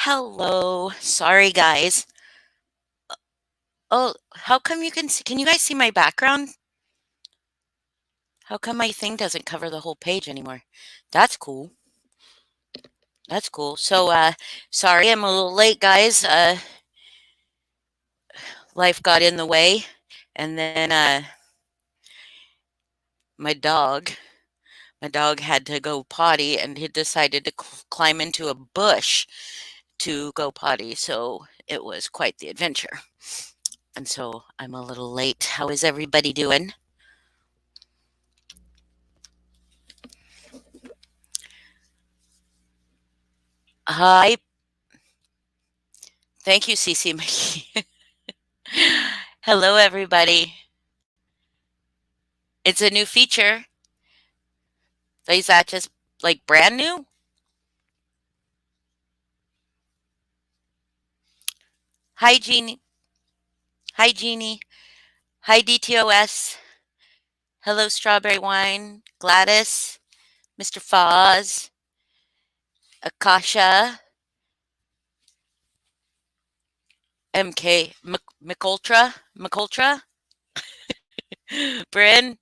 Hello. Sorry, guys. Oh, how come you can you guys see my background? How come my thing doesn't cover the whole page anymore? That's cool. That's cool. Sorry, I'm a little late, guys. Life got in the way, and then my dog, my dog had to go potty, and he decided to climb into a bush to go potty. So it was quite the adventure. And so I'm a little late. How is everybody doing? Hi. Thank you, Cece McKee. Hello, everybody. It's a new feature. Is that just like brand new? Hi, Jeannie. Hi, Jeannie. Hi, DTOS. Hello, Strawberry Wine. Gladys. Mr. Foz. Akasha. MK. McUltra. McUltra. Bryn.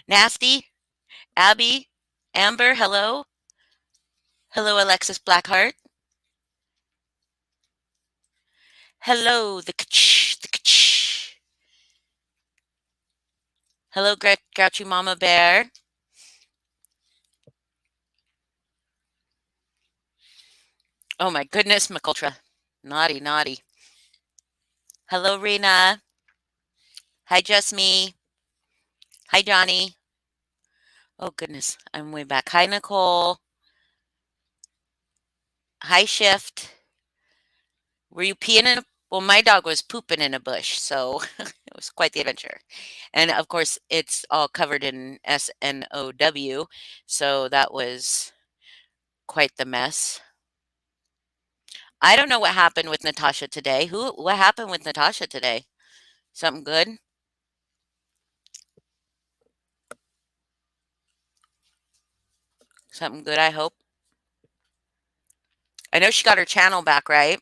Nasty. Abby. Amber. Hello. Hello, Alexis Blackheart. Hello, the Kch. The Kch. Hello, Grouchy Mama Bear. Oh my goodness, McUltra. Naughty, naughty. Hello, Rena. Hi, Just Me. Hi, Johnny. Oh goodness, I'm way back. Hi, Nicole. Hi, Shift. Were you peeing in a well, my dog was pooping in a bush, so it was quite the adventure. And of course, it's all covered in SNOW, so that was quite the mess. I don't know what happened with Natasha today. What happened with Natasha today? Something good? Something good, I hope. I know she got her channel back, right?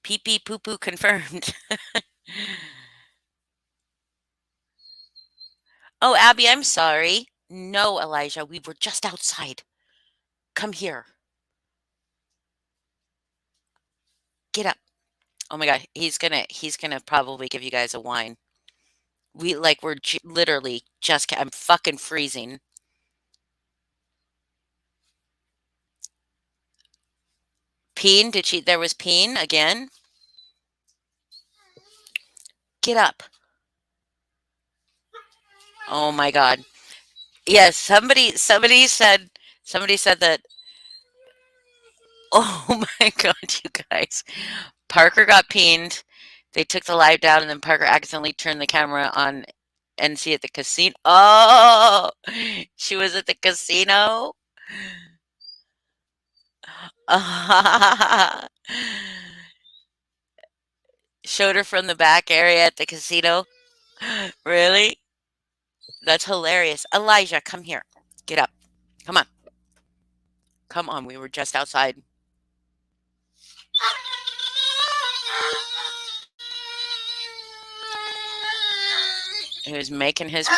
Pee pee poo poo confirmed. Oh, Abby, I'm sorry. No, Elijah, we were just outside. Come here. Get up. Oh my God, he's gonna probably give you guys a wine. We're literally just I'm fucking freezing. Peen, did she there was peen again? Get up. Oh my God. Yes, somebody said that oh my God, you guys. Parker got peened. They took the live down and then Parker accidentally turned the camera on NC at the casino. Oh, she was at the casino. Showed her from the back area at the casino. Really? That's hilarious. Elijah, come here. Get up. Come on. Come on. We were just outside. He was making his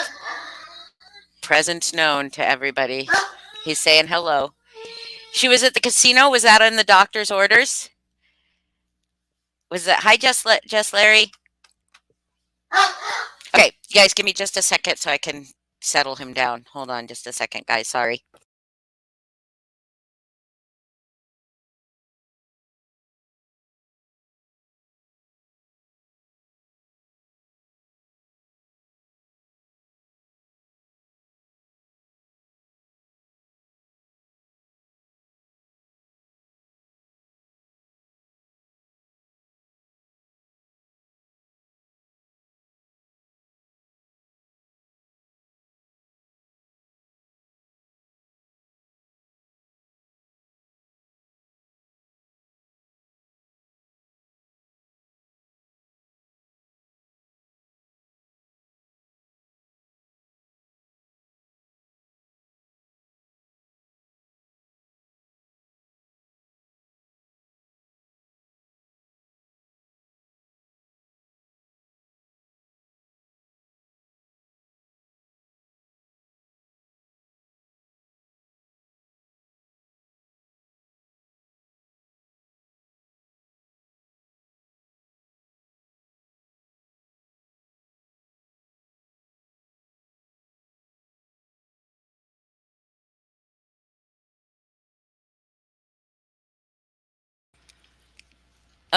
presence known to everybody. He's saying hello. She was at the casino. Was that in the doctor's orders? Was that hi, Just Larry? Okay, you guys, give me just a second so I can settle him down. Hold on, just a second, guys. Sorry.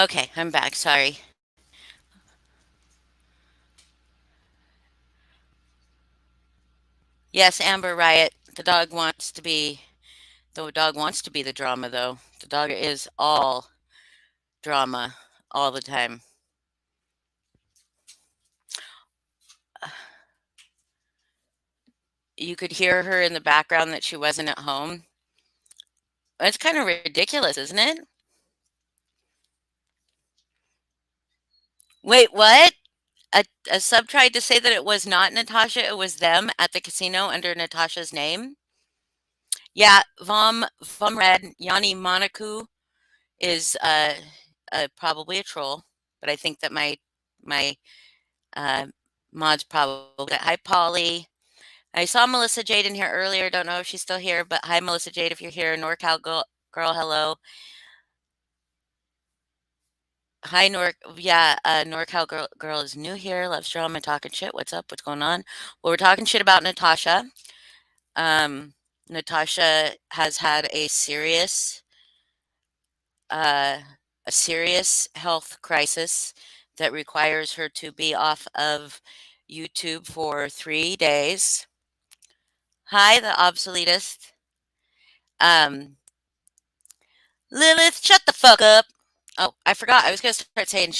Okay, I'm back. Sorry. Yes, Amber Riot. The dog wants to be the drama though. The dog is all drama all the time. You could hear her in the background that she wasn't at home. It's kind of ridiculous, isn't it? Wait, what? A sub tried to say that it was not Natasha, it was them at the casino under Natasha's name. Yeah, Vom Red, Yanni Monaco is probably a troll, but I think that my uh, mods probably. Hi, Polly. I saw Melissa Jade in here earlier. Don't know if she's still here, but hi, Melissa Jade, if you're here. NorCal girl, hello. Hi, yeah, NorCal girl is new here. Loves drama, talking shit. What's up? What's going on? Well, we're talking shit about Natasha. Um, Natasha has had uh, a serious health crisis that requires her to be off of YouTube for 3 days. Hi, the obsoletist. Um, Lilith, shut the fuck up. Oh, I forgot. I was gonna start saying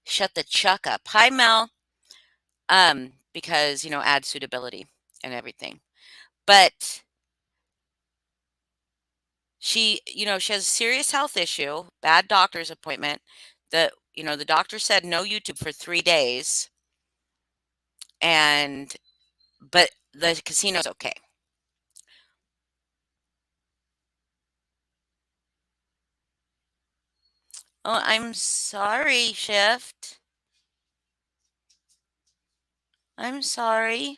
shut the chuck up. Hi, Mel. Because ad suitability and everything. But she has a serious health issue, bad doctor's appointment. The doctor said no YouTube for 3 days, and but the casino's okay. Oh, I'm sorry, Shift. I'm sorry.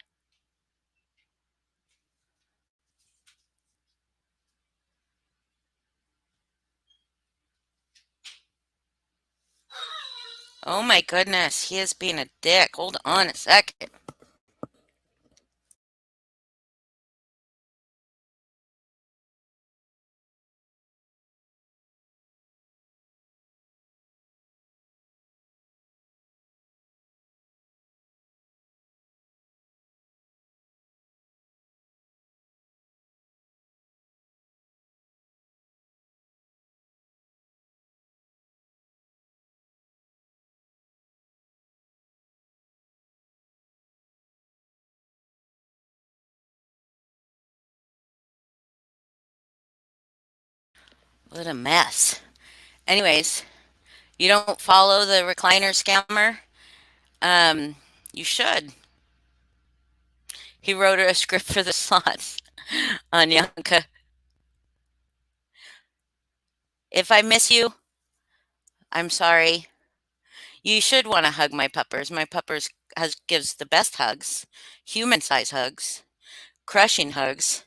Oh my goodness, he is being a dick. Hold on a second. What a mess. Anyways, you don't follow the recliner scammer? Um, you should. He wrote a script for the slots on Yanka. If I miss you, I'm sorry. You should want to hug my puppers. My puppers has gives the best hugs, human size hugs, crushing hugs.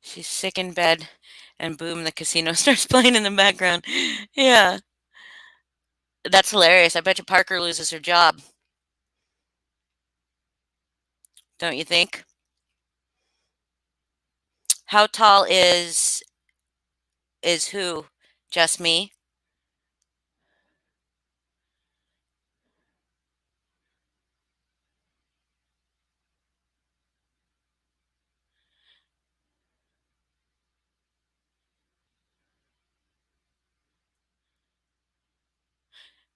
She's sick in bed, and boom, the casino starts playing in the background. Yeah, that's hilarious. I bet you Parker loses her job, don't you think? How tall is who? Just me?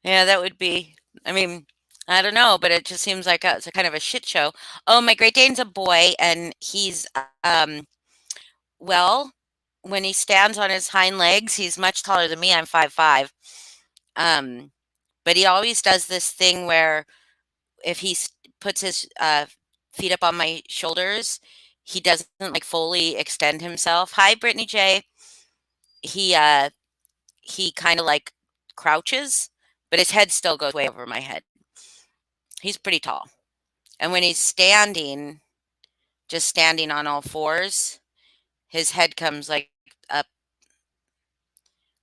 Yeah, that would be. I mean, I don't know, but it just seems like it's a kind of a shit show. Oh, my Great Dane's a boy, and he's well, when he stands on his hind legs, he's much taller than me. I'm 5'5". Um, but he always does this thing where if puts his feet up on my shoulders, he doesn't like fully extend himself. Hi, Brittany J. He he kind of like crouches, but his head still goes way over my head. He's pretty tall. And when he's just standing on all fours, his head comes like up.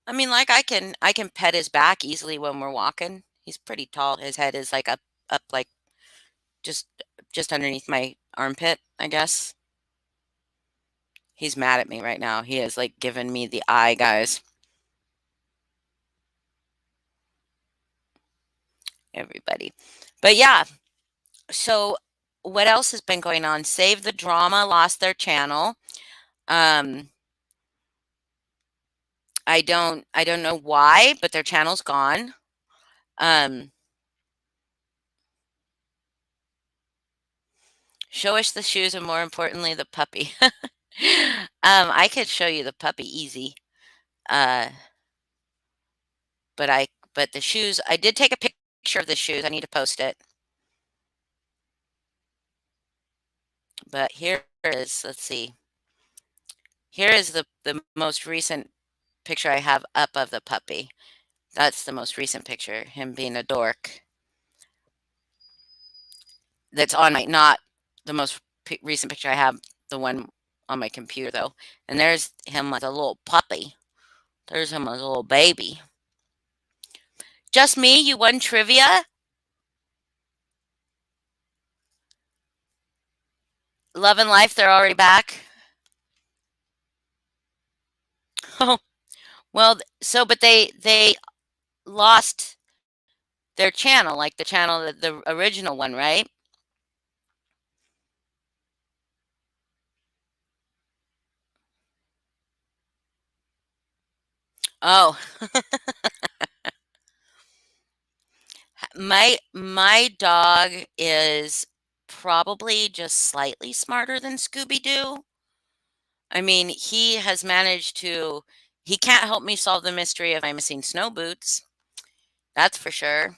I mean, like I can pet his back easily when we're walking. He's pretty tall. His head is like up like just just underneath my armpit, I guess. He's mad at me right now. He has, like, given me the eye, guys. Everybody. But yeah, so what else has been going on? Save the Drama lost their channel. Um, I don't know why, but their channel's gone. Um, show us the shoes and more importantly the puppy. I could show you the puppy easy. Uh, but I but the shoes, I did take a picture of the shoes. I need to post it. But here is, let's see. Here is the most recent picture I have up of the puppy. That's the most recent picture, him being a dork. That's on my, not the most recent picture I have, the one on my computer though. And there's him as a little puppy. There's him as a little baby. Just me, you won trivia? Love and Life, they're already back. Oh, well, so but they lost their channel, like the channel, the original one, right? Oh, my dog is probably just slightly smarter than Scooby Doo. I mean, he has managed to. He can't help me solve the mystery of my missing snow boots. That's for sure.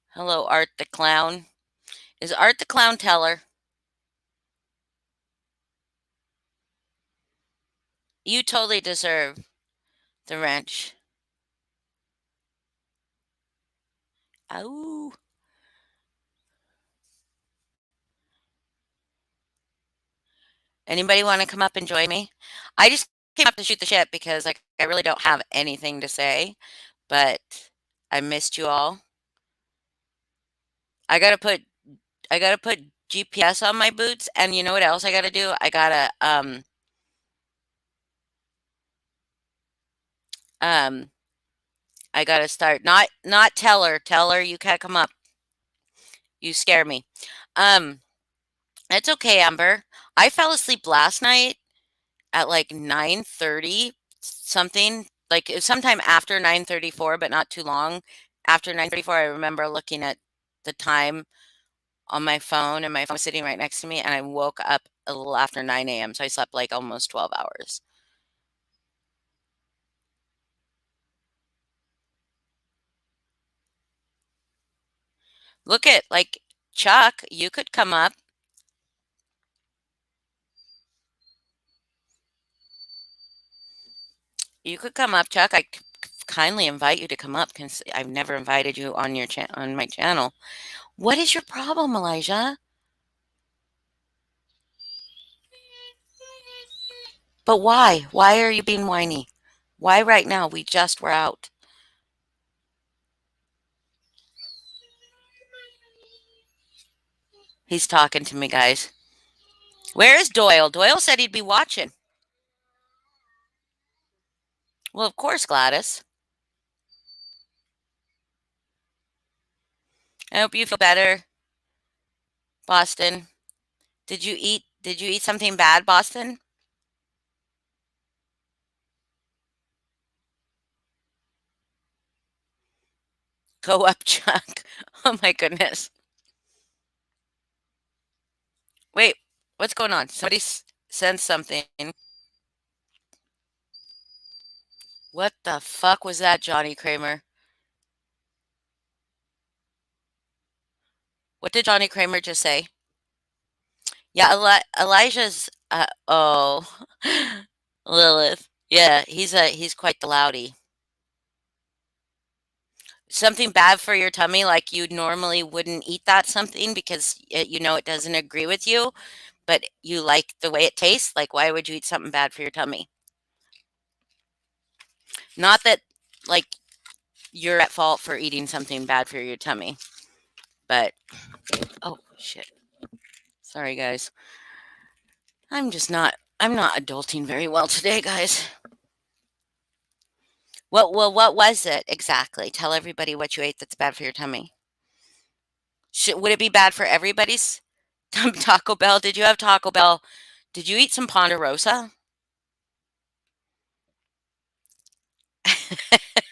Hello, Art the Clown. Is Art the Clown Teller? You totally deserve the wrench. Oh. Anybody want to come up and join me? I just came up to shoot the shit because like I really don't have anything to say, but I missed you all. I gotta put I gotta put GPS on my boots, and you know what else I gotta do? Um I gotta start, not Teller, you can't come up. You scare me. Um it's okay, Amber. I fell asleep last night at like 9:30 something, like sometime after 9:34, but not too long after 9:34. I remember looking at the time on my phone, and my phone was sitting right next to me, and I woke up a little after 9 a.m., so I slept like almost 12 hours. Look at, like, Chuck, you could come up. You could come up, Chuck. Kindly invite you to come up because I've never invited you on on my channel. What is your problem, Elijah? But why? Why are you being whiny? Why right now? We just were out. He's talking to me, guys. Where is Doyle? Doyle said he'd be watching. Well, of course, Gladys. I hope you feel better, Boston. Did you eat something bad, Boston? Go up, Chuck. Oh my goodness. Wait, what's going on? Somebody sent something. What the fuck was that, Johnny Kramer? What did Johnny Kramer just say? Yeah, Elijah's. Oh, Lilith. Yeah, he's quite the loudy. Something bad for your tummy, like you normally wouldn't eat that something because it doesn't agree with you, but you like the way it tastes. Like, why would you eat something bad for your tummy? Not that, like, you're at fault for eating something bad for your tummy. But oh shit. Sorry guys. I'm not adulting very well today, guys. What was it exactly? Tell everybody what you ate that's bad for your tummy. Would it be bad for everybody's? Taco Bell? Did you have Taco Bell? Did you eat some Ponderosa?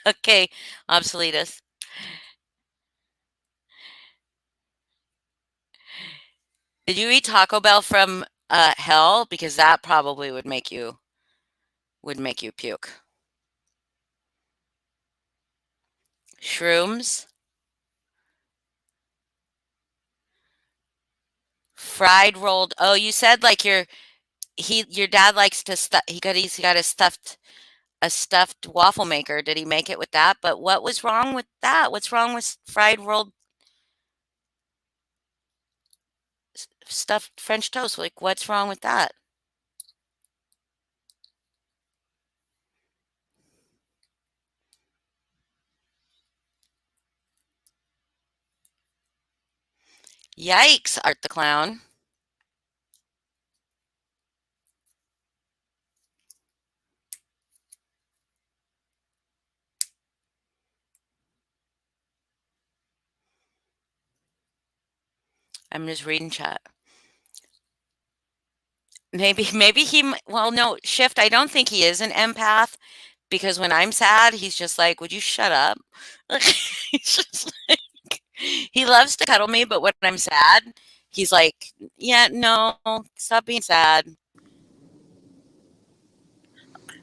Okay, obsoletus. Did you eat Taco Bell from hell? Because that probably would make you puke. Shrooms, fried rolled. Oh, you said like your dad likes to he's got a stuffed waffle maker. Did he make it with that? But what was wrong with that? What's wrong with fried rolled stuffed French toast? Like what's wrong with that? Yikes, Art the Clown. I'm just reading chat. Maybe well, no, Shift, I don't think he is an empath because when I'm sad, he's just like, "Would you shut up?" He's just like he loves to cuddle me, but when I'm sad, he's like, "Yeah, no, stop being sad."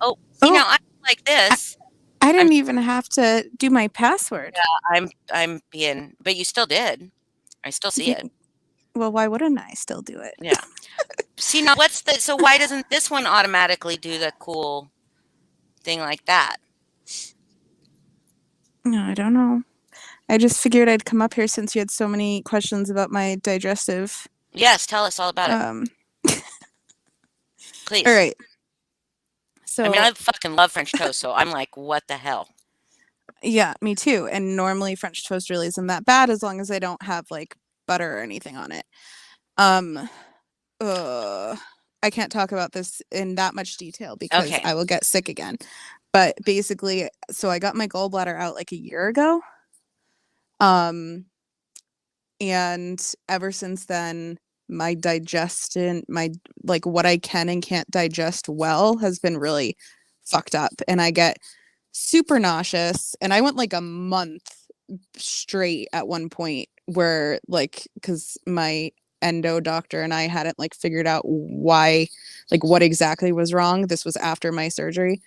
Oh, see Oh, now I'm like I, this. I I'm didn't even have to do my password. I'm being, but you still did. I still see Y- it. Well, why wouldn't I still do it? Yeah. See now what's the so why doesn't this one automatically do the cool thing like that? No, I don't know. I just figured I'd come up here since you had so many questions about my digestive. Yes, tell us all about it, Um, all please. right. I mean, So, I fucking love French toast, so I'm like, what the hell? yeah, me too. And normally French toast really isn't that bad as long as I don't have like butter or anything on it. Um, uh, I can't talk about this in that much detail because Okay. I will get sick again. But basically, so I got my gallbladder out like a year ago. Um, and ever since then, my digestion, my like what I can and can't digest well has been really fucked up. And I get super nauseous. And I went like a month straight at one point where like because my endo doctor and I hadn't like figured out why like what exactly was wrong. This was after my surgery.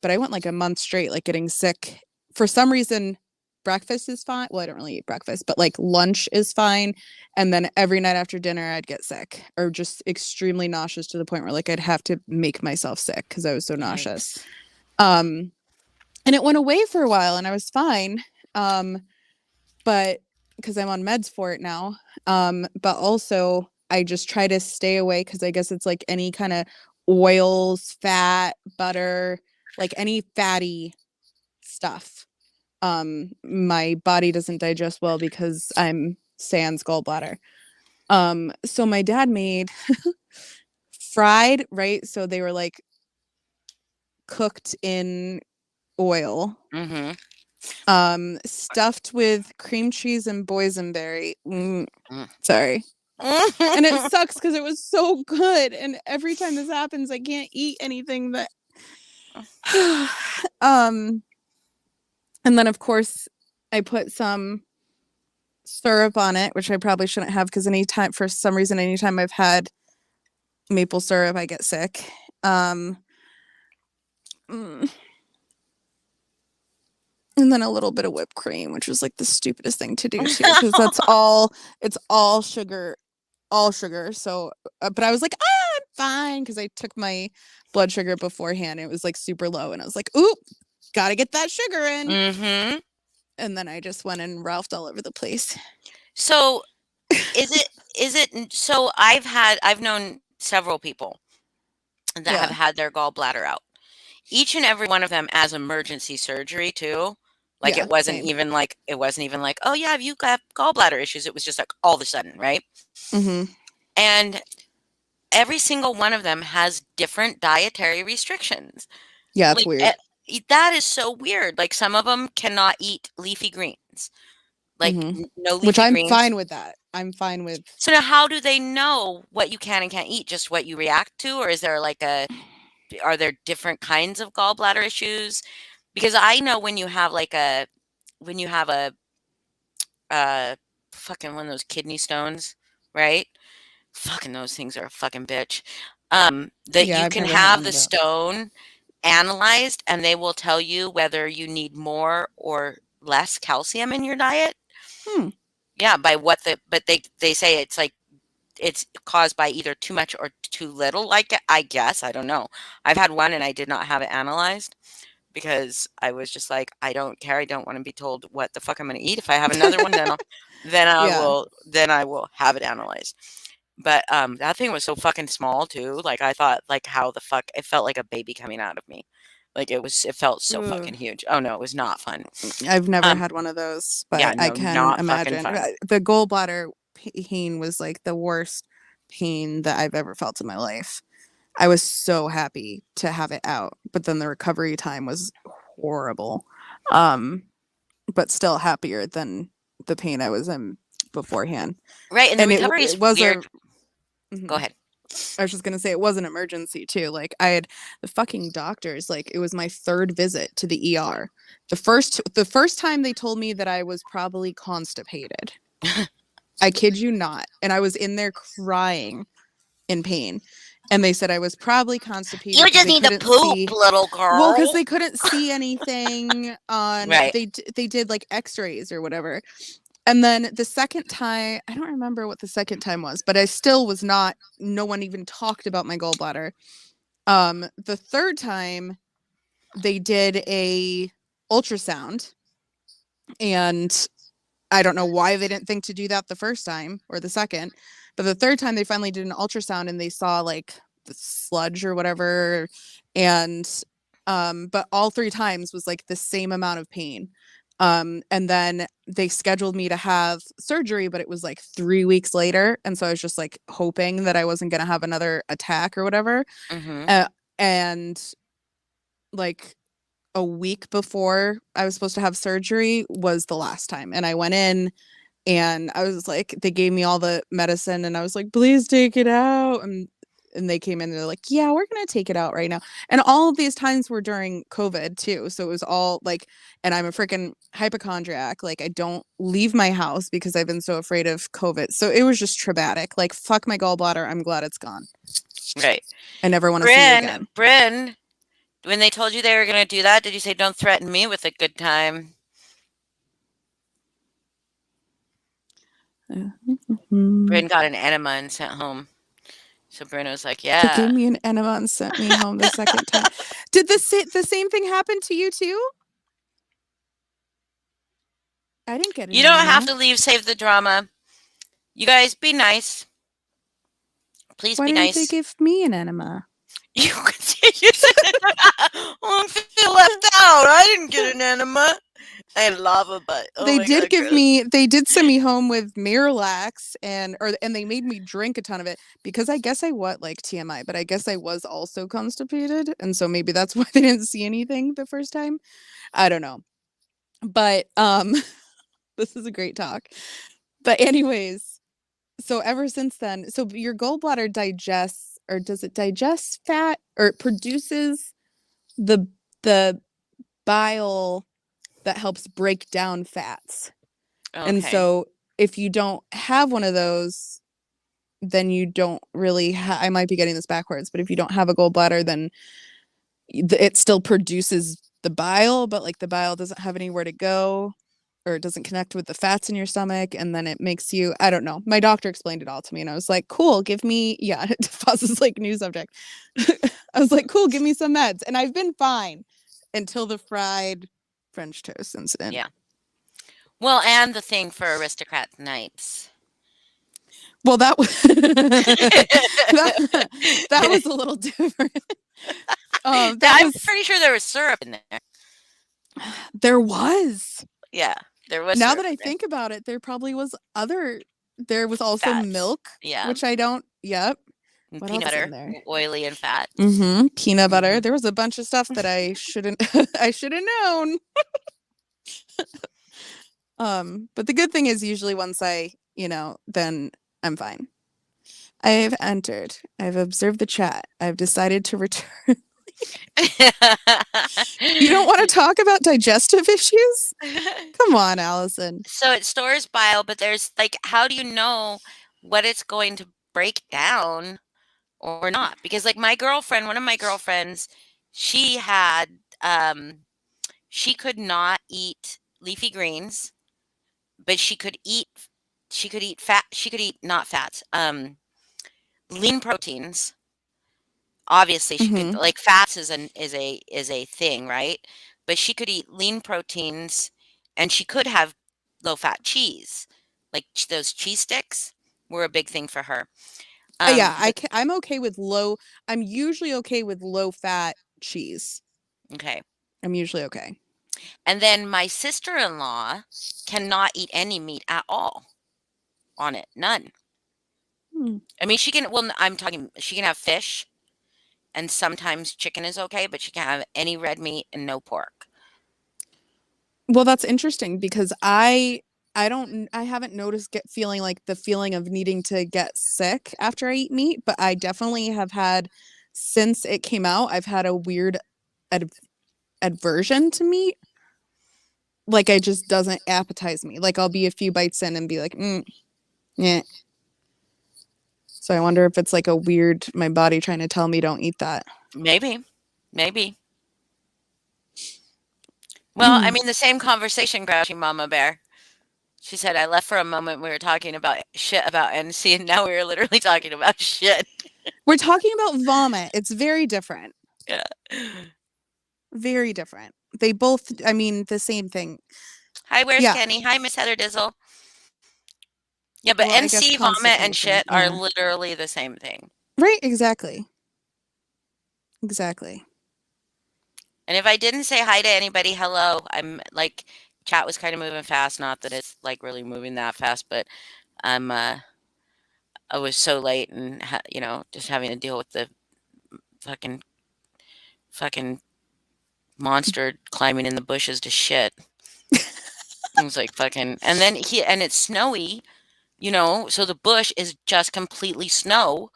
But I went like a month straight like getting sick. For some reason breakfast is fine. Well, I don't really eat breakfast, but like lunch is fine. And then every night after dinner I'd get sick or just extremely nauseous to the point where like I'd have to make myself sick because I was so nauseous. Yikes. Um and it went away for a while and I was fine. But because I'm on meds for it now. But also I just try to stay away because I guess it's like any kind of oils, fat, butter, like any fatty stuff. My body doesn't digest well because I'm sans gallbladder. So my dad made fried, right? So they were like cooked in oil, Mhm. stuffed with cream cheese and boysenberry. Mm. Sorry. And it sucks because it was so good. And every time this happens, I can't eat anything that. um, and then of course, I put some syrup on it, which I probably shouldn't have because anytime, for some reason, anytime I've had maple syrup, I get sick. Um, mm, and then a little bit of whipped cream, which was like the stupidest thing to do too, because that's all. It's all sugar, all sugar. So, but I was like, I'm fine because I took my blood sugar beforehand. It was like super low, and I was like, oop, gotta get that sugar in. Mhm. And then I just went and Ralphed all over the place. So, is it so I've known several people that have Yeah. had their gallbladder out. Each and every one of them as emergency surgery too. Like Yeah, same. it wasn't even like, "Oh yeah, have you got gallbladder issues?" It was just like all of a sudden, right? Mhm. And every single one of them has different dietary restrictions. Yeah, it's Like, weird. that is so weird. Like, some of them cannot eat leafy greens. Like, Mhm. no Which leafy I'm greens. fine with that. I'm fine with So now how do they know what you can and can't eat? Just what you react to? Or is there like a are there different kinds of gallbladder issues? Because I know when you have a uh fucking one of those kidney stones, right? Fucking those things are a fucking bitch. That yeah, you I've can never had have one the of those. stone analyzed and they will tell you whether you need more or less calcium in your diet. Hmm. Yeah, by what the but they say it's like it's caused by either too much or too little, like, I guess, I don't know. I've had one and I did not have it analyzed because I was just like, "I don't care, I don't wanna be told what the fuck I'm gonna eat. If I have another one, Yeah. then I will have it analyzed." But, that thing was so fucking small too, like, I thought, like, how the fuck it felt like a baby coming out of me. Like, it felt so Ugh. fucking huge. Oh, no, it was not fun. I've never Um, had one of those, yeah, but I no, can not fucking imagine. fun. The gallbladder pain was like the worst pain that I've ever felt in my life. I was so happy to have it out, but then the recovery time was horrible. Um, but still happier than the pain I was in beforehand. Right, and the And recovery is it was weird. a Go mhm. ahead. I was just gonna say it was an emergency too. Like I had the fucking doctors. Like it was my third visit to the ER. The first time they told me that I was probably constipated. I kid you not. And I was in there crying in pain. And they said I was probably constipated You because just they need to couldn't poop, see. little Well, because girl. they couldn't see anything on. Right. They did like X-rays or whatever. And then the second time, I don't remember what the second time was, but I still was not. No one even talked about my gallbladder. The third time they did a ultrasound, and I don't know why they didn't think to do that the first time or the second, but the third time they finally did an ultrasound and they saw like the sludge or whatever, and but all three times was like the same amount of pain. And then they scheduled me to have surgery, but it was like 3 weeks later, and so I was just like hoping that I wasn't gonna have another attack or whatever. Mhm. And like a week before I was supposed to have surgery was the last time. And I went in and I was like, they gave me all the medicine and I was like, please take it out. And they came in and they're like, yeah, we're going to take it out right now. And all of these times were during COVID too. So it was all like, and I'm a freaking hypochondriac. Like I don't leave my house because I've been so afraid of COVID. So it was just traumatic. Like, fuck my gallbladder. I'm glad it's gone. Right. I never want to see you Bryn, again. Bryn, when they told you they were gonna do that, did you say, "Don't threaten me with a good time"? Mhm. Bryn got an enema and sent home. So Bryn was like, They gave "Yeah." me an enema and sent me home the second time. Did the same thing happen to you too? I didn't get an You don't have enema. to leave, save the drama. You guys be nice. Please Why be didn't they nice. give me an enema? You continue saying, "Oh, I feel left out. I didn't get an enema." I had lava butt. Oh my god, gross. They did send me home with Miralax and they made me drink a ton of it because I guess I what like TMI, but I guess I was also constipated and so maybe that's why they didn't see anything the first time. I don't know. But this is a great talk. But anyways, so ever since then, so your gallbladder digests or does it digest fat or it produces the the bile that helps break down fats. And Okay. so if you don't have one of those, then you don't really I might be getting this backwards, but if you don't have a gallbladder, then it still produces the bile, but like the bile doesn't have anywhere to go or it doesn't connect with the fats in your stomach and then it makes you I don't know. My doctor explained it all to me and I was like, "Cool, give me yeah, it pauses like new subject." I was like, "Cool, give me some meds." And I've been fine until the fried French toast incident. Yeah. Well, and the thing for aristocrat nights. Well, that was that, that was a little different. Yeah, That I'm was pretty sure there was syrup in there. There was. Yeah, there was Now syrup that I in there. think about it, there probably was other there was also Fats. milk, Yeah. which I don't yep. And What peanut else is in butter, there? oily and fat. Peanut butter. Mhm. There was a bunch of stuff that I shouldn't I should have known. But the good thing is usually once I, then I'm fine. I've entered. I've observed the chat. I've decided to return. You don't want to talk about digestive issues? Come on, Allison. So it stores bile, but there's like, how do you know what it's going to break down or not? Because like my girlfriend, one of my girlfriends, she had she could not eat leafy greens, but she could eat fat, she could eat not fats, lean proteins. Obviously, she could Hmm. like fats is a thing, right? But she could eat lean proteins, and she could have low fat cheese, like those cheese sticks were a big thing for her. Yeah, But I'm okay with low. I'm usually okay with low fat cheese. okay. I'm usually okay. And then my sister-in-law cannot eat any meat at all on it, none. Hmm. I mean, she can. Well, I'm talking. She can have fish, and sometimes chicken is okay, but she can't have any red meat and no pork. Well, that's interesting because I haven't noticed get feeling like the feeling of needing to get sick after I eat meat, but I definitely have had since it came out, I've had a weird ad aversion to meat. Like it just doesn't appetize me. Like I'll be a few bites in and be like, yeah. So I wonder if it's like a weird my body trying to tell me don't eat that. Maybe, maybe. Well, I mean, the same conversation, Grouchy Mama Bear. She said, I left for a moment. We were talking about shit about NC, and now we were literally talking about shit. We're talking about vomit. It's very different. Yeah. Very different. They both, I mean, the same thing. Hi, where's Yeah. Kenny? Hi, Miss Heather Dizzle. Yeah, but Well, I guess NC, vomit, and constipation. shit are Yeah. literally the same thing. Right. Exactly. Exactly. And if I didn't say hi to anybody, hello. I'm like, chat was kind of moving fast. Not that it's like really moving that fast, but I'm, I was so late and, just having to deal with the fucking, fucking monster climbing in the bushes to shit. It was like fucking, and it's snowy, so the bush is just completely snow.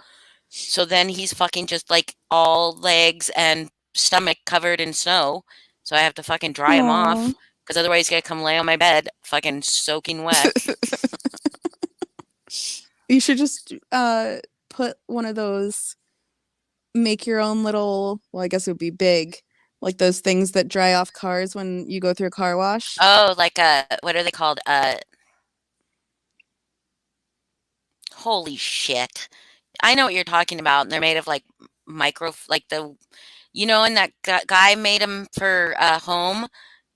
So then he's fucking just like all legs and stomach covered in snow. So I have to fucking dry him Oh. off because otherwise he's gonna come lay on my bed, fucking soaking wet. You should just put one of those make your own little, well, I guess it would be big, like those things that dry off cars when you go through a car wash. Oh, like what are they called? Holy shit! I know what you're talking about. And they're made of like like and that guy made them for home,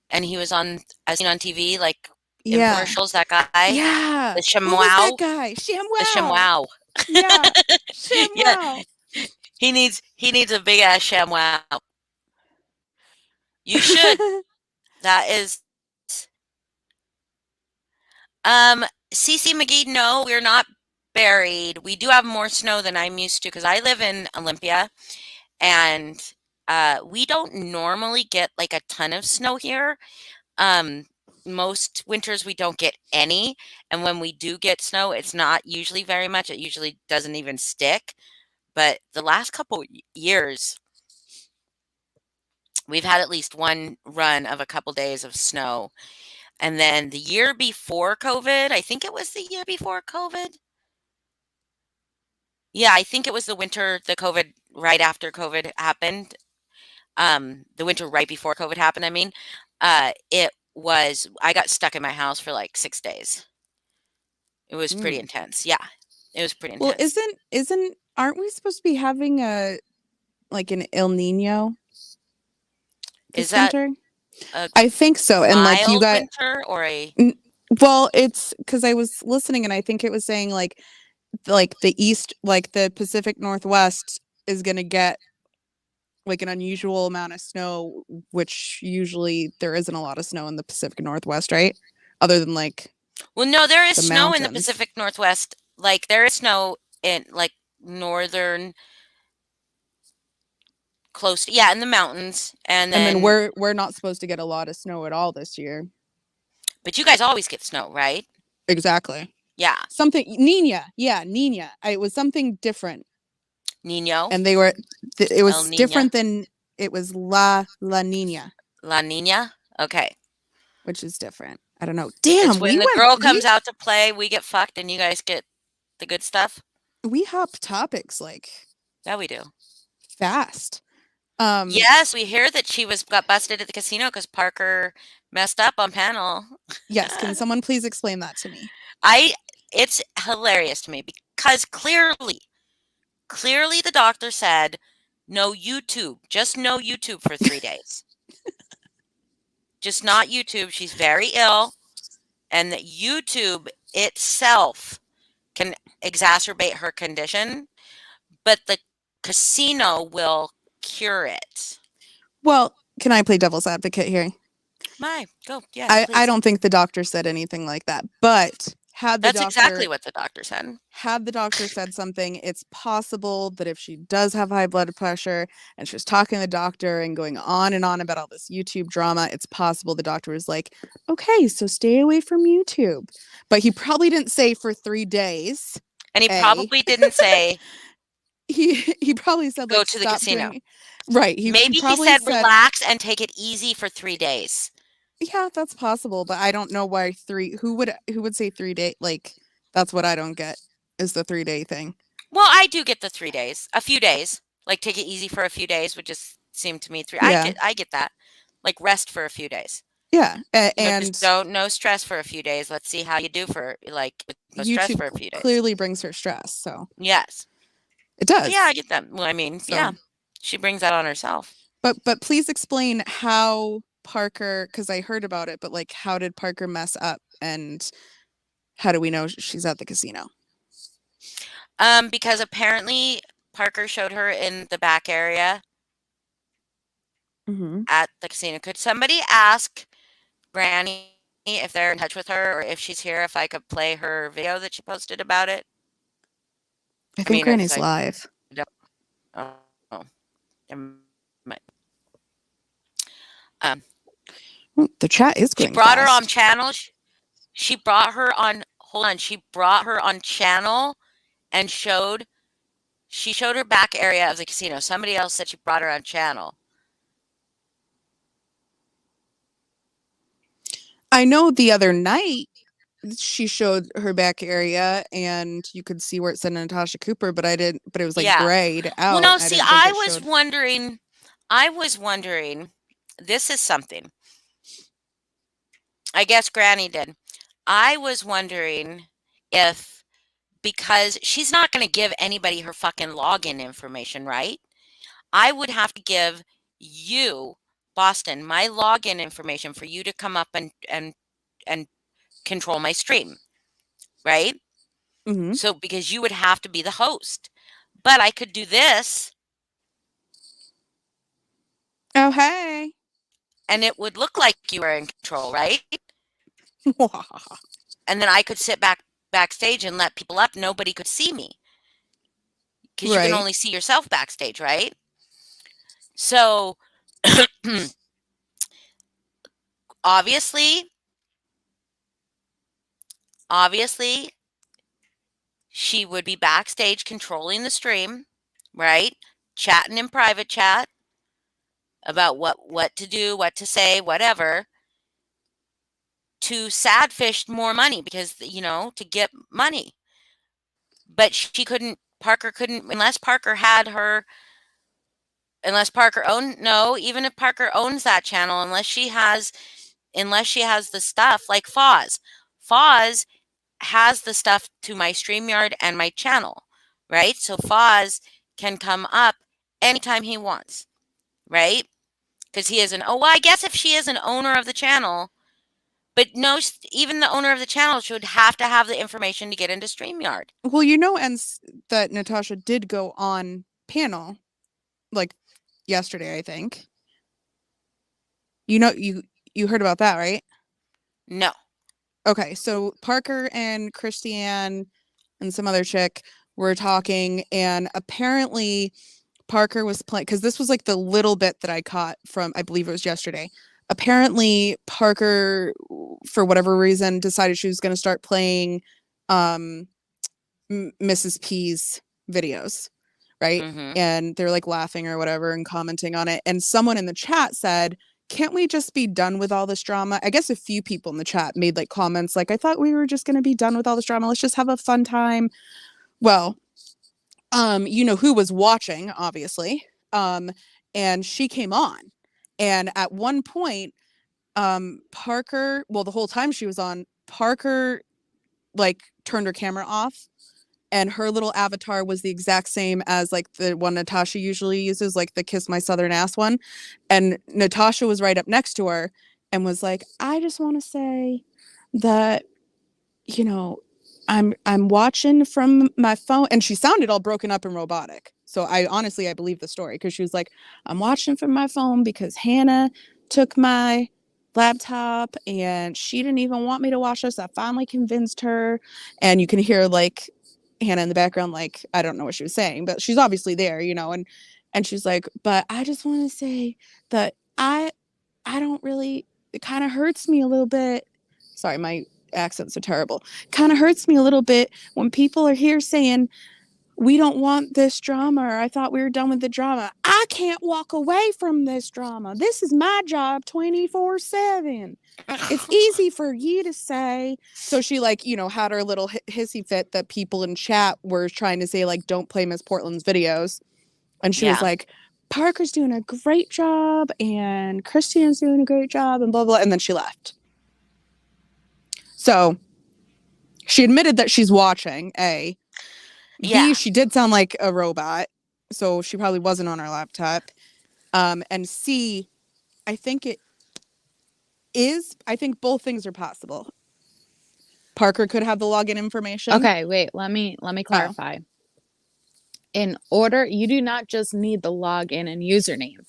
and he was on, as seen on TV, like Yeah. infomercials. That guy, Yeah. the What was that chamois, guy? the ShamWow. chamois. Yeah. Yeah, ShamWow. he needs a big ass chamois. You should. That is, um, CC McGee. No, we're not buried. We do have more snow than I'm used to because I live in Olympia, and we don't normally get like a ton of snow here. Um, Most winters we don't get any, and when we do get snow, it's not usually very much. It usually doesn't even stick. But the last couple years, we've had at least one run of a couple days of snow. And then the year before COVID, I think it was the year before COVID. Yeah, I think it was the COVID right after COVID happened. The winter right before COVID happened, I mean. I got stuck in my house for like 6 days. It was pretty Mm. intense. Yeah, it was pretty Well, intense. aren't we supposed to be having a like an El Nino Is this that winter? a I think so. And like you mild got winter or a n- well, it's because I was listening and I think it was saying like the east, like the Pacific Northwest is gonna get like an unusual amount of snow, which usually there isn't a lot of snow in the Pacific Northwest, right? Other than like Well, no, there is the snow in the mountains. Pacific Northwest. Like there is snow in like northern close to, yeah, in the mountains. And And then then we're not supposed to get a lot of snow at all this year. but you guys always get snow, right? Exactly. Yeah. Something Nina, yeah, Nina. It was something different, Nino, and they were it El was Nina, different than it was La Nina, La Nina. Okay. which is different. I don't know. It's Damn, when the girl comes out to play, we get fucked and you guys get the good stuff. we hop topics like Yeah, we do. fast. Um, Yes, we hear that she was got busted at the casino because Parker messed up on panel. yes, can someone please explain that to me? I it's hilarious to me because clearly the doctor said no YouTube, just no YouTube for 3 days. Just not YouTube. She's very ill, and that YouTube itself can exacerbate her condition, but the casino will cure it. Well, can I play devil's advocate here? My, go. Yes, I please. don't think the doctor said anything like that, but That's exactly what the doctor said. had the doctor said something, it's possible that if she does have high blood pressure and she was talking to the doctor and going on about all this YouTube drama, it's possible the doctor was like, okay, so stay away from YouTube. But he probably didn't say for 3 days. And he A. probably didn't say He probably said go like to the stop casino. doing right. He Maybe he probably said said relax and take it easy for 3 days. yeah, that's possible, but I don't know why who would say 3 day like that's what I don't get is the 3 day thing. Well, I do get the 3 days, a few days. Like take it easy for a few days would just seem to me three. Yeah. I get that. Like rest for a few days. Yeah. Just And don't no stress for a few days. Let's see how you do for like with no stress YouTube for a few days. clearly brings her stress, so Yes. it So yeah, I does. get that. Well, I mean, So, yeah. She brings that on herself. but please explain how Parker, because I heard about it, but like how did Parker mess up and how do we know she's at the casino? Because apparently Parker showed her in the back area Mm-hmm. at the casino. Could somebody ask Granny if they're in touch with her or if she's here, if I could play her video that she posted about it? I I think mean, because Granny's I live. don't. Oh, never mind. Um, Ooh, the chat is she going brought her on fast. channel. She brought her on. Hold on. She brought her on channel and showed. She showed her back area of the casino. Somebody else said she brought her on channel. I know the other night she showed her back area and you could see where it said Natasha Cooper, but it was like Yeah. grayed Well, out. no. I See, didn't think it showed. I was wondering. This is something. I guess Granny did. I was wondering if because she's not going to give anybody her fucking login information, right? I would have to give you, Boston, my login information for you to come up and control my stream, right? Mm-hmm. So because you would have to be the host. But I could do this Oh, hey. and it would look like you were in control, right? And then I could sit backstage and let people up. Nobody could see me because you can Right. only see yourself backstage, right? So obviously, obviously, she would be backstage controlling the stream, right? Chatting in private chat about what to do, what to say, whatever, to sadfish more money because to get money. But she couldn't. Parker couldn't unless Parker owned no, even if Parker owns that channel, unless she has the stuff like Foz. Foz has the stuff to my StreamYard and my channel, right? So Foz can come up anytime he wants, right? Because he is well, I guess if she is an owner of the channel, but no, even the owner of the channel should have to have the information to get into StreamYard. Well, and that Natasha did go on panel like yesterday, I think. You heard about that, right? No. Okay, so Parker and Christiane and some other chick were talking, and apparently Parker was playing, because this was like the little bit that I caught from, I believe it was yesterday. Apparently, Parker, for whatever reason, decided she was going to start playing Mrs. P's videos, right? Mm-hmm. And they're like laughing or whatever and commenting on it. And someone in the chat said, can't we just be done with all this drama? I guess a few people in the chat made like comments like, I thought we were just going to be done with all this drama. Let's just have a fun time. Well, you know who was watching, obviously. And she came on. And at one point, Parker, well, the whole time she was on, Parker like turned her camera off, and her little avatar was the exact same as like the one Natasha usually uses, like the Kiss My Southern Ass one. And Natasha was right up next to her and was like, I just want to say that, you know, I'm watching from my phone. And she sounded all broken up and robotic. So I believe the story, because she was like, I'm watching from my phone because Hannah took my laptop and she didn't even want me to watch this. I finally convinced her. And you can hear like Hannah in the background, like, I don't know what she was saying, but she's obviously there, you know, and she's like, but I just want to say that I don't really, it kind of hurts me a little bit. Sorry, my accents are terrible. Kind of hurts me a little bit when people are here saying we don't want this drama, or I thought we were done with the drama. I can't walk away from this drama. This is my job 24/7. It's easy for you to say. So she like, you know, had her little hissy fit that people in chat were trying to say like, don't play Miss Portland's videos. And she was Yeah. like, Parker's doing a great job and Christiane's doing a great job and blah, blah. And then she left. So she admitted that she's watching, A. Yeah. B, she did sound like a robot. So she probably wasn't on her laptop. And C, I think both things are possible. Parker could have the login information. Okay, wait, let me clarify. In order, you do not just need the login and username.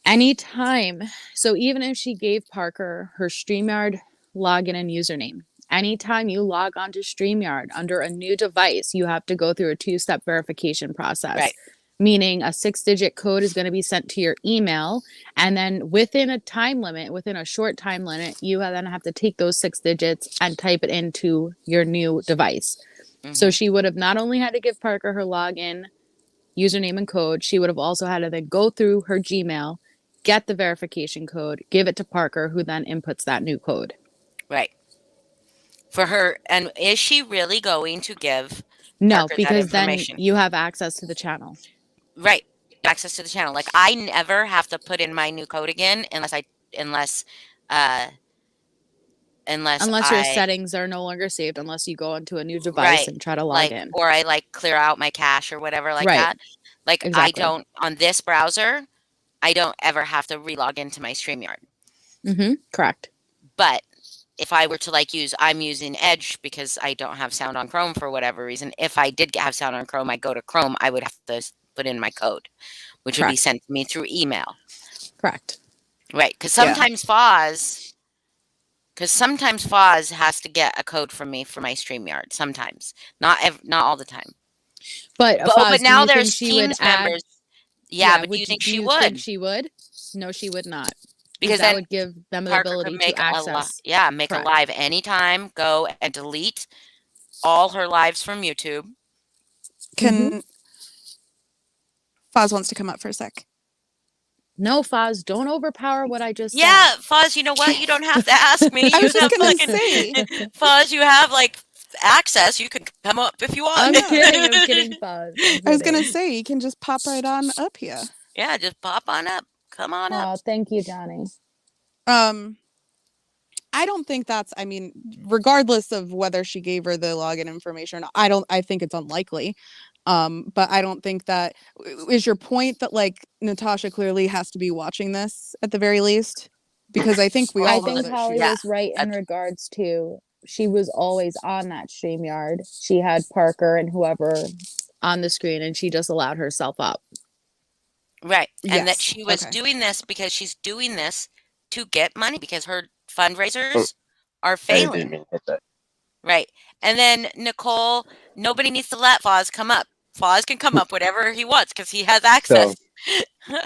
Anytime, so even if she gave Parker her StreamYard login and username, anytime you log on to StreamYard under a new device, you have to go through a two-step verification process. Right. Meaning a 6-digit code is going to be sent to your email, and then within a short time limit, you then have to take those 6 digits and type it into your new device. Mm-hmm. So she would have not only had to give Parker her login, username, and code, she would have also had to then go through her Gmail, get the verification code, give it to Parker, who then inputs that new code. Right. For her, and is she really going to give No, Parker because that then information? you have access to the channel. Right. Access to the channel. Like I never have to put in my new code again unless your settings are no longer saved, unless you go into a new device right, and try to log like, in. or I like clear out my cache or whatever like Right. that. Like Exactly. I don't on this browser, I don't ever have to relog into my StreamYard. Correct. But if I were to I'm using Edge because I don't have sound on Chrome for whatever reason. If I did have sound on Chrome, I go to Chrome, I would have to put in my code, which would be sent to me through email. Correct. Right, because sometimes Foz has to get a code from me for my StreamYard. Sometimes, not all the time. But now there's Teams members. Yeah, but do you think she would? Think she would? No, she would not. Because that would give them the Parker ability could make to access. make a live anytime, go and delete all her lives from YouTube. Can Foz wants to come up for a sec. No, Foz, don't overpower what I just said. Yeah, Foz, you know what? You don't have to ask me. I was just going to say. Foz, you have access. You can come up if you want. I'm kidding, Foz. I was going to say, you can just pop right on up here. Yeah, just pop on up. Come on up. Oh, thank you, Johnny. I don't think regardless of whether she gave her the login information, I think it's unlikely. But I don't think that is your point that Natasha clearly has to be watching this at the very least, because I think I think Holly was right in regards to she was always on that StreamYard. She had Parker and whoever on the screen, and she just allowed herself up. Right. And that Yes. she was Okay. doing this because she's doing this to get money because her Oh, fundraisers are I failing. didn't mean to hit that. Right. And then Nicole, nobody needs to let Foz come up. Foz can come up whatever he wants because he has access. So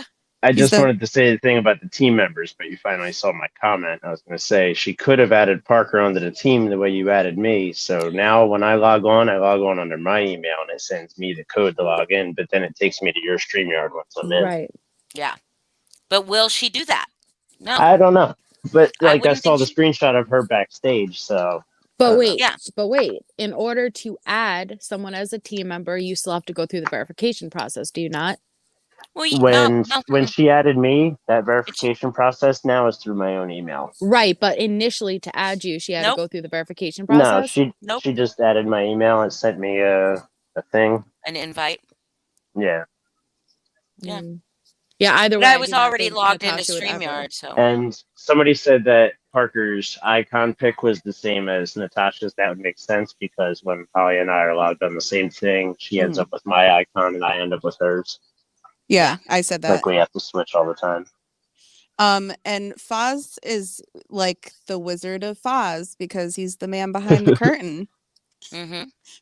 I He's just the wanted to say the thing about the team members, but you finally saw my comment. I was going to say she could have added Parker onto the team the way you added me. So now when I log on under my email and it sends me the code to log in, but then it takes me to your StreamYard once I'm in. Right. Yeah. But will she do that? No. I don't know. But I like I wouldn't saw think the she. screenshot of her backstage, so I But don't know. wait, Yeah. but wait. In order to add someone as a team member, you still have to go through the verification process, do you not? Well, no, When she added me, that It's, verification process now is through my own email. Right, but initially to add you, she had to nope. go through the verification No, process. Nope. she just added my email and sent me a thing. An invite. Yeah. Yeah. Yeah, either But way, I I was do not already think logged into Natasha would ever. StreamYard, so. And somebody said that Parker's icon pick was the same as Natasha's. That would make sense because when Holly and I are logged on the same thing, she ends up with my icon and I end up with hers. Yeah, I said that. Like we have to switch all the time. And Foz is like the Wizard of Foz because he's the man behind the curtain, Mm-hmm.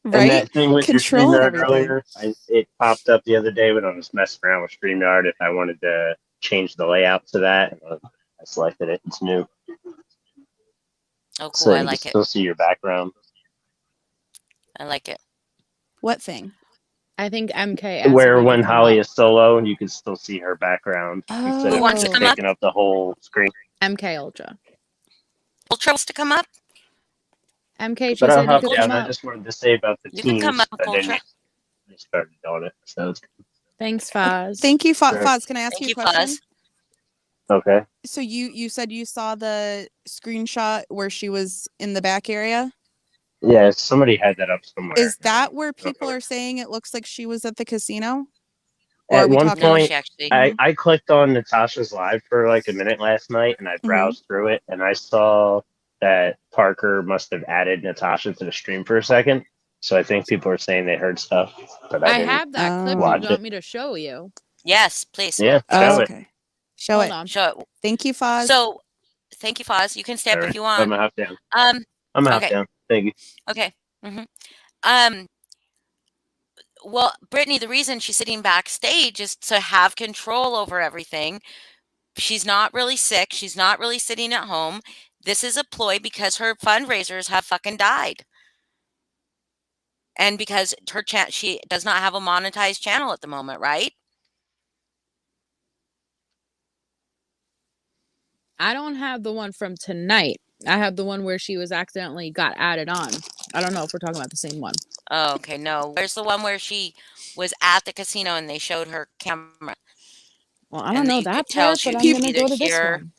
And right? that thing with Controlling your StreamYard everything. earlier, it popped up the other day when I was messing around with StreamYard if I wanted to change the layout to that. I selected it. It's new. Oh, cool. So I you can like it. still see your background. I like it. What thing? I think MK asked Where if he when could come Holly up. is solo, you can still see her background instead Who of wants to just come up? taking up the whole screen. MK Ultra. Ultra wants to come up? MK, she But I'll said you hop could down. come I up. just wanted to say about the You can come teams. up, I Ultra. started on it. So it's Thanks, Foz. Thank you, Sure. Foz. Can I ask Thank you a you, question? Foz. okay. So you said you saw the screenshot where she was in the back area. Yeah, somebody had that up somewhere. Is that where people are saying it looks like she was at the casino? Or At are we one talking? No, point, she actually. I clicked on Natasha's live for like a minute last night and I browsed through it and I saw that Parker must have added Natasha to the stream for a second. So I think people are saying they heard stuff, but I I didn't have that clip. watch You it. want me to show you? Yes, please. Yeah, show it. Okay. Show Hold it. on. Show it. Thank you, Foz. So, thank you, Foz. You can stay up All if right. you I'm want. a half down. Um. I'm a half Okay. down. Thank you. Okay. Well, Brittany, the reason she's sitting backstage is to have control over everything. She's not really sick. She's not really sitting at home. This is a ploy because her fundraisers have fucking died. And because she does not have a monetized channel at the moment, right? I don't have the one from tonight. I have the one where she was accidentally got added on. I don't know if we're talking about the same one. Oh, okay. No. Where's the one where she was at the casino and they showed her camera? Well, I don't know you that could tell part, she but was I'm going to either go to this here. one.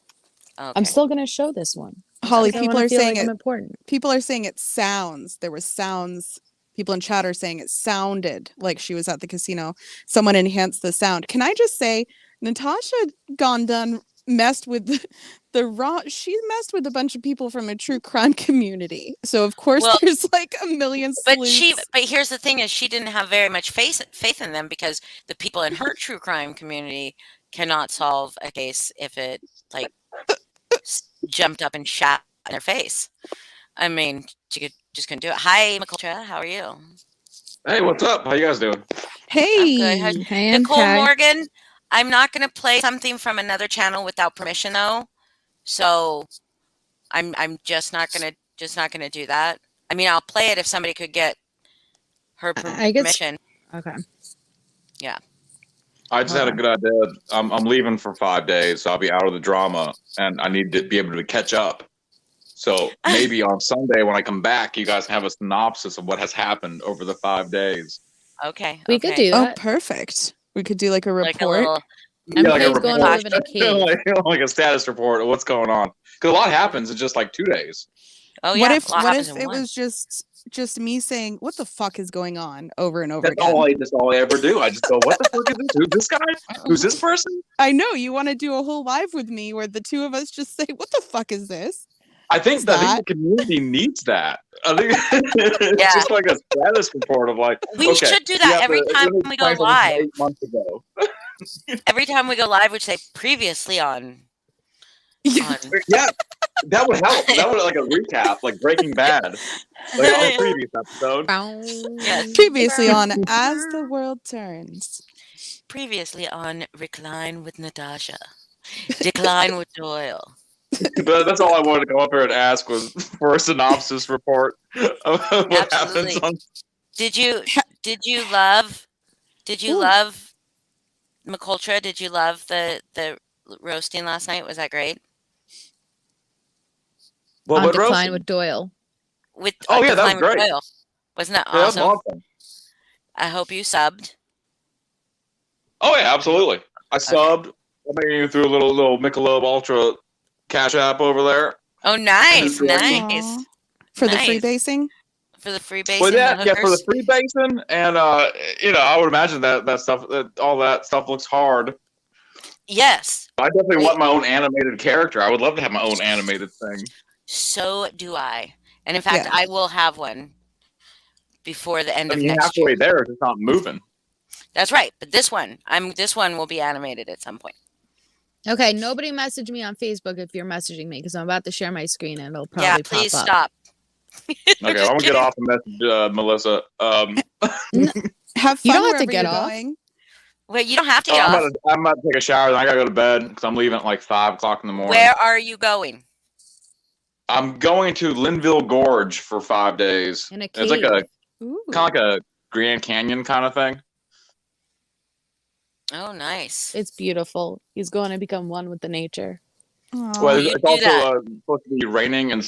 Okay. I'm still going to show this one. Holly, because I people wanna are feel saying like I'm it. important. People are saying it sounds. There was sounds. People in chat are saying it sounded like she was at the casino. Someone enhanced the sound. Can I just say, Natasha gone done messed with the raw. She messed with a bunch of people from a true crime community. So of course Well, there's like a million sleuths. But here's the thing: is she didn't have very much faith in them because the people in her true crime community cannot solve a case if it like jumped up and shot in their face. I mean, she just couldn't do it. Hi, McCultra, how are you? Hey, what's up? How you guys doing? I'm good. Hey, Hey, Nicole MK. Morgan. I'm not going to play something from another channel without permission, though. So I'm just not gonna do that. I mean, I'll play it if somebody could get her I guess. permission. Okay. Yeah. I just had a good idea. I'm leaving for 5 days, so I'll be out of the drama, and I need to be able to catch up. So maybe on Sunday when I come back, you guys have a synopsis of what has happened over the 5 days. Okay. We could do oh that. perfect. We could do like a like report. a little. MK's like a going to report. live in a cave. like a status report of what's going on. Because a lot happens in just like 2 days. Oh yeah. What if a lot happens it in one. was just me saying what the fuck is going on over and over That's again? all I ever do. I just go, what the fuck is this? Who's this guy? Who's this person? I know you want to do a whole live with me where the two of us just say, "What the fuck is this?" I think that? the community needs that. I think it's just like a status report of like, We should do that every time we go live. 8 months ago. Every time we go live, we say previously on. Yeah. Yeah, that would help. That would like a recap, like Breaking Bad, like on the previous episode. Yes. Previously on As the World Turns. Previously on Recline with Natasha. Decline with Doyle. That's all I wanted to come up here and ask was for a synopsis report of what happens Absolutely. on. Did you love Ooh. love McCultra? Did you love the roasting last night? Was that great? Well, On what Decline roasting? with Doyle. With Oh, yeah, that Decline was with great. Doyle. Wasn't that Yeah, that's awesome? awesome. I hope you subbed. Oh yeah, absolutely. I subbed. I made you through a little Michelob Ultra Cash App over there. Oh, nice, Yeah. nice. Aw. For the Nice. freebasing? For the freebasing, Well, the yeah, for the hookers. free basin, and I would imagine that stuff, all that stuff looks hard. Yes, I definitely want my own animated character. I would love to have my own animated thing. so do I. And in fact, Yeah. I will have one before the end I of mean, you're next year. halfway there. It's just not moving. That's right. But this one will be animated at some point. Okay, nobody message me on Facebook if you're messaging me because I'm about to share my screen and it'll probably Yeah, pop please up. stop. Okay, I'm gonna get off the message, Melissa. Have You fun don't have to wherever get you're off. going. Wait, you don't have to get I'm off. about to take a shower. Then I gotta go to bed because I'm leaving at like 5 o'clock in the morning. Where are you going? I'm going to Linville Gorge for 5 days. In a It's like a Ooh. kind of like a Grand Canyon kind of thing. Oh, nice. It's beautiful. He's going to become one with the nature. Aw. Well, you it's do that? also supposed to be raining and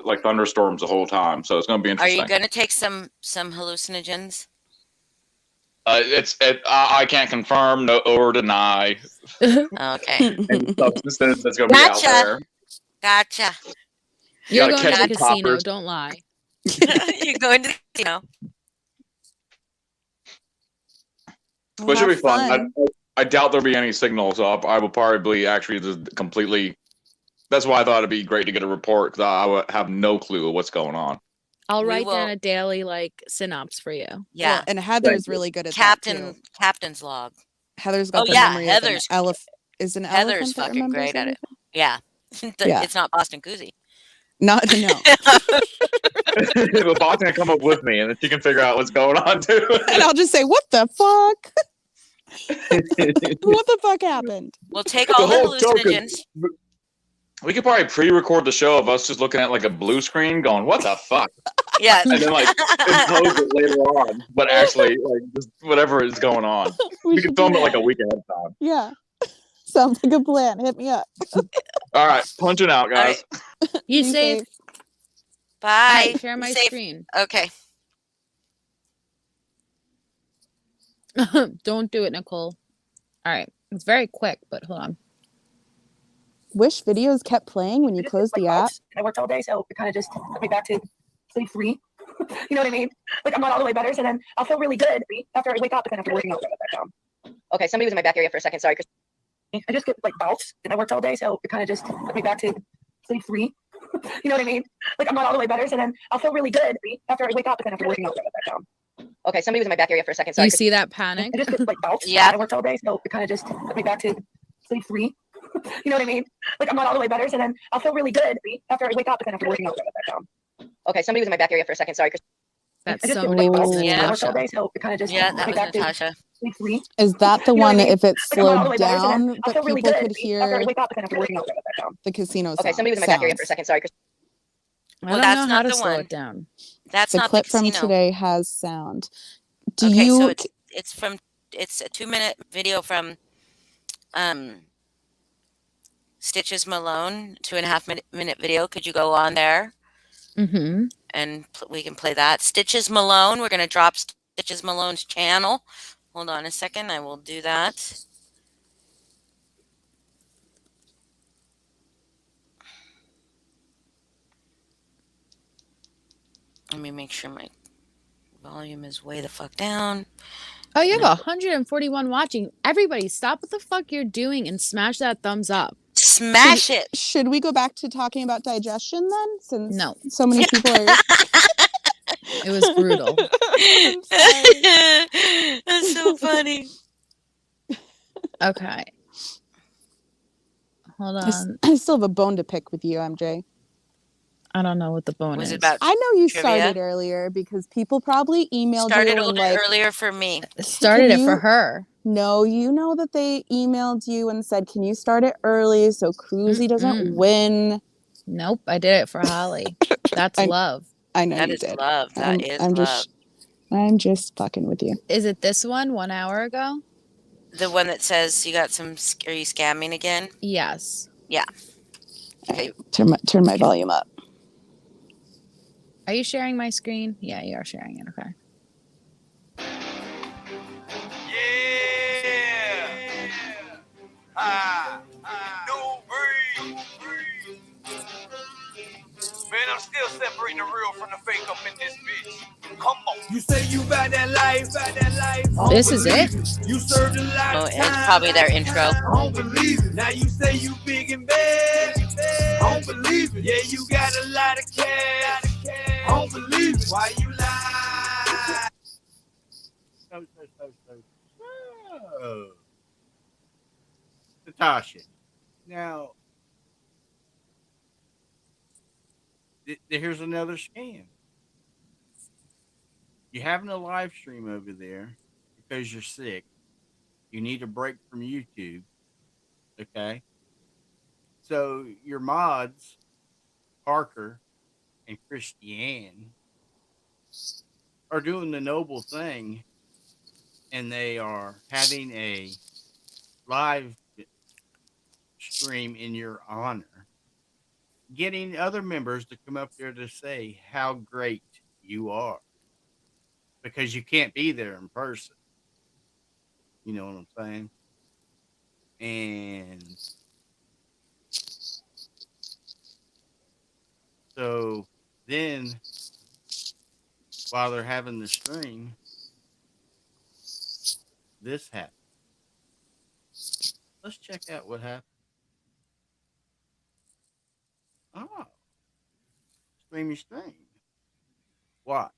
like thunderstorms the whole time, so it's going to be Are interesting. you going to take some hallucinogens? I can't confirm or deny Okay, any substance that's going to be out Gotcha. there. gotcha. You're gotta going to catch the the casino. poppers. Don't lie. You're going to, Well, Which should be have fun. I doubt there'll be any signal, so I will probably actually just completely. That's why I thought it'd be great to get a report because I would have no clue what's going on. I'll We write down will- a daily synopsis for you. Yeah. Well, and Heather's you. really good at that too. Captain's log. Heather's got Oh, the yeah, memory Heather's- of an elephant. Is an Heather's elephant that fucking remembers great at it. everything? Yeah. Yeah. It's not Boston Koozie. No. The boss can come up with me, and then she can figure out what's going on too. And I'll just say, what the fuck? What the fuck happened? We'll take all the whole joke is- hallucinogens. We could probably pre-record the show of us just looking at like a blue screen, going, "What the fuck?" Yeah. and then like impose it later on, but actually like just whatever is going on. We should can do film it like that. a week ahead of time. Yeah. Sounds like a plan. Hit me up. All right, punching out, guys. You Be safe. safe. Bye. Alright, share Be my safe. screen. Okay. Don't do it, Nicole. All right. It's very quick, but hold on. Wish videos kept playing when you closed the app. I worked all day, so it kind of just took me back to sleep 3. You know what I mean? Like I'm not all the way better, so then I'll feel really good after I wake up, but then after working out, I get back down. Okay, somebody was in my back area for a second. Sorry, Chris. I just get like bouts, and I worked all day, so it kind of just took me back to sleep 3. You know what I mean? Like I'm not all the way better, so then I'll feel really good after I wake up, but then after working out, I get back down. Okay, somebody was in my back area for a second. Sorry, You Chris. see that panic? I just get like bouts. Yeah. I worked all day, so it kind of just took me back to sleep 3. You know what I mean? Like I'm not all the way better, so then I'll feel really good after I wake up, but then after working out, I get back down. Okay, somebody was in my back area for a second. Sorry, Chris. That's I just get somebody like was bouts. Yeah. I worked all Natasha. day, so it kind of just Yeah, took that me was back to Natasha. sleep 3. Is that the You know what one I mean? if it Like I'm not all the slowed way better, so then down, I'll but feel really people good could after I hear wake up, but then after working out, I get back down. the casino Okay, somebody was in my back area for a second. Sorry, Chris. I Well, don't that's know not how to the slow one. it down. That's The not clip the from casino. today has sound. Do Okay, you so it's a 2-minute video from Stitches Malone, 2.5-minute video. Could you go on there Mm-hmm. and we can play that? Stitches Malone. We're going to drop Stitches Malone's channel. Hold on a second. I will do that. Let me make sure my volume is way the fuck down. Oh, you have 141 watching. Everybody, stop what the fuck you're doing and smash that thumbs up. Smash it. should we go back to talking about digestion then? Since No. so many people are It was brutal. I'm sorry. That's so funny. Okay. Hold I on. still have a bone to pick with you, MJ. I don't know what the bone Was is. it about I know you trivia? started earlier because people probably emailed Started you a little and bit like earlier for me. Started it for you- her. no, you know that they emailed you and said, "Can you start it early so Cruzy doesn't Mm-mm. win?" Nope, I did it for Holly. That's I- love. I know That you is did. love. That is love. I'm just fucking with you. Is it this one 1 hour ago? The one that says you got some. Are you scamming again? Yes. Yeah. All Okay. right, turn my volume up. Are you sharing my screen? Yeah, you are sharing it. Okay. Yeah. Ah. No breeze. Man, I'm still separating the real from the fake up in this bitch. Come on. You say you got that life, This is it? You served a lot Oh, of and it's time. probably their intro. I don't believe it. Now you say you big and bad. I don't believe it. Yeah, you got a lot of cash. I don't believe it. Why you lie? Oh. Natasha. Now, here's another scam. You're having a live stream over there because you're sick. You need a break from YouTube. Okay. So your mods, Parker and Christiane, are doing the noble thing and they are having a live stream in your honor, getting other members to come up there to say how great you are because you can't be there in person. You know what I'm saying? And so then while they're having the stream, this happened. Let's check out what happened. Oh, streamy stream. Watch.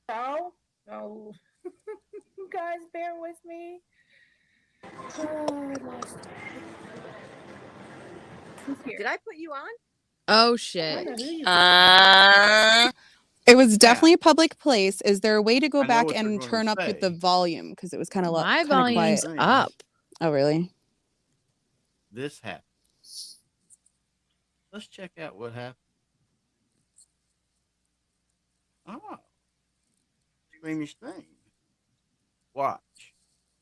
No, no. You guys bear with me. Oh, I lost it. Who's here? Did I put you on? Oh I shit. don't know who you It was definitely a public place. Is there a way to go I know back what they're and gonna turn up with the say. volume because it was kind of My kind of volume's quiet? up. Oh, really? This happened. Let's check out what happened. Oh, streamy stream. Watch.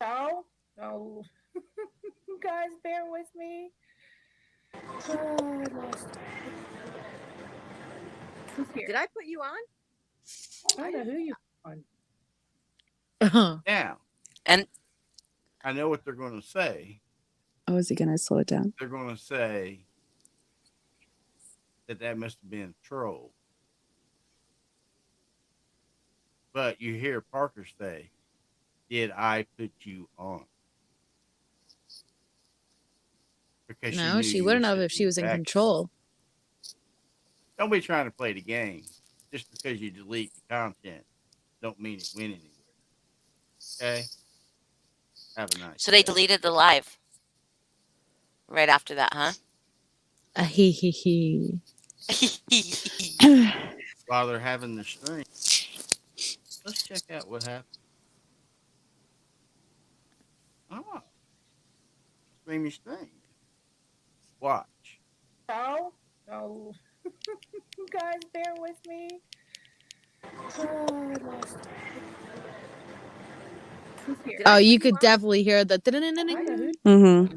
No, no. You guys bear with me. Oh, I lost it. Who's here? Did I put you on? I don't know who you put on. Now, And I know what they're going to say. Oh, is he gonna slow it down? They're going to say that must have been a troll. But you hear Parker say, "Did I put you on?" Because No, she wouldn't have if she was in control. Don't be trying to play the game. Just because you delete the content, don't mean it went anywhere. Okay. Have a nice. so they day. deleted the live right after that, huh? Hee hee hee. While they're having the stream, let's check out what happened. Oh, streamy stream. Watch. No, no. You guys bear with me. Oh, I lost it. Who's here? Oh, you could definitely hear the. I don't know who. Mm-hmm.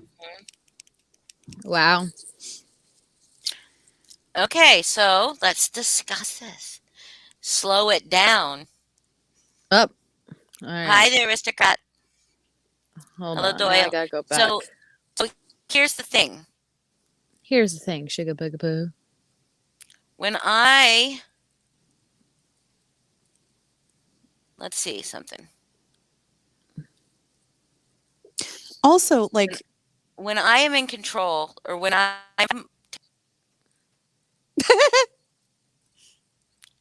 Wow. Okay, so let's discuss this. Slow it down. Up. All Hi right. there, aristocrat. Hold Hello, on. Now I Doyle. gotta go back. So here's the thing. Here's the thing, Sugar Bugaboo. When let's see something. Also, like, When I am in control, or when I'm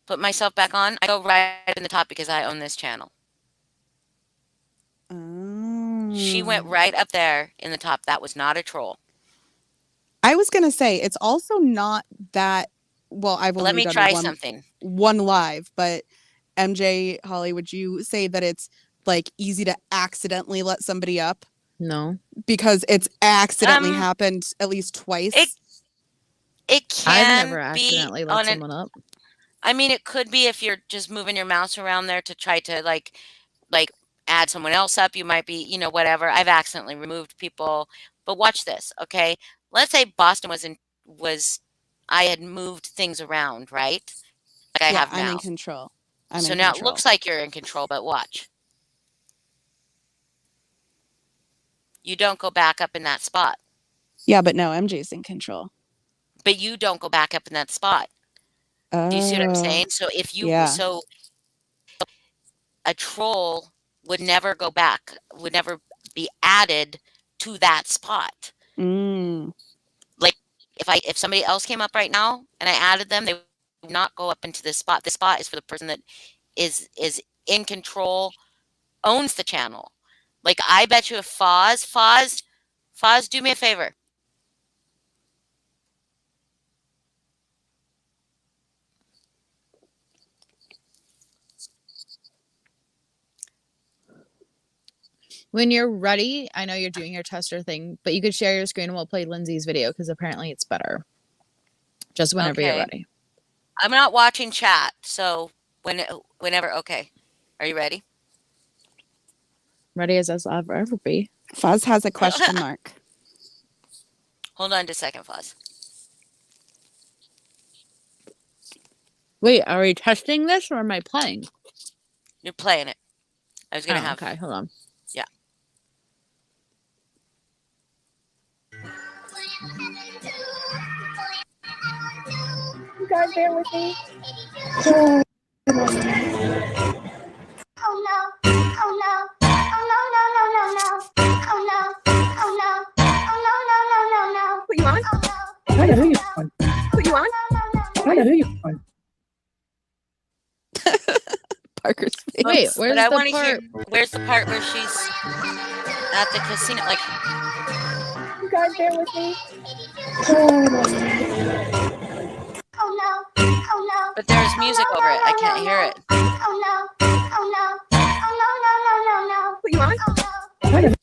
put myself back on, I go right in the top because I own this channel. oh. She went right up there in the top. That was not a troll. I was gonna say it's also not that. Well, I've Let only me done try something. one live, but MJ, Holly, would you say that it's like easy to accidentally let somebody up No. because it's accidentally Um, happened at least It twice? it I've can never be accidentally let on an. someone up. I mean, it could be if you're just moving your mouse around there to try to like add someone else up. You might be, whatever. I've accidentally removed people. But watch this, okay? Let's say Boston was I had moved things around, right? Like I Yeah, have I'm in now. control. I'm So in now it control. looks like you're in control, but watch. You don't go back up in that spot. Yeah, but no, MJ's in control. But you don't go back up in that spot. Do you see what I'm Oh, saying? So yeah. a troll would never go back, would never be added to that spot. Mm. Like if somebody else came up right now and I added them, they would not go up into this spot. This spot is for the person that is in control, owns the channel. Like I bet you if Foz, do me a favor. When you're ready, I know you're doing your tester thing, but you could share your screen and we'll play Lindsay's video because apparently it's better. Just whenever you're Okay. ready. I'm not watching chat, so whenever. Okay, are you ready? Ready as I'll ever be. Foz has a question mark. Hold on just a second, Foz. Wait, are we testing this or am I playing? You're playing it. I was gonna have. Okay, hold on. Yeah. You guys bear with me. Oh no. Oh no. Oh no, no, no, no, no. Oh no. Oh no. Oh no, no, no, no, no. Put you on? Oh no. I know who you on. Put you on? I know who you on. Parker's face. Wait, where's But I the want to part? hear. Where's the part where she's at the casino? Like, You guys bear with me. Oh no. Oh no. but there's music over it. I can't hear it. Oh no. Oh no. Oh no, no, no, no, no. Put you on? Oh no.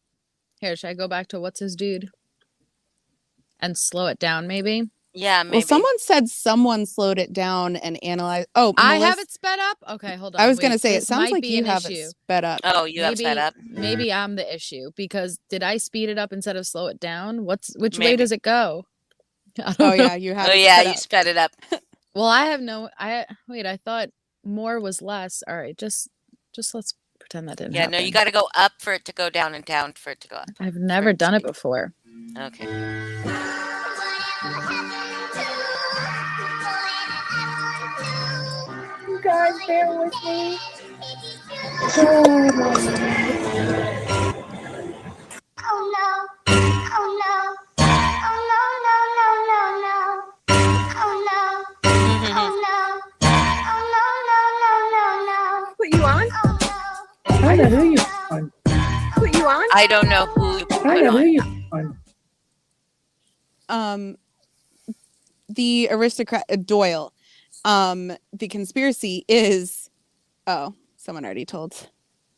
Here, should I go back to what's his dude? And slow it down, maybe? Yeah, maybe. Well, someone slowed it down and analyzed. Oh, I Melissa, have it sped up? Okay, hold on. I was gonna Wait, say it this sounds might like be you an have issue. it sped up. Oh, you have sped up. Maybe I'm the issue because did I speed it up instead of slow it down? Which way Maybe. does it go? I don't Oh know. yeah, you have Oh it yeah, sped you up. sped it up. Well, I thought more was less. All right, just let's pretend that didn't Yeah, happen. no, you got to go up for it to go down and down for it to go up. I've never done it before. Okay. You guys bear with me. Oh no. Oh no. Oh no, no, no, no, no. Oh no. Oh no. Oh no, no, no, no, no. Put you on? Oh no. I know who you on. Put you on? I don't know who you I put know who on. you on. The aristocrat Doyle. The conspiracy is. Oh, someone already told.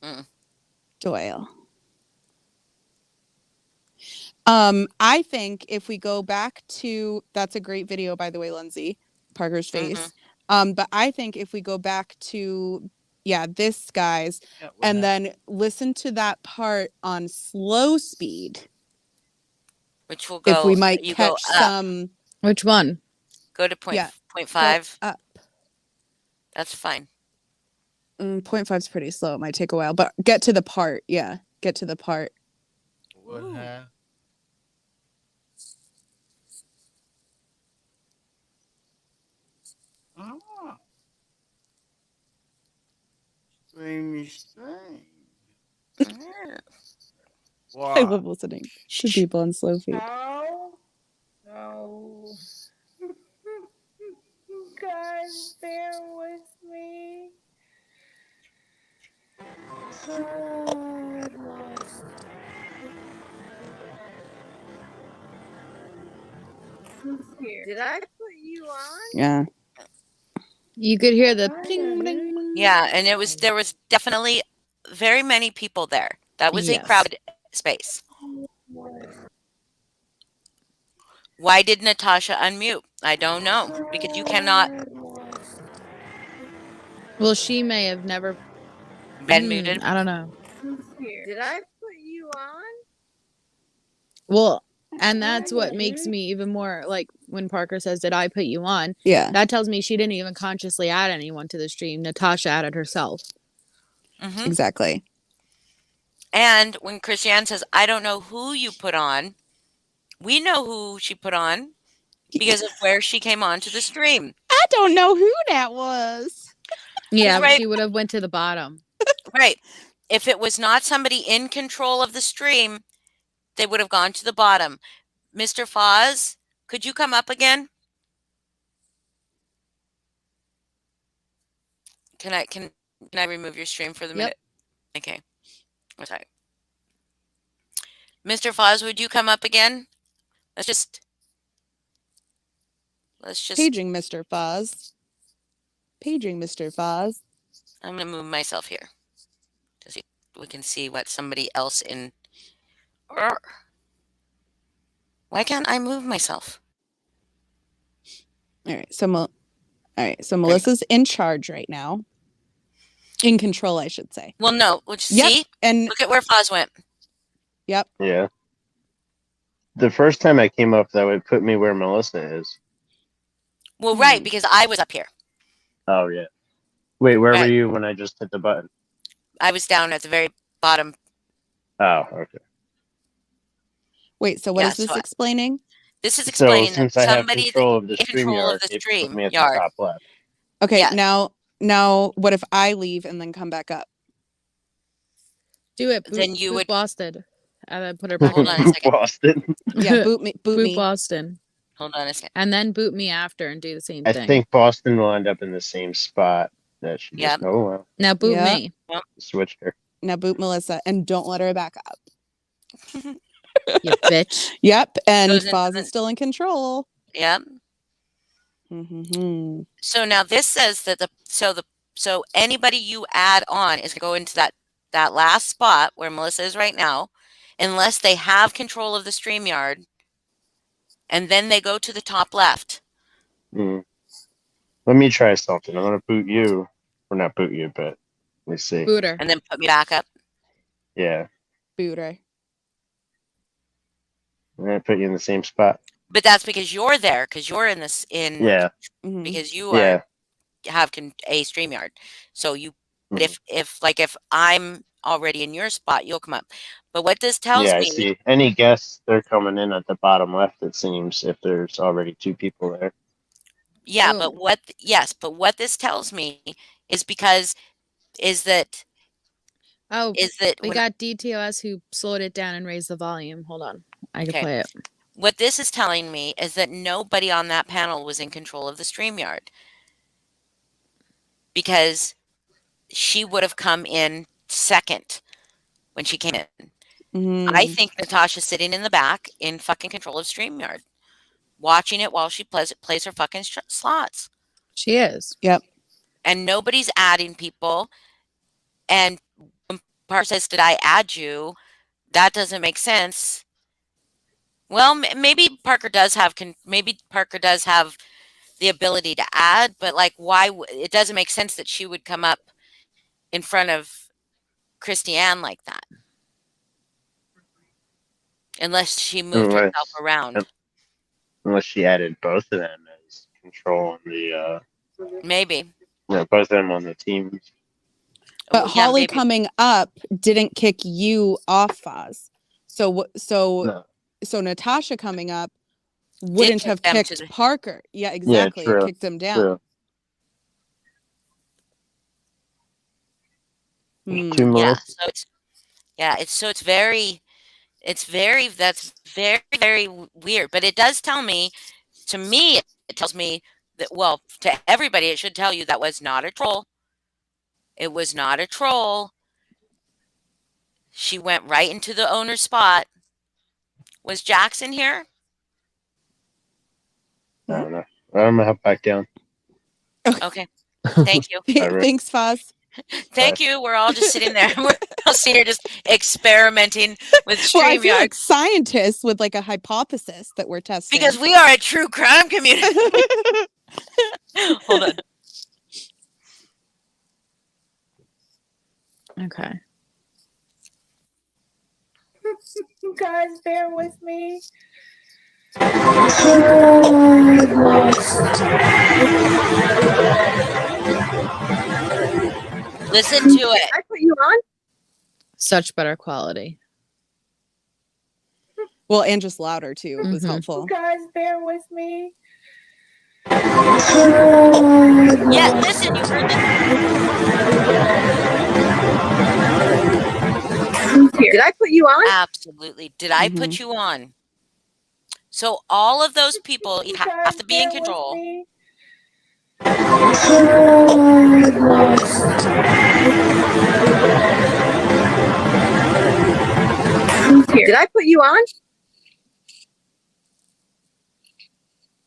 Mm. Doyle. I think if we go back to that's a great video, by the way, Lindsay, Parker's face. But I think if we go back to this guy's and then listen to that part on slow speed, Which will go. if we might you go catch up. some. Which one? Go to point Yeah, point go 5. up. That's fine. 0.5 is pretty slow. It might take a while, but get to the part. Yeah, get to the part. What happened? Oh. Streamy stream. Wow. I love listening to people on slow feed. No. No. Guys, bear with me. Good Lord. Did I put you on? Yeah. You could hear the bling, bling, bling. Yeah, and there was definitely very many people there. That was a Yes. crowded space. Why did Natasha unmute? I don't know, because you cannot Well, she may have never. been muted. I don't know. Did I put you on? Well, and that's what makes me even more like when Parker says, "Did I put you on?" Yeah. That tells me she didn't even consciously add anyone to the stream. Natasha added herself. Mhm. Exactly. And when Christiane says, "I don't know who you put on," we know who she put on because of where she came onto the stream. I don't know who that was. Yeah, right. she would have went to the bottom. Right. If it was not somebody in control of the stream, they would have gone to the bottom. Mr. Foz, could you come up again? Can I remove your stream for the Yep. minute? Okay. Oh, sorry. Mr. Foz, would you come up again? Let's just Paging Mr. Foz. Paging Mr. Foz. I'm gonna move myself here. So we can see what somebody else in why can't I move myself? All right. So There you Melissa's in charge right now. In control, I should say. Well, no. Would you Yep. see? And Look at where Foz went. yep. Yeah. The first time I came up, though, it put me where Melissa is. Well, right, because I was up here. Oh, yeah. Wait, where were Right. you when I just hit the button? I was down at the very bottom. Oh, okay. Wait, so what Yeah, is this so explaining? this is So explaining that since I have somebody control of the in control of StreamYard, the it put stream me at the yard. top left. Okay, Yes. now what if I leave and then come back up? Do it. Boot, Then you boot would Boston. And then put her back hold on a in. second. Boston. Yeah, boot me. Boot Boston. Hold on a second. And then boot me after and do the same I thing. think Boston will end up in the same spot that she just. Yep. Oh well, Now boot Yeah. me. switched her. Now boot Melissa and don't let her back up. You bitch. Yep, and Goes into Foz the- is still in control. Yep. Mm-hmm. So now this says that so anybody you add on is going to go into that last spot where Melissa is right now, unless they have control of the StreamYard, and then they go to the top left. Mm. Let me try something. I'm gonna boot you, or not boot you, but let's see. Boot her. And then put me back up. Yeah, Boot her. I'm gonna put you in the same spot. But that's because you're there, because you're in this in Yeah, Mhm. because you yeah. have a StreamYard. So you but Mhm. if I'm already in your spot, you'll come up. But what this tells Yeah, I me, see. Any guests, they're coming in at the bottom left. It seems if there's already 2 people there. yeah, Oh. but what this tells me is because is that Oh, we when got DTOS who slowed it down and raised the volume. Hold on. I can Okay. play it. what this is telling me is that nobody on that panel was in control of the StreamYard because she would have come in second when she came in. Mhm. I think Natasha's sitting in the back in fucking control of StreamYard, watching it while she plays her fucking slots. She is. Yep. And nobody's adding people. And when Parker says, "Did I add you?" That doesn't make sense. Well, maybe Parker does have the ability to add, but like, why? It doesn't make sense that she would come up in front of Christiane like that, unless she moved herself around. Unless she added both of them as control on the, Maybe. both of them on the team. But Yeah, Holly maybe. coming up didn't kick you off, Foz. So No. Natasha coming up wouldn't kick have them to kicked the- Parker. Yeah, exactly. It true, kicked him down. True. Hmm. Two Yeah, Melissa. so it's very that's very very weird, but it does tell me, to me it tells me that, well, to everybody it should tell you that was not a troll. It was not a troll. She went right into the owner's spot. Was Jackson here? I'm gonna hop back down. Okay. Thank you. All right. Thanks, Foz. Thank you. We're all just sitting there. We're all sitting here just experimenting with Well, I feel StreamYard like scientists with like a hypothesis that we're testing. because we are a true crime community. Hold on. Okay. Guys, bear with me. Listen to it. I put you on. Such better quality. Well, and just louder too was Mhm. helpful. Guys, bear with me. Yeah, listen, you heard that. Did I put you on? Absolutely. Did I put you on? So all of those people, you have to be in control. Did I put you on?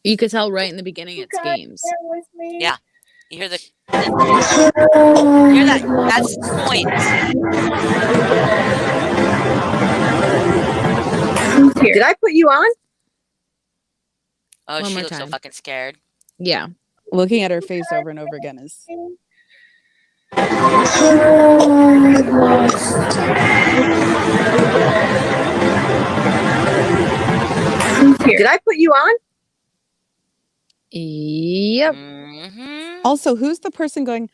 You could tell right in the beginning it's games. Bear with me. Yeah. You hear hear that? That's coins. Did I put you on? Oh, One she more looks so time. fucking scared. Yeah. Looking at her face over and over again is. Did I put you on? Yep. Also, who's the person going?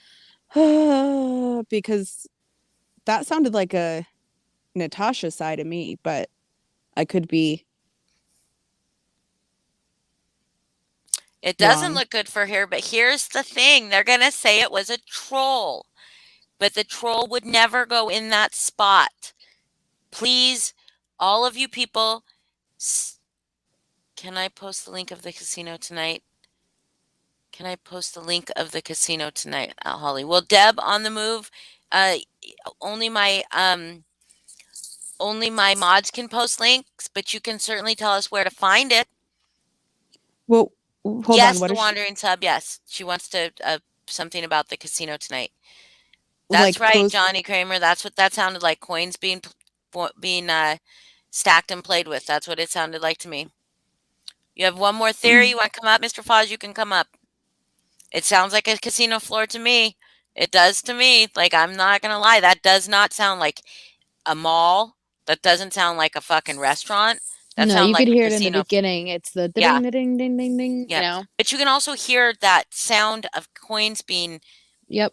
Because that sounded like a Natasha side of me, but I could be. It doesn't wrong. look good for her, but here's the thing. They're going to say it was a troll, but the troll would never go in that spot. Please, all of you people, can I post the link of the casino tonight? Can I post the link of the casino tonight, Holly? Well, Deb on the move. Only my mods can post links, but you can certainly tell us where to find it. Well, hold Yes, on. What the is she? wandering sub. Yes, she wants to something about the casino tonight. Like That's right, post- Johnny Kramer. That's what that sounded like. Coins being stacked and played with. That's what it sounded like to me. You have one more theory? You want to come up, Mr. Foz? You can come up. It sounds like a casino floor to me. It does to me. Like, I'm not going to lie. That does not sound like a mall. That doesn't sound like a fucking restaurant. That No, sounds you like could a hear it in the casino. beginning. It's the Yeah. ding, ding, ding, ding, Yeah. you know? But you can also hear that sound of coins being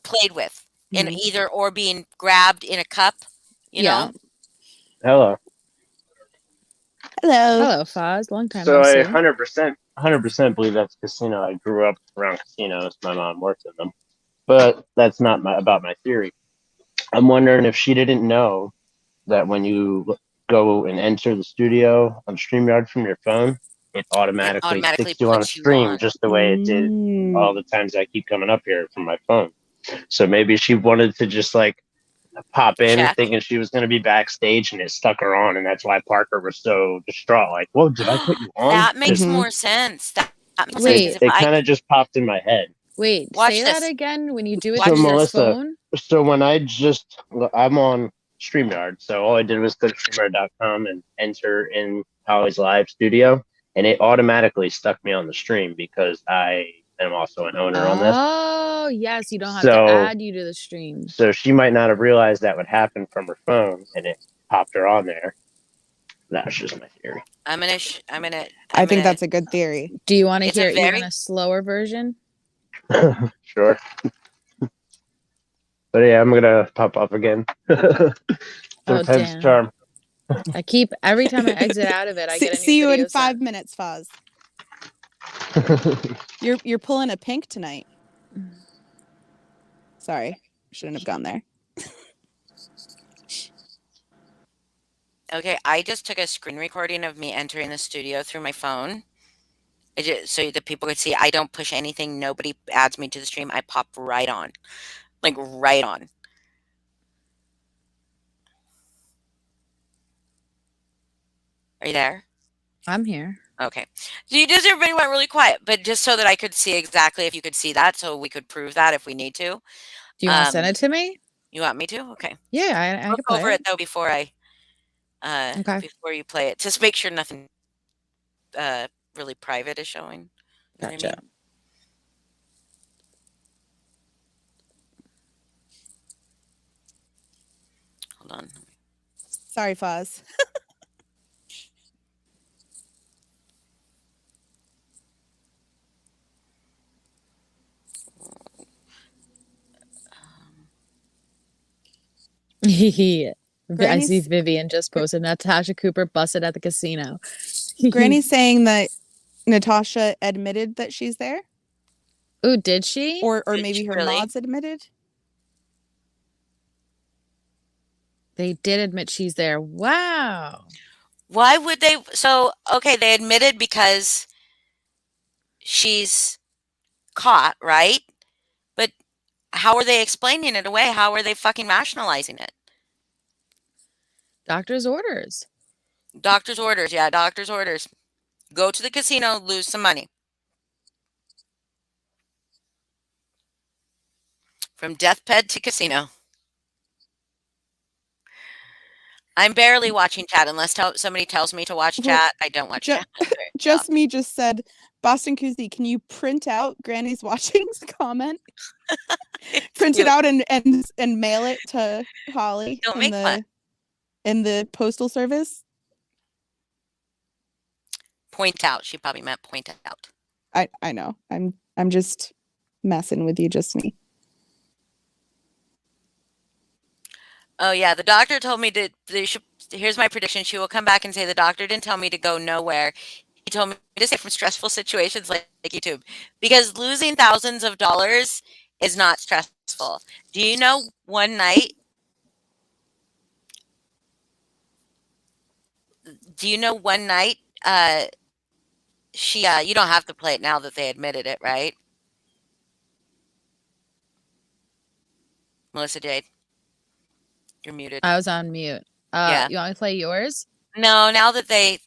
played with in either or being grabbed in a cup, you know? Hello. Hello, Foz. Long time So no I see. 100% believe that's a casino. I grew up around casinos. My mom worked in them, but that's not about my theory. I'm wondering if she didn't know that when you go and enter the studio on StreamYard from your phone, it automatically sticks you on a puts you stream on. just the way it did all the times I keep coming up here from my phone. So maybe she wanted to just like pop in Check. thinking she was going to be backstage and it stuck her on, and that's why Parker was so distraught. Like, whoa, did I put you on? That makes more sense. That makes Wait. sense. It kind of just popped in my head. Wait, Watch say this. that again when you do it So through your Melissa, phone? so when I'm on StreamYard, so all I did was go to StreamYard.com and enter in Holly's live studio, and it automatically stuck me on the stream because I am also an owner on this. Oh, yes, you don't have So- to add you to the stream. So she might not have realized that would happen from her phone, and it popped her on there. That's just my theory. I think that's a good theory. Do you want to It's a hear even very- a slower version? Sure. But yeah, I'm gonna pop up again. Sometimes damn. charm. Every time I exit out of it, I get a new See you video in 5 sent. minutes, Foz. You're pulling a pink tonight. Sorry, shouldn't have gone there. Okay, I just took a screen recording of me entering the studio through my phone. So that people could see I don't push anything. Nobody adds me to the stream. I pop right on. Like right on. Are you there? I'm here. Okay. So you just everybody went really quiet, but just so that I could see exactly if you could see that, so we could prove that if we need to. Do you want to send it to me? You want me to? Okay. Yeah, I Look could play over it. it though before I Okay. before you play it. Just make sure nothing really private is showing. You know what I Gotcha. mean? Hold on. Sorry, Foz. I see Granny's Vivian just posted Natasha Cooper busted at the casino. Granny's saying that Natasha admitted that she's there, Ooh, did she? or Did maybe she her really? mods admitted. They did admit she's there. Wow. Why would they? So, okay, they admitted because she's caught, right? But how are they explaining it away? How are they fucking rationalizing it? Doctor's orders. Doctor's orders. Yeah, doctor's orders. Go to the casino, lose some money. From deathbed to casino. I'm barely watching chat unless somebody tells me to watch Well, chat. I don't watch chat. Just me just said, Boston Koozie, can you print out Granny's watching's comment? Print it out and mail it to Holly Don't make fun. in the postal service. Point out. She probably meant point out. I know. I'm just messing with you, just me. Oh yeah, the doctor told me here's my prediction. She will come back and say the doctor didn't tell me to go nowhere. He told me to stay from stressful situations like YouTube. Because losing thousands of dollars is not stressful. Do you know one night she you don't have to play it now that they admitted it, right? Melissa Jade. You're muted. I was on mute. Yeah. You want me to play yours? No, now that they've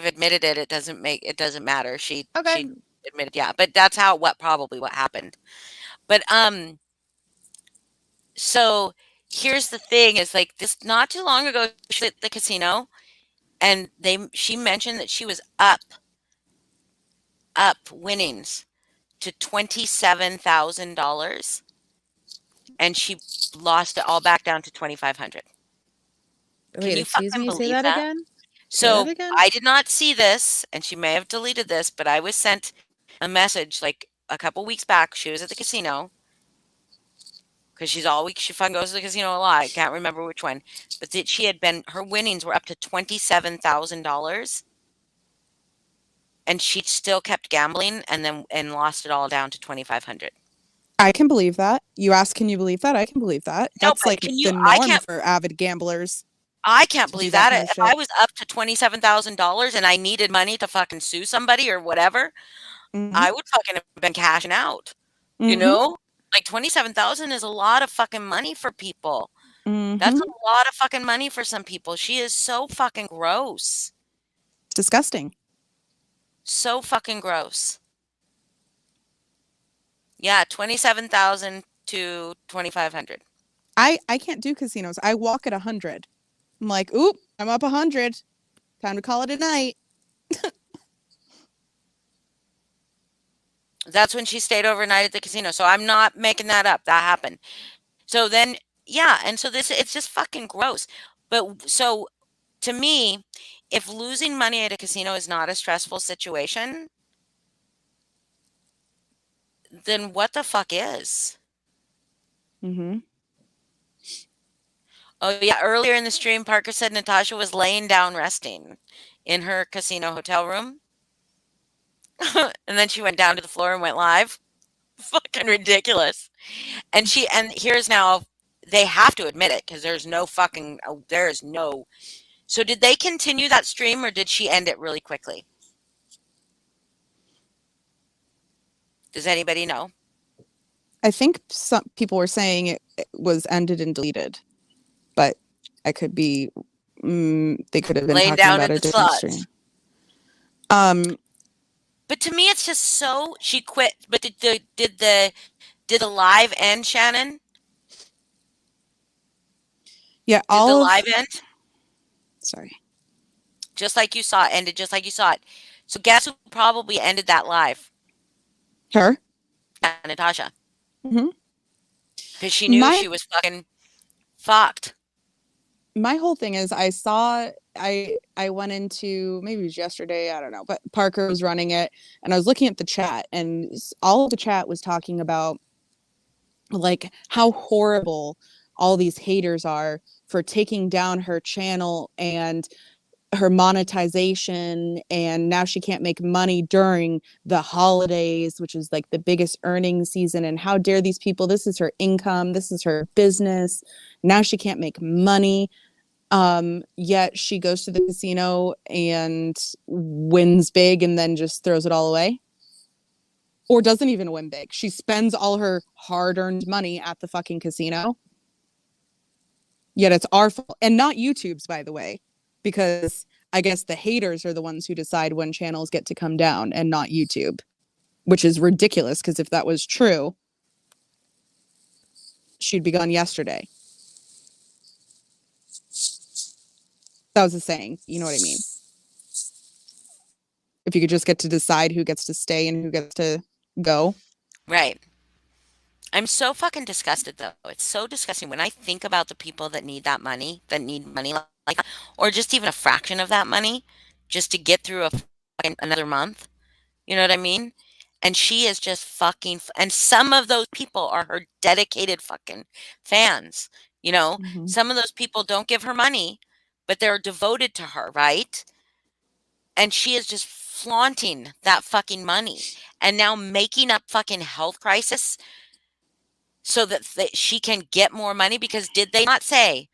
admitted it, it doesn't matter. She admitted, yeah, but that's probably what happened. But so here's the thing: is like this. Not too long ago, she was at the casino, and she mentioned that she was up winnings to $27,000, and she lost it all back down to 2,500. Wait, excuse me. Say that again. So I did not see this, and she may have deleted this, but I was sent a message like a couple weeks back. She was at the casino because she fucking goes to the casino a lot. I can't remember which one, but that her winnings were up to $27,000, and she still kept gambling and lost it all down to 2,500. I can believe that. You ask, can you believe that? I can believe that. That's like the norm for avid gamblers. I can't believe that. If I was up to $27,000 and I needed money to fucking sue somebody or whatever, I would fucking have been cashing out. You know? Like 27,000 is a lot of fucking money for people. That's a lot of fucking money for some people. She is so fucking gross. Disgusting. So fucking gross. Yeah, 27,000 to 2,500. I can't do casinos. I walk at 100. I'm like, oop, I'm up 100. Time to call it a night. That's when she stayed overnight at the casino. So I'm not making that up. That happened. So then, yeah. And so it's just fucking gross. But so to me, if losing money at a casino is not a stressful situation, then what the fuck is? Oh, yeah. Earlier in the stream, Parker said Natasha was laying down resting in her casino hotel room. And then she went down to the floor and went live. Fucking ridiculous. And here's now, they have to admit it because there's no. So did they continue that stream or did she end it really quickly? Does anybody know? I think some people were saying it was ended and deleted, but I could be. They could have been laying talking down about in a the different sluts. stream. But to me, it's just so she quit. But did the live end, Shannon? Yeah, Did the all of live end sorry. just like you saw it? Ended just like you saw it. So guess who probably ended that live? Her. Natasha. hmm Because she knew My she was fucking fucked. my whole thing is I went into, maybe it was yesterday, I don't know, but Parker was running it and I was looking at the chat and all of the chat was talking about like how horrible all these haters are for taking down her channel and her monetization, and now she can't make money during the holidays, which is like the biggest earning season, and how dare these people, this is her income, this is her business, now she can't make money. Yet she goes to the casino and wins big and then just throws it all away, or doesn't even win big. She spends all her hard-earned money at the fucking casino. Yet it's our fault, and not YouTube's, by the way, because I guess the haters are the ones who decide when channels get to come down and not YouTube, which is ridiculous because if that was true, she'd be gone yesterday. That was a saying, you know what I mean? If you could just get to decide who gets to stay and who gets to go. Right. I'm so fucking disgusted though. It's so disgusting when I think about the people that need that money, that need money like that, or just even a fraction of that money just to get through another month. You know what I mean? And she is just fucking, and some of those people are her dedicated fucking fans. You know, some of those people don't give her money, but they're devoted to her, right? And she is just flaunting that fucking money and now making up fucking health crisis so that she can get more money. Because did they not say,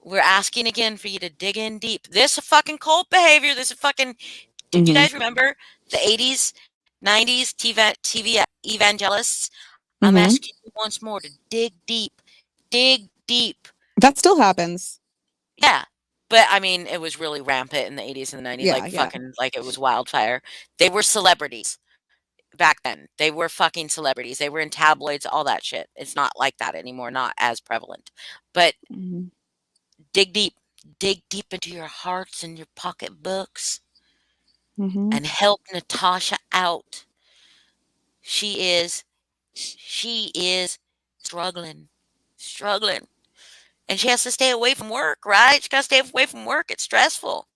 we're asking again for you to dig in deep? This is fucking cult behavior. This is fucking, do you guys remember the 80s, 90s TV evangelists? I'm asking you once more to dig deep. Dig deep. That still happens. Yeah. But I mean, it was really rampant in the 80s and the 90s, Yeah, like yeah. fucking, like it was wildfire. They were celebrities back then. They were fucking celebrities. They were in tabloids, all that shit. It's not like that anymore, not as prevalent. But dig deep. Dig deep into your hearts and your pocketbooks and help Natasha out. She is struggling. And she has to stay away from work, right? She got to stay away from work. It's stressful.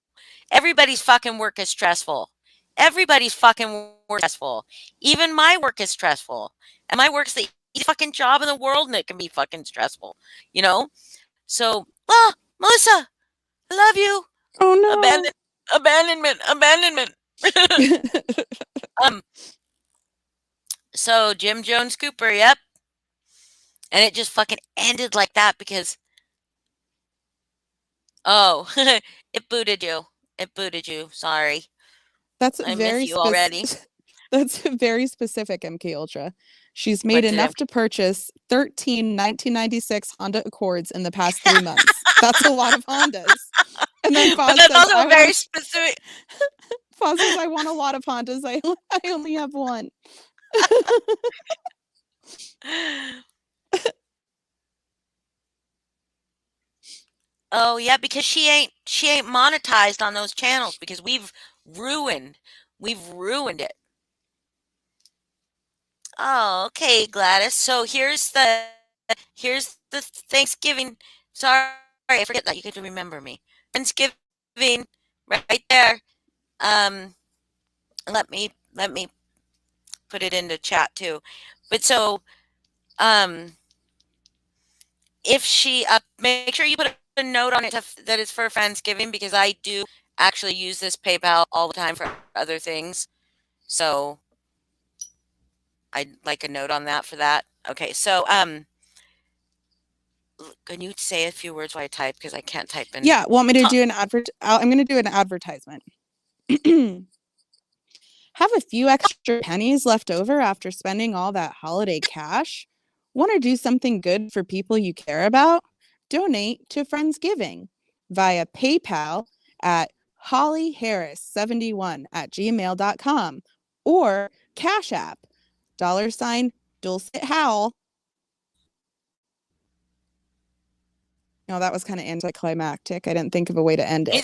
Everybody's fucking work is stressful. Everybody's fucking work is stressful. Even my work is stressful. And my work's the easiest fucking job in the world, and it can be fucking stressful. You know? So, Melissa, I love you. Oh no. Abandonment. So Jim Jones Cooper, yep. And it just fucking ended like that because it booted you. It booted you. Sorry. That's I very miss you already. That's very specific, MK Ultra. She's made What did enough to purchase 13 1996 Honda Accords in the past 3 months. That's a lot of Hondas. And then But Foz that's says, also very specific. Foz says, I want a lot of Hondas. I only have one. Oh yeah, because she ain't monetized on those channels because we've ruined it. Oh, okay, Gladys. So here's the Thanksgiving. Sorry, I forget that you get to remember me. Thanksgiving, right there. Let me put it into chat too. But so, if she make sure you put a note on it that it's for Friendsgiving because I do actually use this PayPal all the time for other things. So I'd like a note on that for that. Okay, so can you say a few words while I type because I can't type in. Yeah, want me to do an I'm going to do an advertisement. Have a few extra pennies left over after spending all that holiday cash? Want to do something good for people you care about? Donate to Friendsgiving via PayPal at hollyharris71@gmail.com or Cash App $Dulcet Howl. No, that was kind of anticlimactic. I didn't think of a way to end it.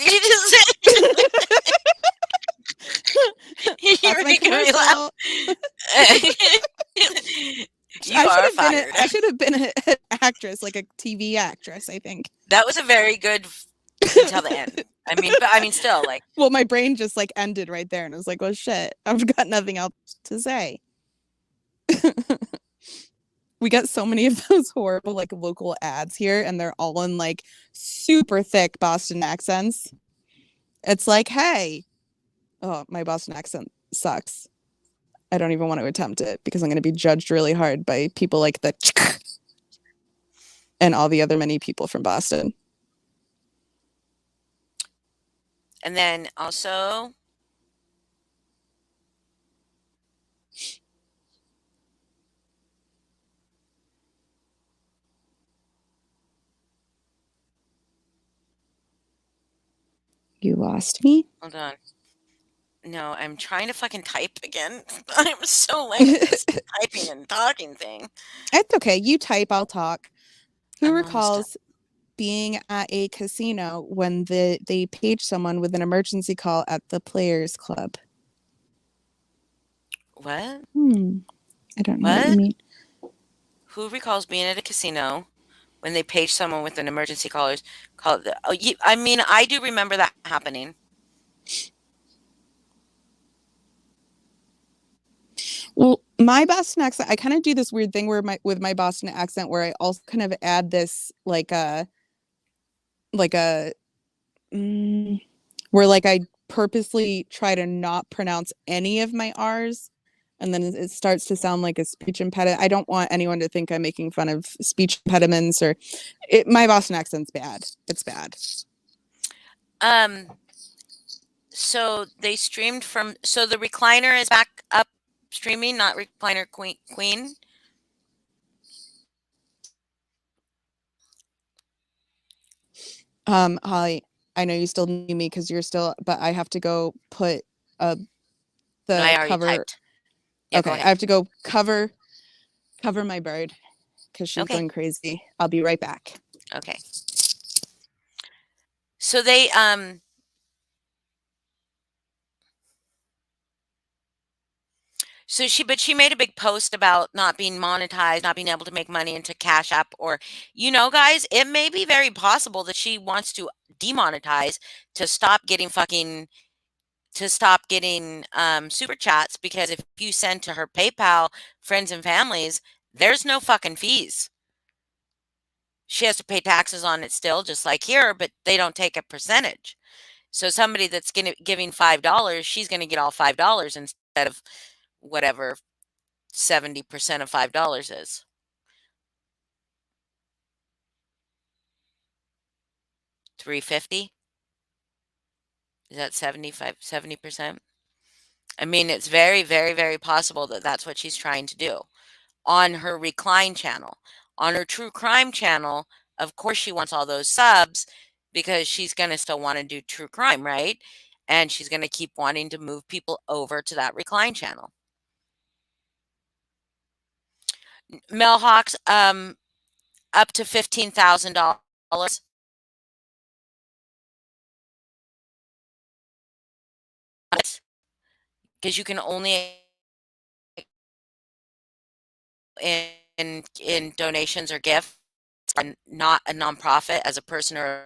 You're That's my making me laugh. commercial. You are fired. I should have been an actress, like a TV actress, I think. That was a very good until the end. I mean, still, like, Well, my brain just like ended right there, and I was like, "Well, shit, I've got nothing else to say." We got so many of those horrible like local ads here, and they're all in like super thick Boston accents. It's like, hey, oh, my Boston accent sucks. I don't even want to attempt it because I'm going to be judged really hard by people like the and all the other many people from Boston. and then also, You lost me? hold on. No, I'm trying to fucking type again. I'm so lame at this typing and talking thing. It's okay. You type, I'll talk. Who I'm almost recalls being at a casino when they page someone with an emergency call at the Players Club? What? I don't know what you What? mean. Who recalls being at a casino when they page someone with an emergency call? I mean, I do remember that happening. Well, my Boston accent, I kind of do this weird thing where with my Boston accent where I also kind of add this like a where like I purposely try to not pronounce any of my R's, and then it starts to sound like a speech impediment. I don't want anyone to think I'm making fun of speech impediments or my Boston accent's bad. It's bad. So they streamed so the recliner is back up streaming, not recliner queen. Holly, I know you still need me because you're still, but I have to go put the No, I already cover. typed. Yeah, go Okay, I ahead. have to go cover my bird because she's Okay. going crazy. I'll be right back. Okay. So they but she made a big post about not being monetized, not being able to make money into Cash App, or guys, it may be very possible that she wants to demonetize to stop getting super chats, because if you send to her PayPal, friends and families, there's no fucking fees. She has to pay taxes on it still, just like here, but they don't take a percentage. So somebody that's giving $5, she's going to get all $5 instead of whatever 70% of $5 is. $3.50? Is that 70%? I mean, it's very, very, very possible that that's what she's trying to do on her Recline channel. On her True Crime channel, of course she wants all those subs because she's going to still want to do true crime, right? And she's going to keep wanting to move people over to that Recline channel. Melhawks, up to $15,000. Because you can only in donations or gifts, and not a nonprofit as a person or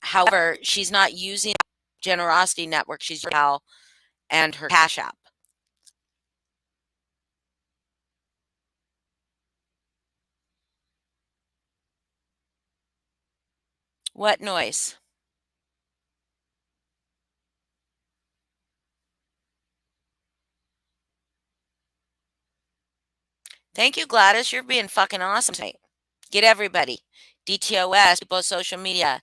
however, she's not using Generosity Network. She's using PayPal and her Cash App. What noise? Thank you, Gladys. You're being fucking awesome tonight. Get everybody. DTOS, people, social media.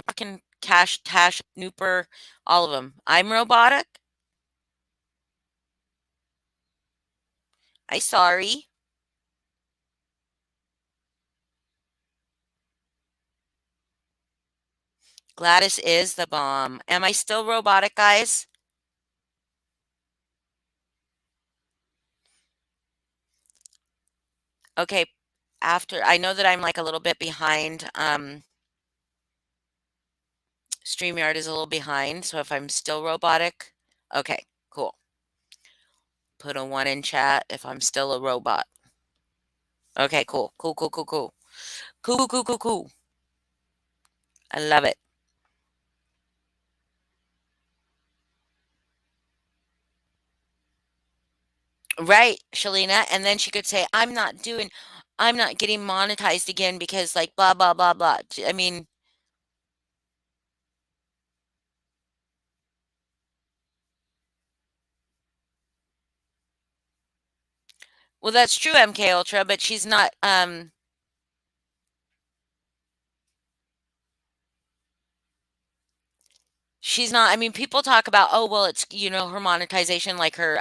Fucking Cash, Tash, Nooper, all of them. I'm robotic. I sorry. Gladys is the bomb. Am I still robotic, guys? Okay, after I know that I'm like a little bit behind. StreamYard is a little behind, so if I'm still robotic, okay, cool. Put a 1 in chat if I'm still a robot. Okay, cool. Cool, cool, cool, cool. Cool, cool, cool, cool. I love it. Right, Shalina. And then she could say, I'm not getting monetized again because like blah, blah, blah, blah. I mean, well, that's true, MK Ultra, but she's not, I mean, people talk about, oh, well, it's, her monetization, like her,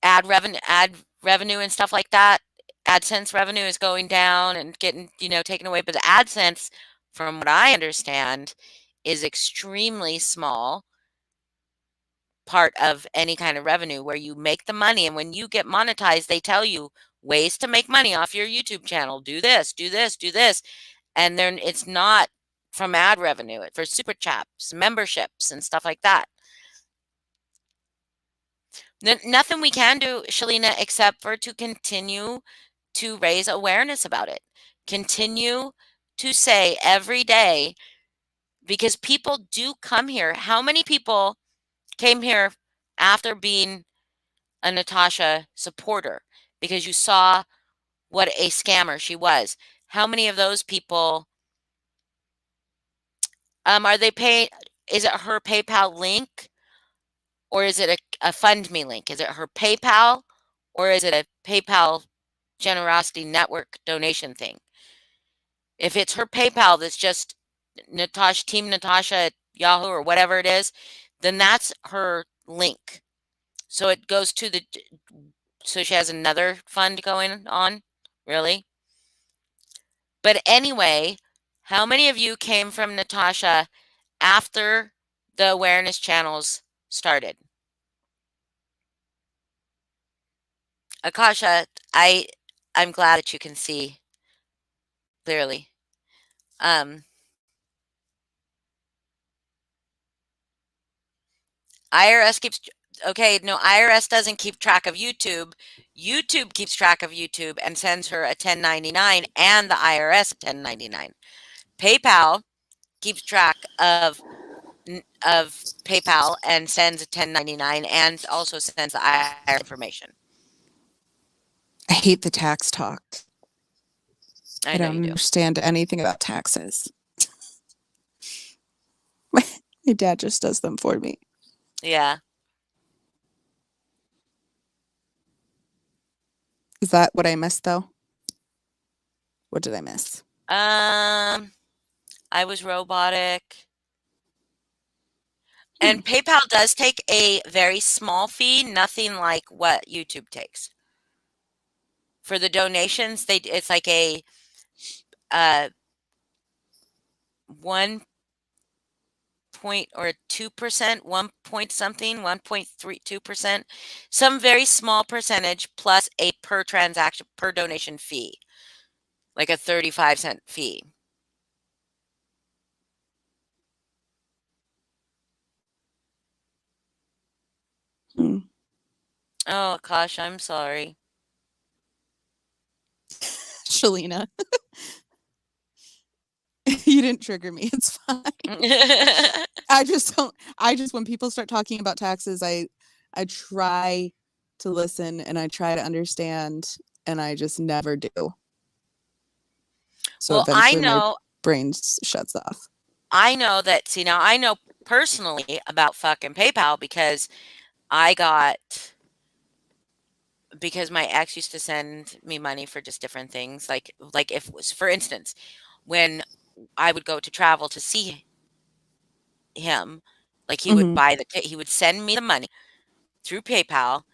ad revenue and stuff like that. AdSense revenue is going down and getting, taken away. But the AdSense, from what I understand, is extremely small part of any kind of revenue where you make the money. And when you get monetized, they tell you ways to make money off your YouTube channel. Do this, do this, do this. And then it's not from ad revenue, it's for super chats, memberships, and stuff like that. Nothing we can do, Shalina, except for to continue to raise awareness about it. Continue to say every day, because people do come here. How many people came here after being a Natasha supporter because you saw what a scammer she was? How many of those people are they paying? Is it her PayPal link, or is it a fund me link? Is it her PayPal, or is it a PayPal generosity network donation thing? If it's her PayPal that's just Natasha, Team Natasha at Yahoo or whatever it is, then that's her link. So it goes to so she has another fund going on, really? But anyway, how many of you came from Natasha after the awareness channels started? Akasha, I'm glad that you can see clearly. IRS keeps okay, no, IRS doesn't keep track of YouTube. YouTube keeps track of YouTube and sends her a 1099 and the IRS 1099. PayPal keeps track of PayPal and sends a 1099 and also sends the IRS information. I hate the tax talk. I I know don't you do. understand anything about taxes. My dad just does them for me. Yeah. Is that what I missed though? What did I miss? I was robotic. And PayPal does take a very small fee, nothing like what YouTube takes. For the donations, it's like a 1 point or 2%, 1 point something, 1.32%, some very small percentage plus a per transaction, per donation fee, like a 35-cent fee. Hmm. Oh gosh, I'm sorry. Shalina. You didn't trigger me. It's fine. I just don't. When people start talking about taxes, I try to listen and I try to understand, and I just never do. So Well, I eventually my know brain shuts off. I know that, see, now I know personally about fucking PayPal because because my ex used to send me money for just different things. Like if it was, for instance, when I would go to travel to see him, like he would Mhm. he would send me the money through PayPal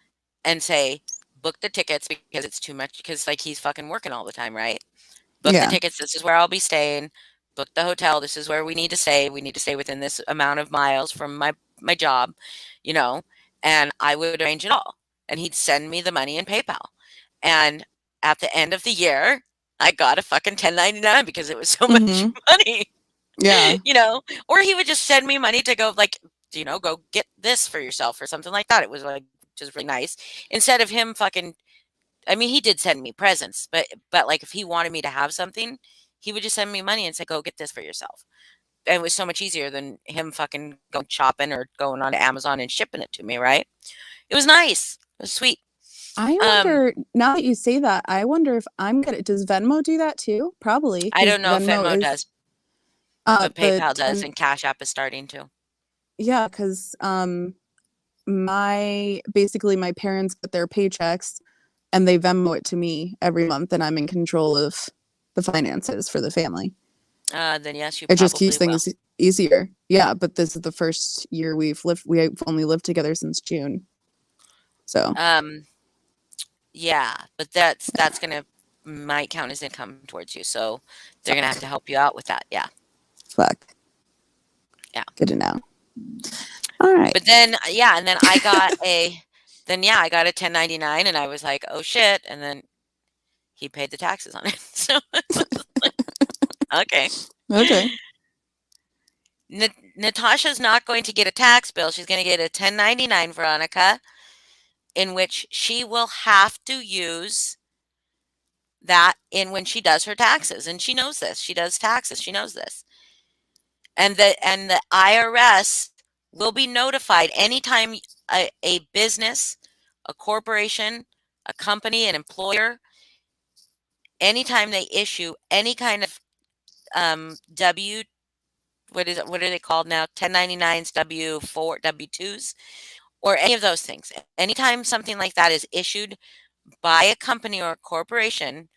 and say, book the tickets because it's too much, because like he's fucking working all the time, right? Book the Yeah. tickets. This is where I'll be staying. booked the hotel. This is where we need to stay. We need to stay within this amount of miles from my job, you know, and I would arrange it all. And he'd send me the money in PayPal. And at the end of the year, I got a fucking 1099 because it was so much Mhm. money, Yeah. you know, or he would just send me money to go like, you know, go get this for yourself or something like that. It was like just really nice. Instead of him fucking, I mean, he did send me presents, but like if he wanted me to have something, he would just send me money and say, "Go get this for yourself." And it was so much easier than him fucking going shopping or going on to Amazon and shipping it to me, right? It was nice. It was sweet. I wonder, now that you say that, I wonder if I'm gonna, does Venmo do that too? Probably, I 'cause don't know if Venmo is, does, the but PayPal does, 10 and Cash App is starting to. yeah, 'cause, basically my parents get their paychecks and they Venmo it to me every month, and I'm in control of the finances for the family. Then yes, you It just keeps probably will. things easier. Yeah, but this is the first year we've only lived together since June. So, Yeah, but that's gonna might count as income towards you, so they're gonna have fuck. to help you out with that. Yeah, Fuck. yeah. Good to know. All right. But then, yeah, and then I got a 1099, and I was like, oh shit, and then he paid the taxes on it. So okay. Okay. Natasha's not going to get a tax bill. She's going to get a 1099, Veronica, in which she will have to use that in when she does her taxes. And she knows this. She does taxes. She knows this. And the IRS will be notified anytime a business, a corporation, a company, an employer, anytime they issue any kind of W, what are they called now? 1099s, W4, W2s, or any of those things. Anytime something like that is issued by a company or a corporation,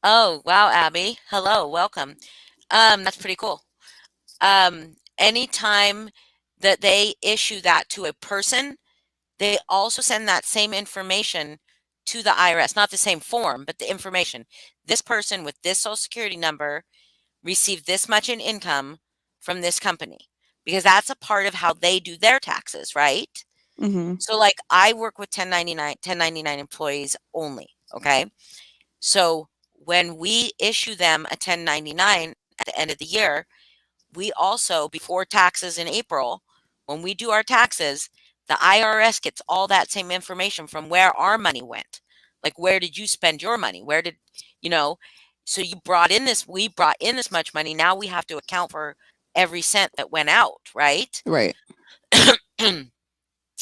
oh wow, Abby, hello, welcome. That's pretty cool. Anytime that they issue that to a person, they also send that same information to the IRS, not the same form, but the information. This person with this social security number received this much in income from this company, because that's a part of how they do their taxes, right? Mm-hmm. So like I work with 1099 employees only, okay? So when we issue them a 1099 at the end of the year, we also, before taxes in April, when we do our taxes, the IRS gets all that same information from where our money went. Like, where did you spend your money? Where did, you know, so we brought in this much money. Now we have to account for every cent that went out, right? Right.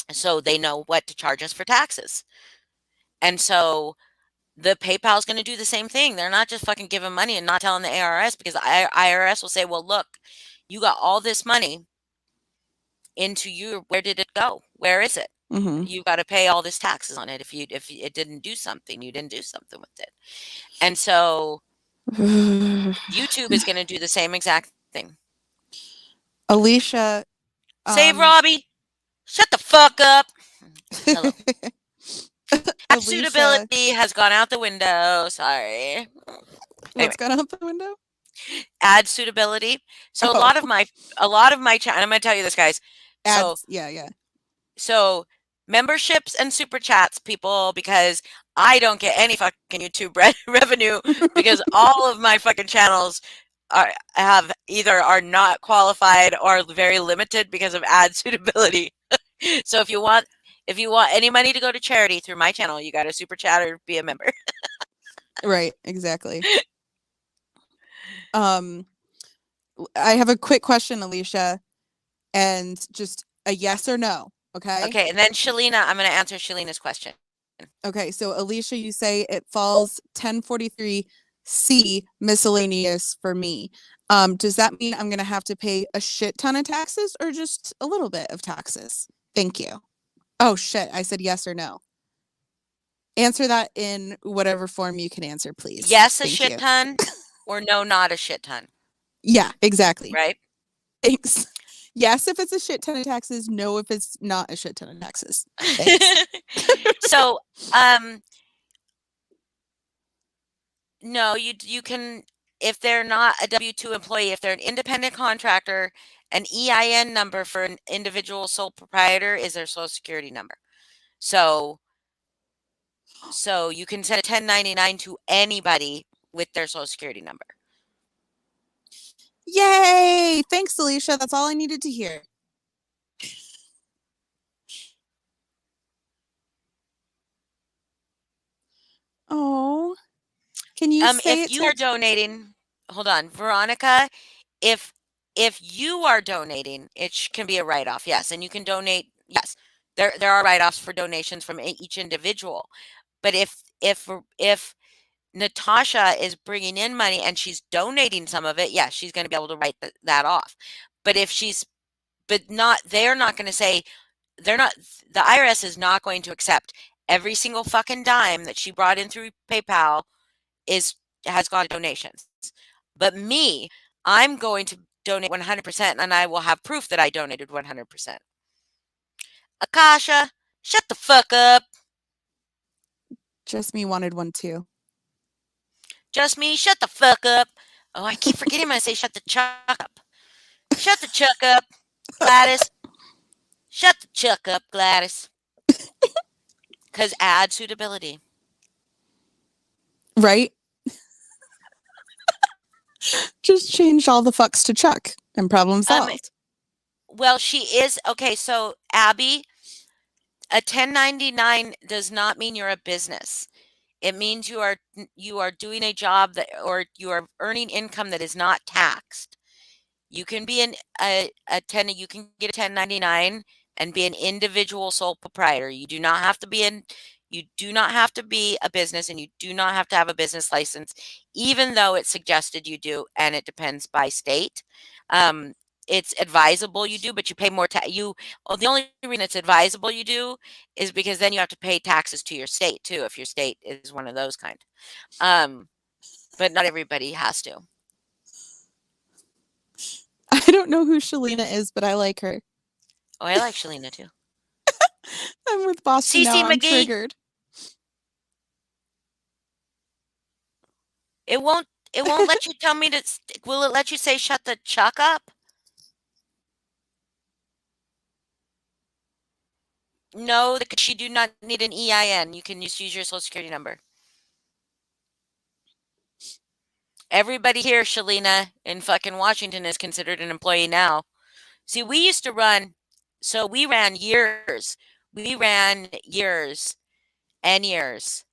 So they know what to charge us for taxes. And so the PayPal is going to do the same thing. They're not just fucking giving money and not telling the IRS, because the IRS will say, well, look, you got all this money into you. Where did it go? Where is it? Mm-hmm. You got to pay all this taxes on it. If it didn't do something, you didn't do something with it. And so YouTube is going to do the same exact thing. Alicia. Save Robbie. Shut the fuck up. Hello. App Alicia, suitability has gone out the window. Sorry. what's gone out the window? Ad suitability. So Oh. a lot of my chat, I'm going to tell you this, guys. So Ads. Yeah. So memberships and super chats, people, because I don't get any fucking YouTube revenue because all of my fucking channels are not qualified or very limited because of ad suitability. So if you want any money to go to charity through my channel, you got to super chat or be a member. Right. Exactly. I have a quick question, Alicia, and just a yes or no. Okay. Okay, and then Shalina, I'm going to answer Shalina's question. Okay, so Alicia, you say it falls 1043C miscellaneous for me. Does that mean I'm gonna have to pay a shit ton of taxes or just a little bit of taxes? Thank you. Oh shit, I said yes or no. Answer that in whatever form you can answer, please. Yes, a Thank shit you. ton, or no, not a shit ton. Yeah, exactly. Right? Thanks. Yes, if it's a shit ton of taxes. No, if it's not a shit ton of taxes. Thanks. So, No, you can, if they're not a W-2 employee, if they're an independent contractor, an EIN number for an individual sole proprietor is their Social Security number. So you can send a 1099 to anybody with their Social Security number. Yay! Thanks, Alicia. That's all I needed to hear. Oh, can you say If it you to are donating, hold on, Veronica, if you are donating, it can be a write-off, yes, and you can donate, yes. There are write-offs for donations from each individual. But if Natasha is bringing in money and she's donating some of it, yes, she's going to be able to write that off. But if she's, but not, they're not going to say, they're not, the IRS is not going to accept every single fucking dime that she brought in through PayPal has gone to donations. But me, I'm going to donate 100% and I will have proof that I donated 100%. Akasha, shut the fuck up. Just me wanted one too. Just me, shut the fuck up. Oh, I keep forgetting when I say shut the chuck up. Shut the chuck up, Gladys. Shut the chuck up, Gladys. Because add suitability. Right? Just change all the fucks to Chuck and problem solved. Well, she is, okay, so Abby, a 1099 does not mean you're a business. It means you are doing a job that, or you are earning income that is not taxed. You can be you can get a 1099 and be an individual sole proprietor. You do not have to be a business, and you do not have to have a business license, even though it's suggested you do, and it depends by state. It's advisable you do, but you pay more the only reason it's advisable you do is because then you have to pay taxes to your state too, if your state is one of those kind. But not everybody has to. I don't know who Shalina is, but I like her. Oh, I like Shalina too. I'm with Boston now. I'm McGee. triggered. It won't let you tell me to, will it let you say shut the chuck up? No, because you do not need an EIN. You can just use your Social Security number. Everybody here, Shalina, in fucking Washington is considered an employee now. See, we used to run, so we ran years. We ran years and years.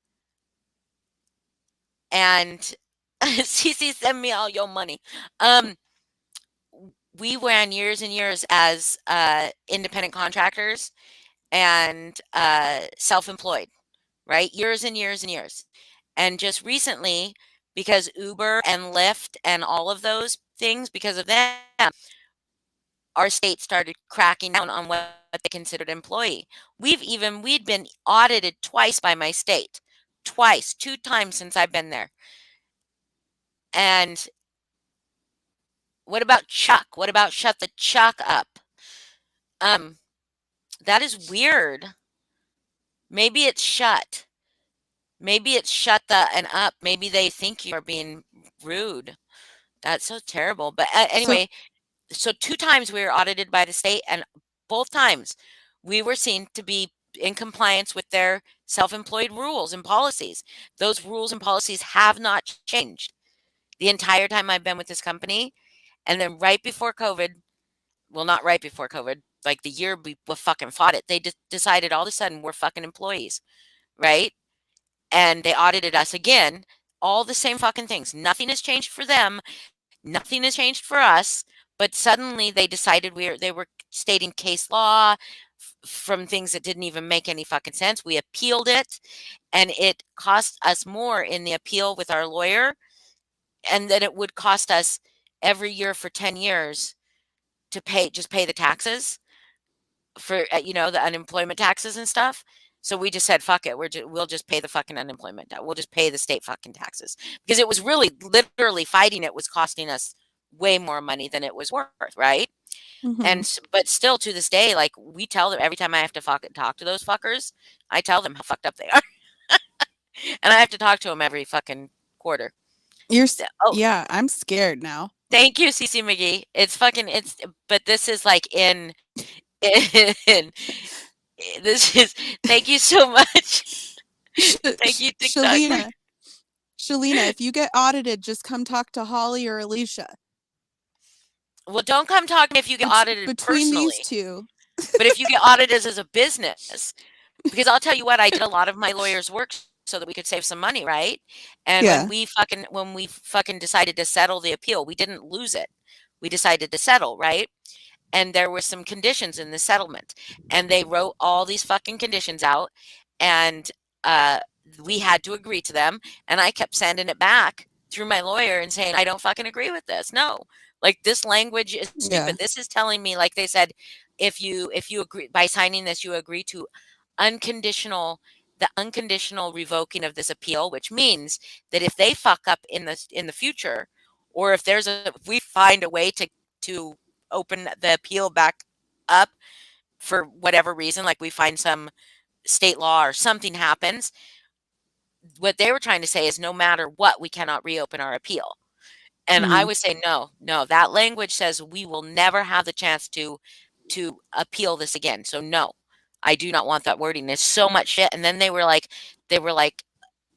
And CC, send me all your money. We ran years and years as independent contractors and self-employed, right? Years and years and years. And just recently, because Uber and Lyft and all of those things, because of them, our state started cracking down on what they considered employee. We'd been audited twice by my state. Twice, 2 times since I've been there. And what about Chuck? What about shut the Chuck up? That is weird. Maybe it's shut. Maybe it's shut the and up. Maybe they think you are being rude. That's so terrible. But anyway, so 2 times we were audited by the state, and both times we were seen to be in compliance with their self-employed rules and policies. Those rules and policies have not changed the entire time I've been with this company. And then right before COVID, well, not right before COVID, like the year we fucking fought it, they decided all of a sudden we're fucking employees, right? And they audited us again, all the same fucking things. Nothing has changed for them. Nothing has changed for us. But suddenly they decided they were stating case law from things that didn't even make any fucking sense. We appealed it, and it cost us more in the appeal with our lawyer, and then it would cost us every year for 10 years to pay the taxes for the unemployment taxes and stuff. So we just said, fuck it. We'll just pay the fucking unemployment. We'll just pay the state fucking taxes, because it was really literally fighting it was costing us way more money than it was worth. Right. Mhm. But still to this day, like, we tell them every time I have to fucking talk to those fuckers, I tell them how fucked up they are. And I have to talk to them every fucking quarter. Oh, yeah, I'm scared now. thank you, CC McGee. But this is like in this is, thank you so much. Thank you, TikTok. Shalina, if you get audited, just come talk to Holly or Alicia. Well, don't come talk to me if you get audited Between these personally, two. but if you get audited as a business, because I'll tell you what, I did a lot of my lawyer's work so that we could save some money, right? And Yeah. when we fucking decided to settle the appeal, we didn't lose it. We decided to settle, right? And there were some conditions in the settlement, and they wrote all these fucking conditions out, and uh, we had to agree to them. And I kept sending it back through my lawyer and saying, I don't fucking agree with this. No, like this language is Yeah. stupid. This is telling me, like they said, if you agree by signing this, you agree to unconditional the unconditional revoking of this appeal, which means that if they fuck up in the future, or if if we find a way to open the appeal back up for whatever reason, like we find some state law or something happens, what they were trying to say is no matter what, we cannot reopen our appeal. And I would say, no, that language says we will never have the chance to appeal this again. So no, I do not want that wording. It's so much shit. And then they were like,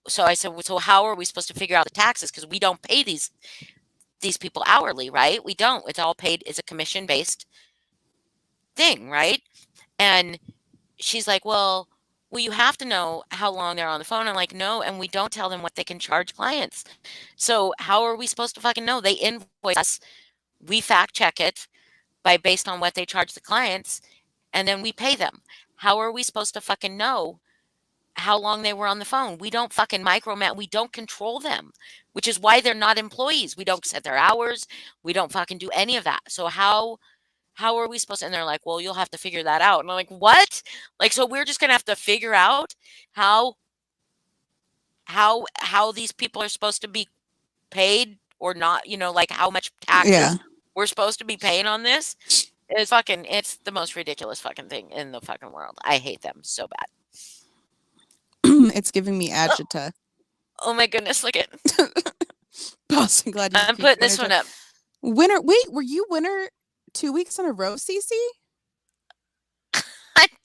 so I said, well, so how are we supposed to figure out the taxes? Because we don't pay these people hourly, right? We don't. It's all paid as a commission based thing, right? And she's like, well, you have to know how long they're on the phone. I'm like, no, and we don't tell them what they can charge clients. So how are we supposed to fucking know? They invoice us, we fact check it based on what they charge the clients, and then we pay them. How are we supposed to fucking know how long they were on the phone? We don't fucking micromanage. We don't control them, which is why they're not employees. We don't set their hours. We don't fucking do any of that. So how are we supposed to? And they're like, well, you'll have to figure that out. And I'm like, what? Like, so we're just gonna have to figure out how these people are supposed to be paid or not, like how much taxes we're supposed to be paying on this. It's the most ridiculous fucking thing in the fucking world. I hate them so bad. It's giving me agita. Oh my goodness, look at Boss, I'm glad I'm putting this one up. Winner, wait, were you winner 2 weeks in a row, Cece?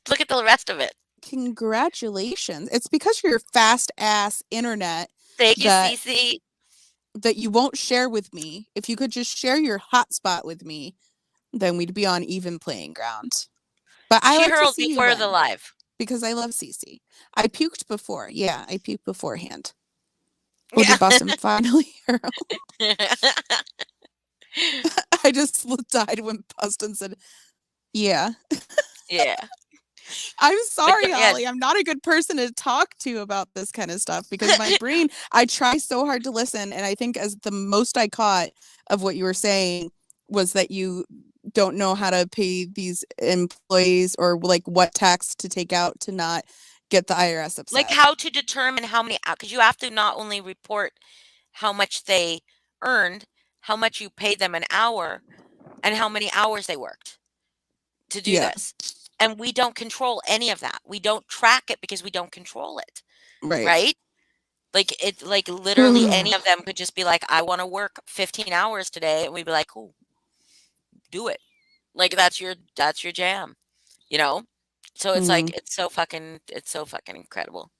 Look at the rest of it. Congratulations. It's because of your fast ass internet. Thank you, Cece. That you won't share with me. If you could just share your hotspot with me, then we'd be on even playing ground. But I like hurled to see before you the live. Because I love Cece. I puked before. Yeah, I puked beforehand. Oh, did Boston finally hurl? I just died when Boston said, yeah. Yeah. I'm sorry, Holly. I'm not a good person to talk to about this kind of stuff because my brain, I try so hard to listen. And I think as the most I caught of what you were saying was that you don't know how to pay these employees or like what tax to take out to not get the IRS upset. Like how to determine how many, because you have to not only report how much they earned, how much you paid them an hour, and how many hours they worked to do this. And we don't control any of that. We don't track it because we don't control it. Right? Like it, like literally any of them could just be like, I want to work 15 hours today. And we'd be like, cool, do it. Like that's your jam, So it's like, it's so fucking incredible.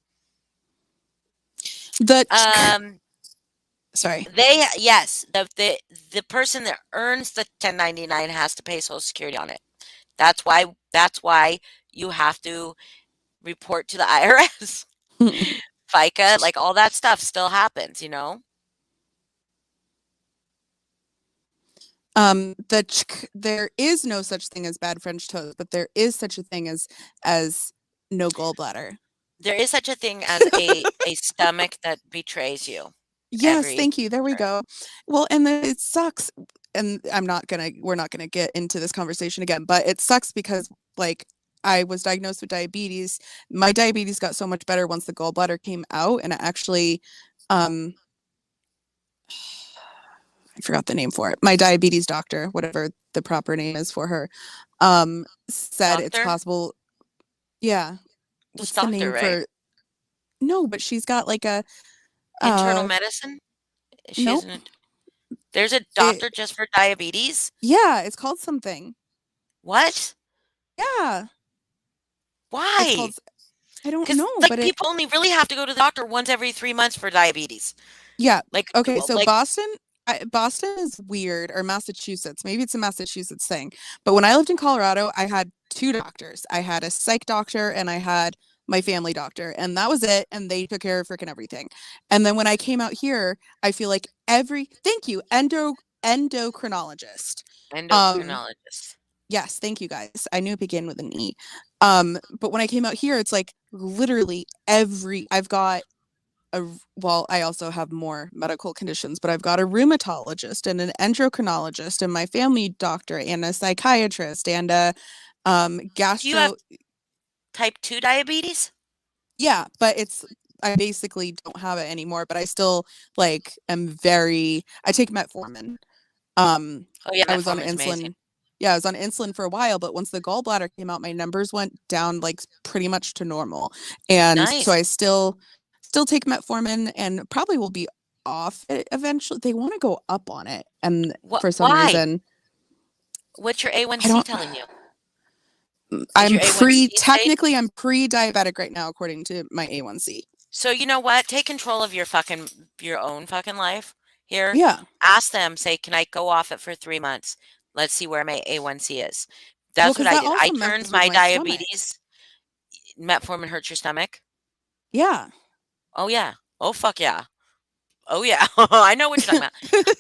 Sorry. The person that earns the 1099 has to pay Social Security on it. That's why you have to report to the IRS. FICA, like all that stuff still happens, There is no such thing as bad French toast, but there is such a thing as no gallbladder. There is such a thing as a stomach that betrays you. Yes, thank you. There we go. Well, and then it sucks. And we're not gonna get into this conversation again, but it sucks because like I was diagnosed with diabetes. My diabetes got so much better once the gallbladder came out, and it actually, I forgot the name for it. My diabetes doctor, whatever the proper name is for her, said it's possible. Yeah. What's the name for? No, but she's got like a internal medicine. She Nope. isn't. There's a It, doctor just for diabetes. yeah, it's called something. What? Yeah, it's Why? called. I don't Because know, like but it. people only really have to go to the doctor once every 3 months for diabetes. Yeah. Like, Okay. So like Boston is weird, or Massachusetts. Maybe it's a Massachusetts thing. But when I lived in Colorado, I had two doctors. I had a psych doctor and I had my family doctor, and that was it. And they took care of freaking everything. And then when I came out here, I feel like thank you, endocrinologist. Um, endocrinologist. yes, thank you guys. I knew it began with an E. But when I came out here, it's like literally I've got well, I also have more medical conditions, but I've got a rheumatologist and an endocrinologist and my family doctor and a psychiatrist and a Do you have gastro. type 2 diabetes? Yeah, but I basically don't have it anymore, but I still like I take metformin. Oh yeah, I was on metformin's amazing. insulin. Yeah, I was on insulin for a while, but once the gallbladder came out, my numbers went down like pretty much to normal. And so Nice. I still take metformin and probably will be off it eventually. They want to go up on it. And What? for some Why? reason, What's your I A1C don't telling you? Is your A1C stayed? technically I'm pre-diabetic right now according to my A1C. So you know what? Take control of your own fucking life here. Yeah. Ask them, say, can I go off it for 3 months? Let's see where my A1C is. Well, That's what because I that did. I also turned messes with my my stomach. diabetes. Metformin hurts your stomach. Yeah. Oh yeah. Oh fuck yeah. Oh yeah. I know what you're talking about.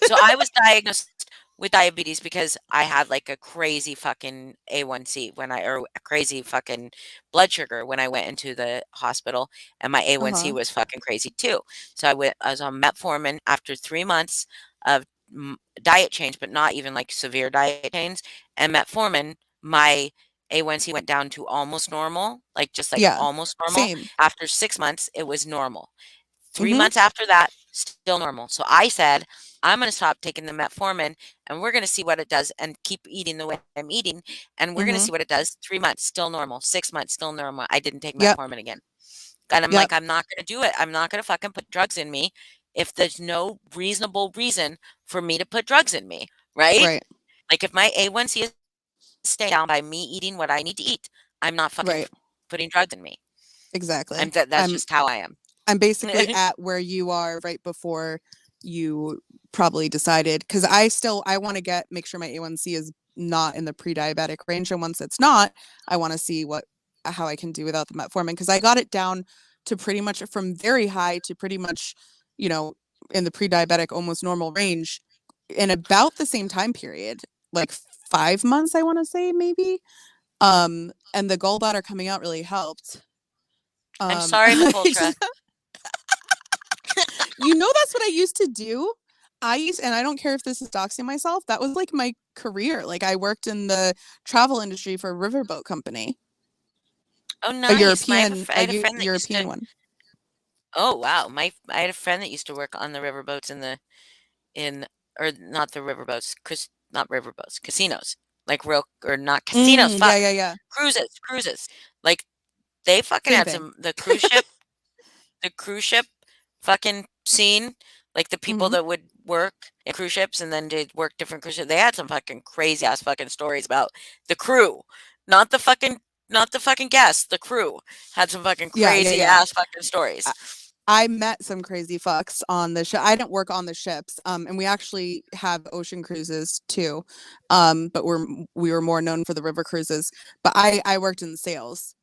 So I was diagnosed with diabetes because I had like a crazy fucking A1C or a crazy fucking blood sugar when I went into the hospital, and my A1C Uh-huh. was fucking crazy too. So I was on metformin after 3 months of diet change, but not even like severe diet change. And metformin, my A1C went down to almost normal, like just like Yeah. almost normal. Same. After 6 months, it was normal. 3 Mm-hmm. months after that, still normal. So I said, I'm going to stop taking the metformin and we're going to see what it does and keep eating the way I'm eating. And we're going to Mm-hmm. see what it does. 3 months, still normal. 6 months, still normal. I didn't take Yep. metformin again. And I'm Yep. like, I'm not going to do it. I'm not going to fucking put drugs in me if there's no reasonable reason for me to put drugs in me. Right? Right. Like if my A1C is staying down by me eating what I need to eat, I'm not fucking Right. putting drugs in me. Exactly. That's just how I am. I'm basically at where you are right before you probably decided, because I want to make sure my A1C is not in the pre-diabetic range, and once it's not, I want to see how I can do without the metformin, because I got it down to pretty much from very high to pretty much, you know, in the pre-diabetic almost normal range in about the same time period, like 5 months, I want to say maybe. And the gallbladder coming out really helped. I'm sorry, Mapultra. You know, that's what I used to do. And I don't care if this is doxing myself, that was like my career. Like I worked in the travel industry for a riverboat company, Oh, a nice. I European, had a friend that used European to. one. Oh wow, I had a friend that used to work on the riverboats in or not the riverboats, not riverboats, casinos, like real or not casinos. Yeah, Fuck, yeah, yeah. cruises. Like they fucking Same had thing. the cruise ship fucking scene. Like the people Hmm. that would work in cruise ships and then they'd work different cruise ships. They had some fucking crazy ass fucking stories about the crew, not the fucking not the fucking guests. The crew had some fucking Yeah, yeah, crazy yeah. ass fucking stories. I met some crazy fucks on the ship. I didn't work on the ships, and we actually have ocean cruises too, but we were more known for the river cruises. But I worked in sales,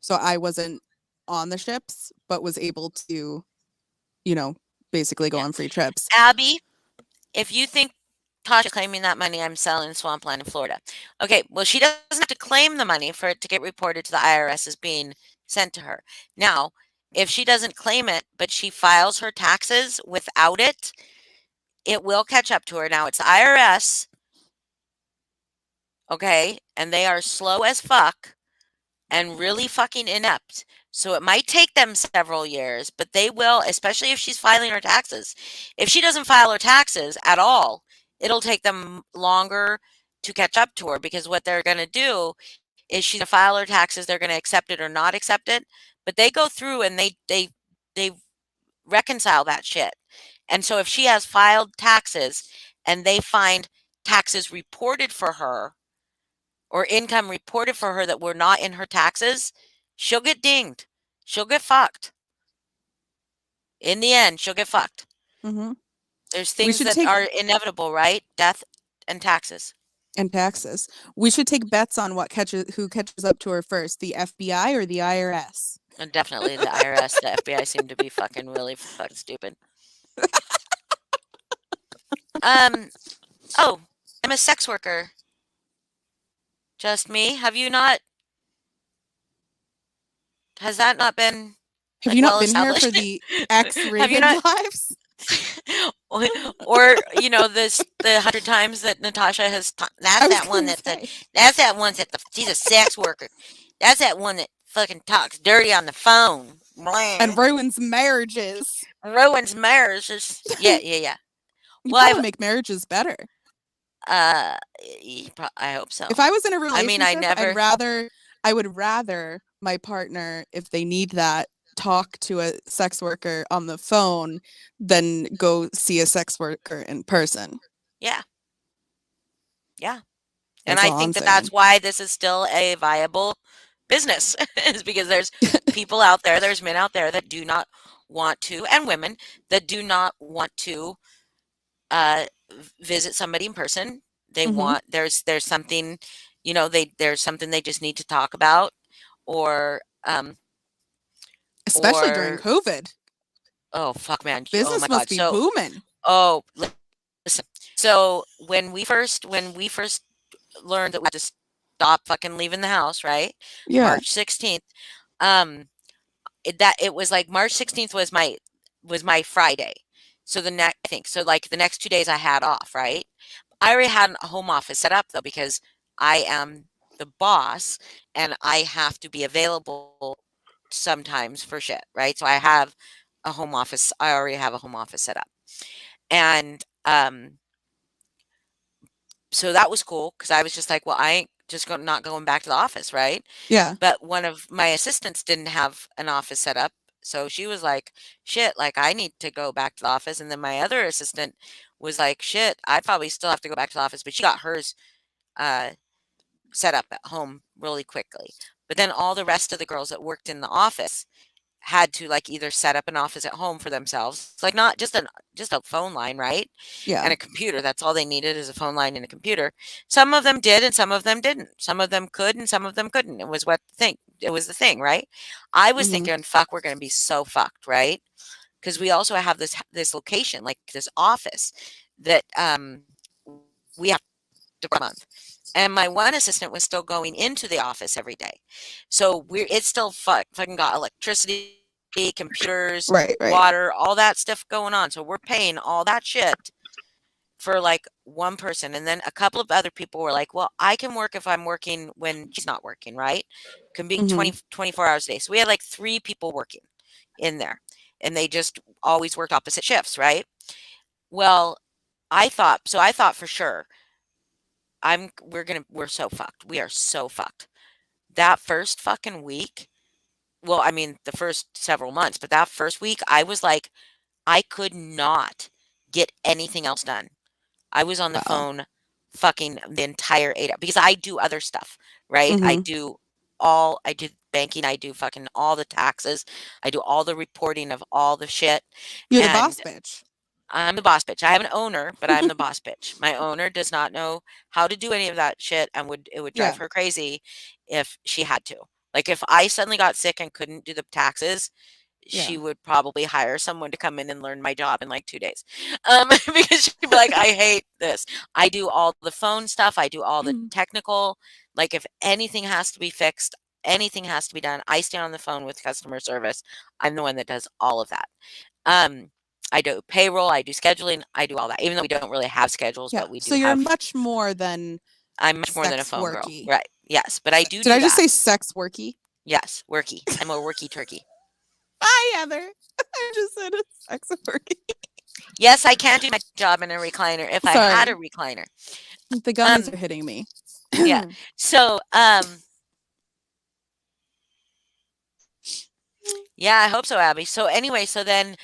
so I wasn't on the ships, but was able to, you know, basically go Yeah. on free trips. Abby, if you think Tasha claiming that money, I'm selling swampland in Florida. Okay, well, she doesn't have to claim the money for it to get reported to the IRS as being sent to her. Now, if she doesn't claim it, but she files her taxes without it, it will catch up to her. Now, it's the IRS, okay, and they are slow as fuck and really fucking inept. So it might take them several years, but they will, especially if she's filing her taxes. If she doesn't file her taxes at all, it'll take them longer to catch up to her because what they're going to do is she's going to file her taxes, they're going to accept it or not accept it, but they go through and they reconcile that shit. And so if she has filed taxes and they find taxes reported for her or income reported for her that were not in her taxes, she'll get dinged. She'll get fucked. In the end, she'll get fucked. Mm-hmm. There's We things should that take are inevitable, right? Death and taxes. and taxes. We should take bets on who catches up to her first, the FBI or the IRS. And definitely the IRS, the FBI seem to be fucking really fucking stupid. Oh, I'm a sex worker. Just me? Have you not? Has that not been Have like you not well been here for established? the Have you X-rated not? lives? Or you know this the 100 times that Natasha has that's I was that one gonna that the say. that's that one that the she's a sex worker. That's that one that fucking talks dirty on the phone. And Blah. ruins marriages. Ruins marriages. Yeah. You Well, probably I've make marriages better. uh I hope so. If I was in a I mean, I relationship, never I would rather my partner, if they need that, talk to a sex worker on the phone than go see a sex worker in person. yeah. And That's I all I'm think that that's saying. why this is still a viable business is because there's people out there, there's men out there that do not want to, and women that do not want to uh, visit somebody in person. They Mm-hmm. want there's something, you know, there's something they just need to talk about, or Especially during or COVID. oh fuck man, oh my Business must god. be So booming. oh listen, so when we first learned that we had to stop fucking leaving the house, right? Yeah. March 16th. Um, it was like March 16th was my Friday. So the next I think so like the next 2 days I had off, right? I already had a home office set up though because I am the boss and I have to be available sometimes for shit, right? So I have a home office. I already have a home office set up. And so that was cool because I was just like, well, I ain't just not going back to the office, right? Yeah. But one of my assistants didn't have an office set up. So she was like, shit, like I need to go back to the office. And then my other assistant was like, shit, I probably still have to go back to the office. But she got hers uh, set up at home really quickly. But then all the rest of the girls that worked in the office had to like either set up an office at home for themselves, like not just a phone line, right? Yeah. And a computer. That's all they needed is a phone line and a computer. Some of them did and some of them didn't. Some of them could and some of them couldn't. It was the thing, right? I was Mm-hmm. thinking, fuck, we're gonna be so fucked, right? Because we also have this location, like this office that we have to per month. And my one assistant was still going into the office every day. So it's still fucking got electricity, computers, Right. water, all that stuff going on. So we're paying all that shit for like one person. And then a couple of other people were like, well, I can work if I'm working when she's not working, right? Can be Mm-hmm. 24 hours a day. So we had like 3 people working in there and they just always worked opposite shifts, right? Well, I thought for sure we're so fucked. We are so fucked. That first fucking week, well, I mean, the first several months, but that first week, I was like, I could not get anything else done. I was on the Wow. phone fucking the entire 8 hours because I do other stuff, right? Mm-hmm. I do banking, I do fucking all the taxes, I do all the reporting of all the shit, You're the boss and bitch. I'm the boss bitch. I have an owner, but I'm the boss bitch. My owner does not know how to do any of that shit and it would drive Yeah. her crazy if she had to. Like if I suddenly got sick and couldn't do the taxes, Yeah. she would probably hire someone to come in and learn my job in like 2 days. Because she'd be like, I hate this. I do all the phone stuff. I do all the technical. Like if anything has to be fixed, anything has to be done, I stay on the phone with customer service. I'm the one that does all of that. Um, I do payroll, I do scheduling, I do all that. Even though we don't really have schedules, Yeah. but we So do you're have. much more than I'm much more than a sex phone girl, worky. right? Yes, but I do Did I just that. say sex worky? Yes, worky. I'm a worky turkey. Hi, Heather. I just said a sex worky. Yes, I can do my job in a recliner if I had a Sorry. recliner. The gummies are hitting me. Yeah. So, yeah, I hope so, Abby. So anyway, so then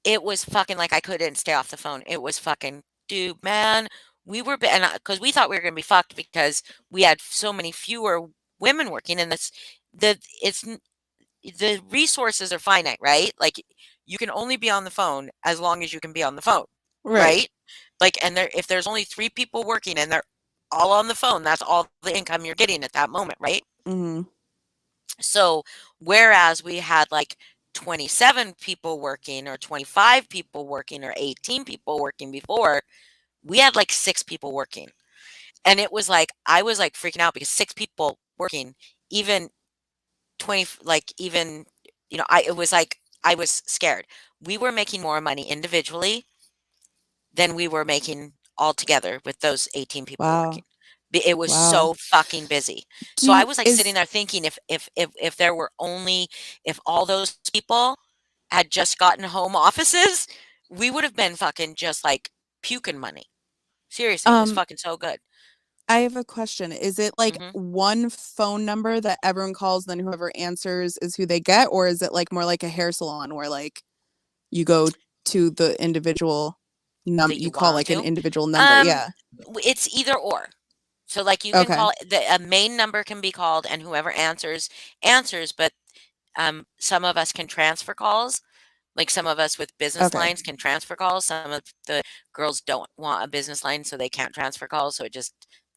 it was fucking like I couldn't stay off the phone. It was fucking, dude, man. We were, and because we thought we were gonna be fucked because we had so many fewer women working, and the it's the resources are finite, right? Like you can only be on the phone as long as you can be on the phone, Right. right? Like, and if there's only 3 people working and they're all on the phone, that's all the income you're getting at that moment, right? Mm-hmm. So, whereas we had like 27 people working or 25 people working or 18 people working before, we had like 6 people working. And it was like, I was like freaking out because 6 people working, even 20, like even, it was like, I was scared. We were making more money individually than we were making all together with those 18 people Wow. working. It was Wow. so fucking busy. Do So I you was like sitting there thinking if there were only if all those people had just gotten home offices, we would have been fucking just like puking money. Seriously, it was fucking so good. I have a question. Is it like hmm one phone number that everyone calls, then whoever answers is who they get, or is it like more like a hair salon where like you go to the individual That you you call want like an to. individual number? Um, Yeah. it's either or. So like you can Okay. call a main number can be called, and whoever answers. But some of us can transfer calls. Like some of us with business Okay. lines can transfer calls. Some of the girls don't want a business line, so they can't transfer calls. So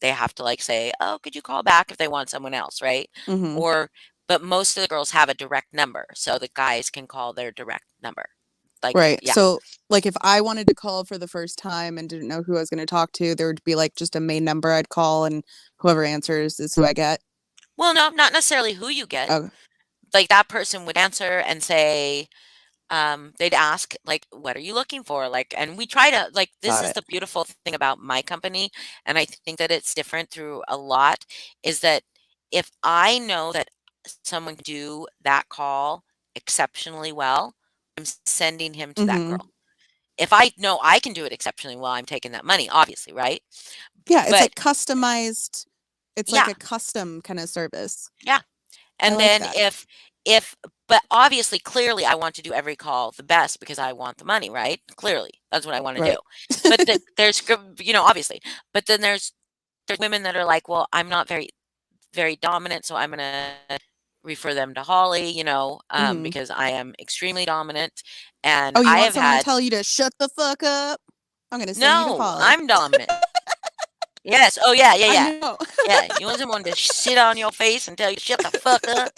they have to like say, "Oh, could you call back if they want someone else?" Right? Mm-hmm. Or, but most of the girls have a direct number, so the guys can call their direct number. Like, Right. yeah. So like if I wanted to call for the first time and didn't know who I was going to talk to, there would be like just a main number I'd call and whoever answers is who I get. Well, no, not necessarily who you get. Oh, Like that person would answer and say, they'd ask like, "What are you looking for?" Like, and we try to like. This got is it. the beautiful thing about my company, and I think that it's different through a lot. Is that if I know that someone can do that call exceptionally well, I'm sending him to that Mm-hmm. girl. If I know I can do it exceptionally well, I'm taking that money, obviously, right? Yeah, it's But like customized. It's like yeah, a custom kind of service. yeah. I And like then that. if but obviously, clearly, I want to do every call the best because I want the money, right? Clearly, that's what I want to do. Right. But obviously, but then there's women that are like, well, I'm not very dominant, so I'm gonna refer them to Holly, Mm-hmm. because I am extremely dominant, and Oh, you I want have someone to had tell you to shut the fuck up? I'm gonna send you to no, Folly. I'm dominant. Yes. Oh yeah, yeah, I yeah, know. yeah. You want someone to sit on your face and tell you shut the fuck up?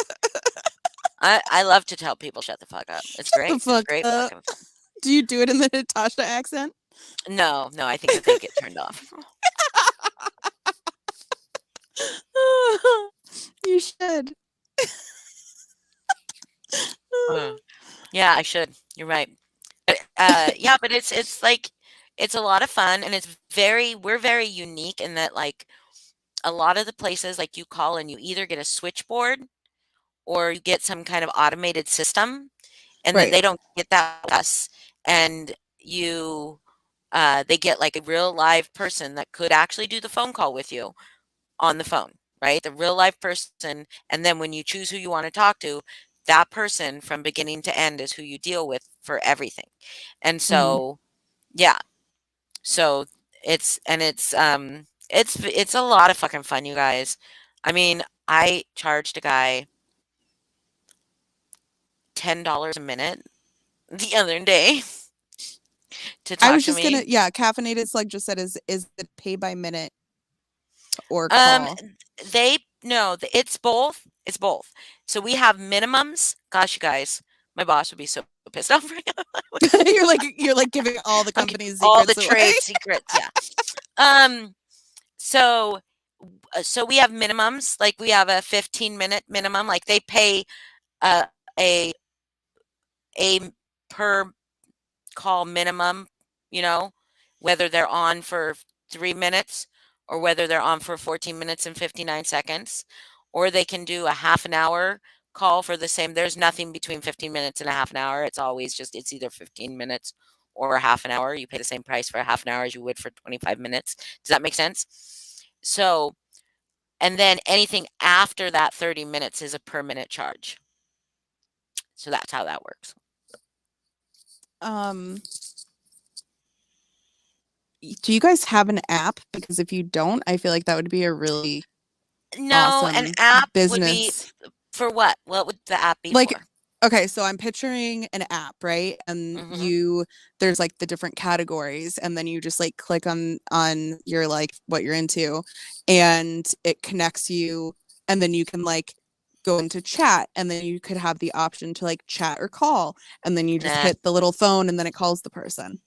I love to tell people shut the fuck up. It's Shut the great. It's fuck great up. fucking fun. Do you do it in the Natasha accent? No, no, I think that they get turned off. You should. Uh, yeah, I should. You're right. But, yeah, but it's like it's a lot of fun, and we're very unique in that like a lot of the places like you call and you either get a switchboard or you get some kind of automated system, and then Right. they don't get that with us, and they get like a real live person that could actually do the phone call with you on the phone, right? The real live person. And then when you choose who you want to talk to, that person from beginning to end is who you deal with for everything. And Mm-hmm. so, yeah. So it's a lot of fucking fun, you guys. I mean, I charged a guy $10 a minute the other day to I talk was to just gonna, me. yeah, caffeinated slug just said is it pay by minute or Um, call? they no, it's both. It's both. So we have minimums. Gosh, you guys, my boss would be so pissed off right now. You're like giving all the I'm giving company's all the secrets away. trade secrets. Yeah. Um. So we have minimums. Like we have a 15-minute minimum. Like they pay uh, a a per call minimum, you know, whether they're on for 3 minutes or whether they're on for 14 minutes and 59 seconds, or they can do a half an hour call for the same. There's nothing between 15 minutes and a half an hour. It's always it's either 15 minutes or a half an hour. You pay the same price for a half an hour as you would for 25 minutes. Does that make sense? So, and then anything after that 30 minutes is a per minute charge. So that's how that works. Do you guys have an app? Because if you don't, I feel like that would be a really No, an awesome app would be business. for what? What would the app be Like, for? okay, so I'm picturing an app, right? And Mhm. there's like the different categories, and then you just like click on your like what you're into, and it connects you, and then you can like go into chat, and then you could have the option to like chat or call, and then you just Nah. hit the little phone, and then it calls the person,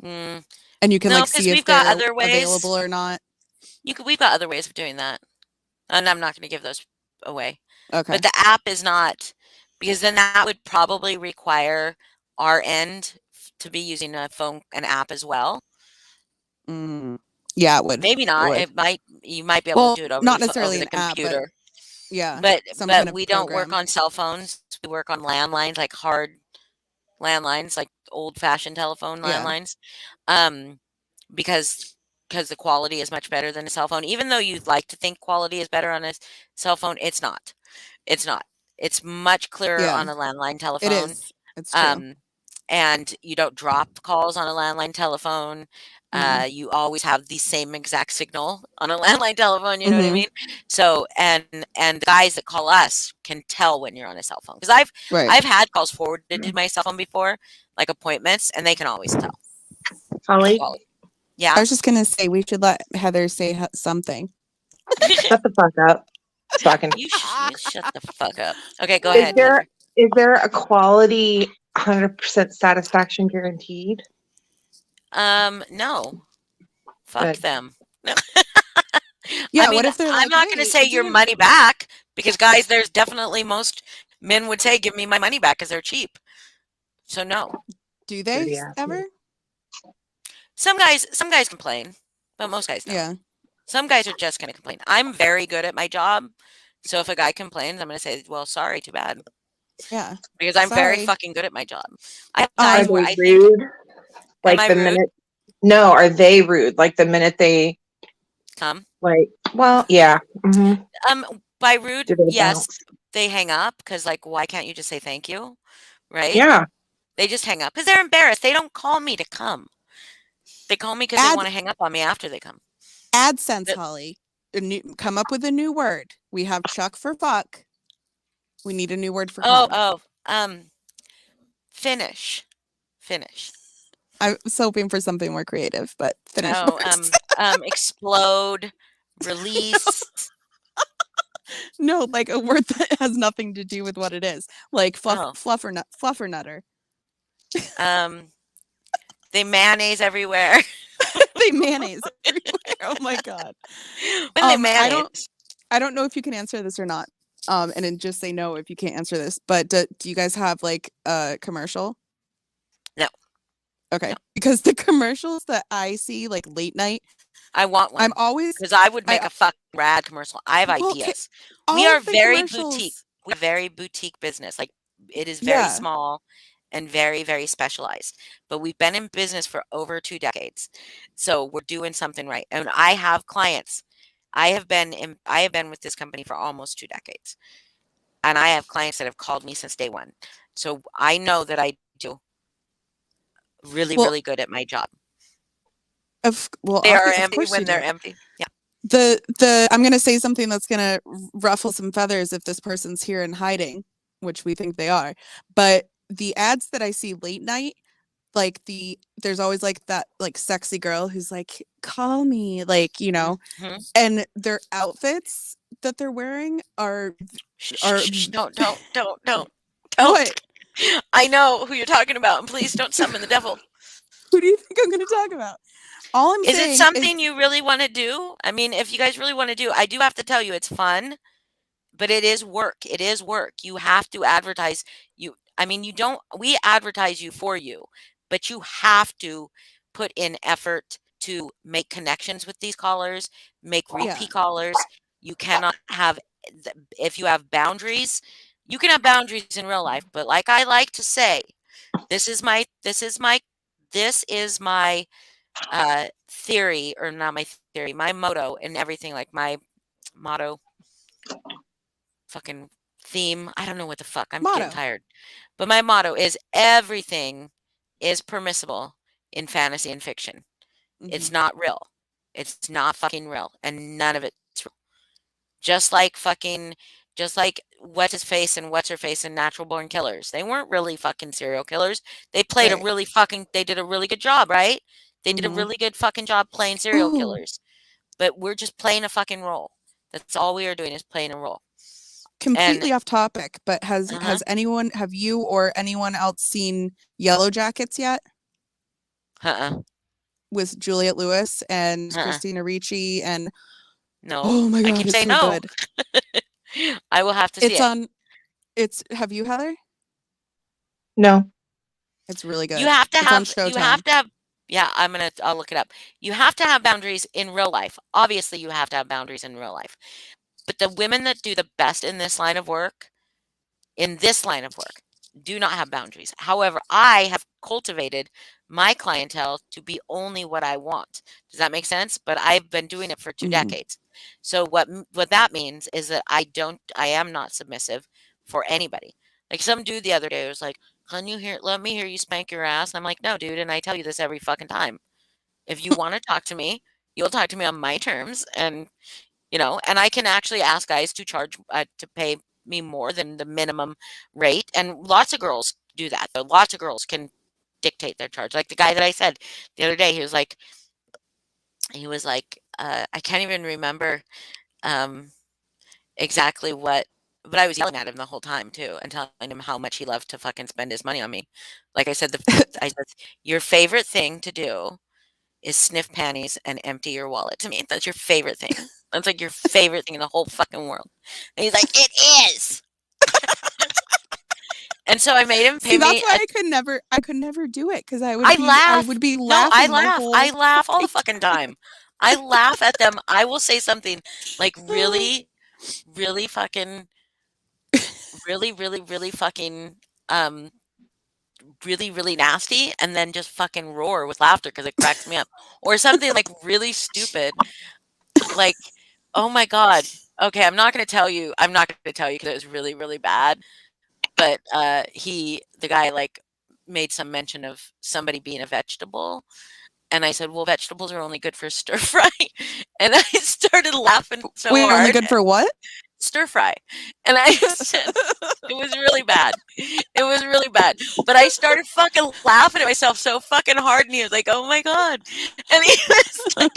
Mm. and you can No, like because see if we've got they're other available ways. or not. We've got other ways of doing that, and I'm not going to give those away. Okay. But the app is not, because then that would probably require our end to be using an app as well. Yeah, it would. Maybe It not. would. You might be able to Well, do it over not over necessarily the an app, but computer. yeah, But some kind of we don't work program. on cell phones. We work on landlines, like hard landlines, like old-fashioned telephone Yeah. landlines. Because the quality is much better than a cell phone. Even though you'd like to think quality is better on a cell phone, it's not. It's not. It's much clearer Yeah, on a landline it telephone. is. It's true. And you don't drop calls on a landline telephone. Mm-mm. You always have the same exact signal on a landline telephone. You know what I Mhm. mean? So, and the guys that call us can tell when you're on a cell phone, because Right. I've had calls forwarded to my cell phone before, like appointments, and they can always tell. Holly, Quality. I Yeah. was just gonna say we should let Heather say something. shut the fuck up. Talking. You shut the fuck up. Okay, go Is ahead, there Heather. is there a quality 100% satisfaction guaranteed? No. Fuck Good. them. No. Yeah, I mean, what if they're I'm like, not going to "Hey, say your dude, money back, because guys, there's definitely most men would say, "Give me my money back," because they're cheap. So no. do they Dirty ass. ever?" Some guys complain, but most guys don't. Yeah. Some guys are just going to complain. I'm very good at my job, so if a guy complains, I'm going to say, "Well, sorry, too bad," Yeah. because I'm very Sorry. fucking good at my job. I have Are guys Um, where they I think, rude? "Am Like I the rude?" minute? No, are they rude? Like the minute they Come. like? Well, yeah. hmm By rude, Do they yes, bounce? they hang up, because like, why can't you just say thank you, right? Yeah. They just hang up because they're embarrassed. They don't call me to come. They call me because they Ad want to hang up on me after they come. AdSense, But- Holly. Come up with a new word. We have Chuck for fuck. We need a new word for Oh, cum. oh, finish. I was hoping for something more creative, but finish Oh, works. explode, release. No, like a word that has nothing to do with what it is. Like Oh, fluffernutter. they mayonnaise everywhere. They mayonnaise everywhere. Oh my god. When they I mayonnaise. don't know if you can answer this or not. And then just say no if you can't answer this. But do you guys have like a commercial? No, Okay. no. Because the commercials that I see like late night, I want I'm one, always because I would I make a fucking rad commercial. I have well, ideas. We all are of the very boutique. commercials. We're very boutique business. Like, it is very Yeah. small and very, very specialized. But we've been in business for over 2 decades. So we're doing something right. And I have clients. I have been with this company for almost 2 decades. And I have clients that have called me since day one. So I know that I do really, Well, really good at my job. well, They are of empty course you when they're do. empty. Yeah. The I'm gonna say something that's gonna ruffle some feathers if this person's here and hiding, which we think they are. But the ads that I see late night, like there's always like that like sexy girl who's like, call me, like, Mhm. and their outfits that they're wearing are Shh, don't. what? I know who you're talking about, and please don't summon the devil. Who do you think I'm gonna talk about? All I'm Is it saying is something you really want to do? I mean, if you guys really want to do, I do have to tell you, it's fun, but it is work. It is work. You have to advertise. I mean, we advertise you for you, but you have to put in effort to make connections with these callers, make yeah. repeat callers. You cannot have, if you have boundaries, you can have boundaries in real life, but like I like to say, this is my theory, or not my theory, my motto and everything, like my motto, fucking theme. I don't know what the fuck. I'm getting Motto. tired. But my motto is, everything is permissible in fantasy and fiction. It's Mhm. not real. It's not fucking real, and none of it's real. Just like fucking, just like what's his face and what's her face in Natural Born Killers. They weren't really fucking serial killers. They played a Right. really fucking. They did a really good job, right? They did a Mhm. really good fucking job playing serial Ooh, killers. But we're just playing a fucking role. That's all we are doing is playing a role. And completely off topic, but uh-huh, have you or anyone else seen Yellow Jackets yet? uh-uh, With Juliette Lewis and uh-uh. Christina Ricci and No, oh my I god, keep it's saying so no. good. I will have to see It's it. on have you, Heather? No. It's really You good. have to It's on have, you have Showtime. to have, yeah, I'll look it up. You have to have boundaries in real life. Obviously, you have to have boundaries in real life. But the women that do the best in this line of work, do not have boundaries. However, I have cultivated my clientele to be only what I want. Does that make sense? But I've been doing it for 2 Mhm. decades. So what that means is that I am not submissive for anybody. Like some dude the other day was like, let me hear you spank your ass." And I'm like, "No, dude, and I tell you this every fucking time. If you want to talk to me, you'll talk to me on my terms, and and I can actually ask guys to charge to pay me more than the minimum rate, and lots of girls do that. Though lots of girls can dictate their charge. Like the guy that I said the other day, he was like, I can't even remember um, exactly what, but I was yelling at him the whole time too, and telling him how much he loved to fucking spend his money on me. Like I said, I said, your favorite thing to do is sniff panties and empty your wallet to me. That's your favorite thing. That's like your favorite thing in the whole fucking world. And he's like, "It is." And so I made him See, pay that's me why a I could never do it because I I laugh. would be No, I laughing the laugh. I whole laugh all the fucking fucking time. I laugh at them. I will say something like time. really, really fucking, really, really, really fucking, um, really, really nasty, and then just fucking roar with laughter because it cracks me up. Or something like really stupid, like, oh my God. Okay, I'm not gonna tell you because it was really, really bad. But the guy like made some mention of somebody being a vegetable. And I said, "Well, vegetables are only good for stir fry." And I started laughing so Wait, only hard. good for what? Stir fry. And I said, it was really bad. It was really bad. But I started fucking laughing at myself so fucking hard. And he was like, "Oh my God." And he was like,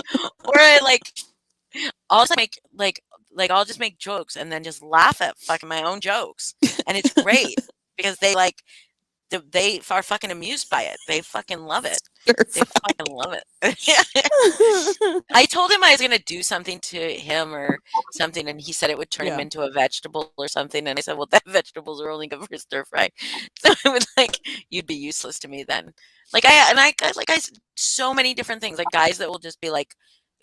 or I like, I'll just I'll just make jokes and then just laugh at fucking my own jokes. And it's great because they are fucking amused by it. They fucking love it. Stir They fry. fucking love it. I told him I was gonna do something to him or something, and he said it would turn him Yeah. into a vegetable or something. And I said, "Well, that vegetables are only good for stir fry." So it was like, "You'd be useless to me then." So many different things. Like guys that will just be like,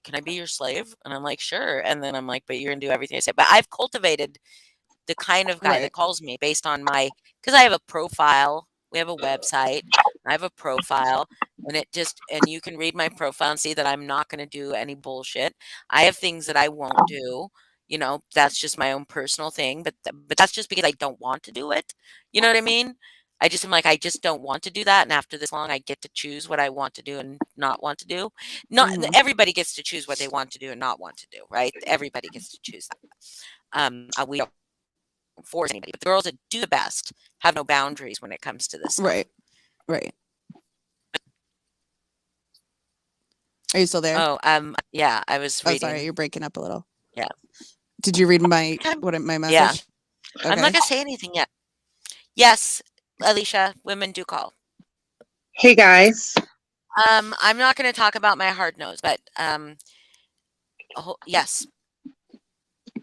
"Can I be your slave?" And I'm like, "Sure." And then I'm like, "But you're gonna do everything I say." But I've cultivated the kind of guy that Right. calls me based on because I have a profile. We have a website. I have a profile, and you can read my profile and see that I'm not going to do any bullshit. I have things that I won't do. That's just my own personal thing, but that's just because I don't want to do it. You know what I mean? I just am like, I just don't want to do that. And after this long, I get to choose what I want to do and not want to do. Not Mhm. everybody gets to choose what they want to do and not want to do, right? Everybody gets to choose that. We don't force anybody, but the girls that do the best have no boundaries when it comes to this stuff. Right. Right. Are you still there? Oh, yeah, I was Oh, sorry, reading. you're breaking up a little. Yeah. Did you read my I'm- my Yeah. message? I'm not gonna say anything yet. Yes, Alicia, women do call. Hey guys. I'm not gonna talk about my hard nose, but yes.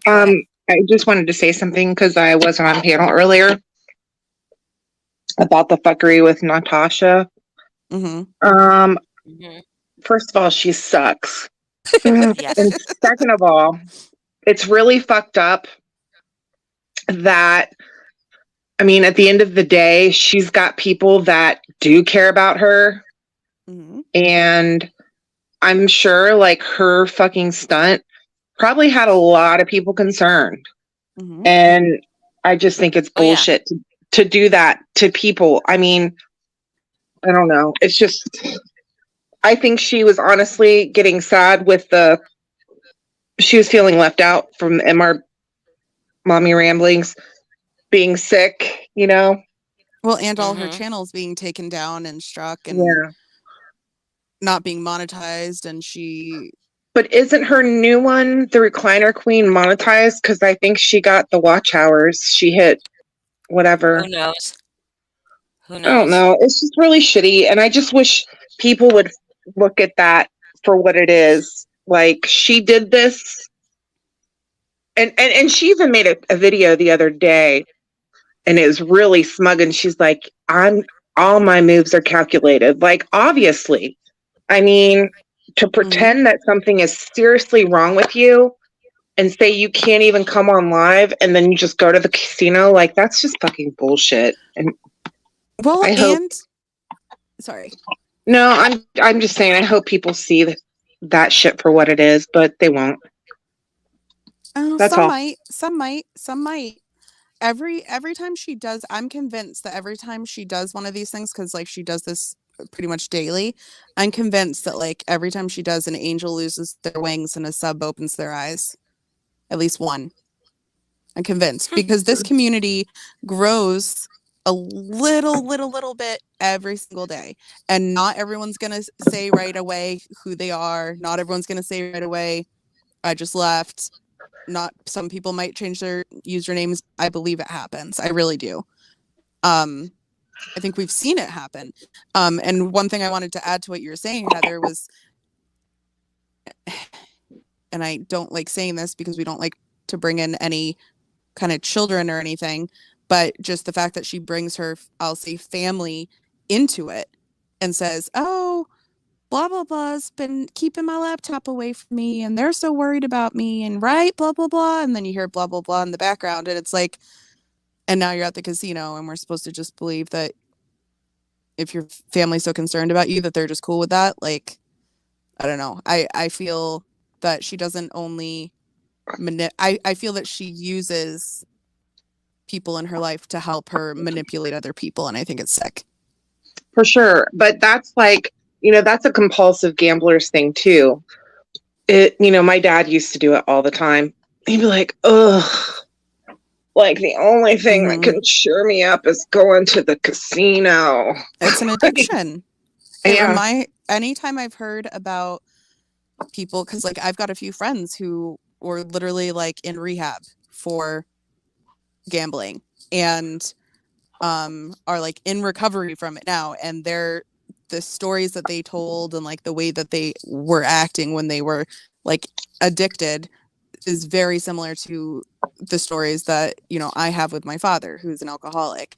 Go ahead. I just wanted to say something because I wasn't on panel earlier about the fuckery with Natasha. Mm-hmm. Mhm. First of all, she sucks. Yes. And second of all, it's really fucked up that, I mean, at the end of the day, she's got people that do care about her. Mm-hmm. And I'm sure like her fucking stunt probably had a lot of people concerned. Mm-hmm. And I just think it's Oh, yeah. bullshit to do that to people. I mean, I don't know. It's just, I think she was honestly getting sad with she was feeling left out from MR Mommy Ramblings being sick, you know? Well, and all her Mhm. channels being taken down and struck and Yeah. not being monetized, and she But isn't her new one, the Recliner Queen, monetized? Because I think she got the watch hours. She hit whatever. Who knows? Who I don't knows? know. It's just really shitty. And I just wish people would look at that for what it is. Like, she did this. And she even made a video the other day, and it was really smug. And she's like, all my moves are calculated. Like, obviously. I mean, to pretend that something is seriously wrong with you and say you can't even come on live and then you just go to the casino, like, that's just fucking bullshit. And well, I hope and sorry. no, I'm just saying I hope people see that shit for what it is, but they won't. That's Some all. might, some might. Every time she does, I'm convinced that every time she does one of these things, because like she does this pretty much daily, I'm convinced that like every time she does, an angel loses their wings and a sub opens their eyes. At least one. I'm convinced, because this community grows a little bit every single day, and not everyone's gonna say right away who they are. Not everyone's gonna say right away, I just left. Not some people might change their usernames. I believe it happens. I really do. I think we've seen it happen. And one thing I wanted to add to what you were saying, Heather, was, and I don't like saying this because we don't like to bring in any kind of children or anything, but just the fact that she brings her, I'll say, family into it and says, oh, blah blah blah's been keeping my laptop away from me and they're so worried about me, and right, blah blah blah, and then you hear blah blah blah in the background, and it's like, and now you're at the casino and we're supposed to just believe that if your family's so concerned about you that they're just cool with that. Like, I don't know. I feel that she doesn't only I feel that she uses people in her life to help her manipulate other people, and I think it's sick. For sure. But that's like, that's a compulsive gambler's thing too. My dad used to do it all the time. He'd be like, ugh, like the only thing that can cheer me up is going to the casino. It's an addiction. Yeah. Anytime I've heard about people, because like I've got a few friends who were literally like in rehab for gambling and are like in recovery from it now, and the stories that they told and like the way that they were acting when they were like addicted is very similar to the stories that I have with my father, who's an alcoholic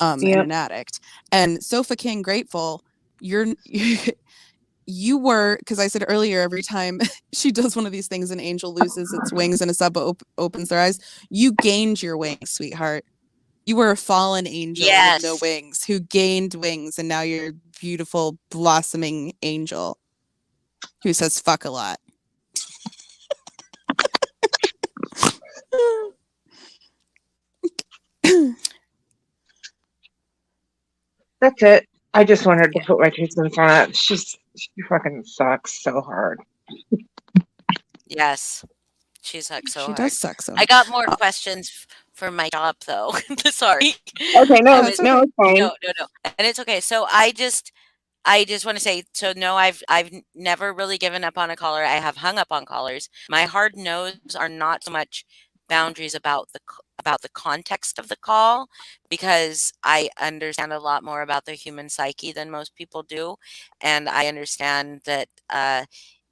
and an addict. And Sofa King Grateful, you were, because I said earlier, every time she does one of these things, an angel loses its wings and a sub opens their eyes. You gained your wings, sweetheart. You were a fallen angel with no Yes. wings who gained wings, and now you're a beautiful, blossoming angel who says fuck a lot. That's it. I just wanted to put my 2 cents on it. She fucking sucks so hard. Yes. She sucks so She hard. does suck so I hard. got more questions for my job though. Sorry. Okay, no, it's no, okay. it's fine. No. And it's okay. So I just want to say, so no, I've never really given up on a caller. I have hung up on callers. My hard no's are not so much boundaries about the context of the call, because I understand a lot more about the human psyche than most people do, and I understand that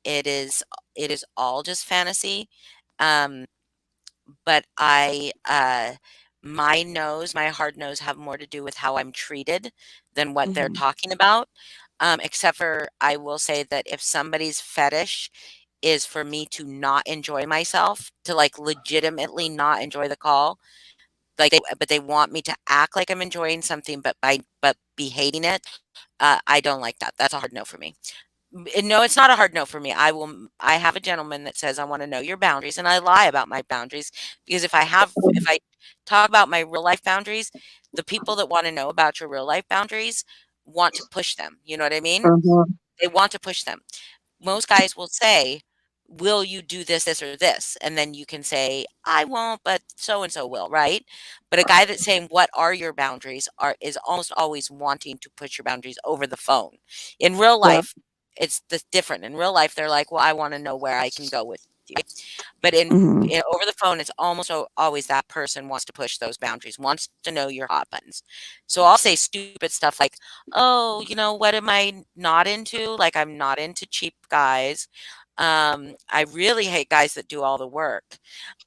it is all just fantasy. Um, but my hard no's have more to do with how I'm treated than what they're talking about. Except for, I will say that if somebody's fetish is for me to not enjoy myself, to like legitimately not enjoy the call, like but they want me to act like I'm enjoying something, but be hating it, I don't like that. That's a hard no for me. No, it's not a hard no for me. I have a gentleman that says, I want to know your boundaries, and I lie about my boundaries, because if I talk about my real life boundaries, the people that want to know about your real life boundaries want to push them. You know what I mean? Uh-huh. They want to push them. Most guys will say, "Will you do this, this, or this?" And then you can say, "I won't, but so and so will," right? But a guy that's saying, "What are your boundaries?" is almost always wanting to push your boundaries over the phone. In real Yeah. life, it's different. In real life, they're like, "Well, I want to know where I can go with you." But Mhm. over the phone, it's almost always that person wants to push those boundaries, wants to know your hot buttons. So I'll say stupid stuff like, "Oh, what am I not into? Like, I'm not into cheap guys. I really hate guys that do all the work.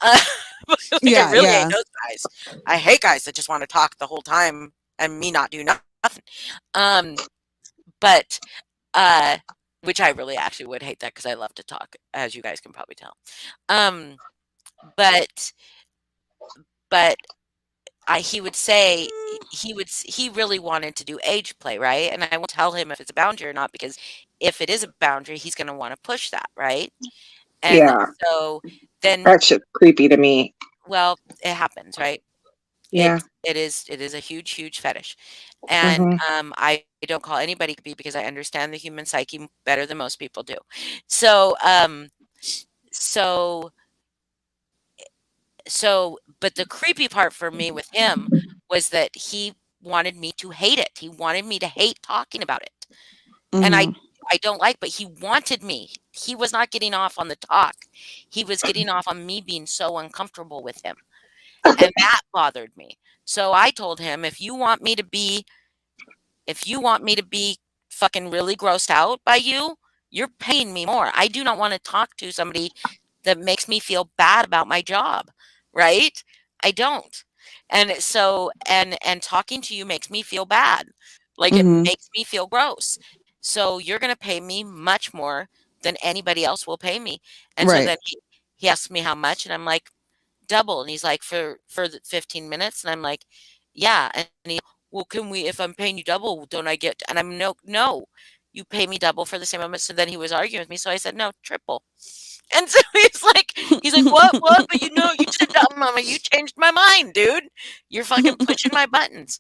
Uh, like, I Yeah, really hate yeah. those guys. I hate guys that just want to talk the whole time and me not do nothing." Um, but uh, which I really actually would hate that because I love to talk, as you guys can probably tell. Um, but but he would say he really wanted to do age play, right? And I won't tell him if it's a boundary or not, because if it is a boundary, he's going to want to push that, right? And Yeah. so then, That shit's creepy to me. well, it happens, right? Yeah. It is a huge fetish, and Mm-hmm. I don't call anybody creepy because I understand the human psyche better than most people do. So so but the creepy part for me with him was that he wanted me to hate it. He wanted me to hate talking about it. And Mhm. I don't like, but he wanted me. He was not getting off on the talk. He was getting off on me being so uncomfortable with him. And that bothered me. So I told him, if you want me to be fucking really grossed out by you, you're paying me more. I do not want to talk to somebody that makes me feel bad about my job, right? I don't. And talking to you makes me feel bad. Like, it Mhm. makes me feel gross. So you're going to pay me much more than anybody else will pay me. And so Right. then he asked me how much, and I'm like, double. And he's like, for the 15 minutes. And I'm like, yeah. And he, well, can we, if I'm paying you double, don't I get, and I'm, no, you pay me double for the same amount. So then he was arguing with me. So I said, no, triple. And so he's like, what? But you said double, mama, you changed my mind, dude. You're fucking pushing my buttons.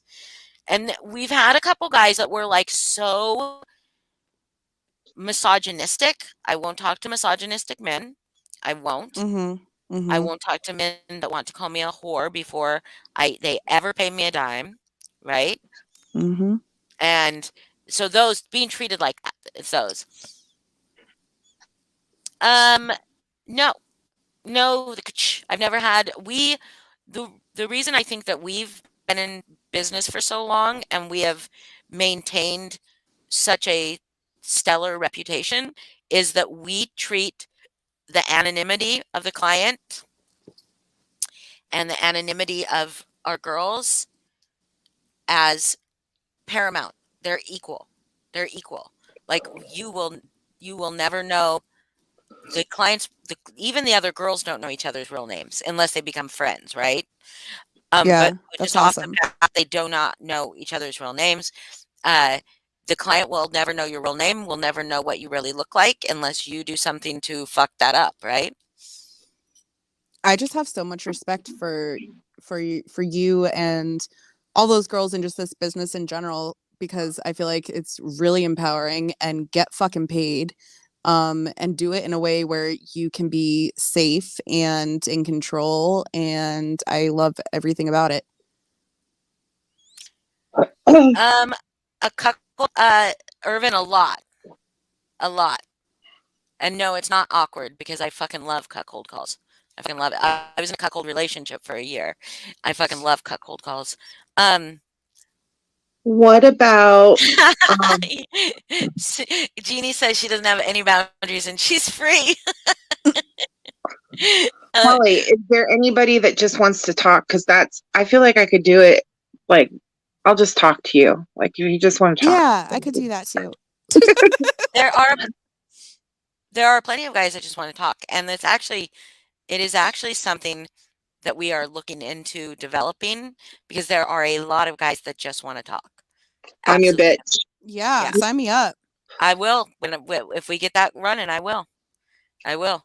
And we've had a couple guys that were like so misogynistic. I won't talk to misogynistic men. I won't. Mhm. I Mhm. won't talk to men that want to call me a whore before they ever pay me a dime, right? Mhm. And so those being treated like that, it's those. Um, no, no, I've never had the reason I think that we've been in business for so long and we have maintained such a stellar reputation is that we treat the anonymity of the client and the anonymity of our girls as paramount. They're equal. They're equal. Like, you will never know the clients. Even the other girls don't know each other's real names unless they become friends, right? But Yeah, that's just off the awesome. bat, they do not know each other's real names. Uh, the client will never know your real name. Will never know what you really look like unless you do something to fuck that up, right? I just have so much respect for you and all those girls and just this business in general, because I feel like it's really empowering, and get fucking paid, and do it in a way where you can be safe and in control, and I love everything about it. Um, a couple, Irvin, a lot. And no, it's not awkward because I fucking love cuckold calls. I fucking love it. I was in a cuckold relationship for a year. I fucking love cuckold calls. Um, What about um Jeannie says she doesn't have any boundaries and she's free. Uh, Holly, is there anybody that just wants to talk? Because I feel like I could do it. Like, I'll just talk to you. Like, if you just want to talk. Yeah, I could do that too. there are there are plenty of guys that just want to talk, and it is actually something that we are looking into developing because there are a lot of guys that just want to talk. I'm your Absolutely. bitch. Yeah, Yeah. sign me up. I will if we get that running. I will. I will.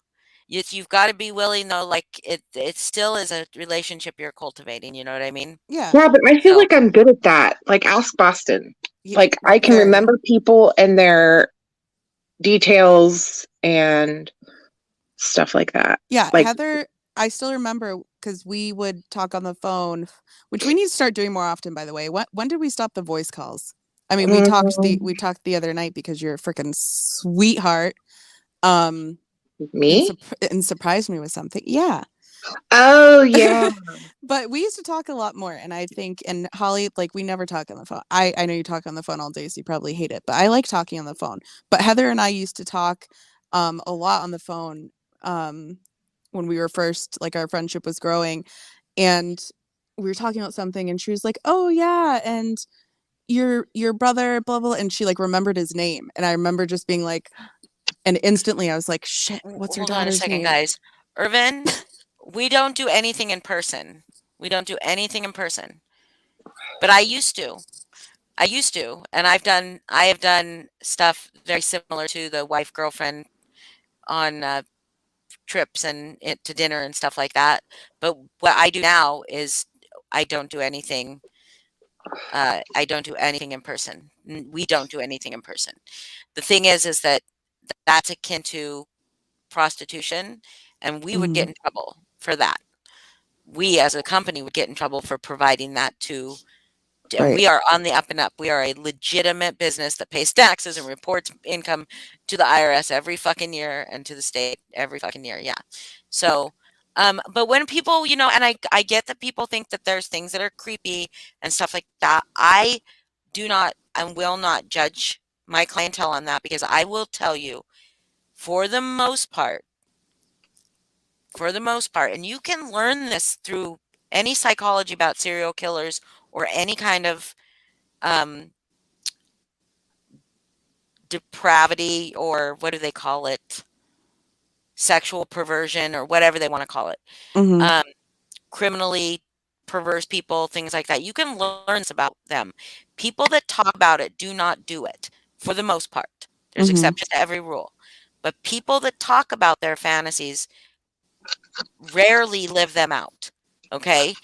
You've got to be willing though. Like, it still is a relationship you're cultivating. You know what I mean? Yeah. Yeah, but I feel So like I'm good at that. Like, ask Boston. Like I can remember people and their details and stuff like that. Yeah, Like Heather, I still remember because we would talk on the phone, which we need to start doing more often, by the way. When did we stop the voice calls? I mean, we talked the other night because you're a freaking sweetheart. Me? And surprised me with something. Yeah. Oh yeah. But we used to talk a lot more, and I think, and Holly, like, we never talk on the phone. I know you talk on the phone all day, so you probably hate it, but I like talking on the phone. But Heather and I used to talk a lot on the phone when we were first, like, our friendship was growing, and we were talking about something, and she was like, oh yeah, and your brother, blah blah, and she like remembered his name, and I remember just being like, and instantly I was like, shit, what's her Hold on a daughter's second, name? guys. Irvin, we don't do anything in person. We don't do anything in person. But I used to. And I have done stuff very similar to the wife girlfriend on trips and to dinner and stuff like that. But what I do now is I don't do anything. I don't do anything in person. We don't do anything in person. The thing is that that's akin to prostitution, and we would get in trouble for that. We as a company would get in trouble for providing that to. And we are on the up and up. We are a legitimate business that pays taxes and reports income to the IRS every fucking year and to the state every fucking year. Yeah. So, but when people, and I get that people think that there's things that are creepy and stuff like that. I do not and will not judge my clientele on that, because I will tell you, for the most part, and you can learn this through any psychology about serial killers or any kind of depravity, or what do they call it? Sexual perversion, or whatever they want to call it. Criminally perverse people, things like that. You can learn about them. People that talk about it do not do it, for the most part. There's exceptions to every rule. But people that talk about their fantasies rarely live them out. Okay?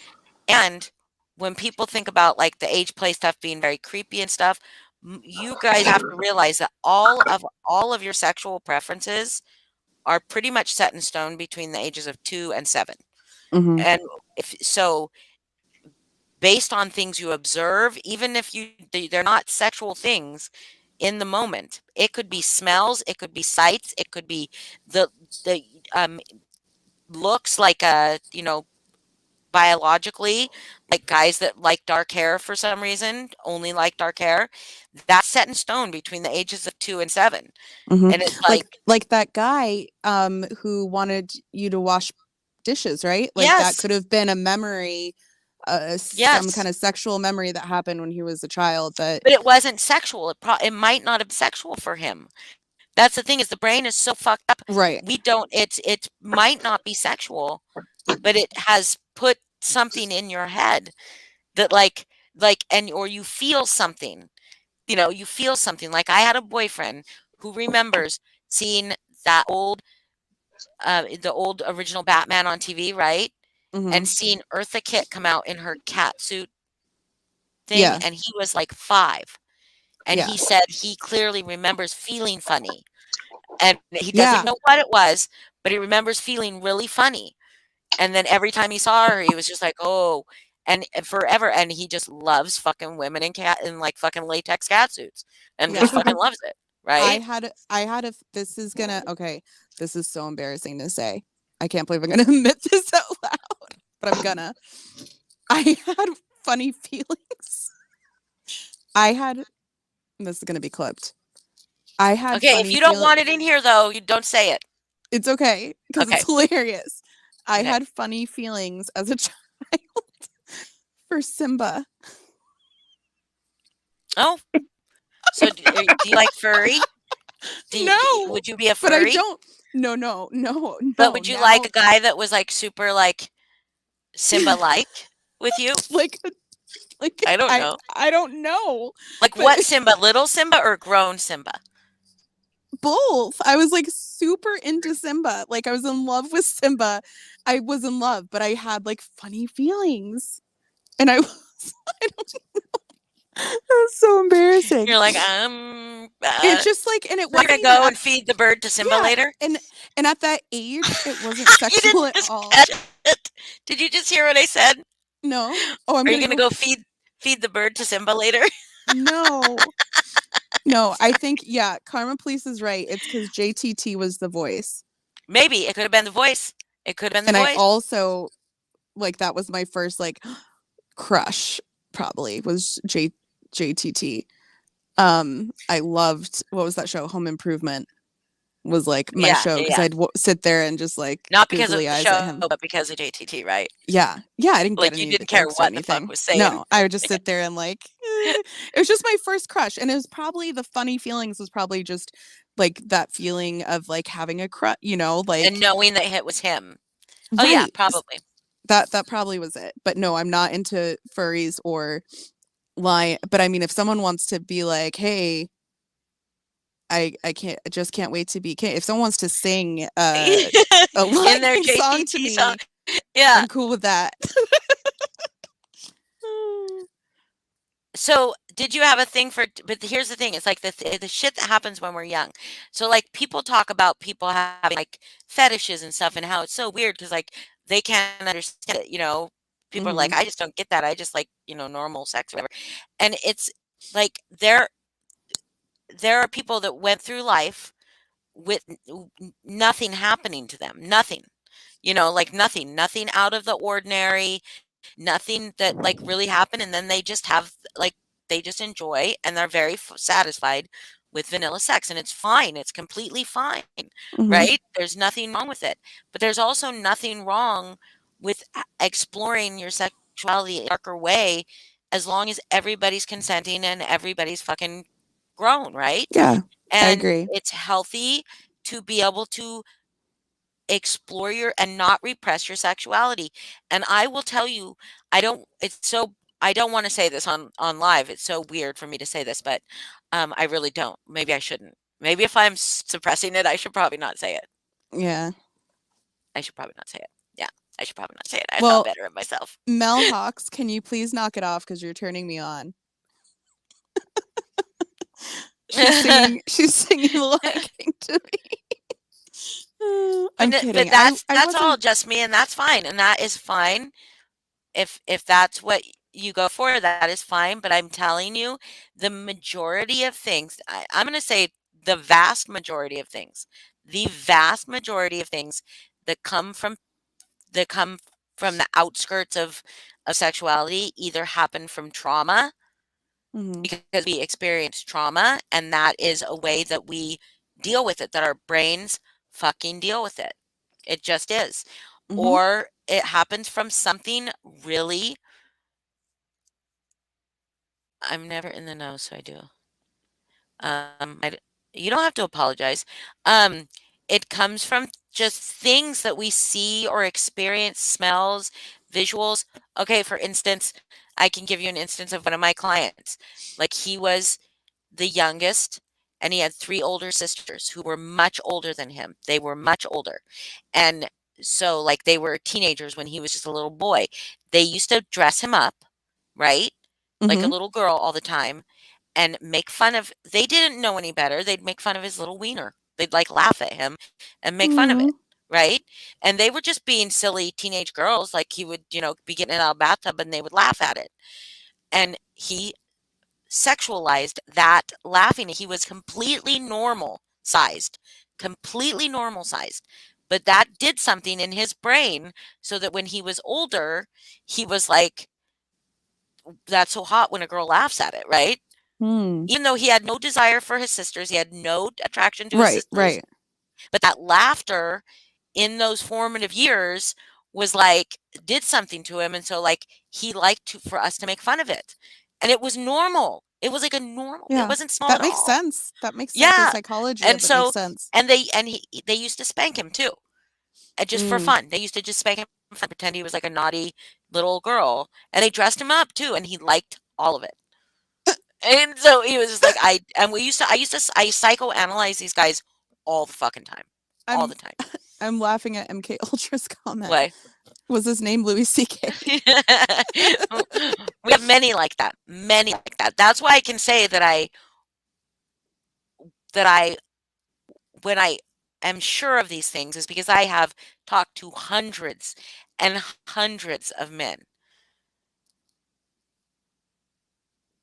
And when people think about like the age play stuff being very creepy and stuff, you guys have to realize that all of your sexual preferences are pretty much set in stone between the ages of 2 and 7. And if so, based on things you observe, even if they're not sexual things in the moment, it could be smells, it could be sights, it could be the looks, like biologically, like guys that like dark hair for some reason, only like dark hair. That's set in stone between the ages of 2 and 7. And it's like that guy who wanted you to wash dishes, right? Like that could have been a memory, some kind of sexual memory that happened when he was a child. But it wasn't sexual. It might not have been sexual for him. That's the thing, is the brain is so fucked up. Right. It might not be sexual, but it has put something in your head that or you feel something. You feel something. Like, I had a boyfriend who remembers seeing that the old original Batman on TV, right? And seeing Eartha Kitt come out in her cat suit thing, and he was like 5. And he said he clearly remembers feeling funny. And he doesn't know what it was, but he remembers feeling really funny. And then every time he saw her, he was just like, oh, and forever. And he just loves fucking women in like fucking latex cat suits, and just fucking loves it. Right. This is so embarrassing to say. I can't believe I'm going to admit this out loud, but I'm gonna. I had funny feelings. This is going to be clipped. If you don't want it in here, though, you don't say it. It's okay, because it's hilarious. I had funny feelings as a child for Simba. Oh, so do you like furry? Would you be a furry? But I don't. No. But would you like a guy that was like super like Simba-like with you? Like I don't know. I don't know. Like, what Simba? Little Simba or grown Simba? Both. I was like super into Simba. Like, I was in love with Simba. I was in love, but I had like funny feelings, and I don't know. That was so embarrassing. kidding. You're like, It's just like, and it so you're wasn't gonna even go at, and feed the bird to Simba yeah, later? and at that age, it wasn't You sexual didn't at just all. catch it. Did you just hear what I said? No. Oh, I'm Are you gonna gonna go. go feed the bird to Simba later? No. No, I think, yeah, Karma Police is right. It's because JTT was the voice. Maybe it could have been the voice. It could have been And the I voice. also, like, that was my first, like, crush, probably, was JTT. I loved, what was that show? Home Improvement was like my show because I'd sit there and just like Not because of googly the eyes at show, him. but because of JTT, right? Yeah, I didn't get Like, you any of the didn't care jokes or what the fuck anything. was saying. No, I would just sit there and like, it was just my first crush, and it was probably the funny feelings was probably just like that feeling of like having a crush, like And knowing that it was him. Oh, yeah, right. probably. That probably was it. But no, I'm not into furries or lie. But I mean, if someone wants to be like, hey, I just can't wait to be if someone wants to sing a In their lightning song to JTT me, song. Yeah. I'm cool with that. So, did you have a thing for but here's the thing, it's like the shit that happens when we're young. So, like, people talk about people having, like, fetishes and stuff and how it's so weird because like, they can't understand it, People are like, Mhm. "I just don't get that. I just like, normal sex," or whatever. And it's like, there are people that went through life with nothing happening to them, nothing. Like, nothing out of the ordinary, nothing that like really happened, and then they just have like they just enjoy and they're very satisfied with vanilla sex, and it's fine, it's completely fine, Mhm. right? There's nothing wrong with it, but there's also nothing wrong with exploring your sexuality in a darker way, as long as everybody's consenting and everybody's fucking grown, right? Yeah, I And agree. it's healthy to be able to explore your and not repress your sexuality. And I will tell you, I don't want to say this on live. It's so weird for me to say this, but I really don't. Maybe I shouldn't. Maybe if I'm suppressing it, I should probably not say it. Yeah. I should probably not say it. Yeah, I should probably not say it. I Well, thought better of myself. Mel Hawks, can you please knock it off because you're turning me on? She's singing the Lion King to me. I'm kidding. But that's I all wasn't. just me, and that's fine, and that is fine. If that's what you go for, that is fine. But I'm telling you, the majority of things, I'm going to say the vast majority of things, that come from the outskirts of sexuality either happen from trauma, Mhm. because we experience trauma, and that is a way that we deal with it, that our brains fucking deal with it. It just is. Mhm. Or it happens from something really. I'm never in the know, so I do. You don't have to apologize. Um, it comes from just things that we see or experience, smells, visuals. Okay, for instance, I can give you an instance of one of my clients. Like, he was the youngest, and he had 3 older sisters who were much older than him. They were much older. And so, like, they were teenagers when he was just a little boy. They used to dress him up, right? Like a Mhm. little girl all the time, and make fun of they didn't know any better. They'd make fun of his little wiener. They'd, like, laugh at him and make fun of it, Mhm. right? And they were just being silly teenage girls, like, he would, be getting out of the bathtub, and they would laugh at it. And he sexualized that laughing. He was completely normal sized. But that did something in his brain, so that when he was older, he was like, that's so hot when a girl laughs at it, right? Hmm. Even though he had no desire for his sisters, he had no attraction to his Right. sisters, Right. but that laughter in those formative years was like, did something to him, and so, like, he liked for us to make fun of it, and it was normal. It was like a normal. It Yeah. wasn't small That at makes all. sense. That makes sense. The Yeah, psychology and of it makes so sense. and they used to spank him too, just for Mm. fun. They used to just spank him for fun, pretend he was like a naughty little girl, and they dressed him up too, and he liked all of it. And so he was just like, I psychoanalyze these guys all the fucking time. All I'm the time. I'm laughing at MK Ultra's comment. Why? Was his name Louis C.K.? We have many like that. Many like that. That's why I can say that I when I am sure of these things is because I have talked to hundreds and hundreds of men.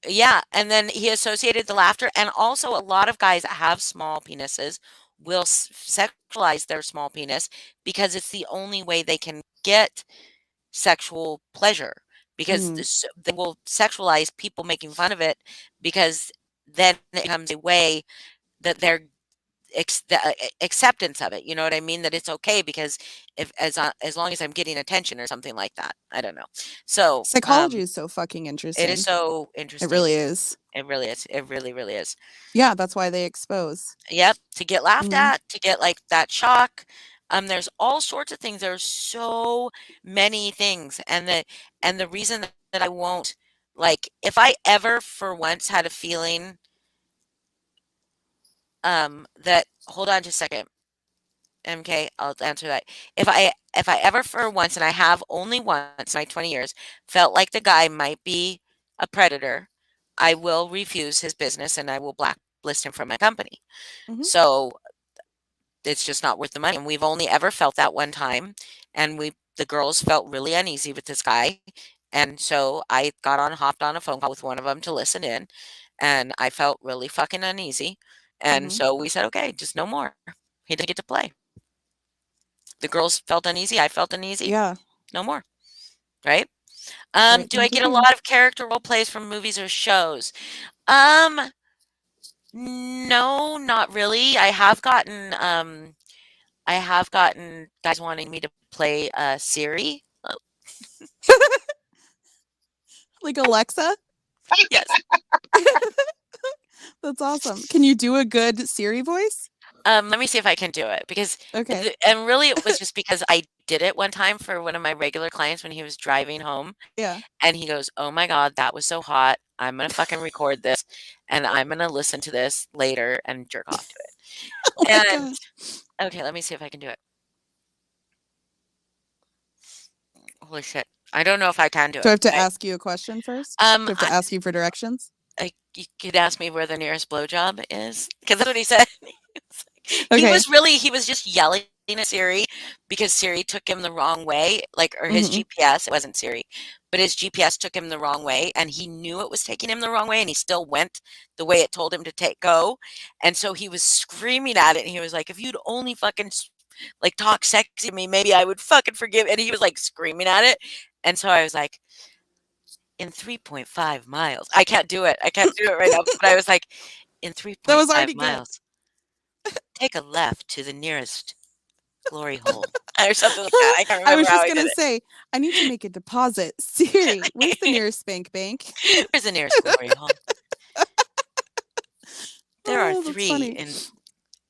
Yeah, and then he associated the laughter, and also a lot of guys that have small penises will sexualize their small penis because it's the only way they can get sexual pleasure. Because they will sexualize people making fun of it, because then it becomes a way that they're acceptance of it. You know what I mean? That it's okay because if as long as I'm getting attention or something like that. I don't know. So Psychology is so fucking it interesting. is so It interesting. really is. It really is. It really, really is. Yeah, that's why they expose. Yep. To get laughed Mhm. at, to get like that shock. There's all sorts of things. There's so many things. And the reason that I won't, like, if I ever for once had a feeling that, hold on just a second. MK, I'll answer that. If I ever for once, and I have only once in my 20 years, felt like the guy might be a predator, I will refuse his business and I will blacklist him from my company. Mhm. So it's just not worth the money. And we've only ever felt that one time, and the girls felt really uneasy with this guy. And so I hopped on a phone call with one of them to listen in, and I felt really fucking uneasy. And Mhm. so we said, okay, just no more. He didn't get to play. The girls felt uneasy. I felt uneasy. Yeah. No more. Right? Right Do thing I to get a do. lot of character role plays from movies or shows? No, not really. I have gotten guys wanting me to play Siri. Like Alexa? Yes. That's awesome. Can you do a good Siri voice? Let me see if I can do it, because Okay. and really it was just because I did it one time for one of my regular clients when he was driving home, Yeah. and he goes, "Oh my god, that was so hot. I'm gonna fucking record this, and I'm gonna listen to this later and jerk off to it." Oh my And god. okay, let me see if I can do it. Holy shit. I don't know if I can do Do I it. have to ask you a question first? Do I have to ask you for directions? You could ask me where the nearest blowjob is, because that's what he said. He Okay. was just yelling at Siri because Siri took him the wrong way, like, or his Mhm. GPS. It wasn't Siri, but his GPS took him the wrong way, and he knew it was taking him the wrong way, and he still went the way it told him to go. And so he was screaming at it, and he was like, "If you'd only fucking like talk sexy to me, maybe I would fucking forgive." And he was like screaming at it, and so I was like, in 3.5 miles. I can't do it. I can't do it right now. But I was like, in That was 3.5 already good. miles, take a left to the nearest glory hole, or something like that. I can't I remember was how just I did gonna it. say, I need to make a deposit. Siri, where's the nearest spank bank? Where's the nearest glory hole? There are Oh, that's 3 funny.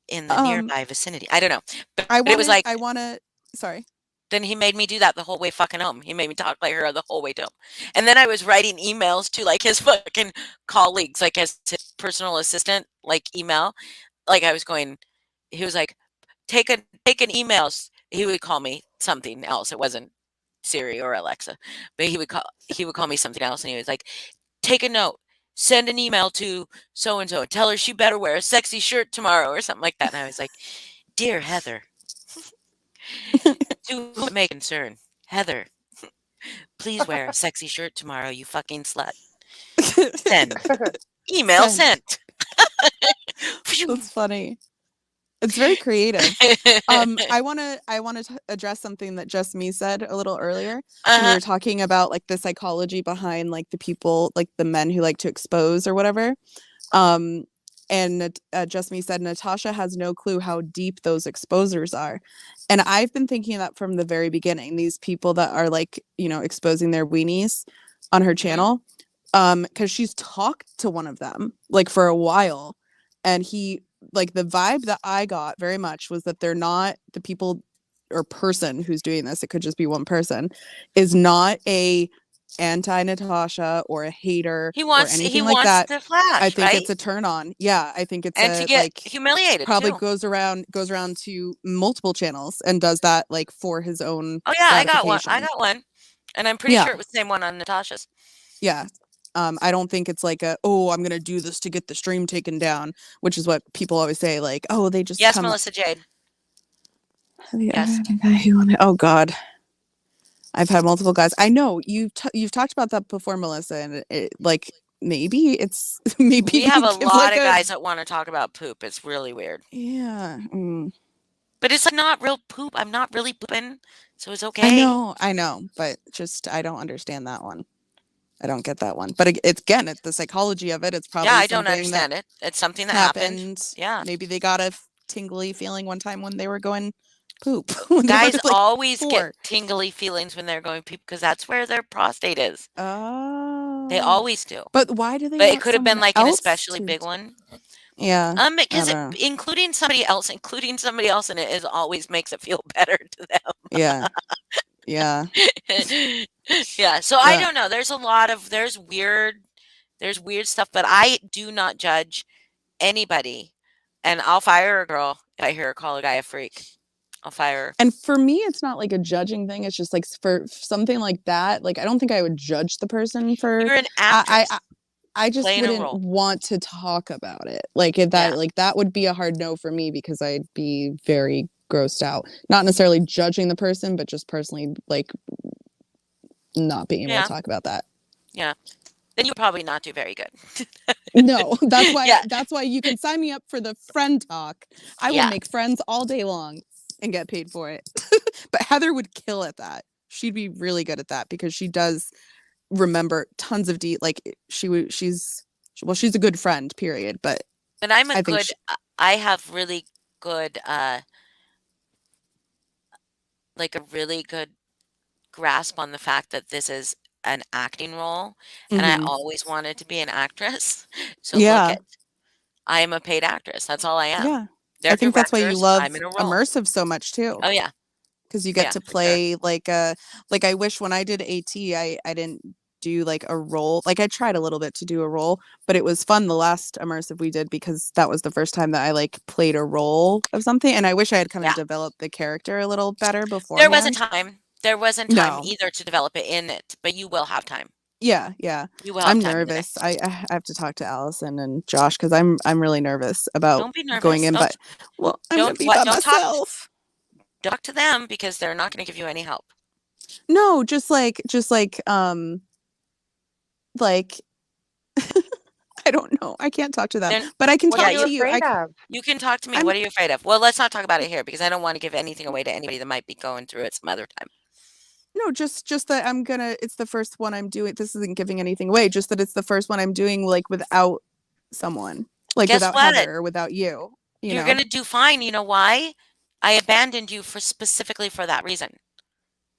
in the nearby vicinity. I don't know. But I it was like, wanna sorry. then he made me do that the whole way fucking home. He made me talk like her the whole way home. And then I was writing emails to like his fucking colleagues, like as his personal assistant, like email. Like I was going, he was like, take an emails. He would call me something else. It wasn't Siri or Alexa, but he would call me something else, and he was like, take a note, send an email to so and so, tell her she better wear a sexy shirt tomorrow or something like that. And I was like, dear Heather, to whom it may concern, Heather, please wear a sexy shirt tomorrow, you fucking slut. Send. Email sent. That's funny. It's very creative. I want to address something that Just Me said a little earlier when we were talking about like the psychology behind like the people, like the men who like to expose or whatever. And Just Me said Natasha has no clue how deep those exposers are. And I've been thinking that from the very beginning, these people that are like, you know, exposing their weenies on her channel. Because she's talked to one of them like for a while, and he, like, the vibe that I got very much was that they're not the people or person who's doing this, it could just be one person, is not a anti-Natasha or a hater He or wants anything like that, to I flash, think right? it's a turn on. Yeah, I think it's And to a get humiliated probably too. goes around to multiple channels and does that like for his own Oh yeah, I gratification. got one. And I'm pretty Yeah. sure it was the same one on Natasha's. Yeah. I don't think it's like I'm gonna do this to get the stream taken down, which is what people always say, like, oh, they just Yes, come. Melissa Jade. Have you ever Yes. had a guy who wanted? Oh God, I've had multiple guys. I know you've talked about that before, Melissa, and like maybe it's maybe We have a give, lot like, of guys that want to talk about poop. It's really weird. Yeah. But it's like not real poop. I'm not really pooping, so it's okay. I know, but just I don't understand that one. I don't get that one. But it's the psychology of it. It's probably Yeah, I don't something understand that it. It's something that happened. happened. Yeah. Maybe they got a tingly feeling one time when they were going poop. When they were, Guys like, always 4. get tingly feelings when they're going poop because that's where their prostate is. Oh. They always do. But why do they But it want could have been someone like an else especially to- big one. Yeah. Because I don't know. including somebody else in it is always makes it feel better to them. Yeah. Yeah. Yeah. So I Yeah. don't know. There's weird stuff, but I do not judge anybody. And I'll fire a girl if I hear her call a guy a freak. I'll fire her. And for me, it's not like a judging thing. It's just like for something like that. Like I don't think I would judge the person for. You're an actress. I just playing a wouldn't role. want to talk about it. Like if that Yeah. like that would be a hard no for me because I'd be very grossed out. Not necessarily judging the person, but just personally like not being able Yeah. to talk about that. Yeah. Then you would probably not do very good. No, that's why Yeah. that's why you can sign me up for the friend talk. I will Yeah. make friends all day long and get paid for it. But Heather would kill at that. She'd be really good at that because she does remember tons of she's a good friend, period. But And I'm I think I have really good like a really good grasp on the fact that this is an acting role and I Mhm. always wanted to be an actress. So Yeah. look at I am a paid actress. That's all I am. Yeah. They're I think that's why you directors, love I'm in a role. immersive so much too. Oh yeah. Because you get Yeah, to for sure. play like I wish when I did AT I didn't do like a role. Like I tried a little bit to do a role, but it was fun the last immersive we did because that was the first time that I like played a role of something, and I wish I had kind of Yeah. developed the character a little better before. There wasn't time. There wasn't time No. either to develop it in it, but you will have time. Yeah. You will have I'm time in the nervous. next. I have to talk to Allison and Josh because I'm really nervous about Don't be nervous. going in. Don't, But I'm gonna be by myself. Talk to them because they're not going to give you any help. No, just like I don't know. I can't talk to them, Then but I can what talk are you to you. afraid of? You can talk to me. What are you afraid of? Well, let's not talk about it here because I don't want to give anything away to anybody that might be going through it some other time. No, just that it's the first one I'm doing. This isn't giving anything away. Just that it's the first one I'm doing like without someone, like Guess without what? Heather or without you. You're going to do fine. You know why? I abandoned you specifically for that reason.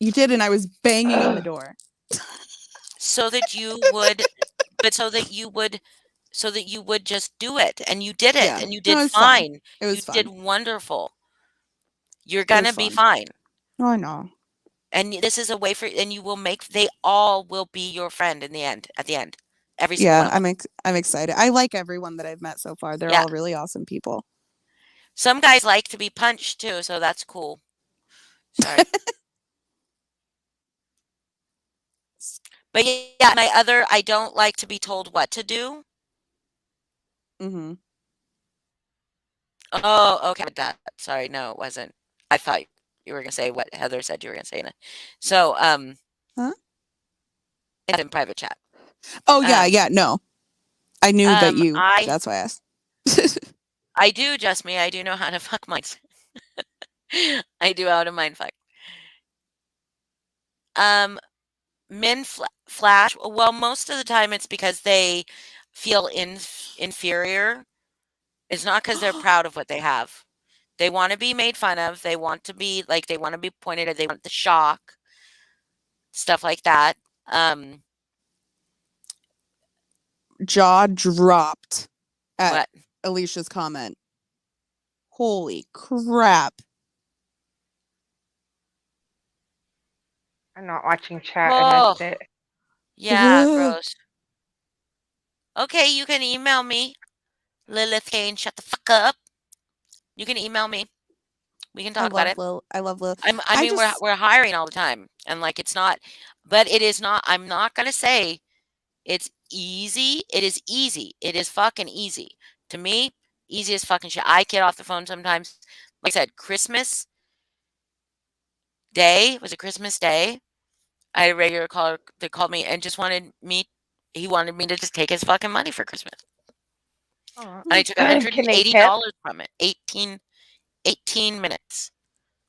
You did, and I was banging on the door. So that you would, so that you would just do it, and you did it, Yeah. and you No, did it was fun. fine. It was You fun. did wonderful. You're It gonna was be fun. fine. Oh, I know. And this is a way for, and you will they all will be your friend in the end, at the end. Every single one Yeah, of them. I'm excited. I like everyone that I've met so far. They're Yeah. all really awesome people. Some guys like to be punched too, so that's cool. Sorry. But yeah, I don't like to be told what to do. Mm-hmm. Oh, okay. That. Sorry, no, it wasn't. I thought you were gonna say what Heather said you were gonna say. So, Huh? in private chat. Oh yeah. No, I knew that you. That's why I asked. I do, just me. I do know how to fuck minds. I do how to mind fuck. Men flash. Well, most of the time it's because they feel inferior. It's not because they're proud of what they have. They want to be made fun of. They want to be they want to be pointed at. They want the shock, stuff like that. Jaw dropped at What? Alicia's comment. Holy crap. I'm not watching chat. Oh. I missed it. Yeah, gross. Okay, you can email me, Lilith Kane. Shut the fuck up. You can email me. We can I talk about love it. Lil. I love Lil. I I mean, we're just we're hiring all the time, and like it's not, but it is not. I'm not gonna say it's easy. It is easy. It is fucking easy to me. Easy as fucking shit. I get off the phone sometimes. Like I said, Christmas Day was a Christmas Day. I had a regular caller that called me and just wanted me. He wanted me to just take his fucking money for Christmas, Aw. and I took one hundred Can and they eighty tip? dollars from it. 18 minutes.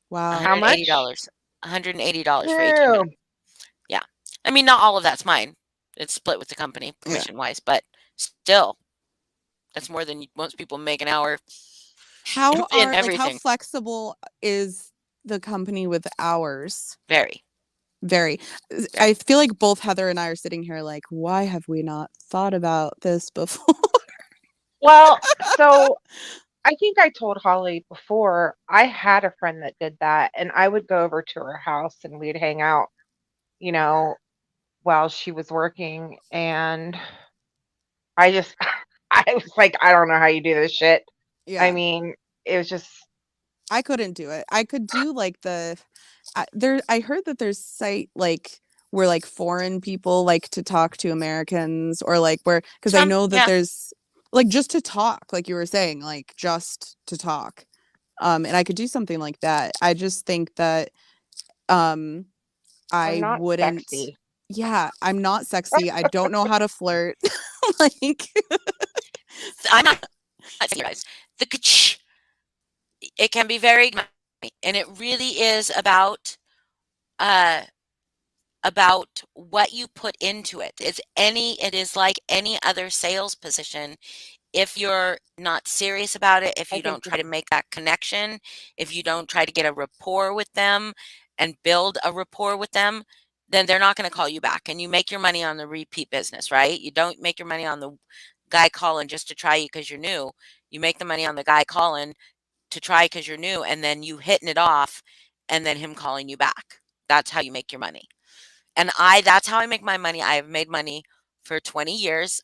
wow. How much? $180. $180 for 18 Ew. minutes. Yeah. I mean, not all of that's mine. It's split with the company Yeah. commission-wise, but still, that's more than most people make an hour How in are like how everything. flexible is the company with hours? Very, Very. very. I feel like both Heather and I are sitting here like, why have we not thought about this before? Well, so I think I told Holly before, I had a friend that did that, and I would go over to her house and we'd hang out, you know, while she was working. And I just, I was like, I don't know how you do this shit. I Yeah. mean, it was just, I couldn't do it. I could do like I heard that there's site like where like foreign people like to talk to Americans, or like where, because I know that Yeah. there's like just to talk, like you were saying, like just to talk. And I could do something like that. I just think that I'm I not wouldn't. sexy. Yeah, I'm not sexy. I don't know how to flirt. Like I'm not saying you guys. The kach, it can be very, and it really is uh, about what you put into it. It is like any other sales position. If you're not serious about it, if I you think don't this try to make that connection, if you don't try to get a rapport with them and build a rapport with them, then they're not going to call you back. And you make your money on the repeat business, right? You don't make your money on the guy calling just to try you because you're new. You make the money on the guy calling to try because you're new, and then you hitting it off, and then him calling you back. That's how you make your money. And that's how I make my money. I have made money for 20 years.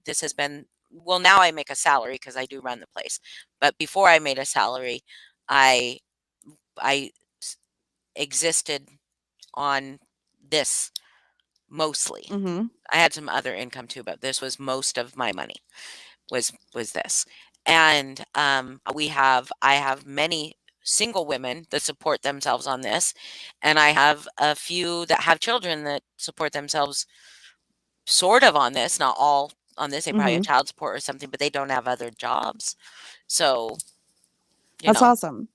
This has been, well, now I make a salary because I do run the place. But before I made a salary, I I s- existed on this mostly. mm-hmm. I had some other income too, but this was most of my money was this. And I have many single women that support themselves on this, and I have a few that have children that support themselves sort of on this, not all on this. They probably have Mm-hmm. child support or something, but they don't have other jobs. So, you That's know, awesome.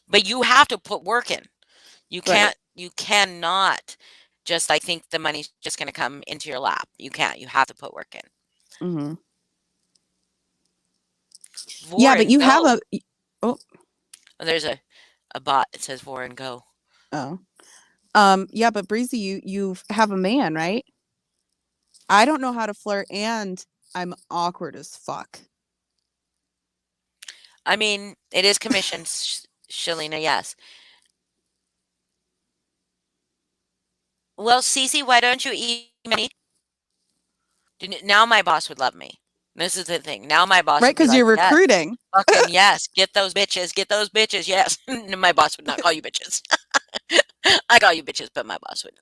but you have to put work in. right. You cannot just like think the money's just going to come into your lap. You can't. You have to put work in. Mm-hmm. Yeah, but Voren, you have go. oh, Oh, there's a bot that says Voren, go. oh. Yeah, but Breezy, you have a man, right? I don't know how to flirt, and I'm awkward as fuck. I mean, it is commission, Shalina, yes. Well, Cece, why don't you email me? Now my boss would love me. This is the thing. Now my boss Right, would be because like, you're yes, recruiting. fucking yes, get those bitches, yes. My boss would not call you bitches. I call you bitches, but my boss would.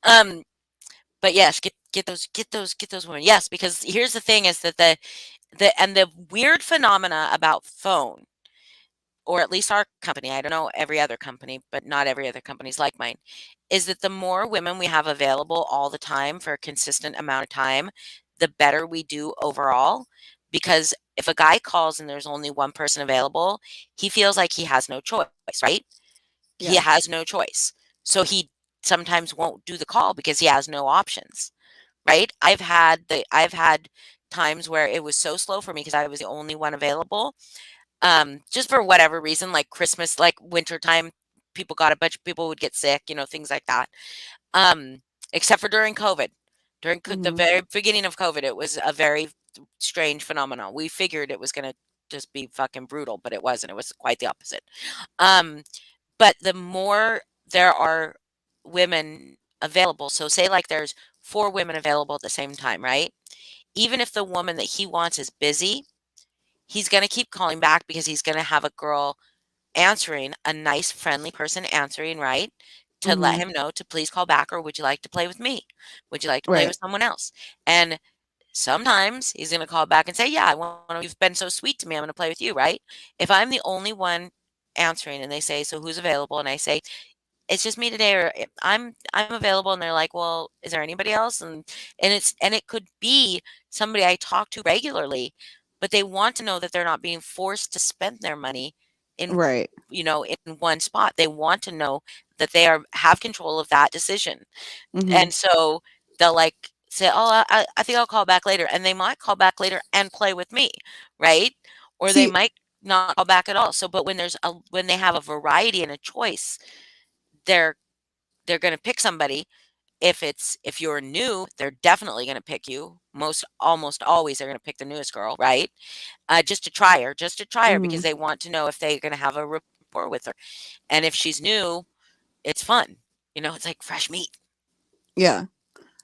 Um, but yes, get those women. Yes, because here's the thing: is that the weird phenomena about phone, or at least our company, I don't know every other company, but not every other company is like mine, is that the more women we have available all the time for a consistent amount of time, the better we do overall. Because if a guy calls and there's only one person available, he feels like he has no choice, right? He Yeah. has no choice. So he sometimes won't do the call because he has no options, right? I've had times where it was so slow for me because I was the only one available, just for whatever reason, like Christmas, like wintertime, a bunch of people would get sick, things like that. Um, except for during COVID. During the Mm-hmm. very beginning of COVID, it was a very strange phenomenon. We figured it was going to just be fucking brutal, but it wasn't. It was quite the opposite. Um, but the more there are women available, so say like there's 4 women available at the same time, right? Even if the woman that he wants is busy, he's gonna keep calling back because he's gonna have a girl answering, a nice, friendly person answering, right? To let Mhm. him know to please call back, or would you like to play with me? Would you like to play Right. with someone else? And sometimes he's gonna call back and say, "Yeah, I wanna you've been so sweet to me, I'm gonna play with you," right? If I'm the only one answering and they say, "So who's available?" and I say, "It's just me today," or I'm available, and they're like, "Well, is there anybody else?" And it could be somebody I talk to regularly, but they want to know that they're not being forced to spend their money in, Right. in one spot. They want to know that they have control of that decision. Mhm. And so they'll like say, "Oh, I think I'll call back later." And they might call back later and play with me, right? Or they See, might not call back at all. So, but when they have a variety and a choice, they're they're going to pick somebody. If you're new, they're definitely going to pick you. Almost always they're going to pick the newest girl, right? Just to try her because mhm. they want to know if they're going to have a rapport with her. And if she's new, it's fun. It's like fresh meat. Yeah.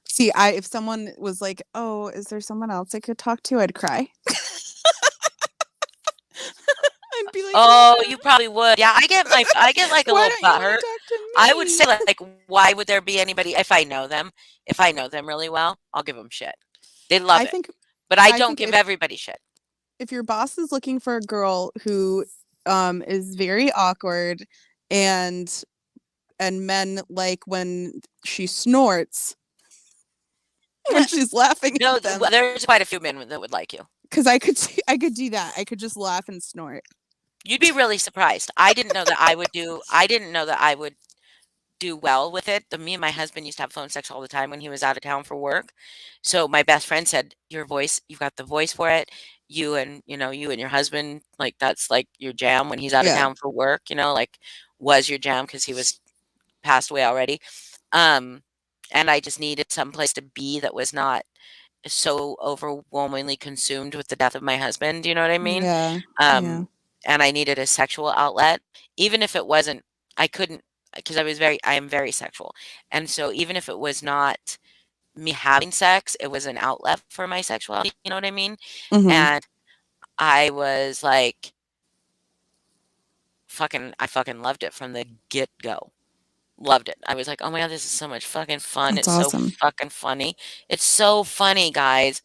See, if someone was like, "Oh, is there someone else I could talk to?" I'd cry. I'd be like, Oh, "Why you probably would. Yeah, I get like a why little don't you wanna butthurt. talk to I would say me?" like, why would there be anybody if I know them? If I know them really well, I'll give them shit. They love I it. think But I I don't think give everybody shit. if your boss is looking for a girl who is very awkward and men like when she snorts when she's laughing No, at them, there's quite a few men that would like you. because I could do that. I could just laugh and snort. You'd be really surprised. I didn't know that I would do well with it. Me and my husband used to have phone sex all the time when he was out of town for work. So my best friend said, "Your voice, you've got the voice for it. You and your husband, like that's like your jam when he's out of Yeah. town for work, like was your jam because he was passed away already." Um, and I just needed some place to be that was not so overwhelmingly consumed with the death of my husband, you know what I mean? Yeah. Yeah. Um, and I needed a sexual outlet, even if it wasn't, I couldn't, because I am very sexual. And so even if it was not me having sex, it was an outlet for my sexuality, you know what I mean? Mhm. And I was like, I fucking loved it from the get go. Loved it. I was like, "Oh my God, this is so much fucking fun. That's It's so awesome. fucking funny." It's so funny, guys.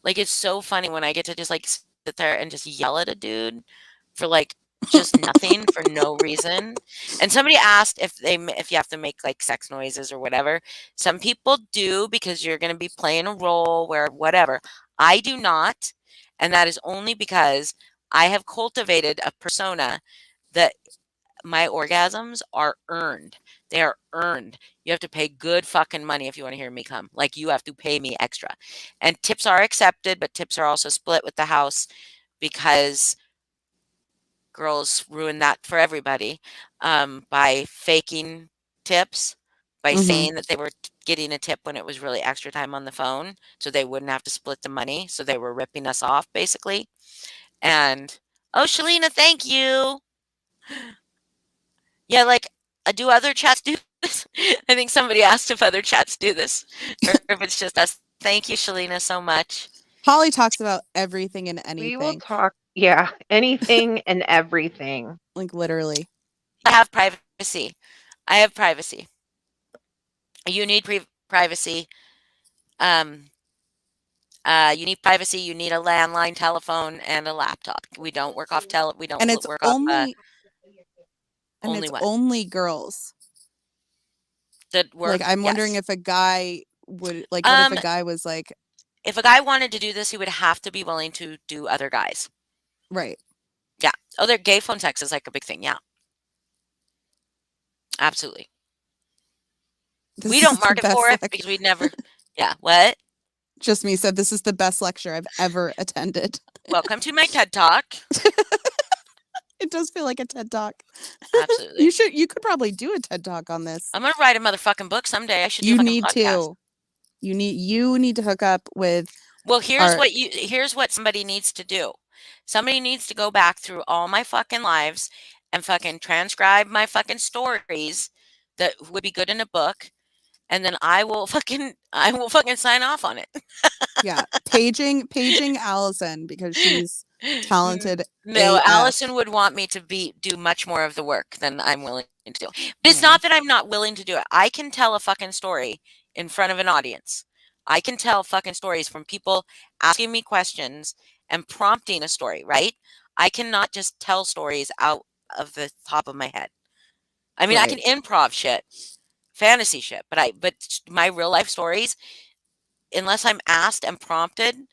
Like, it's so funny when I get to just, like, sit there and just yell at a dude for, like, just nothing, for no reason. And somebody asked if you have to make, like, sex noises or whatever. Some people do because you're gonna be playing a role where whatever. I do not, and that is only because I have cultivated a persona that my orgasms are earned. They are earned. You have to pay good fucking money if you wanna hear me come. Like, you have to pay me extra. And tips are accepted, but tips are also split with the house because girls ruin that for everybody, by faking tips, by Mhm. saying that they were getting a tip when it was really extra time on the phone, so they wouldn't have to split the money, so they were ripping us off, basically. And oh, Shalina, thank you. Yeah, like, do other chats do this? I think somebody asked if other chats do this or if it's just us. Thank you, Shalina, so much. Holly talks about everything and We will anything, talk, yeah, anything and everything. like literally. I have privacy. I have privacy. You need privacy. Um, you need privacy. You need a landline telephone and a laptop. We don't And it's work off only it's what only girls. that Like, work. I'm wondering Yes. if a guy would like, what if a Um, guy was like, if a guy wanted to do this, he would have to be willing to do other guys. right, Yeah. Oh, their gay phone sex is like a big thing. Yeah. Absolutely. We this is don't the market for best it lecture. because we'd never. Yeah. What? Just me said, this is the best lecture I've ever attended. Welcome to my TED Talk. It does feel like a TED Talk. Absolutely. You could probably do a TED Talk on this. I'm gonna write a motherfucking book someday. I should do a You fucking need podcast. to. You need to hook up with Well, our here's what somebody needs to do. Somebody needs to go back through all my fucking lives and fucking transcribe my fucking stories that would be good in a book and then I will fucking sign off on it. Yeah, paging Allison because she's talented No, AF. Allison would want me to do much more of the work than I'm willing to do. But it's Yeah. not that I'm not willing to do it. I can tell a fucking story in front of an audience. I can tell fucking stories from people asking me questions and prompting a story, right? I cannot just tell stories out of the top of my head. I mean, I can Right. improv shit, fantasy shit, but my real life stories, unless I'm asked and prompted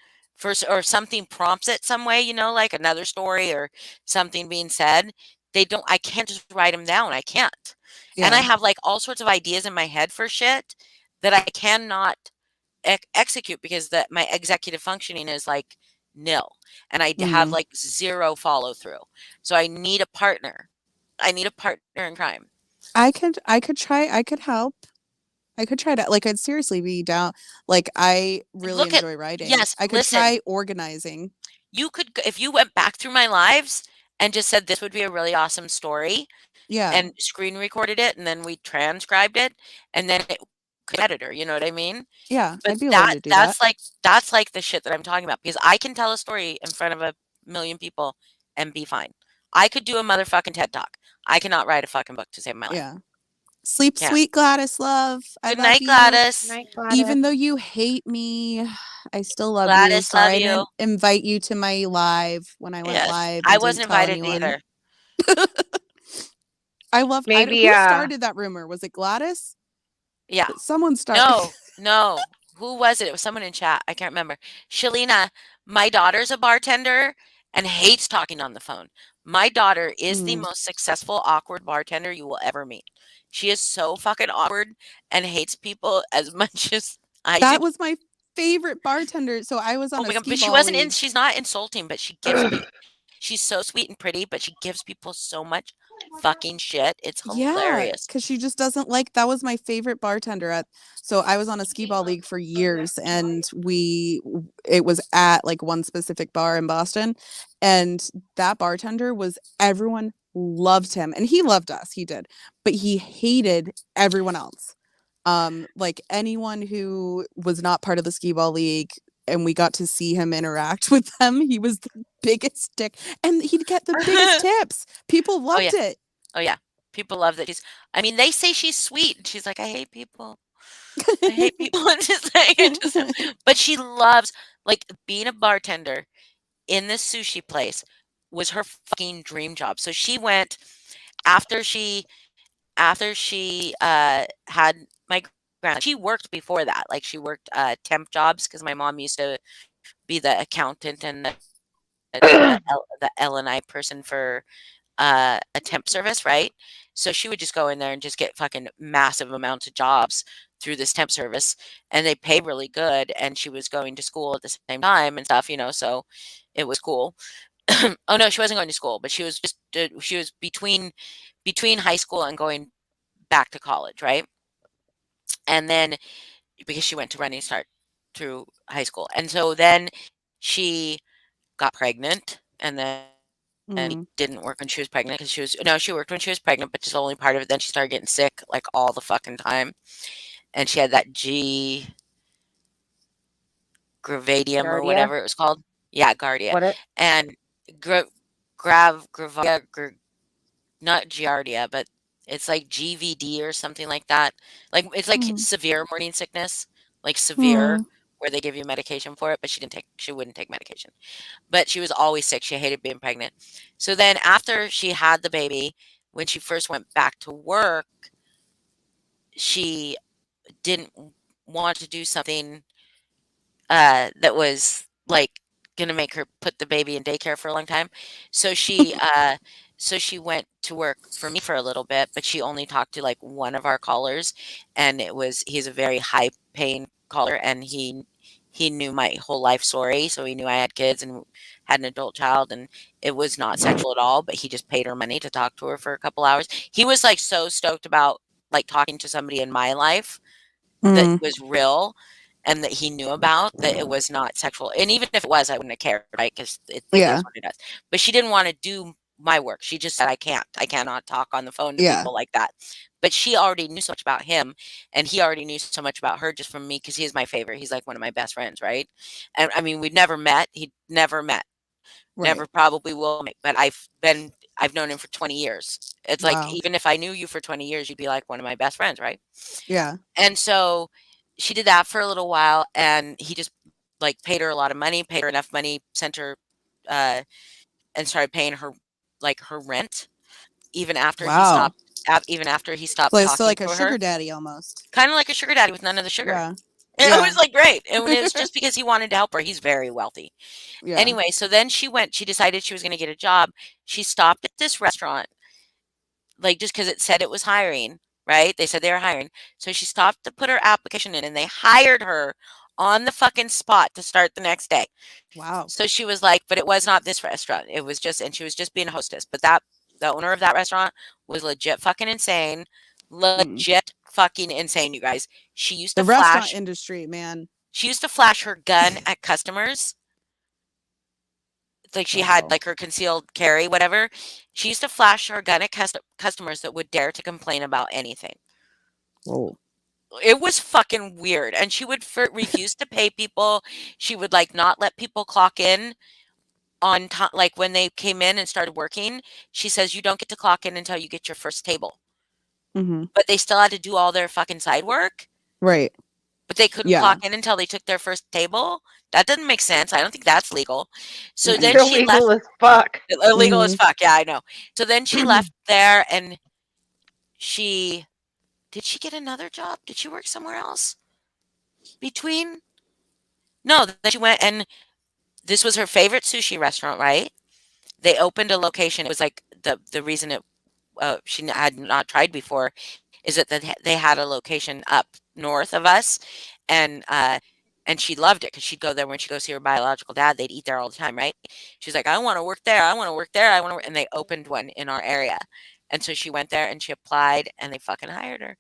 or something prompts it some way, like another story or something being said, I can't just write them down. I can't. And I Yeah. have like all sorts of ideas in my head for shit that I cannot execute because my executive functioning is like nil, and I have Mhm. like zero follow through. So I need a partner. I need a partner in crime. I could try. I could help. I could try to, like, I'd seriously be down. Like, I really Look at enjoy writing. Yes, I could listen. try organizing. You could if you went back through my lives and just said this would be a really awesome story Yeah. and screen recorded it and then we transcribed it and then it could editor, you know what I mean? Yeah, But I'd be willing to do that. that's like the shit that I'm talking about because I can tell a story in front of a million people and be fine. I could do a motherfucking TED Talk. I cannot write a fucking book to save my life. Yeah. Sleep Can't. sweet, Gladys love. I Good love night, you. Gladys. Night, Gladys. Even though you hate me, I still love you. Gladys, Sorry love I you. didn't invite you to my live when I went Yes. live I and wasn't didn't tell invited anyone. either. Maybe who started that rumor? Was it Gladys? Yeah. Someone started. No. Who was it? It was someone in chat. I can't remember. Shalina, my daughter's a bartender and hates talking on the phone. My daughter is the most successful awkward bartender you will ever meet. She is so fucking awkward and hates people as much as I That do. was my favorite bartender. So I was on Oh a my god! skee But she ball wasn't league. she's not insulting, but she gives she's so sweet and pretty, but she gives people so much fucking shit. It's Yeah, hilarious. because she just doesn't like. That was my favorite bartender at. So I was on a skee ball league for years, and it was at like one specific bar in Boston, and that bartender was everyone loved him, and he loved us. He did, but he hated everyone else. Like anyone who was not part of the skee ball league. And we got to see him interact with them. He was the biggest dick, and he'd get the biggest tips. People loved it. Oh yeah. People love that I mean, they say she's sweet and she's like, I hate people. I hate people. But she loves like being a bartender in this sushi place was her fucking dream job. So she went after she had my grandma. She worked before that. Like she worked temp jobs because my mom used to be the accountant and the L&I person for a temp service, right? So she would just go in there and just get fucking massive amounts of jobs through this temp service, and they pay really good. And she was going to school at the same time and stuff, so it was cool. Oh no, she wasn't going to school, but she was just she was between high school and going back to college, right? And then because she went to Running Start through high school, and so then she got pregnant, and then didn't work when she was pregnant because she worked when she was pregnant, but just only part of it. Then she started getting sick like all the fucking time, and she had that gravadium or Giardia? whatever it was called. Yeah, Gardia. What it? And not Giardia, but it's like GVD or something like that. Like it's like severe morning sickness, like severe, where they give you medication for it, but she wouldn't take medication. But she was always sick. She hated being pregnant. So then after she had the baby, when she first went back to work, she didn't want to do something that was like gonna make her put the baby in daycare for a long time. So she went to work for me for a little bit, but she only talked to like one of our callers, and he's a very high paying caller, and he knew my whole life story, so he knew I had kids and had an adult child, and it was not sexual at all, but he just paid her money to talk to her for a couple hours. He was like so stoked about like talking to somebody in my life that was real and that he knew about, that it was not sexual. And even if it was, I wouldn't have cared, right? Because it is what it is. But she didn't want to do my work. She just said, I cannot talk on the phone to Yeah. people like that. But she already knew so much about him, and he already knew so much about her just from me because he is my favorite. He's like one of my best friends, right? And I mean, we've never met. He'd never met, never Right. probably will meet. But I've known him for 20 years. It's like Wow. even if I knew you for 20 years, you'd be like one of my best friends, right? Yeah. And so she did that for a little while, and he just like paid her a lot of money, paid her enough money, sent her, uh, and started paying her like her rent even after he Wow. stopped. Even after he stopped So talking like a to sugar her, daddy almost. kind of like a sugar daddy with none of the sugar. Yeah. It Yeah. was like great, and it was just because he wanted to help her. He's very wealthy. Yeah. Anyway, so then she decided she was going to get a job. She stopped at this restaurant, like just because it said it was hiring, right? They said they were hiring. So she stopped to put her application in, and they hired her on the fucking spot to start the next day. Wow. So she was like, but it was not this restaurant. It was just, and she was just being a hostess. But the owner of that restaurant was legit fucking insane. Legit fucking insane, you guys. She used The to restaurant flash, industry, man. she used to flash her gun at customers. Like she had Wow. like her concealed carry, whatever. She used to flash her gun at customers that would dare to complain about anything. Whoa. It was fucking weird. And she would refuse to pay people. She would like not let people clock in on time, like when they came in and started working. She says you don't get to clock in until you get your first table. Mm-hmm. But they still had to do all their fucking side work. Right. But they couldn't Yeah. clock in until they took their first table. That doesn't make sense. I don't think that's legal. So Mm-mm. then They're she left. illegal as fuck. Illegal as Mhm. fuck. Yeah, I know. So then she left there, and she did she get another job? Did she work somewhere else between? No, then she went, and this was her favorite sushi restaurant, right? They opened a location. It was like the reason she had not tried before is that they had a location up north of us, and and she loved it because she'd go there when she go see her biological dad. They'd eat there all the time, right? She's like, I want to work there. I want to work there. I want to, and they opened one in our area, and so she went there and she applied, and they fucking hired her,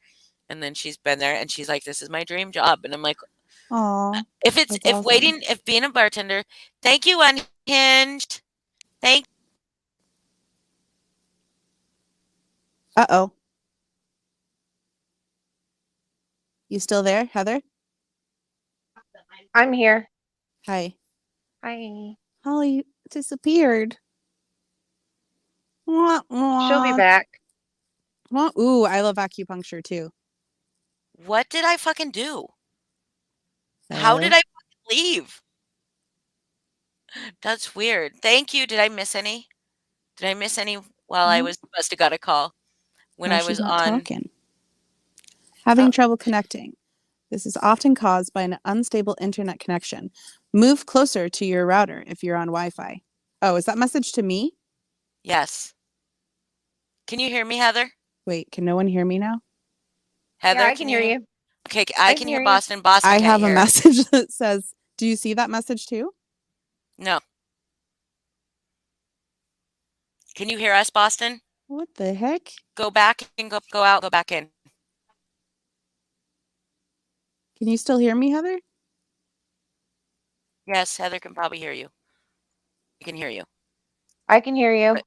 and then she's been there, and she's like, this is my dream job, and I'm like, Aw. if That's awesome. if being a bartender, thank you, Unhinged, thank. Uh-oh. You still there, Heather? I'm here. Hi. Hi. Holly disappeared. Wah, She'll be wah. back. Wah. Ooh, I love acupuncture too. What did I fucking do? How did I fucking leave? That's weird. Thank you. Did I miss any? Did I miss any while I Nope. must have got a call when No, I she's was not on? talking. Having Oh, trouble connecting. This is often caused by an unstable internet connection. Move closer to your router if you're on Wi-Fi. Oh, is that message to me? yes. Can you hear me, Heather? Wait, can no one hear me now? Heather, I can hear you. Okay, I I can can hear hear you. Boston. Boston I can't have a hear. message that says, do you see that message too? No. Can you hear us, Boston? What the heck? Go back and go out, go back in. Can you still hear me, Heather? Yes, Heather can probably hear you. I can hear you. I can hear you. But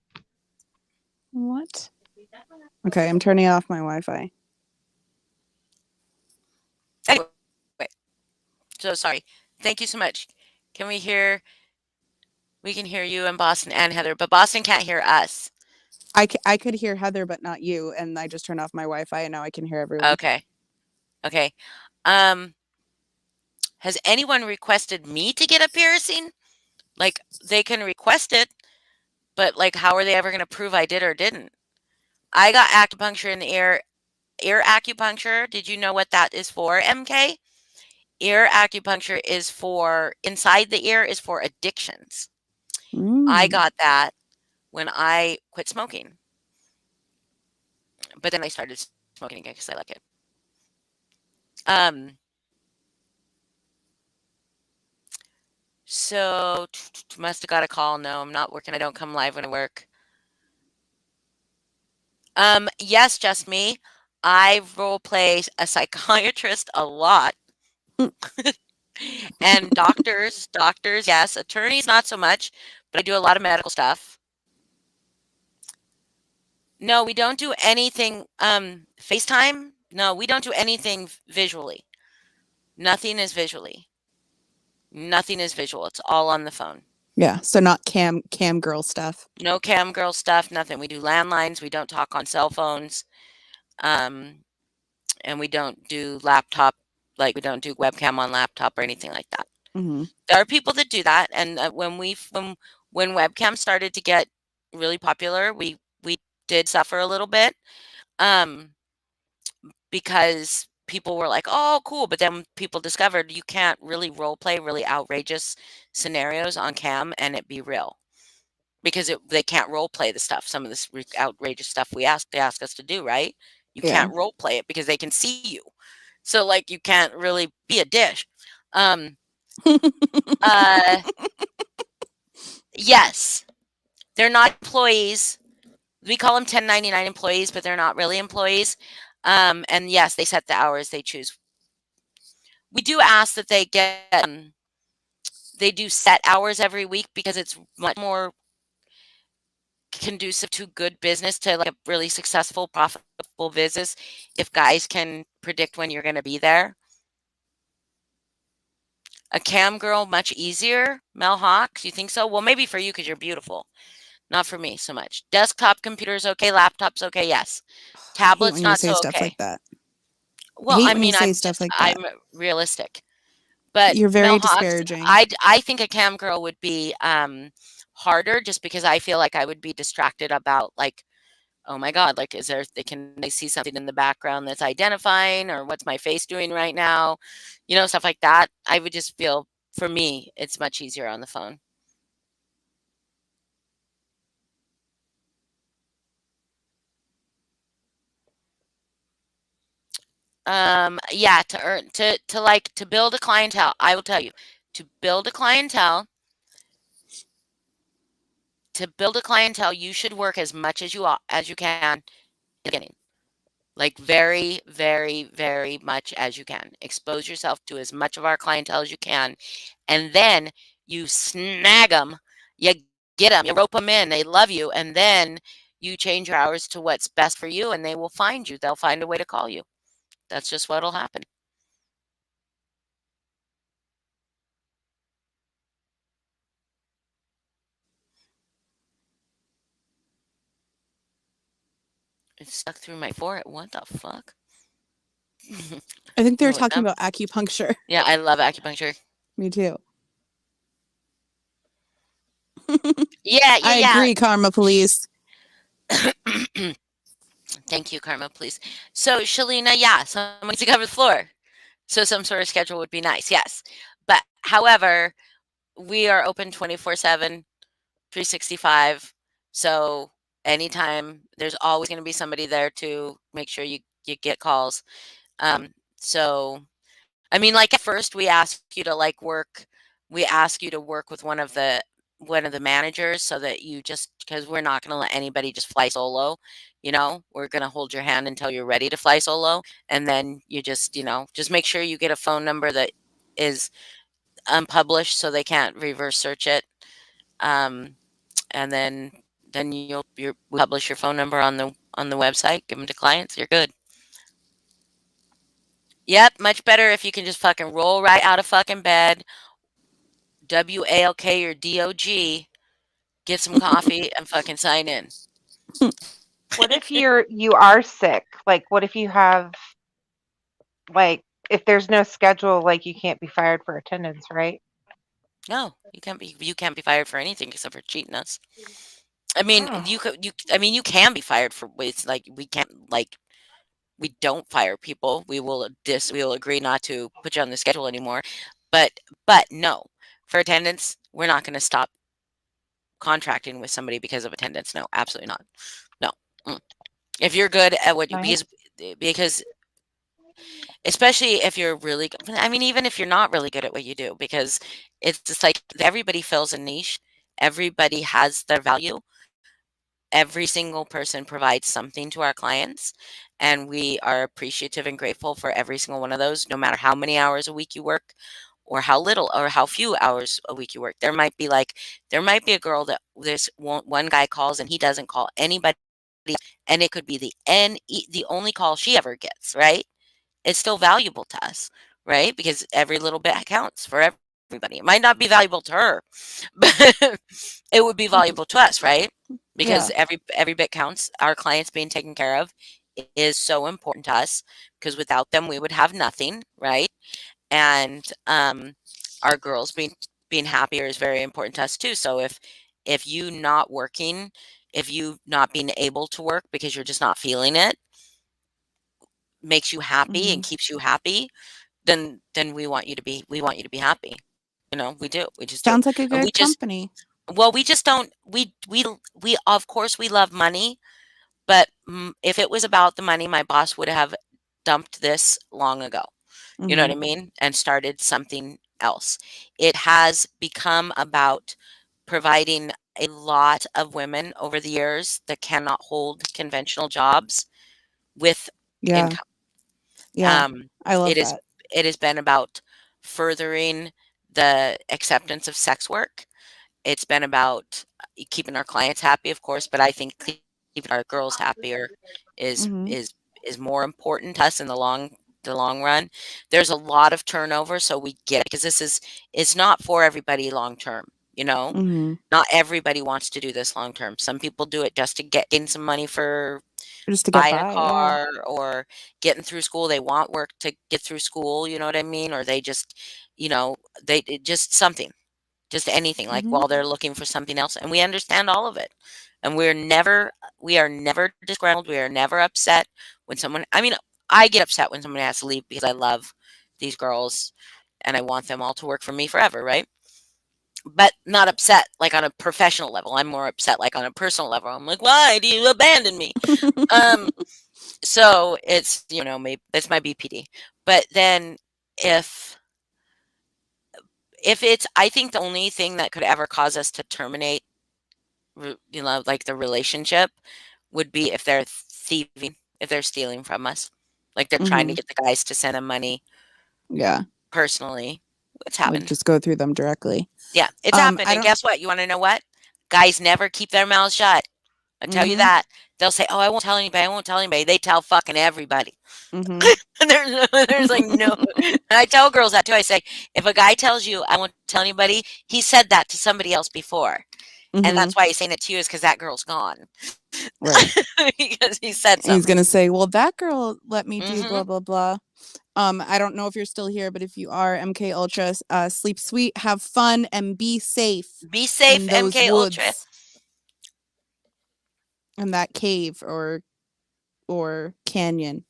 What? Okay, I'm turning off my Wi-Fi. anyway, so sorry. Thank you so much. Can we hear? We can hear you and Boston and Heather, but Boston can't hear us. I could hear Heather, but not you, and I just turned off my Wi-Fi, and now I can hear everyone. Okay. Okay. Um, has anyone requested me to get a piercing? Like they can request it, but like how are they ever going to prove I did or didn't? I got acupuncture in the ear. Ear acupuncture. Did you know what that is for, MK? Ear acupuncture is for inside the ear is for addictions. I Mm. got that when I quit smoking. But then I started smoking again because I like it. So must have got a call. No, I'm not working. I don't come live when I work. Yes, just me. I role play a psychiatrist a lot. And doctors, yes. Attorneys, not so much, but I do a lot of medical stuff. No, we don't do anything. FaceTime? No, we don't do anything visually. Nothing is visually. Nothing is visual. It's all on the phone. Yeah, so not cam girl stuff. No cam girl stuff, nothing. We do landlines. We don't talk on cell phones. Um, and we don't do laptop, like we don't do webcam on laptop or anything like that. Hmm. There are people that do that, and when webcam started to get really popular, we did suffer a little bit, because people were like, "Oh, cool," but then people discovered you can't really role play really outrageous scenarios on cam and it be real because they can't role play the stuff. Some of this outrageous stuff they ask us to do, right? You Yeah. can't role play it because they can see you, so like you can't really be a dish. Uh, yes, they're not employees. We call them 1099 employees, but they're not really employees. And yes, they set the hours they choose. We do ask that they do set hours every week because it's much more conducive to good business, to like a really successful, profitable business, if guys can predict when you're going to be there. A cam girl, much easier. Mel Hawks, you think so? Well, maybe for you because you're beautiful. Not for me so much. Desktop computers, okay. Laptops, okay. Yes. I hate Tablets, when you not say so stuff okay. like that. I Well, hate I when you mean, say stuff like that. I'm realistic. But You're very Mel Hawks, disparaging. I think a cam girl would be harder just because I feel like I would be distracted about like, oh my God, like can they see something in the background that's identifying, or what's my face doing right now? Stuff like that. I would just feel, for me, it's much easier on the phone. Yeah, to build a clientele, I will tell you, to build a clientele, you should work as much as you can in the beginning. Like very, very, very much as you can. Expose yourself to as much of our clientele as you can, and then you snag them, you get them, you rope them in, they love you, and then you change your hours to what's best for you, and they will find you. They'll find a way to call you. That's just what'll happen. It stuck through my forehead. What the fuck? I think they were What's talking up? about acupuncture. Yeah, I love acupuncture. Me too. Yeah, I yeah, agree, Karma Police. yeah. Thank you, Karma, please. So, Shalina, yeah, someone to cover the floor. So some sort of schedule would be nice, yes. But however, we are open 24/7, 365. So anytime, there's always going to be somebody there to make sure you get calls. So I mean, like at first we ask you to work with one of the managers, so that you just, because we're not going to let anybody just fly solo. We're going to hold your hand until you're ready to fly solo, and then you just make sure you get a phone number that is unpublished so they can't reverse search it. And then you publish your phone number on the website, give them to clients, you're good. Yep, much better if you can just fucking roll right out of fucking bed, WALK or DOG, get some coffee, and fucking sign in. What if you are sick? Like, what if you have, like, if there's no schedule, like you can't be fired for attendance, right? No, you can't be fired for anything except for cheating us. I mean, Oh. you can be fired for ways like we can't, like, we don't fire people. We will agree not to put you on the schedule anymore. But no, for attendance, we're not going to stop contracting with somebody because of attendance. No, absolutely not. No. If you're good at what you Nice. because especially if you're really good, I mean, even if you're not really good at what you do, because it's just like everybody fills a niche. Everybody has their value. Every single person provides something to our clients, and we are appreciative and grateful for every single one of those, no matter how many hours a week you work, or how little or how few hours a week you work. There might be a girl that this one guy calls and he doesn't call anybody and it could be the only call she ever gets, right? It's still valuable to us, right? Because every little bit counts for everybody. It might not be valuable to her, but it would be valuable to us, right? Because Yeah. every bit counts. Our clients being taken care of is so important to us because without them we would have nothing, right? And our girls being happier is very important to us too. So if you not working, if you not being able to work because you're just not feeling it, makes you happy and Mhm. keeps you happy, then we want you to be happy. You know, we do. We just do. Sounds like a And we good just company. well, we just don't we of course we love money, but if it was about the money, my boss would have dumped this long ago. You know what I Mhm. mean? And started something else. It has become about providing a lot of women over the years that cannot hold conventional jobs with Yeah. income. Yeah. Um, I love it is that. it has been about furthering the acceptance of sex work. It's been about keeping our clients happy, of course, but I think keeping our girls happier is Mhm. is is more important to us in the long run. There's a lot of turnover, so we get it because it's not for everybody long term, you know? Mhm. Not everybody wants to do this long term. Some people do it just to gain some money for Just to get buying a by. Yeah. car or getting through school. They want work to get through school, you know what I mean? Or they just, you know, just something, just anything, like Mhm. while they're looking for something else. And we understand all of it. And we are never disgruntled. We are never upset when someone, I mean, I get upset when someone has to leave because I love these girls and I want them all to work for me forever, right? But not upset like on a professional level. I'm more upset like on a personal level. I'm like, why do you abandon me? Um, so it's, maybe that's my BPD. But then if it's I think the only thing that could ever cause us to terminate, like the relationship would be if they're thieving, if they're stealing from us. Like they're trying to Mhm. get the guys to send them money Yeah. personally. It's Like happened. just go through them directly. Yeah, it's happened. I And don't. guess what? You want to know what? Guys never keep their mouths shut. I tell you Mhm. that. They'll say, "Oh, I won't tell anybody. I won't tell anybody." They tell fucking everybody. Mhm. There's like no. And I tell girls that too. I say, if a guy tells you, "I won't tell anybody," he said that to somebody else before, and Mhm. that's why he's saying it to you is because that girl's gone Right. because he said And he's something. gonna say, "Well, that girl let me do Hmm. blah blah blah." I don't know if you're still here, but if you are, MK Ultra, sleep sweet, have fun, and be safe Be safe, in those MK Ultra. woods and that cave or canyon.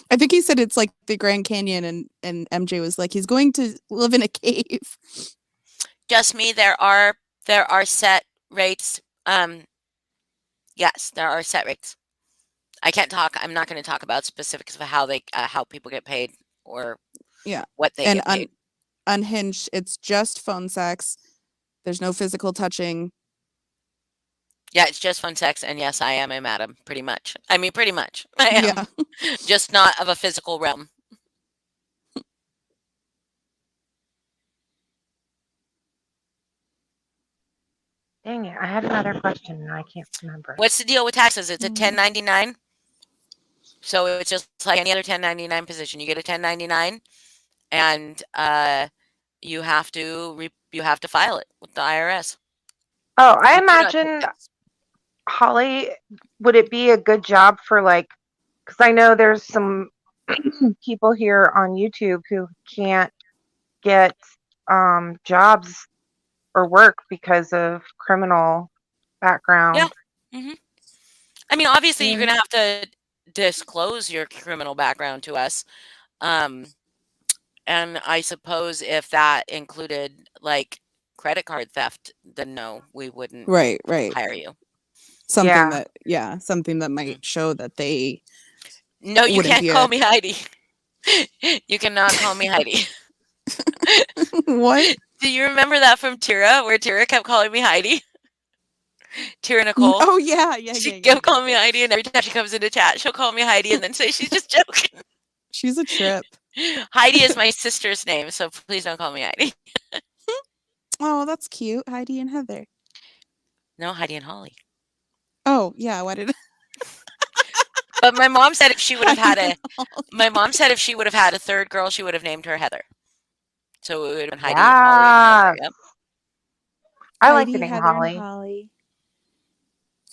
I think he said it's like the Grand Canyon, and MJ was like, he's going to live in a cave. Just me. There are set rates. Yes, there are set rates. I can't talk. I'm not going to talk about specifics of how people get paid or Yeah, what they and get paid. unhinged, it's just phone sex. There's no physical touching. Yeah, it's just fun sex, and yes, I am a madam, pretty much. I mean, pretty much, I am. Yeah. Just not of a physical realm. Dang it, I had another question and I can't remember. What's the deal with taxes? It's a Mm. 1099, so it's just like any other 1099 position. You get a 1099, and you have to file it with the IRS. Oh, I You do not pay imagine, tax. Holly, would it be a good job for like, because I know there's some people here on YouTube who can't get jobs or work because of criminal Yeah. background. Hmm. I mean, obviously, you're Yeah. gonna have to disclose your criminal background to us. Um, And I suppose if that included, like, credit card theft, then no, we wouldn't Right, right. hire you. Something Yeah. that, yeah, something that Mm. might show that they No, you wouldn't can't be call a me Heidi. You cannot call me Heidi. what? Do you remember that from Tira, where Tira kept calling me Heidi? Tira Nicole. Oh yeah, yeah, She yeah, yeah, kept yeah. calling me Heidi, and every time she comes into chat, she'll call me Heidi and then say she's just joking. She's a trip. Heidi is my sister's name, so please don't call me Heidi. Oh, that's cute. Heidi and Heather. No, Heidi and Holly. Oh, yeah. Why did But my mom said if she would have had Heidi a my mom said if she would have had a third girl, she would have named her Heather. So it would have been Heidi, Holly, and Heather. Yes. Yep. I like the Heidi, name Heather, and Holly. Holly?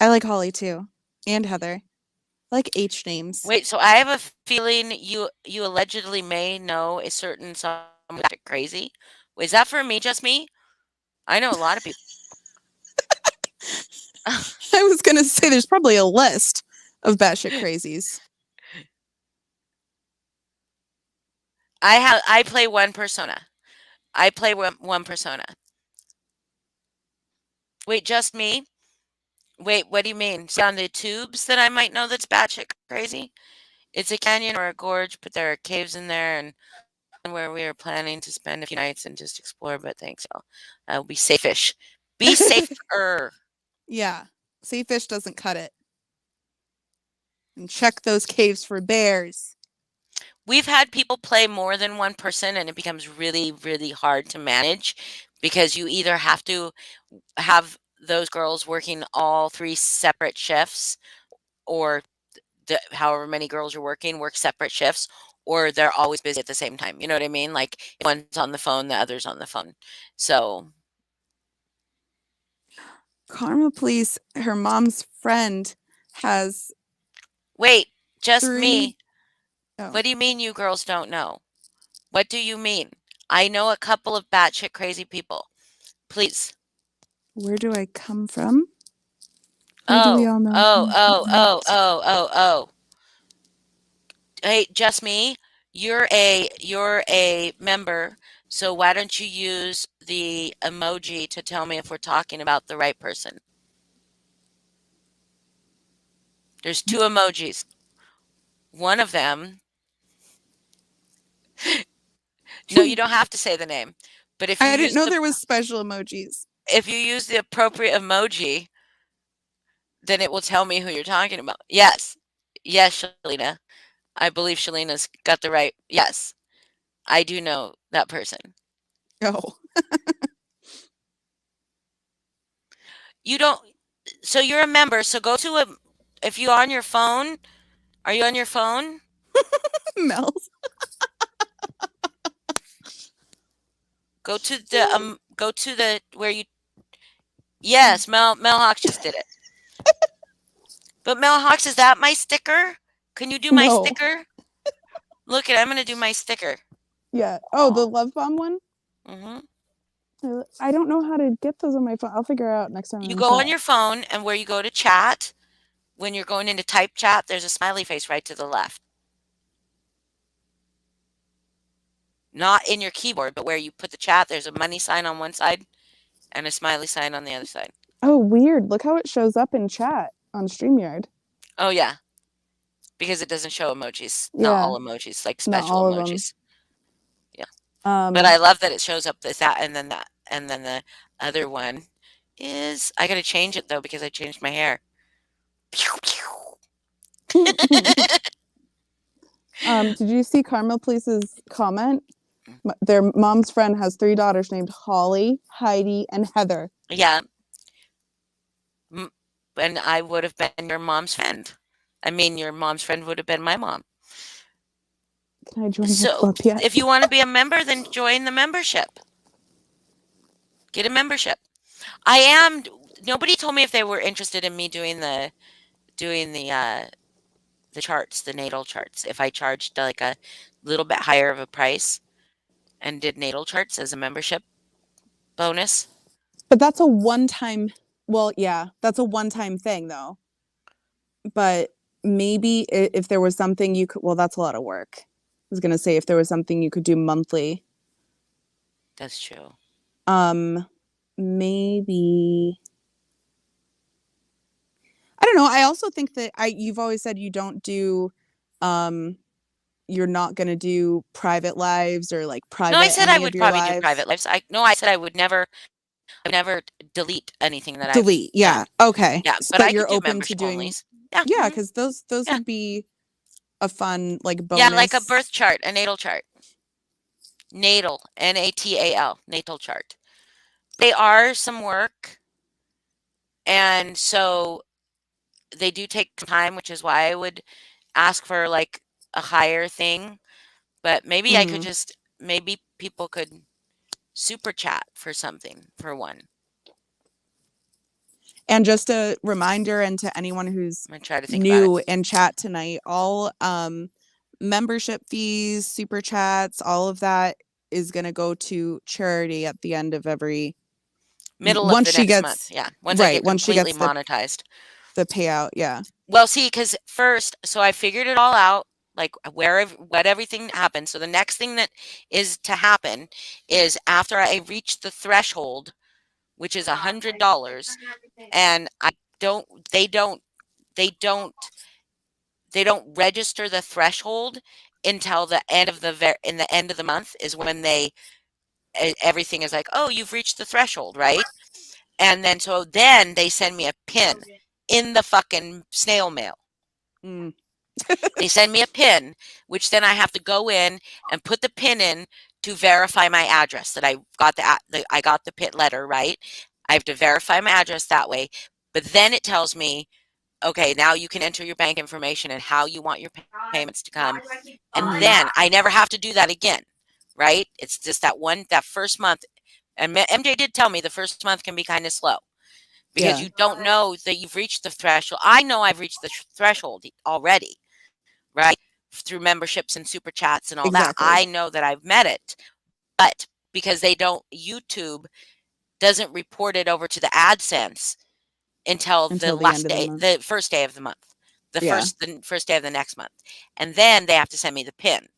I like Holly too, and Heather. I like H names. Wait, so I have a feeling you allegedly may know a certain someone that's crazy. Is that for me, just me? I know a lot of people. I was gonna say there's probably a list of batshit crazies. I play one persona. I play one persona. Wait, just me? Wait, what do you mean? See on the tubes that I might know that's batshit crazy? It's a canyon or a gorge, but there are caves in there and where we are planning to spend a few nights and just explore, but thanks y'all. Be safe-ish. Be safer. Yeah, sea fish doesn't cut it. And check those caves for bears. We've had people play more than one person and it becomes really, really hard to manage because you either have to have those girls working all 3 separate shifts or however many girls you're working work separate shifts or they're always busy at the same time. You know what I mean? Like if one's on the phone, the other's on the phone. So Karma Police, her mom's friend, has wait, just 3. me. Oh, What do you mean you girls don't know? What do you mean? I know a couple of batshit crazy people. Please. where do I come from? Where do we all know? Oh. Hey, just me. You're a member. So why don't you use the emoji to tell me if we're talking about the right person? There's 2 emojis. One of them. No, you don't have to say the name. But if you I didn't use know there was special emojis. if you use the appropriate emoji, then it will tell me who you're talking about. Yes. Yes, Shalina. I believe Shalina's got the right. Yes. I do know that person. Oh, You don't so you're a member, so go to a if you're on your phone, are you on your phone? Mel's. Go to the where you Yes, Mel Hawks just did it. But Mel Hawks, is that my sticker? Can you do my No. sticker? Look at I'm gonna do my sticker. Yeah. Oh, the love bomb one? hmm I don't know how to get those on my phone. I'll figure it out next time I'm You in go on chat. your phone and where you go to chat, when you're going into type chat, there's a smiley face right to the left. Not in your keyboard, but where you put the chat, there's a money sign on one side and a smiley sign on the other side. Oh, weird. Look how it shows up in chat on StreamYard. Oh yeah. Because it doesn't show emojis. Not Yeah. all emojis, like Not special all of them. emojis. Yeah. But I love that it shows up as that and then that and then the other one is I gotta change it though because I changed my hair. Pew, pew. Did you see Karma Police's comment? Their mom's friend has 3 daughters named Holly, Heidi, and Heather. Yeah. And I would have been your mom's friend. I mean, your mom's friend would have been my mom. Can I join your So club yet? if you want to be a member, then join the membership. Get a membership. I am. Nobody told me if they were interested in me doing the charts, the natal charts. If I charged like a little bit higher of a price and did natal charts as a membership bonus. But that's a one-time. Well, yeah, that's a one-time thing though. But maybe if there was something you could. Well, that's a lot of work. I was gonna say if there was something you could do monthly. That's true. Maybe. I don't know. I also think that you've always said you don't do you're not going to do private lives or like No, I private said I any of would your probably do lives. private lives. I said I would never delete anything that Delete. I've Yeah. done. Okay. Yeah, but But I you're could do open to membership doing. onlys. Yeah. Yeah, mhm. because those Yeah. would be a fun like bonus. Yeah, like a birth chart, a natal chart. Natal, Natal, natal chart. They are some work. And so they do take time, which is why I would ask for like a higher thing. But maybe I could Mhm. just maybe people could super chat for something for one. And just a reminder, and to anyone who's I'm gonna try to think about it. new in chat tonight, all membership fees, super chats, all of that is going to go to charity at the end of every Middle of once the she next month. gets Yeah. Once I right, get once she completely gets monetized. the payout. Yeah. Well, see, because first, so I figured it all out, like what everything happened. So the next thing that is to happen is after I reach the threshold, which is $100, and don't, they don't, they don't, they don't register the threshold until the end of in the end of the month is when everything is like, oh, you've reached the threshold, right? And then they send me a pin in the fucking snail mail. Mm. They send me a pin, which then I have to go in and put the pin in to verify my address that I got I got the pin letter, right? I have to verify my address that way. But then it tells me, okay, now you can enter your bank information and how you want your payments to come. And Mhm. then I never have to do that again, right? It's just that first month. And MJ did tell me the first month can be kind of slow because Yeah. you don't know that you've reached the threshold. I know I've reached the threshold already, right? Through memberships and super chats and all that. Exactly. I know that I've met it. But because YouTube doesn't report it over to the AdSense until Until the end of the month. the first day of the month, Yeah. the first day of the next month. And then they have to send me the pin.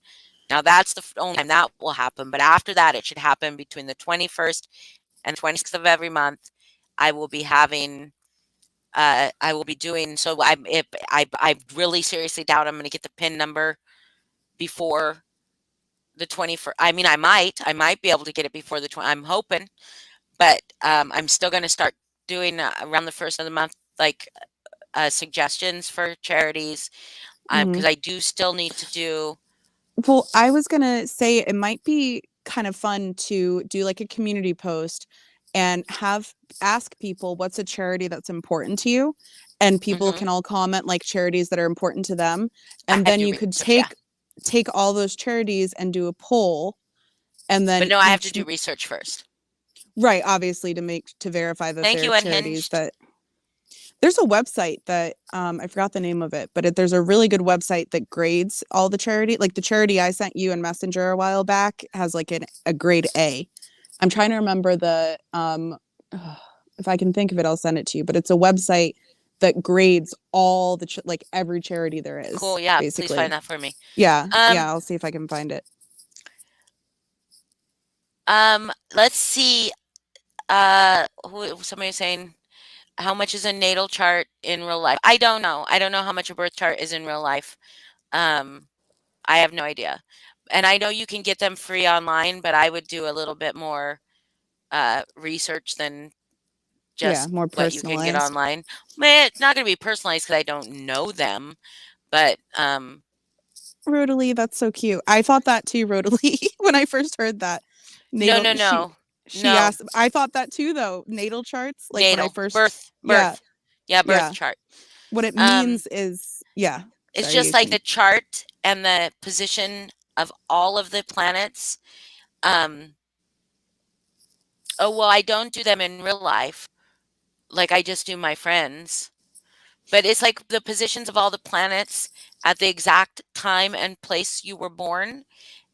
Now that's the only time that will happen. But after that, it should happen between the 21st and 26th of every month. I will be having I will be doing so. I really seriously doubt I'm going to get the pin number before the 21st. I mean, I might be able to get it before the 20. I'm hoping, but I'm still going to start doing around the first of the month, like suggestions for charities, because Mhm. I do still need to do. Well, I was going to say it might be kind of fun to do like a community post and ask people what's a charity that's important to you, and people Mhm. can all comment like charities that are important to them, I and have then to do you could research, yeah, take all those charities and do a poll, and but then no, I have to each do research first. right, obviously to verify that Thank they're you, charities Unhinged. that there's a website that I forgot the name of it, but there's a really good website that grades all the charity. Like the charity I sent you in Messenger a while back has like a grade A. I'm trying to remember the if I can think of it, I'll send it to you. But it's a website that grades all the like every charity there is, Cool, yeah. Please find basically. that for me. Yeah, Um, yeah. I'll see if I can find it. let's see. Somebody was saying, how much is a natal chart in real life? I don't know. I don't know how much a birth chart is in real life. Um, I have no idea. And I know you can get them free online, but I would do a little bit more research than Yeah, just more what you can get personalized. online. It's not going to be personalized because I don't know them, but Rosalie, that's so cute. I thought that too, Rosalie, when I first heard that. no, Natal no, no, she no. asked, I thought that too though. Natal charts, like when I Natal first birth, yeah, yeah, birth yeah. chart. What it Um, means is yeah. it's Sorry, just you like can the chart and the position of all of the planets. Um, oh well, I don't do them in real life. Like I just do my friends. But it's like the positions of all the planets at the exact time and place you were born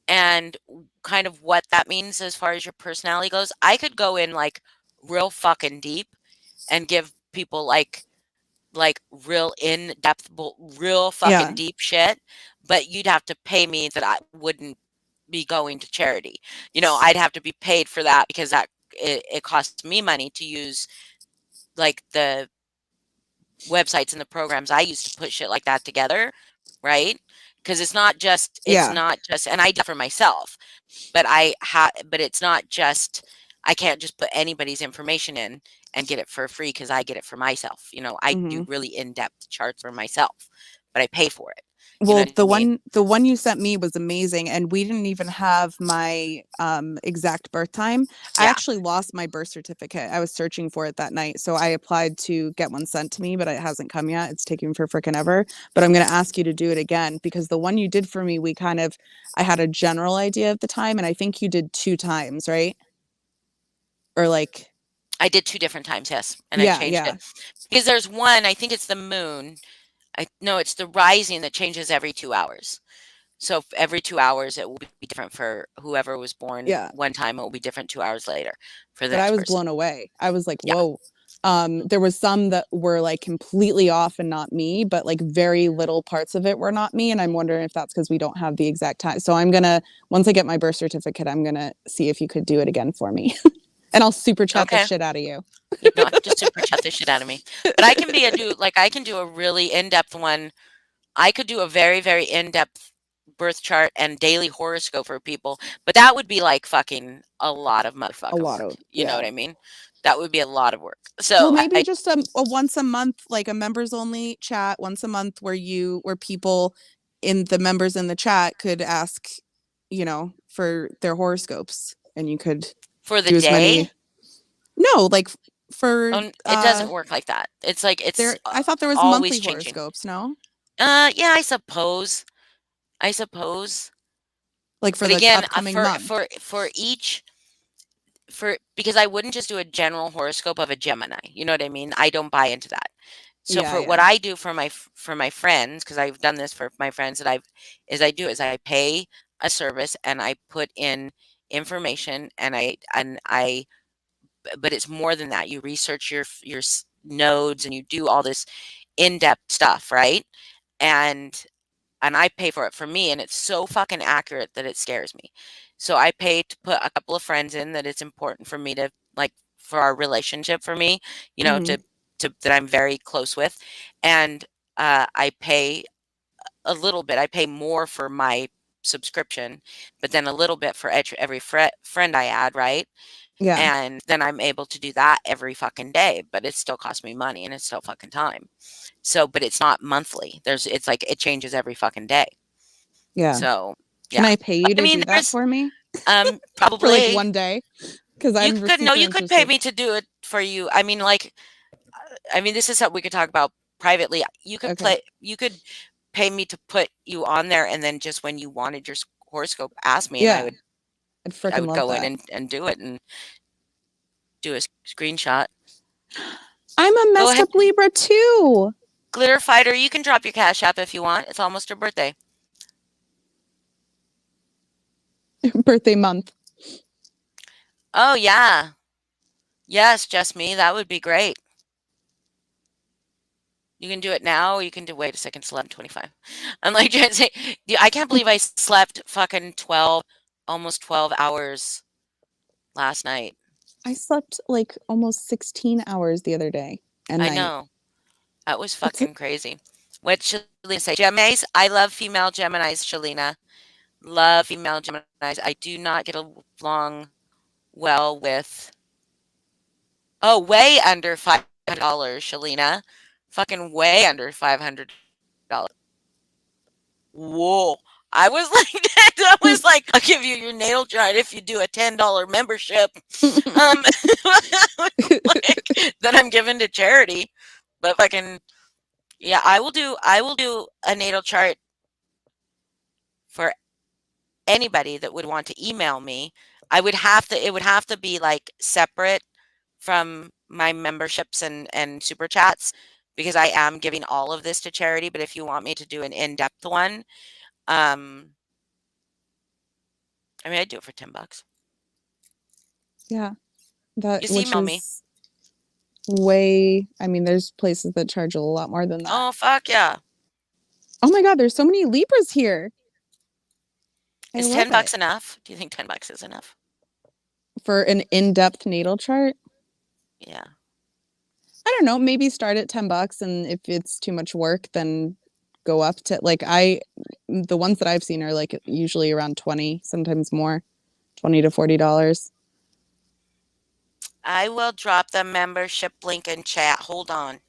and kind of what that means as far as your personality goes. I could go in like real fucking deep and give people like real in-depth real fucking yeah. deep shit, but you'd have to pay me that I wouldn't be going to charity. I'd have to be paid for that because it costs me money to use like the websites and the programs I use to put shit like that together, right? Because it's Yeah. not just, and I do it for myself, but it's not just, I can't just put anybody's information in and get it for free because I get it for myself. I do Mhm. really in-depth charts for myself, but I pay for it. You know Well, what I mean? the one you sent me was amazing, and we didn't even have my exact birth time. I Yeah. actually lost my birth certificate. I was searching for it that night, so I applied to get one sent to me, but it hasn't come yet. It's taking for freaking ever. But I'm going to ask you to do it again because the one you did for me, I had a general idea of the time, and I think you did 2 times, right? Or like, I did 2 different times, yes, and I yeah, changed yeah, it. Because there's one, I think it's the moon. I no, it's the rising that changes every 2 hours. So every 2 hours, it will be different for whoever was born yeah. one time, it will be different 2 hours later for the But I next was person. blown away. I was like, Yeah. whoa. There was some that were like completely off and not me, but like very little parts of it were not me. And I'm wondering if that's because we don't have the exact time. So once I get my birth certificate, I'm gonna see if you could do it again for me. And I'll super chat the Okay. shit out of you. You don't have to super chat the shit out of me. But I can do a really in-depth one. I could do a very, very in-depth birth chart and daily horoscope for people, but that would be like fucking a lot of A motherfucking lot work. of, You know yeah. what I mean? That would be a lot of work. Well, So maybe I just a once a month, like a members only chat once a month where people in the members in the chat could ask, for their horoscopes and you could for the do as day, many. No, like for it doesn't work like that. It's like it's I thought there was monthly always changing. horoscopes, no? Yeah, I suppose. I suppose. Like for But the again, upcoming month. for each for because I wouldn't just do a general horoscope of a Gemini. You know what I mean? I don't buy into that. So Yeah, for what yeah. I do for my friends, because I've done this for my friends that I pay a service and I put in information but it's more than that. You research your nodes and you do all this in-depth stuff, right? And I pay for it for me, and it's so fucking accurate that it scares me. So I pay to put a couple of friends in that it's important for me to like for our relationship for me, Hmm. to that I'm very close with, and I pay a little bit. I pay more for my subscription, but then a little bit for every friend I add, right? Yeah, And then I'm able to do that every fucking day, but it still costs me money and it's still fucking time. So, but it's not monthly. It's like it changes every fucking day. yeah. So, Can yeah. I pay But you I to mean, do that there's for me for like probably one day? Because you I'm could no, super you could pay interested. me to do it for you. I mean, like, this is something we could talk about privately. Okay. You could pay me to put you on there, and then just when you wanted your horoscope, ask me, and Yeah, I'd I freaking would love go in that. and do it and do a screenshot. I'm a Go messed ahead, up Libra too. Glitter Fighter. You can drop your cash app if you want. It's almost her birthday. Birthday month. Oh yeah, yes, just me. That would be great. You can do it now. Or you can do. Wait a second. It's 11:25. I'm like trying to say, I can't believe I slept fucking 12, almost 12 hours last night. I slept like almost 16 hours the other day and I night. know that was It's fucking crazy. What should Shalina say? Geminis. I love female Geminis. Shalina, love female Geminis. I do not get along well with. Oh, way under $500, Shalina. Fucking way under $500. Whoa. I was like, I was like, I'll give you your nail chart if you do a $10 membership. Um, like, that I'm giving to charity. But fucking, yeah, I will do a natal chart for anybody that would want to email me. It would have to be like separate from my memberships and super chats because I am giving all of this to charity. But if you want me to do an in-depth one, um, I mean, I'd do it for $10. Yeah, that Just which email me. is way, I mean, there's places that charge a lot more than that. Oh, fuck yeah. Oh my God, there's so many Libras here. I Is love it. $10 enough? Do you think $10 is enough? For an in-depth natal chart, Yeah. I don't know, maybe start at $10 and if it's too much work, then go up to the ones that I've seen are like usually around 20, sometimes more, 20 to $40. I will drop the membership link in chat. Hold on.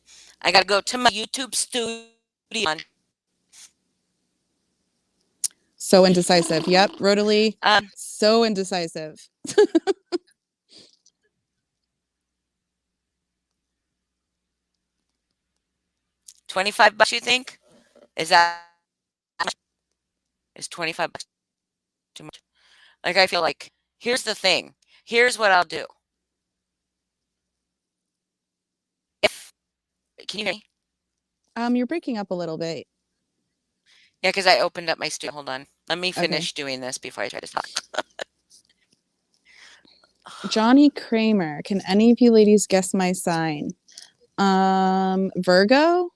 I gotta go to my YouTube studio. So indecisive. Yep, Rodalie. Um, So indecisive. $25, you think? Is that is $25 too much? Like, I feel like here's the thing. Here's what I'll do. If can you hear me? You're breaking up a little bit. Yeah, because I opened up my studio. Hold on. Let me Okay. finish doing this before I try to talk. Johnny Kramer. Can any of you ladies guess my sign? Virgo?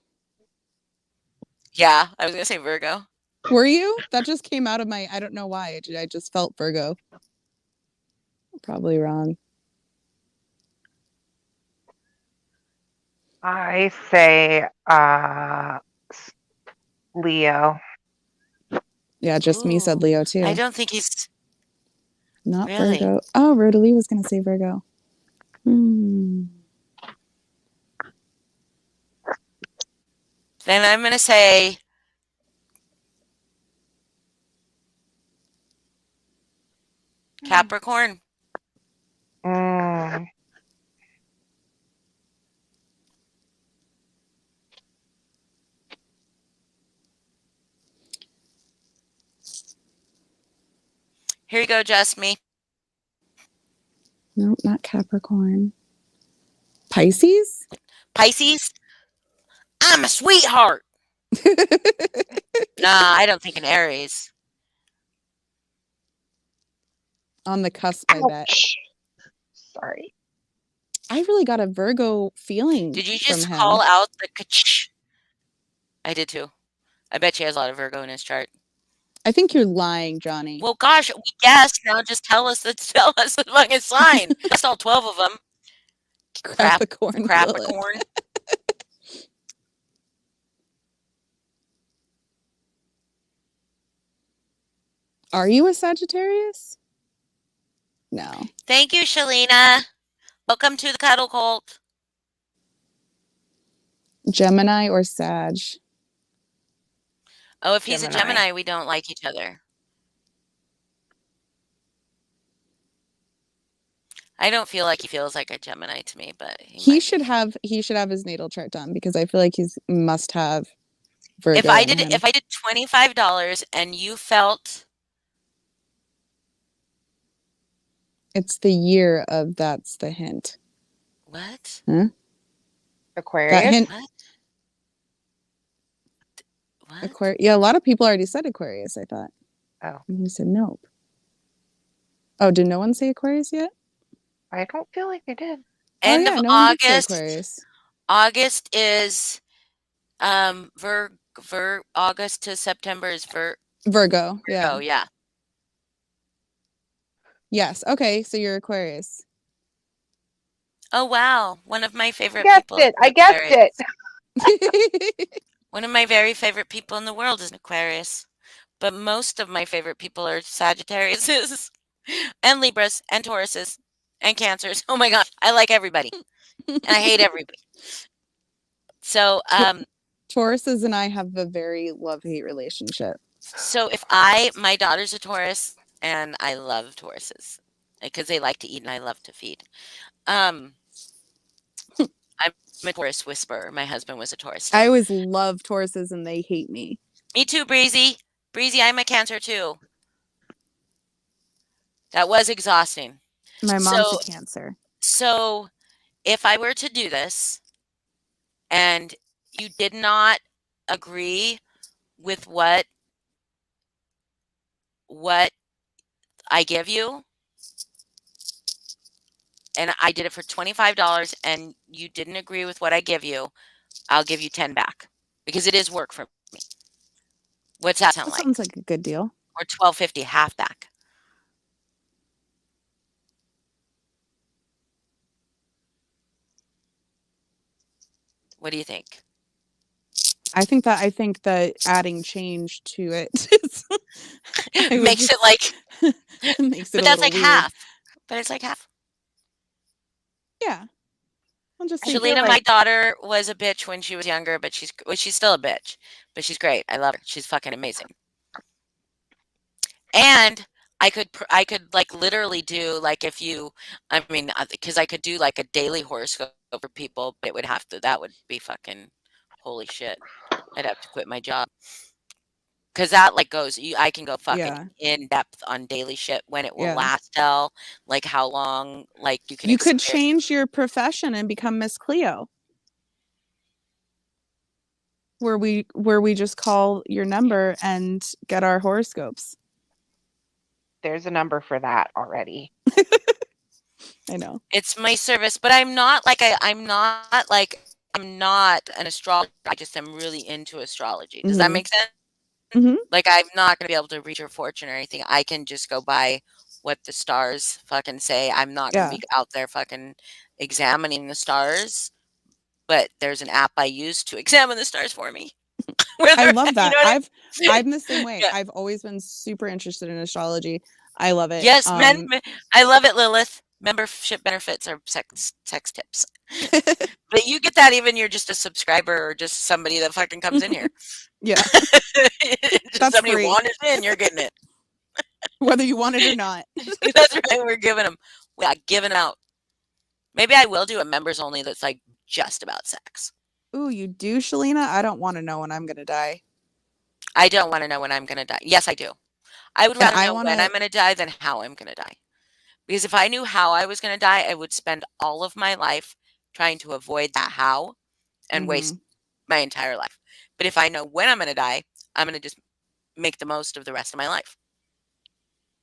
Yeah, I was gonna say Virgo. Were you? That just came out of my, I don't know why. I just felt Virgo. Probably wrong. I say Leo. Yeah, just me said Ooh, Leo too. I don't think he's Not really. Virgo. Oh, Rodalie was going to say Virgo. Hmm. Then I'm gonna say Capricorn. Mm. Here you go, just me. Nope, not Capricorn. Pisces? Pisces. I'm a sweetheart. Nah, I don't think an Aries. On the cusp, I bet. Ouch. Sorry. I really got a Virgo feeling Did you from just him. call out the ka-ch? I did too. I bet she has a lot of Virgo in his chart. I think you're lying, Johnny. Well, gosh, we guessed. Now just tell us the fucking sign. That's all 12 of them. Capricorn. Capricorn. Are you a Sagittarius? No. Thank you, Shalina. Welcome to the Cuddle Cult. Gemini or Sag? Oh, if he's Gemini. a Gemini, we don't like each other. I don't feel like he feels like a Gemini to me, but He should have his natal chart done because I feel like he's must have Virgo. If I did $25 and you felt it's the year of that's the hint. what? Huh? Aquarius. That hint. What? Aquarius. Yeah, a lot of people already said Aquarius, I thought. Oh. And he said nope. Oh, did no one say Aquarius yet? I don't feel like they did. End of no one did say August. Aquarius. August is August to September is Virgo. Yeah. Oh, yeah. Yes. Okay, so you're Aquarius. Oh, wow. One of my favorite Guessed people. it. I guessed it. One of my very favorite people in the world is an Aquarius. But most of my favorite people are Sagittariuses and Libras and Tauruses and Cancers. Oh my gosh, I like everybody. And I hate everybody. So, Tauruses and I have a very love-hate relationship. so if my daughter's a Taurus and I love Tauruses because they like to eat and I love to feed. I'm a Taurus whisperer. My husband was a Taurus too. I always love Tauruses and they hate me. Me too, Breezy. Breezy, I'm a Cancer too. That was exhausting. My mom's a Cancer. So if I were to do this and you did not agree with what I give you, and I did it for $25 and you didn't agree with what I give you, I'll give you 10 back because it is work for me. What's that sound That like? sounds like a good deal. Or $12.50 half back. What do you think? I think that adding change to it makes it like makes it but a that's little like weird. half. But it's like half. Yeah. I'll just Shalina, my daughter was a bitch when she was younger, but she's still a bitch. But she's great. I love her. She's fucking amazing. And I could like literally do like if you, I mean, because I could do like a daily horoscope for people, but it would have to, that would be fucking, holy shit. I'd have to quit my job. Because that like goes, I can go fucking Yeah. in depth on daily shit, when it will Yeah. last till, like how long, like you can You could experience. change your profession and become Miss Cleo. Where we just call your number and get our horoscopes. There's a number for that already. I know. It's my service, but I'm not like I'm not an astrologer. I just am really into astrology. Does that Mhm. make sense? Mhm. Like I'm not gonna be able to read your fortune or anything. I can just go by what the stars fucking say. I'm not gonna Yeah. be out there fucking examining the stars, but there's an app I use to examine the stars for me. Where I they're love at, you that. know what I I'm the same way. Yeah. I've always been super interested in astrology. I love it. Yes, I love it, Lilith. Membership benefits are sex tips. But you get that even you're just a subscriber or just somebody that fucking comes in here. Yeah. Just That's somebody who free. wanders in, you're getting it. Whether you want it or not. That's right, we're giving them. We are giving out. Maybe I will do a members only that's like just about sex. Ooh, you do, Shalina? I don't want to know when I'm gonna die. I don't want to know when I'm going to die. Yes, I do. I would And rather I know when wanna I'm going to die than how I'm going to die. Because if I knew how I was going to die, I would spend all of my life trying to avoid that how and waste Mhm. my entire life. But if I know when I'm going to die, I'm going to just make the most of the rest of my life.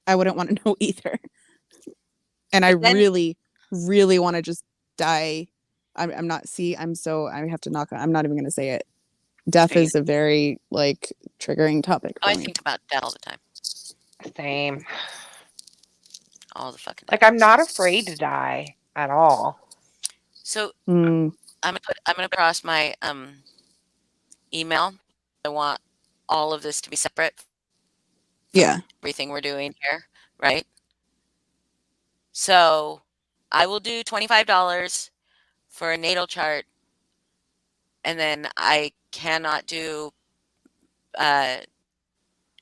I wouldn't want to know either. And I But then really, really want to just die. I'm not. See, I'm so. I have to knock on. I'm not even gonna say it. Death Are you- is a very like triggering topic for I me. think about death all the time. Same. All the fucking Like time. I'm not afraid to die at all. So Mm, I'm gonna put across my email. I want all of this to be separate yeah. from everything we're doing here, right? So I will do $25 for a natal chart, and then uh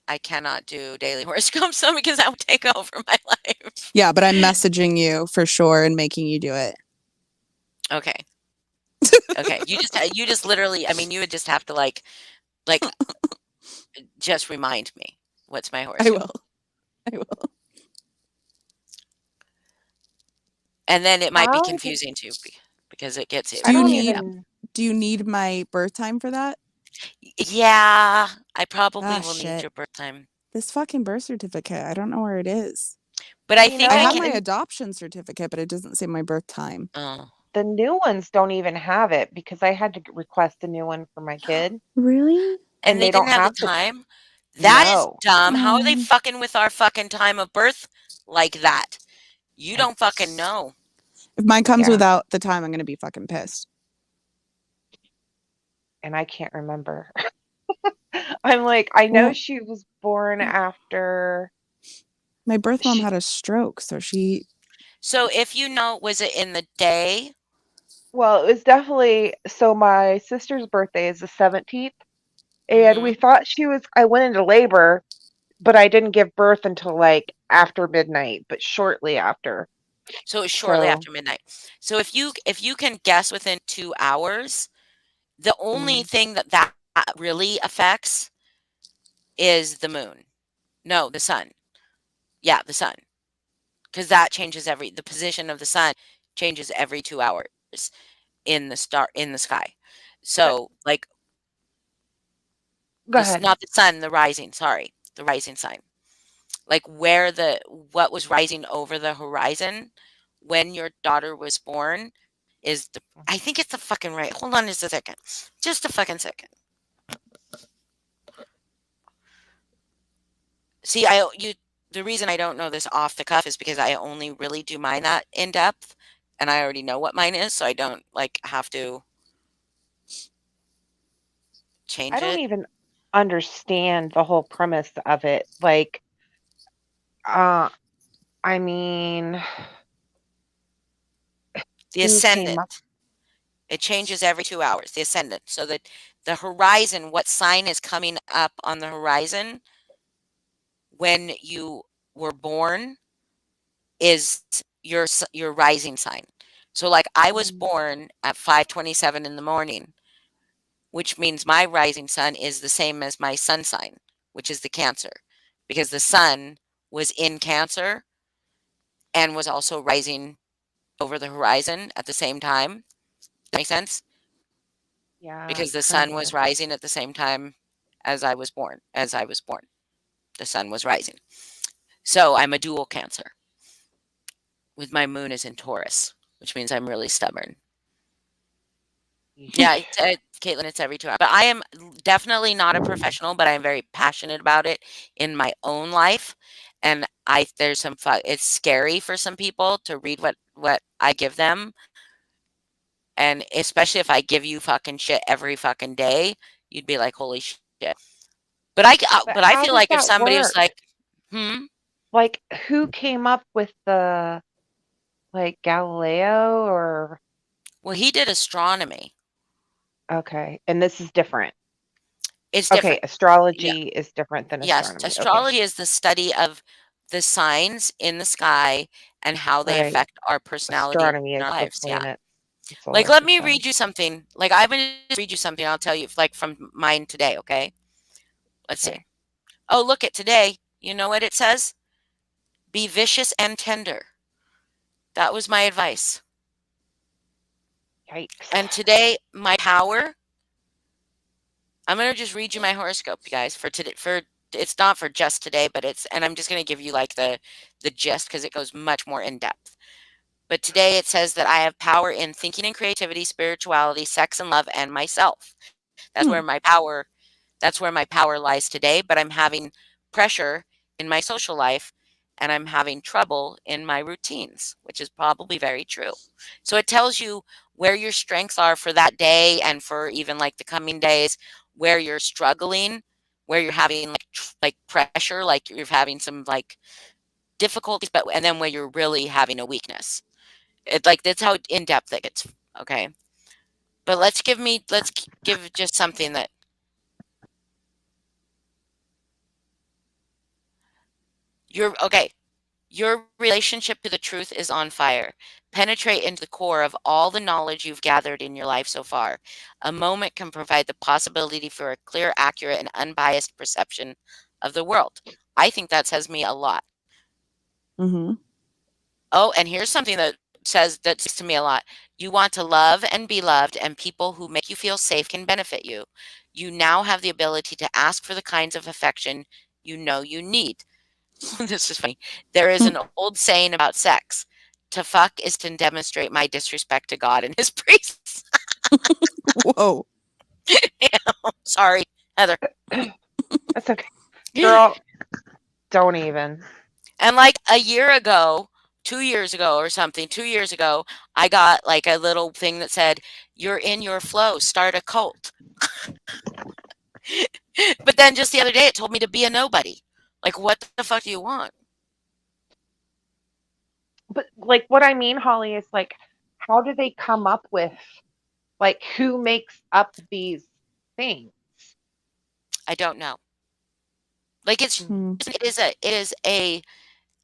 I cannot do daily horoscopes because that would take over my life. Yeah, but I'm messaging you for sure and making you do it. Okay. Okay. You just literally, I mean, you would just have to like just remind me what's my I horoscope. will. I will. And then it might be How? confusing too because it gets I Do you don't really need even. do you need my birth time for that? Yeah, I probably Ah, will need shit. your birth time. This fucking birth certificate. I don't know where it is. But I You think I I have know, my can adoption certificate, but it doesn't say my birth time. oh. the new ones don't even have it because I had to request a new one for my kid, Really? And and they they didn't don't have the have the. time? That is No, dumb. How are they Oh, fucking with our fucking time of birth like that? You don't fucking it's know. if mine comes yeah, without the time, I'm gonna be fucking pissed. and I can't remember. I'm like, I know Well, she was born after my birth mom she. had a stroke, so she. So if you know, was it in the day? Well, it was definitely so. My sister's birthday is the 17th, and we Mhm. thought she was. I went into labor, but I didn't give birth until like after midnight, but shortly after. So it was shortly So, after midnight. So if you can guess within 2 hours, the only mm, thing that really affects is the moon. No, the sun. Yeah, the sun. Because that changes the position of the sun changes every 2 hours in the sky. uh, So, like, go this ahead. not the sun, the rising, sorry, the rising sign. Like, what was rising over the horizon when your daughter was born is I think it's the fucking right. Hold on just a second. Just a fucking second. See, the reason I don't know this off the cuff is because I only really do mine that in depth, and I already know what mine is, so I don't, like, have to I change don't it. even understand the whole premise of it. Like, uh, I mean, The who came up? ascendant. It changes every 2 hours, the ascendant. So that the horizon, what sign is coming up on the horizon when you were born is your rising sign. So like I was born at 5:27 in the morning, which means my rising sun is the same as my sun sign, which is the Cancer, because the sun was in Cancer and was also rising over the horizon at the same time. That makes sense? Yeah, Because the sun kind was of. rising at the same time as I was born. As I was born, the sun was rising. So I'm a dual Cancer. With my moon is in Taurus, which means I'm really stubborn. Yeah, Caitlin, it's every 2 hours. But I am definitely not a professional, but I am very passionate about it in my own life. And there's some it's scary for some people to read what I give them, and especially if I give you fucking shit every fucking day, you'd be like, holy shit. But But I how feel does like if that somebody was work? like, hmm, Like, who came up with the, like, Galileo or, well, he did astronomy. okay, and this is different. It's Okay, different. Yeah. astrology is different than Yes, astronomy. Okay, astrology is the study of the signs in the sky and how they right. affect our personality Astronomy in is our the lives. Yeah. planet, the Like, solar let me system. read you something. Like, I'm going to read you something. I'll tell you, like, from mine today. Okay. Let's see. Okay. Oh, look at today. You know what it says? Be vicious and tender. That was my advice. Yikes. And today, my power, I'm going to just read you my horoscope, you guys, for today. It's not for just today, but and I'm just going to give you like the gist because it goes much more in depth. But today it says that I have power in thinking and creativity, spirituality, sex and love, and myself. Hmm. That's where my power lies today. But I'm having pressure in my social life and I'm having trouble in my routines, which is probably very true. So it tells you where your strengths are for that day and for even like the coming days, where you're struggling, where you're having like pressure, like you're having some like difficulties, but and then where you're really having a weakness. It like that's how in depth it gets. Okay. But let's give just something that you're okay. Your relationship to the truth is on fire. Penetrate into the core of all the knowledge you've gathered in your life so far. A moment can provide the possibility for a clear, accurate, and unbiased perception of the world. I think that says me a lot. Mm-hmm. Oh, and here's something that says to me a lot. You want to love and be loved, and people who make you feel safe can benefit you. You now have the ability to ask for the kinds of affection you know you need. This is funny. There is an old saying about sex. To fuck is to demonstrate my disrespect to God and his priests. Whoa. Sorry, Heather. That's okay. Girl, don't even. And like a year ago, 2 years ago or something, 2 years ago, I got like a little thing that said, "You're in your flow, start a cult." But then just the other day, it told me to be a nobody. Like, what the fuck do you want? But like what I mean, Holly, is like, how do they come up with, like, who makes up these things? I don't know. Like, Mm. Hmm.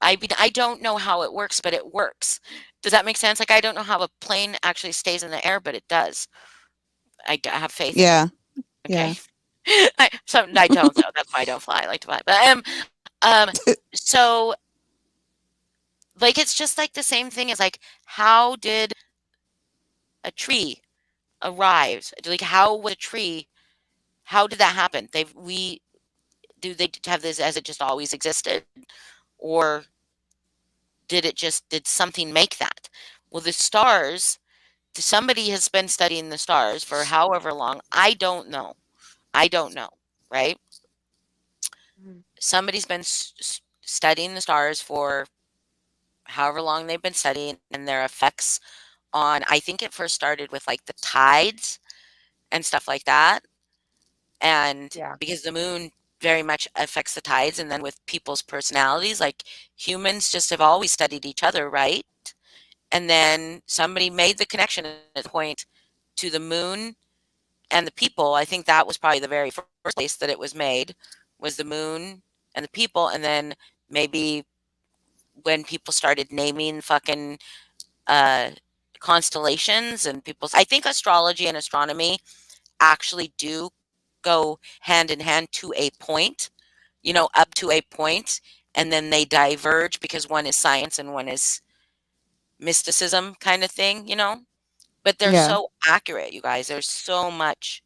I mean, I don't know how it works, but it works. Does that make sense? Like, I don't know how a plane actually stays in the air, but it does. Have faith in it. Yeah. Okay. Yeah. I don't, so that's why I don't fly. I like to fly. But so like it's just like the same thing as like how did a tree arrive? Like how would a tree how did that happen? They have this as it just always existed? Or did something make that? Well, the stars, somebody has been studying the stars for however long. I don't know. I don't know, right? Mm. Somebody's been studying the stars for however long they've been studying and their effects on, I think it first started with like the tides and stuff like that. And Yeah. because the moon very much affects the tides, and then with people's personalities, like humans just have always studied each other, right? And then somebody made the connection at the point to the moon and the people. I think that was probably the very first place that it was made, was the moon and the people, and then maybe when people started naming fucking uh, constellations and people's, I think astrology and astronomy actually do go hand in hand to a point, up to a point, and then they diverge because one is science and one is mysticism kind of thing. But they're Yeah. so accurate, you guys. There's so much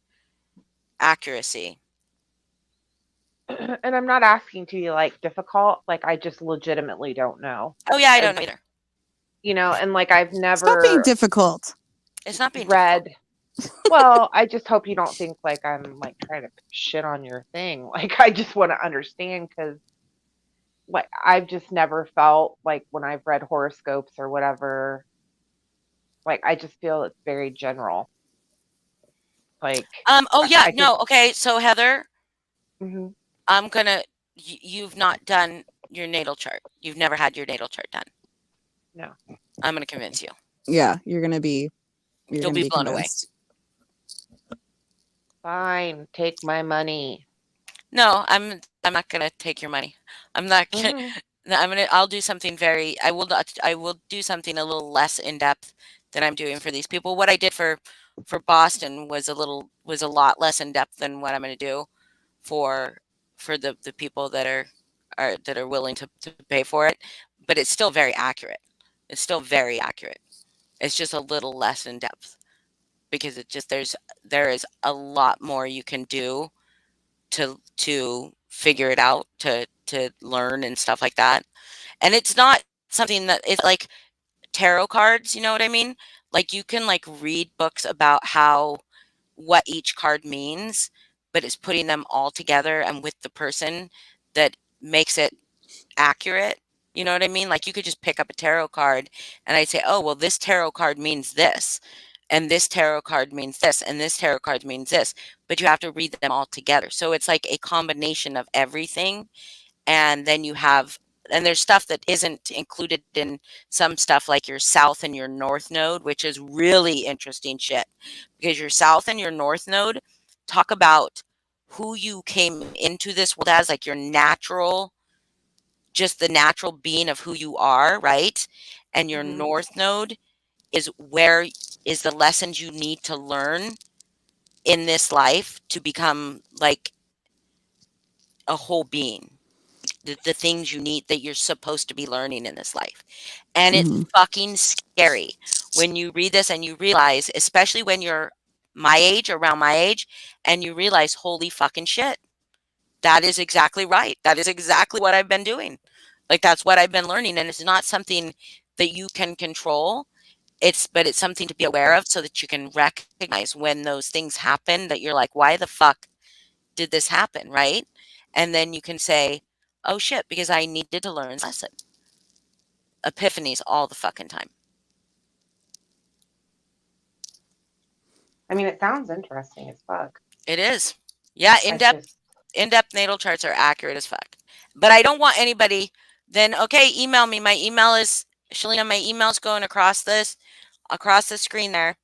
accuracy. And I'm not asking to be like difficult. Like I just legitimately don't know. Oh yeah, I I've, don't know either. and like I've Stop being never difficult. It's not being difficult. read. Well, I just hope you don't think like I'm like trying to shit on your thing. Like I just want to understand because like I've just never felt like when I've read horoscopes or whatever, like I just feel it's very general. Like Oh yeah, I no, okay. So Heather, Mhm. I'm gonna. You've not done your natal chart. You've never had your natal chart done. No. I'm gonna convince you. Yeah, you're gonna be You'll be blown away. convinced. Fine, take my money. No, I'm not gonna take your money. I'm not gonna. Mhm. No, I'll do something very. I will do something a little less in depth than I'm doing for these people. What I did for Boston was a lot less in depth than what I'm gonna do for the people that are willing to pay for it. But it's still very accurate. It's still very accurate. It's just a little less in depth because there is a lot more you can do to figure it out, to learn and stuff like that. And it's not something that it's like tarot cards, you know what I mean? Like you can like read books about how what each card means, but it's putting them all together and with the person that makes it accurate. You know what I mean? Like you could just pick up a tarot card and I'd say, "Oh, well this tarot card means this." And this tarot card means this, and this tarot card means this, but you have to read them all together. So it's like a combination of everything. And then and there's stuff that isn't included in some stuff like your south and your north node, which is really interesting shit because your south and your north node talk about who you came into this world as, like your natural, just the natural being of who you are, right? And your Mhm. north node where is the lessons you need to learn in this life to become like a whole being, the things you need that you're supposed to be learning in this life. And it's Mhm. fucking scary when you read this and you realize, especially when you're my age, around my age, and you realize, holy fucking shit, that is exactly right. That is exactly what I've been doing. Like that's what I've been learning. And it's not something that you can control. But it's something to be aware of so that you can recognize when those things happen that you're like, why the fuck did this happen, right? And then you can say, oh shit, because I needed to learn this lesson. Epiphanies all the fucking time. I mean, it sounds interesting as fuck. It is. Yeah, I just in-depth natal charts are accurate as fuck. But I don't want anybody then okay, email me. My email is Shalina, my email's going across the screen there.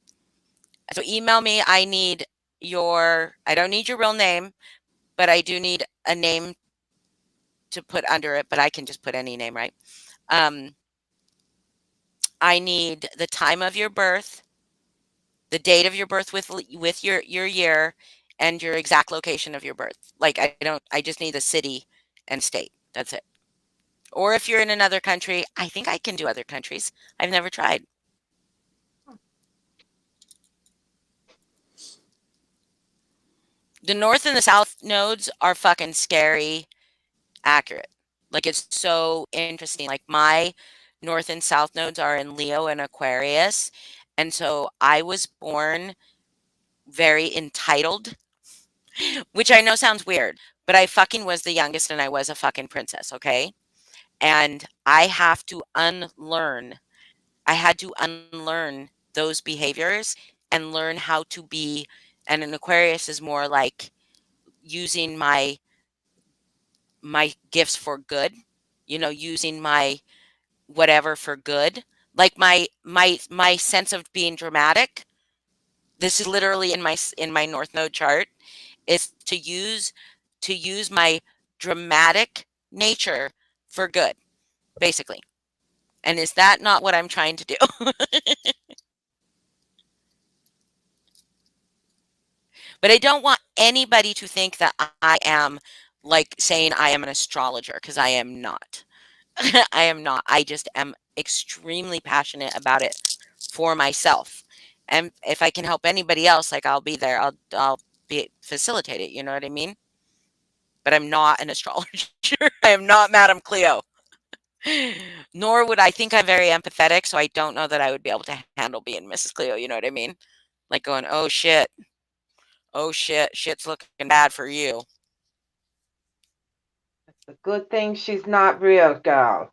So email me. I don't need your real name, but I do need a name to put under it, but I can just put any name, right? Um, I need the time of your birth, the date of your birth with your year, and your exact location of your birth. Like I just need the city and state. That's it. Or if you're in another country, I think I can do other countries. I've never tried. The north and the south nodes are fucking scary accurate. Like it's so interesting. Like my north and south nodes are in Leo and Aquarius. And so I was born very entitled, which I know sounds weird, but I fucking was the youngest and I was a fucking princess, okay? And I had to unlearn those behaviors and learn how to be, and an Aquarius is more like using my gifts for good, using my whatever for good. Like my sense of being dramatic. This is literally in my North Node chart is to use my dramatic nature for good, basically. And is that not what I'm trying to do? But I don't want anybody to think that I am like saying I am an astrologer, because I am not. I am not. I just am extremely passionate about it for myself. And if I can help anybody else, like I'll be there. I'll be facilitate it, you know what I mean? But I'm not an astrologer. I am not Madame Cleo. Nor would I think I'm very empathetic, so I don't know that I would be able to handle being Mrs. Cleo, you know what I mean? Like going, "Oh shit. Oh shit, shit's looking bad for you." It's a good thing she's not real, girl.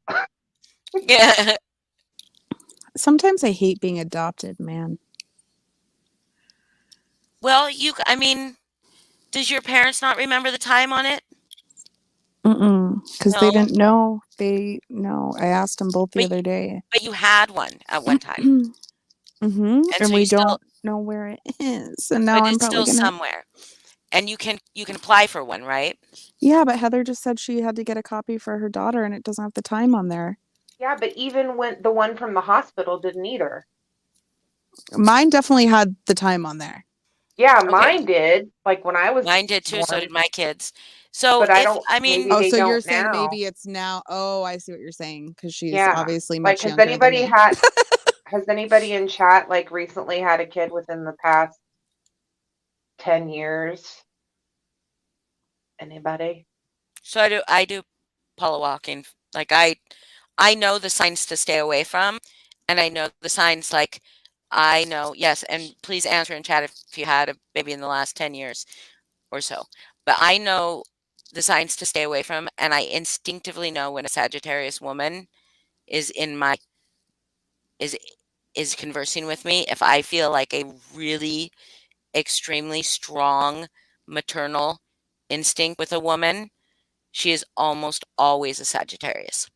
Yeah. Sometimes I hate being adopted, man. Well, I mean, does your parents not remember the time on it? Because they No, didn't know. No. I asked them both the but other day. but you had one at one time, and And so we you still, don't know where it is. And now but I'm it's probably still gonna. somewhere, and you can apply for one, right? Yeah, but Heather just said she had to get a copy for her daughter, and it doesn't have the time on there. Yeah, but even when the one from the hospital didn't either. Mine definitely had the time on there. Yeah, Okay, mine did. Like when I was mine did too. So born, did my kids. So but I if don't. I Maybe mean, Oh, they so you're don't saying now. maybe it's now. Oh, I see what you're saying. Because she's Yeah, obviously like much younger than me. has anybody in chat like recently had a kid within the past 10 years? Anybody? so I do polo walking. Like I know the signs to stay away from, and I know the signs like I know, yes, and please answer in chat if you had a baby in the last 10 years or so. But I know the signs to stay away from, and I instinctively know when a Sagittarius woman is in my is is conversing with me. If I feel like a really extremely strong maternal instinct with a woman, she is almost always a Sagittarius.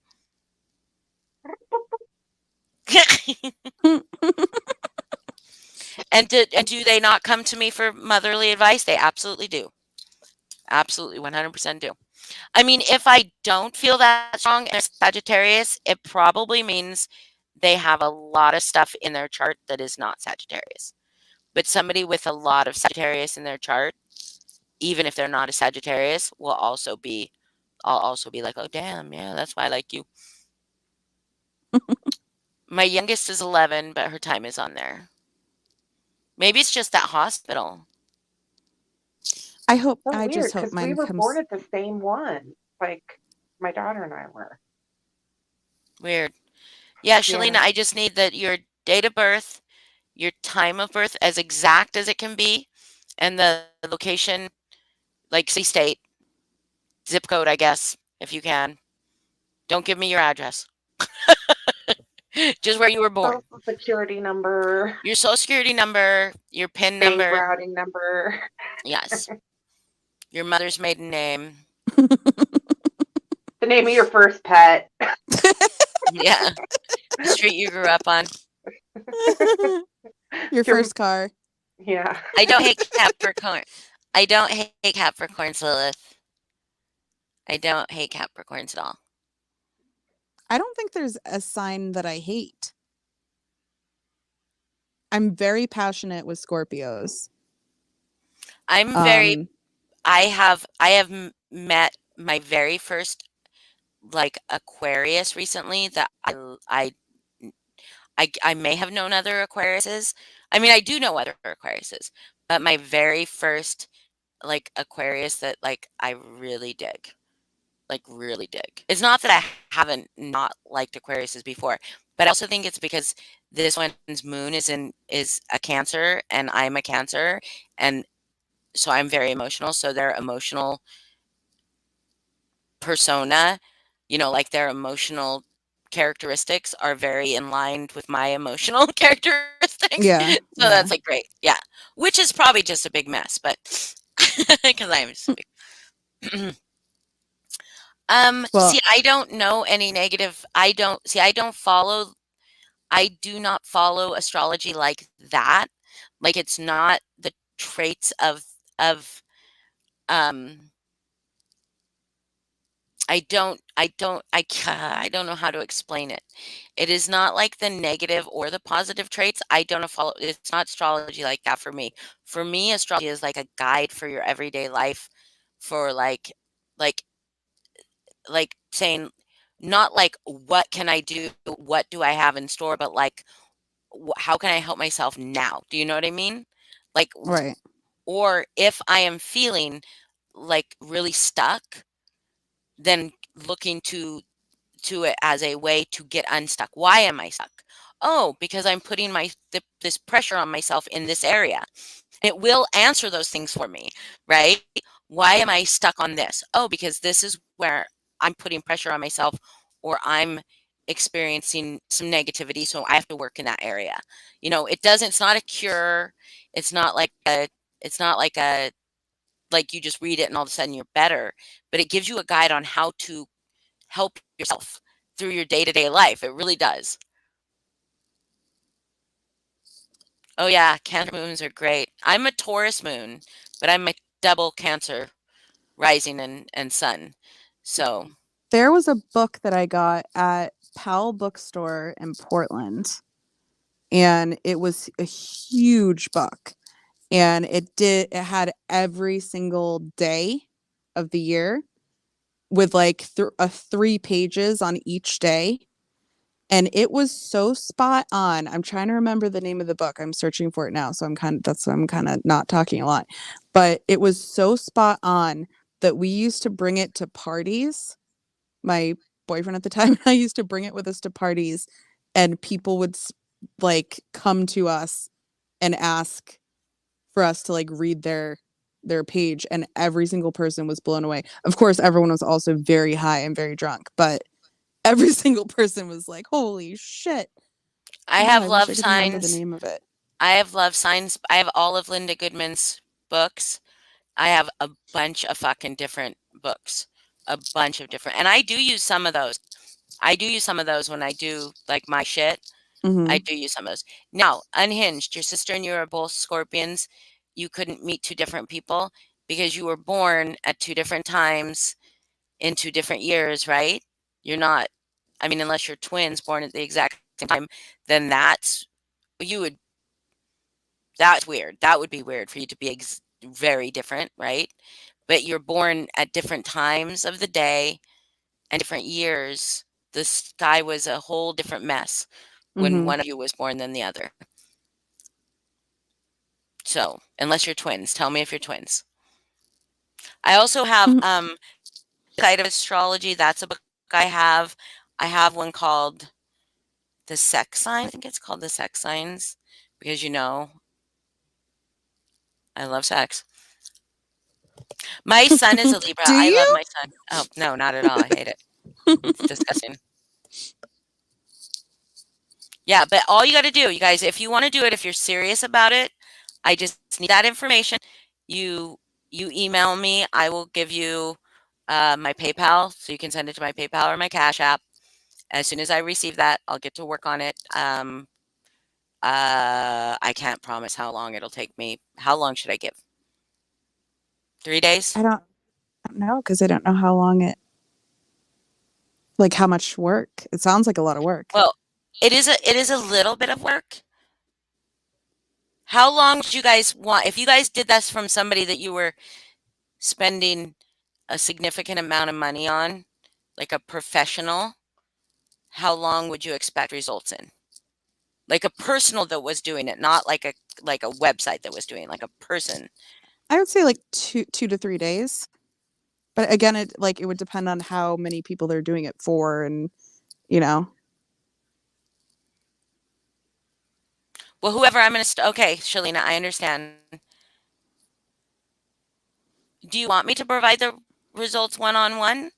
And do they not come to me for motherly advice? They absolutely do. Absolutely 100% do. I mean, if I don't feel that strong as Sagittarius, it probably means they have a lot of stuff in their chart that is not Sagittarius. But somebody with a lot of Sagittarius in their chart, even if they're not a Sagittarius, I'll also be like, "Oh damn, yeah, that's why I like you." My youngest is 11, but her time is on there. Maybe it's just that hospital. So I weird just hope because we mine were born comes. at the same one. Like my daughter and I were. Weird. Yeah, Shalina, Yeah. I just need that your date of birth, your time of birth as exact as it can be, and the location, like city, state, zip code, I guess, if you can. Don't give me your address. Just where you were born. Social security number, Your social security number, your PIN bank number. routing number. Yes. Your mother's maiden name. The name of your first pet. Yeah. The street you grew up on. Your first car. Yeah. I don't hate Capricorn. I don't hate Capricorns, Lilith. I don't hate Capricorns at all. I don't think there's a sign that I hate. I'm very passionate with Scorpios. I'm very I have met my very first like Aquarius recently that I may have known other Aquariuses. I mean, I do know other Aquariuses, but my very first like Aquarius that like I really dig. Like really dig. It's not that I haven't not liked Aquariuses before, but I also think it's because this one's moon is a Cancer and I'm a Cancer, and so I'm very emotional. So their emotional persona, like their emotional characteristics are very in line with my emotional characteristics. Yeah, So yeah. that's like great. Yeah. Which is probably just a big mess, but because I'm just big. Well, See, I don't know any negative. I do not follow astrology like that. Like it's not the traits of um I don't know how to explain it. It is not like the negative or the positive traits. I don't know follow it's not astrology like that for me. For me, astrology is like a guide for your everyday life for like like saying not like what can I do, what do I have in store, but like how can I help myself now? Do you know what I mean? Like Right. or if I am feeling like really stuck, then looking to it as a way to get unstuck. Why am I stuck? Oh, because I'm putting this pressure on myself in this area. It will answer those things for me, right? Why am I stuck on this? Oh, because this is where I'm putting pressure on myself or I'm experiencing some negativity, so I have to work in that area. It's not a cure. It's not like a it's not like you just read it and all of a sudden you're better, but it gives you a guide on how to help yourself through your day-to-day life. It really does. Oh yeah, Cancer moons are great. I'm a Taurus moon, but I'm a double Cancer rising and sun. So, There was a book that I got at Powell Bookstore in Portland, and it was a huge book. And it had every single day of the year with like 3 pages on each day. And it was so spot on. I'm trying to remember the name of the book. I'm searching for it now, so that's why I'm kind of not talking a lot. But it was so spot on that we used to bring it to parties. My boyfriend at the time and I used to bring it with us to parties, and people would like come to us and ask for us to like read their page, and every single person was blown away. Of course, everyone was also very high and very drunk, but every single person was like, "Holy shit." I Oh, have I wish I love could remember the signs. name of it. I have love signs. I have all of Linda Goodman's books. I have a bunch of fucking different books. A bunch of different. And I do use some of those. I do use some of those when I do like my shit. I Mhm. do use some of those. Now, unhinged, your sister and you are both Scorpions. You couldn't meet two different people because you were born at two different times in two different years, right? You're not, I mean, unless you're twins born at the exact same time, then you would, that's weird. That would be weird for you to be very different, right? But you're born at different times of the day and different years. The sky was a whole different mess when Mhm. one of you was born than the other. So, unless you're twins, tell me if you're twins. I also have Side of Astrology. That's a book I have. I have one called The Sex Sign. I think it's called The Sex Signs because I love sex. My son is a Libra. Do I love you? my son. Oh, no, not at all. I hate it. It's disgusting. Yeah, but all you got to do, you guys, if you want to do it, if you're serious about it, I just need that information. You you email me. I will give you my PayPal, so you can send it to my PayPal or my Cash App. As soon as I receive that, I'll get to work on it. I can't promise how long it'll take me. How long should I give? 3 days? I don't know because I don't know how long like how much work. It sounds like a lot of work. Well, it is a little bit of work. How long would you guys want? If you guys did this from somebody that you were spending a significant amount of money on, like a professional, how long would you expect results in? Like a personal that was doing it, not like a website that was doing it, like a person. I would say like 2 to 3 days. But again, it would depend on how many people they're doing it for, and you know. Well, whoever I'm gonna okay, Shalina, I understand. Do you want me to provide the results one on one?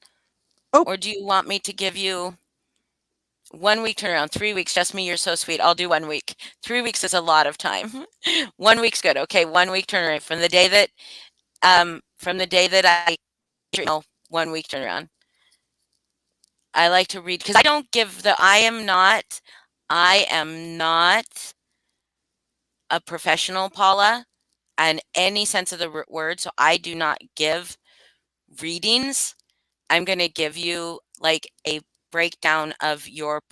Oh, Or do you want me to give you 1 week turnaround, 3 weeks? Just me, you're so sweet. I'll do 1 week. 3 weeks is a lot of time. 1 week's good. Okay, 1 week turnaround from the day that I you know 1 week turnaround. I like to read because I don't give the I am not a professional, Paula, in any sense of the word. So I do not give readings I'm gonna give you like a breakdown of your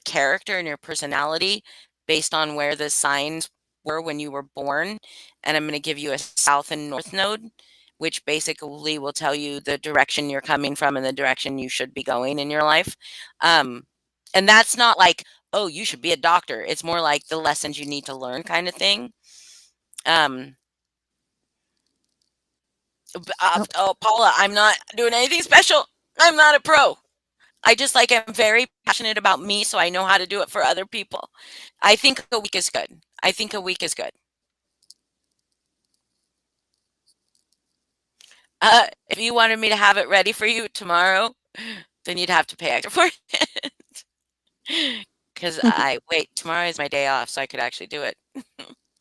character and your personality based on where the signs were when you were born, and I'm gonna give you a south and north node, which basically will tell you the direction you're coming from and the direction you should be going in your life. And that's not like, oh, you should be a doctor. It's more like the lessons you need to learn kind of thing. Um, oh, Paula, I'm not doing anything special. I'm not a pro. I just like I'm very passionate about me, so I know how to do it for other people. I think a week is good. I think a week is good. If you wanted me to have it ready for you tomorrow, then you'd have to pay extra for it. Because tomorrow is my day off, so I could actually do it.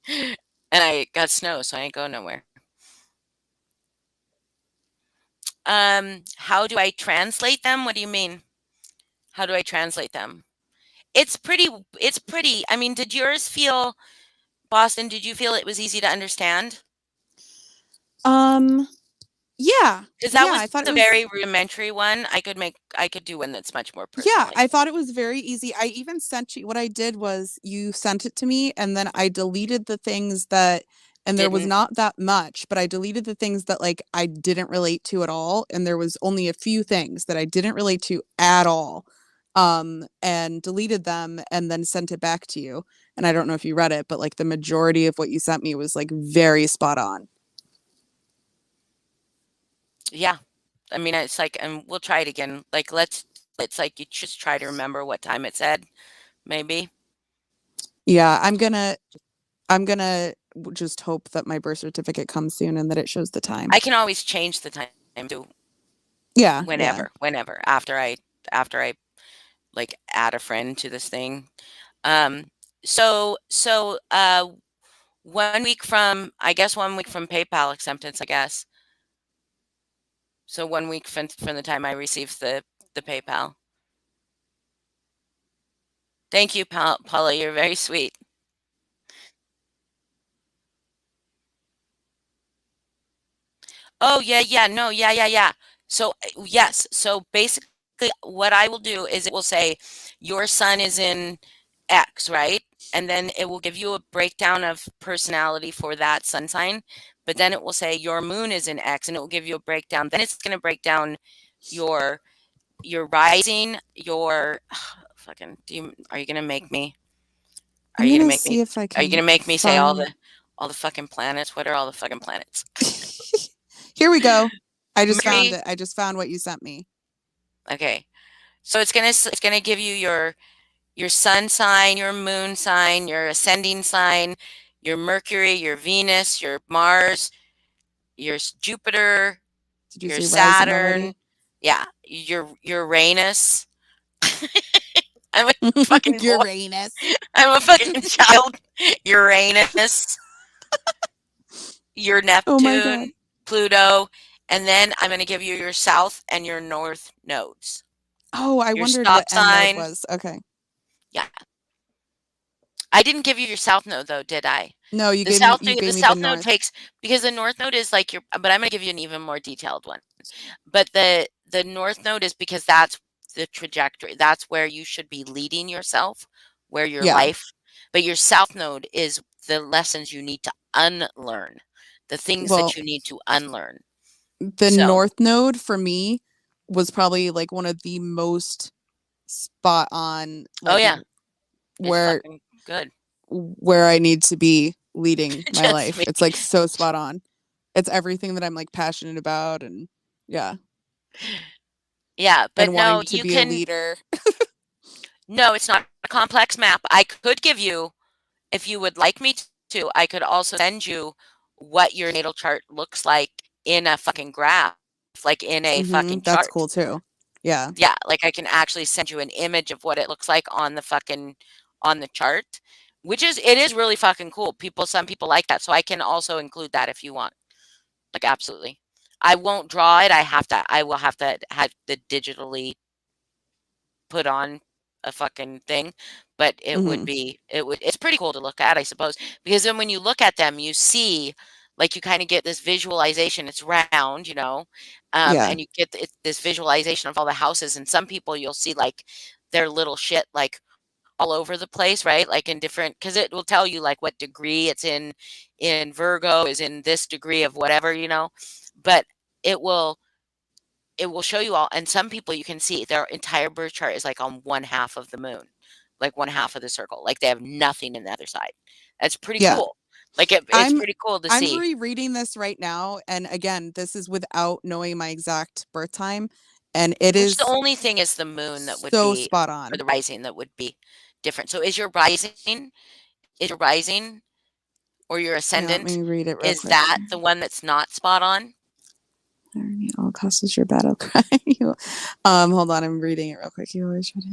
And I got snow, so I ain't going nowhere. How do I translate them? What do you mean? How do I translate them? It's pretty, I mean, did yours feel, Boston, did you feel it was easy to understand? Yeah. Because that Yeah, was I thought it the was very rudimentary one. I could do one that's much more Yeah, personal. I thought it was very easy. I even sent you what I did was you sent it to me and then I deleted the things that and there was Didn't. not that much, but I deleted the things that like I didn't relate to at all, and there was only a few things that I didn't relate to at all. And deleted them and then sent it back to you. And I don't know if you read it, but like the majority of what you sent me was like very spot on. Yeah. I mean, it's like, and we'll try it again. Like, it's like you just try to remember what time it said, maybe. Yeah, I'm gonna just hope that my birth certificate comes soon and that it shows the time. I can always change the time to Yeah, whenever after I like add a friend to this thing. So 1 week from, I guess 1 week from PayPal acceptance, I guess. So 1 week from the time I received the PayPal. Thank you, Paula. You're very sweet. Oh, yeah. No, yeah. So, yes. So basically, what I will do is it will say your sun is in X, right? And then it will give you a breakdown of personality for that sun sign. But then it will say your moon is in X, and it will give you a breakdown. Then it's going to break down your rising, your fucking. Are you going to make me? Are I'm you gonna going to make me? see if I Are you can going to make me say find all the fucking planets? What are all the fucking planets? Here we go. I just found Mercury. it. I just found what you sent me. Okay. So it's gonna give you your sun sign, your moon sign, your ascending sign, your Mercury, your Venus, your Mars, your Jupiter, Did you your see rising Saturn, already? yeah, your Uranus. I'm a fucking boy. Uranus. I'm a fucking child. Uranus, your Oh my god. Neptune, Pluto, and then I'm gonna give you your south and your north nodes. Oh, I Your wondered stop what end node sign. was. Okay. Yeah. I didn't give you your south node though, did I? No, you The gave me the the south node north. takes, because the north node is like your, but I'm gonna give you an even more detailed one. But the north node is because that's the trajectory. That's where you should be leading yourself, where your Yeah. life. But your south node is the lessons you need to unlearn, the things Well, that you need to unlearn. the So, north node for me was probably like one of the most spot on oh like yeah, it's where fucking good. I need to be leading my Just life. me. It's like so spot on. It's everything that I'm like passionate about and yeah, Yeah, but and no, wanting to you be a can. leader. No, it's not a complex map. I could give you, if you would like me to, I could also send you what your natal chart looks like in a fucking graph, like in a fucking That's chart. cool too. Yeah. Yeah, like I can actually send you an image of what it looks like on the chart, which is it is really fucking cool. Some people like that, so I can also include that if you want. Like absolutely. I won't draw it. I will have to have the digitally put on a fucking thing, but it's pretty cool to look at, I suppose, because then when you look at them, you see like you kind of get this visualization. It's round, Yeah. and you get this visualization of all the houses. And some people you'll see like their little shit like all over the place, right? Like in different, because it will tell you like what degree it's in Virgo is in this degree of whatever, but it will it will show you all. And some people you can see their entire birth chart is like on one half of the moon, like one half of the circle, like they have nothing in the other side. That's pretty Yeah. cool. Like it's I'm pretty cool to I'm see. rereading this right now, and again, this is without knowing my exact birth time, and it Which the is only thing is the moon that would so be, spot or on. the rising that would be different. So is your rising or your Here, let ascendant, me read it real is quick. that the one that's not spot on? Irony all causes your battle cry. Hold on, I'm reading it real quick. You always try to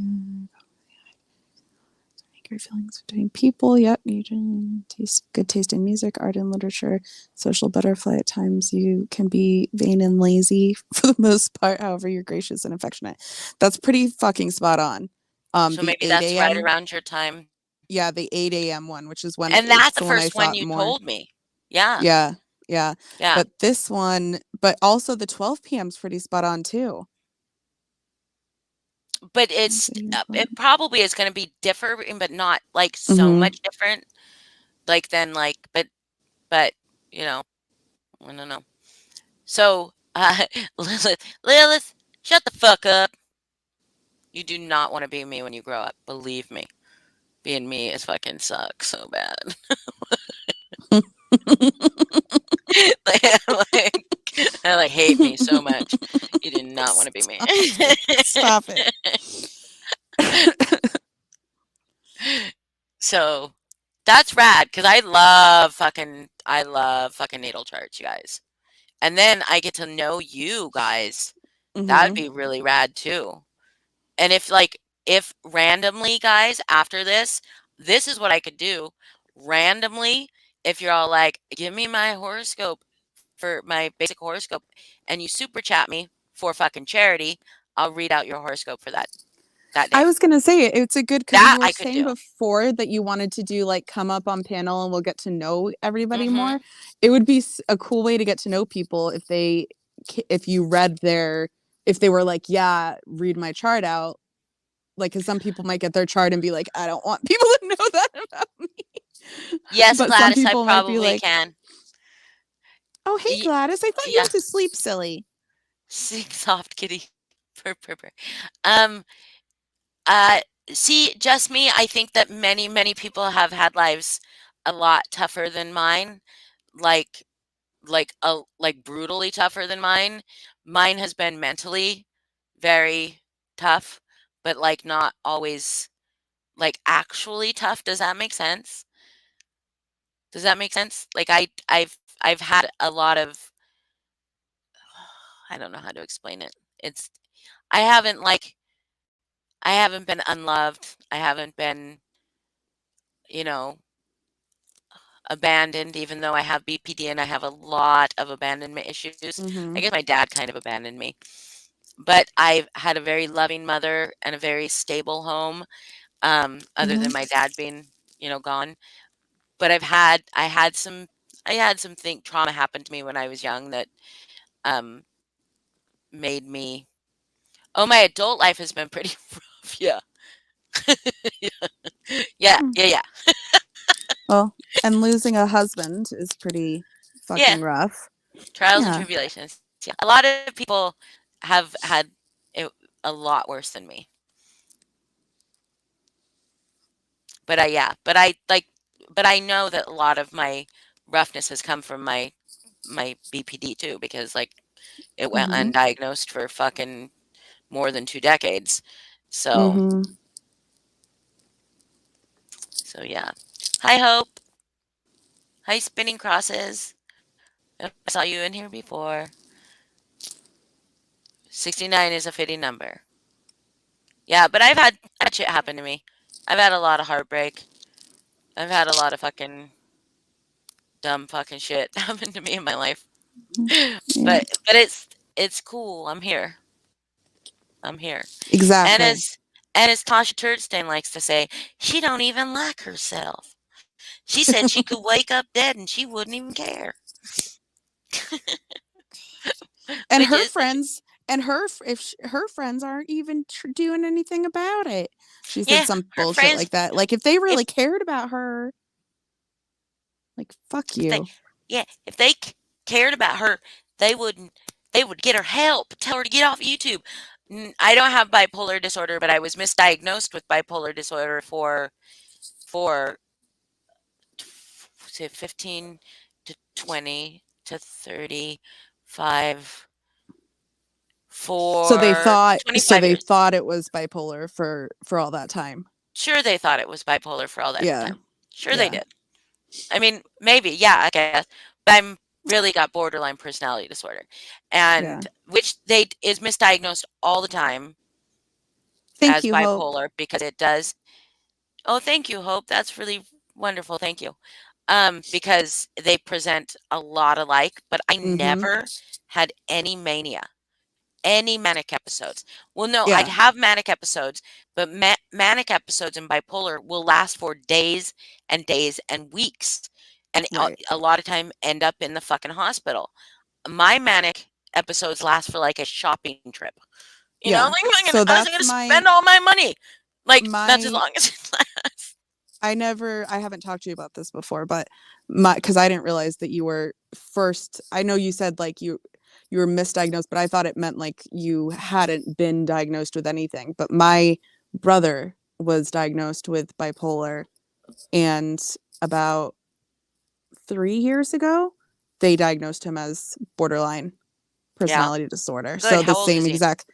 make your feelings between people. Yep, you good taste in music, art and literature, social butterfly. At times you can be vain and lazy for the most part. However, you're gracious and affectionate. That's pretty fucking spot on. So The maybe 8 that's right a.m. around your time. Yeah, the 8 a.m. one, which is when And it's that's the the one I first one thought you more. told me. Yeah. Yeah, yeah. Yeah. But this one, but also the 12 p.m. is pretty spot on too. But it probably is going to be different, but not like so Mhm. much different. Like then like, but I don't know. So Lilith, shut the fuck up. You do not want to be me when you grow up. Believe me. Being me is fucking sucks so bad. like hate me so much. You do not want to be me. Stop it. So that's rad because I love fucking natal charts, you guys. And then I get to know you guys. That'd Mhm. be really rad too. And if randomly, guys, after this is what I could do. Randomly, if you're all like, give me my horoscope for my basic horoscope, and you super chat me for fucking charity, I'll read out your horoscope for that day. I was gonna say it's a good because That you were I could saying do. before that you wanted to do like come up on panel and we'll get to know everybody Mhm. more. It would be a cool way to get to know people if you read if they were like, yeah, read my chart out. Like, because some people might get their chart and be like, I don't want people to know that about me. Yes, But some Gladys, I people might be probably like, can. oh, hey, Gladys, I thought you Yeah. went to sleep, silly. Sing soft, kitty. Purr, purr, purr. Um, uh, See, just me, I think that many, many people have had lives a lot tougher than mine, like like brutally tougher than mine. Mine has been mentally very tough, but like not always like actually tough. Does that make sense? Does that make sense? Like I've had a lot of I don't know how to explain it. It's I haven't like I haven't been unloved. I haven't been, you know, abandoned, even though I have BPD and I have a lot of abandonment issues. I Mhm. guess my dad kind of abandoned me. But I've had a very loving mother and a very stable home, other than Mhm. my dad being, gone. But I had some think trauma happen to me when I was young that um made me my adult life has been pretty rough. Yeah. Yeah, Hmm. yeah, yeah. Well, and losing a husband is pretty Yeah. fucking rough. Trials and Yeah. tribulations. Yeah. A lot of people have had it a lot worse than me. But I know that a lot of my roughness has come from my BPD too, because like it went Mhm. undiagnosed for fucking more than 2 decades. So Mhm. so yeah. Hi Hope. Hi Spinning Crosses. I saw you in here before. 69 is a fitting number. Yeah, but I've had shit happen to me. I've had a lot of heartbreak. I've had a lot of fucking dumb fucking shit happen to me in my life. Yeah. But it's cool. I'm here. I'm here. And Exactly. as Tasha Turdstain likes to say, she don't even like herself. She said she could wake up dead and she wouldn't even care. And Which her is friends and her friends aren't even doing anything about it. She said yeah, some her bullshit friends like that. Like if they if really cared about her, like fuck if they you. yeah, if they cared about her, they wouldn't they would get her help, tell her to get off YouTube. I don't have bipolar disorder, but I was misdiagnosed with bipolar disorder for say 15 to 20 to 35 So they for thought 25 years. it was bipolar for all that time. Sure, they thought it was bipolar for all that Yeah. time. Sure, they Yeah. did. I mean, maybe, yeah, I guess. But I'm really got borderline personality disorder, Yeah. and which they is misdiagnosed all the time Thank as you, Hope. bipolar because it does. Oh, thank you, Hope. That's really wonderful. Thank you. Because they present a lot alike, but I Mhm. never had any mania. Any manic episodes. Well, no, I'd Yeah. have manic episodes, but manic episodes in bipolar will last for days and weeks, and Right. a lot of time end up in the fucking hospital. My manic episodes last for like a shopping trip. You know, Yeah. like fucking, So I was that's gonna spend all my money. Like that's as my long as it lasts. I haven't talked to you about this before, but because I didn't realize that you were first. I know you said like you were misdiagnosed, but I thought it meant like you hadn't been diagnosed with anything. But my brother was diagnosed with bipolar, and about 3 years ago, they diagnosed him as borderline Yeah, personality disorder. good. So the How old is same he? exact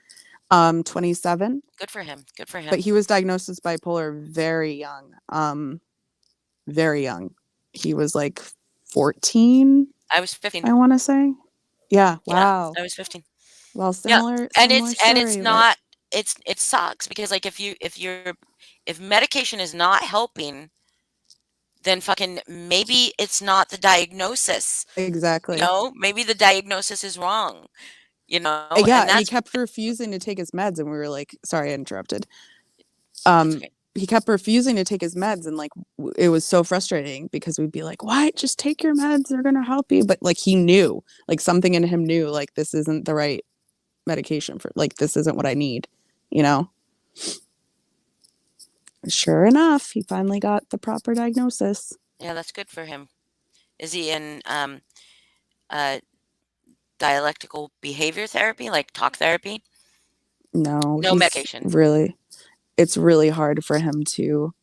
27, Good for him. Good for but him. he was diagnosed as bipolar very young. Very young. He was like 14, I was 15. I want to say. Yeah, Yeah, wow. I was 15. Well, Yeah, similar and it's story, but not it sucks because like if medication is not helping, then fucking maybe it's not the diagnosis. You exactly. know, maybe the diagnosis is wrong. You know, Yeah, and and he that's kept refusing to take his meds, and we were like, sorry, I interrupted. that's Um, okay. he kept refusing to take his meds, and like it was so frustrating because we'd be like, "What? Just take your meds; they're gonna help you." But like he knew, like something in him knew, like this isn't the right medication for, like this isn't what I need, you know. Sure enough, he finally got the proper diagnosis. Yeah, that's good for him. Is he in uh dialectical behavior therapy, like talk therapy? No, No medication. it's really hard for him to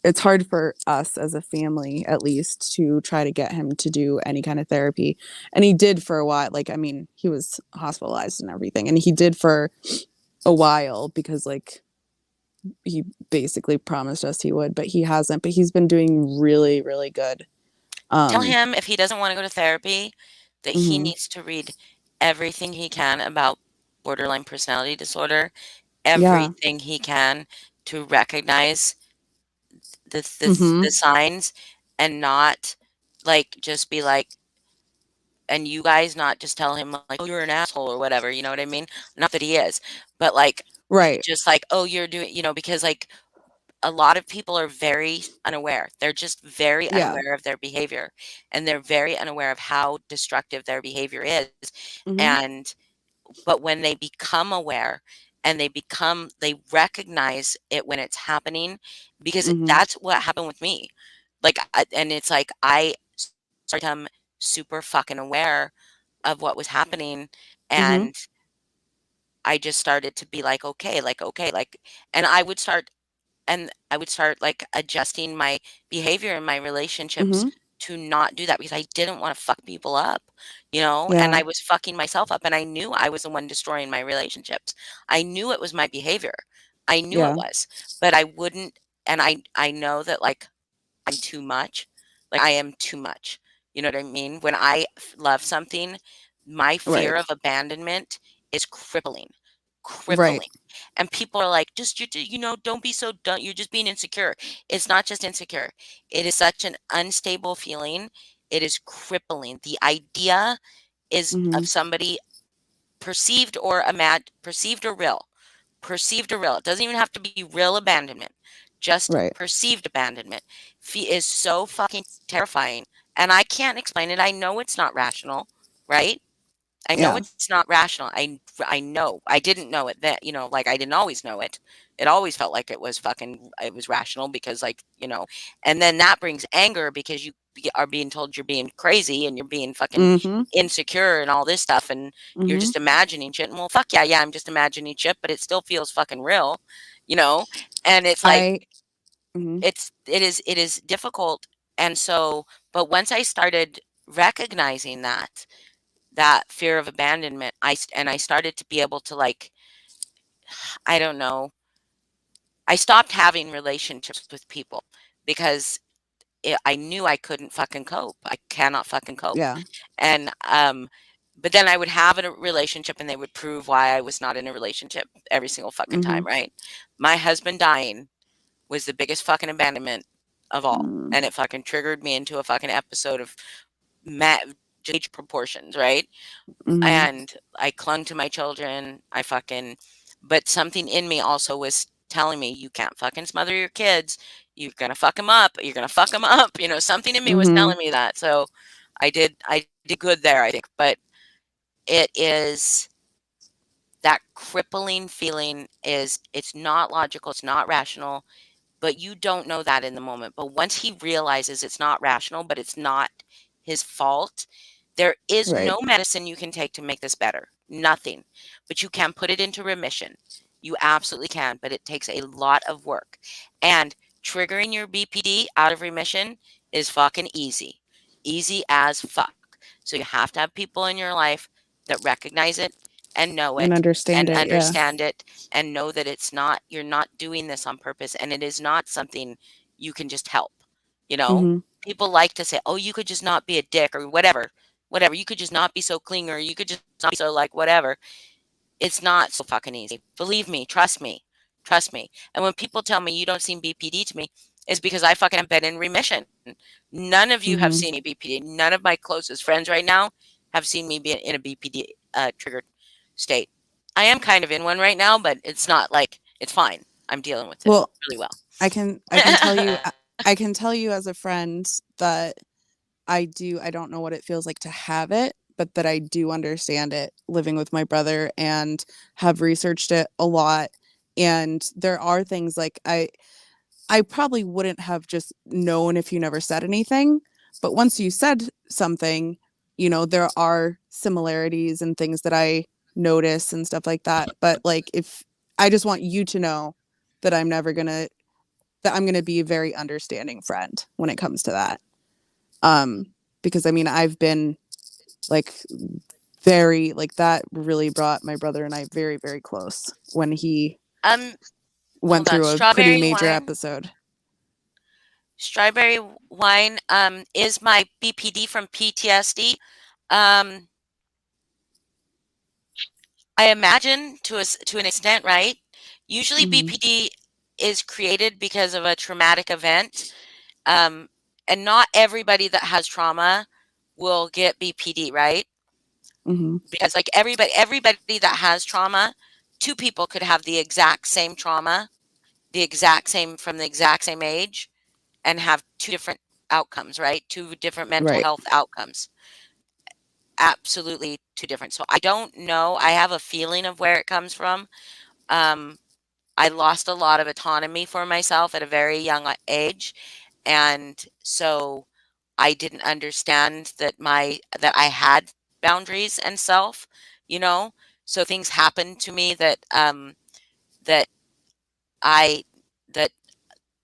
it's hard for us as a family at least to try to get him to do any kind of therapy. And he did for a while. Like I mean, he was hospitalized and everything, and he did for a while because like he basically promised us he would, but he hasn't. But he's been doing really, really good. Tell Um him if he doesn't want to go to therapy that he mhm. needs to read everything he can about borderline personality disorder, Yeah. everything he can to recognize the Mhm. signs and not like just be like and you guys not just tell him like, oh, you're an asshole or whatever, you know what I mean? Not that he is, but like Right. just like, oh, you're doing, you know, because like a lot of people are very unaware. They're just very Yeah. unaware of their behavior and they're very unaware of how destructive their behavior is. Mhm. And but when they become aware and they recognize it when it's happening because Mhm. that's what happened with me. Like and it's like I started to become super fucking aware of what was happening Mhm. and I just started to be like okay like and I would start like adjusting my behavior in my relationships Mhm. to not do that because I didn't want to fuck people up, you know, and Yeah. I was fucking myself up and I knew I was the one destroying my relationships. I knew it was my behavior. I knew it Yeah. was, but I wouldn't and I know that like I'm too much. Like I am too much. You know what I mean? When I love something, my fear Right. of abandonment is crippling. Right. Crippling. And people are like, just you know, don't be so dumb. You're just being insecure. It's not just insecure. It is such an unstable feeling. It is crippling. The idea is of Mhm. somebody perceived or real. Perceived or real. It doesn't even have to be real abandonment. Just Right. perceived abandonment is so fucking terrifying and I can't explain it. I know it's not rational, right? I know Yeah. it's not rational. I know. I didn't know it then, like I didn't always know it. It always felt like it was rational because and then that brings anger because you are being told you're being crazy and you're being fucking Mhm. insecure and all this stuff and you're Mhm. just imagining shit. And well, fuck yeah, yeah, I'm just imagining shit, but it still feels fucking real, you know? And it's like I mhm. it is difficult. And so, but once I started recognizing that fear of abandonment, I started to be able to, like, I don't know, I stopped having relationships with people because I knew I couldn't fucking cope. I cannot fucking cope. Yeah. And but then I would have a relationship and they would prove why I was not in a relationship every single fucking time, Mhm. right? My husband dying was the biggest fucking abandonment of all, Mm. and it fucking triggered me into a fucking episode of ma- age proportions, right? Mhm. And I clung to my children. But something in me also was telling me, you can't fucking smother your kids. You're gonna fuck them up. You're gonna fuck them up. Something in me was Mhm. telling me that. So I did good there, I think. But it is that crippling feeling. It's not logical. It's not rational, but you don't know that in the moment. But once he realizes it's not rational, but it's not his fault, there is Right. no medicine you can take to make this better. Nothing. But you can put it into remission. You absolutely can, but it takes a lot of work. And triggering your BPD out of remission is fucking easy. Easy as fuck. So you have to have people in your life that recognize it and know And it understand and it. Yeah. understand it and know that you're not doing this on purpose and it is not something you can just help. You know, Mhm. people like to say, "Oh, you could just not be a dick or whatever. Whatever. You could just not be so clingy or you could just not be so like whatever." It's not so fucking easy. Believe me, trust me. Trust me. And when people tell me you don't seem BPD to me, it's because I fucking have been in remission. None of you have Mhm. seen me BPD. None of my closest friends right now have seen me be in a BPD triggered state. I am kind of in one right now, but it's not like it's fine. I'm dealing with it Well, really well. I can tell you I can tell you as a friend that I don't know what it feels like to have it, but that I do understand it living with my brother and have researched it a lot. And there are things like I probably wouldn't have just known if you never said anything, but once you said something, there are similarities and things that I notice and stuff like that. But like if I just want you to know that I'm gonna be a very understanding friend when it comes to that. Um, because I mean I've been like very like that really brought my brother and I very, very close when he um, went hold on. through a pretty major episode. Strawberry wine is my BPD from PTSD. Um, I imagine to an extent, right? Usually Mhm. BPD is created because of a traumatic event. Um, and not everybody that has trauma will get BPD, right? Mhm. Because like everybody that has trauma, two people could have the exact same trauma, the exact same from the exact same age and have two different outcomes, right? Two different mental Right. health outcomes. Absolutely two different. So I don't know. I have a feeling of where it comes from. Um, I lost a lot of autonomy for myself at a very young age, and so I didn't understand that I had boundaries and self, you know? So things happened to me that I that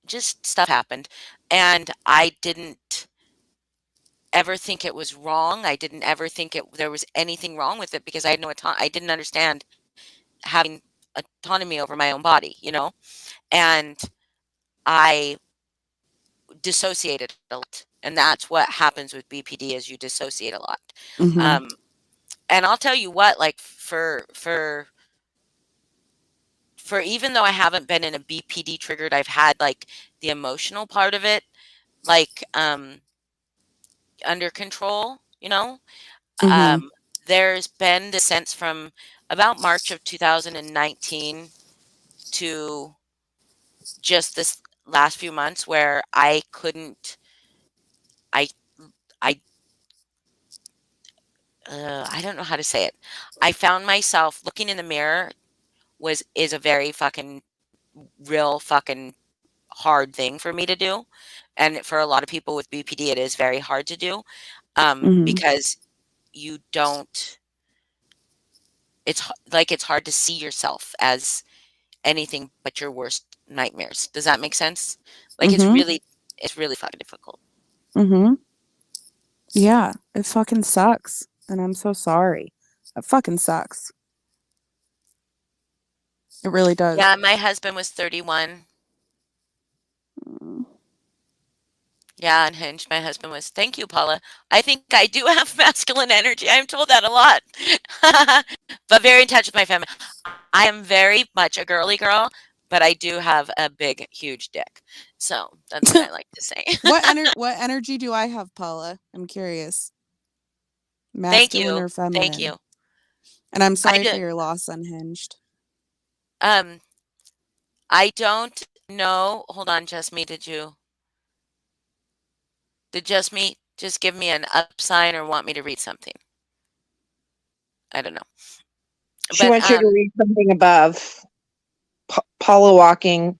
just stuff happened, and I didn't ever think it was wrong. I didn't ever think there was anything wrong with it because I had no I didn't understand having autonomy over my own body, And I dissociated a lot, and that's what happens with BPD is you dissociate a lot. Mhm. Um, and I'll tell you what, like for even though I haven't been in a BPD triggered, I've had like the emotional part of it, like under control. Mhm. Um, there's been the sense from about March of 2019 to just this last few months where I couldn't I I don't know how to say it. I found myself looking in the mirror is a very fucking real fucking hard thing for me to do, and for a lot of people with BPD, it is very hard to do, Mhm. because you don't. It's hard to see yourself as anything but your worst nightmares. Does that make sense? Like Mhm. it's really fucking difficult. Mhm. Yeah, it fucking sucks, and I'm so sorry. It fucking sucks. It really does. Yeah, my husband was 31. Mm. Yeah, unhinged. My husband was. Thank you, Paula. I think I do have masculine energy. I'm told that a lot, but very in touch with my family. I am very much a girly girl, but I do have a big, huge dick. So that's what I like to say. What energy do I have, Paula? I'm curious. Thank Masculine you. or Thank feminine? you. And I'm I sorry do. for your loss, Unhinged. Um, I don't know. Hold on, just me. Did just me just give me an up sign or want me to read something? I don't know. She But wants you to read something above. Paula Walking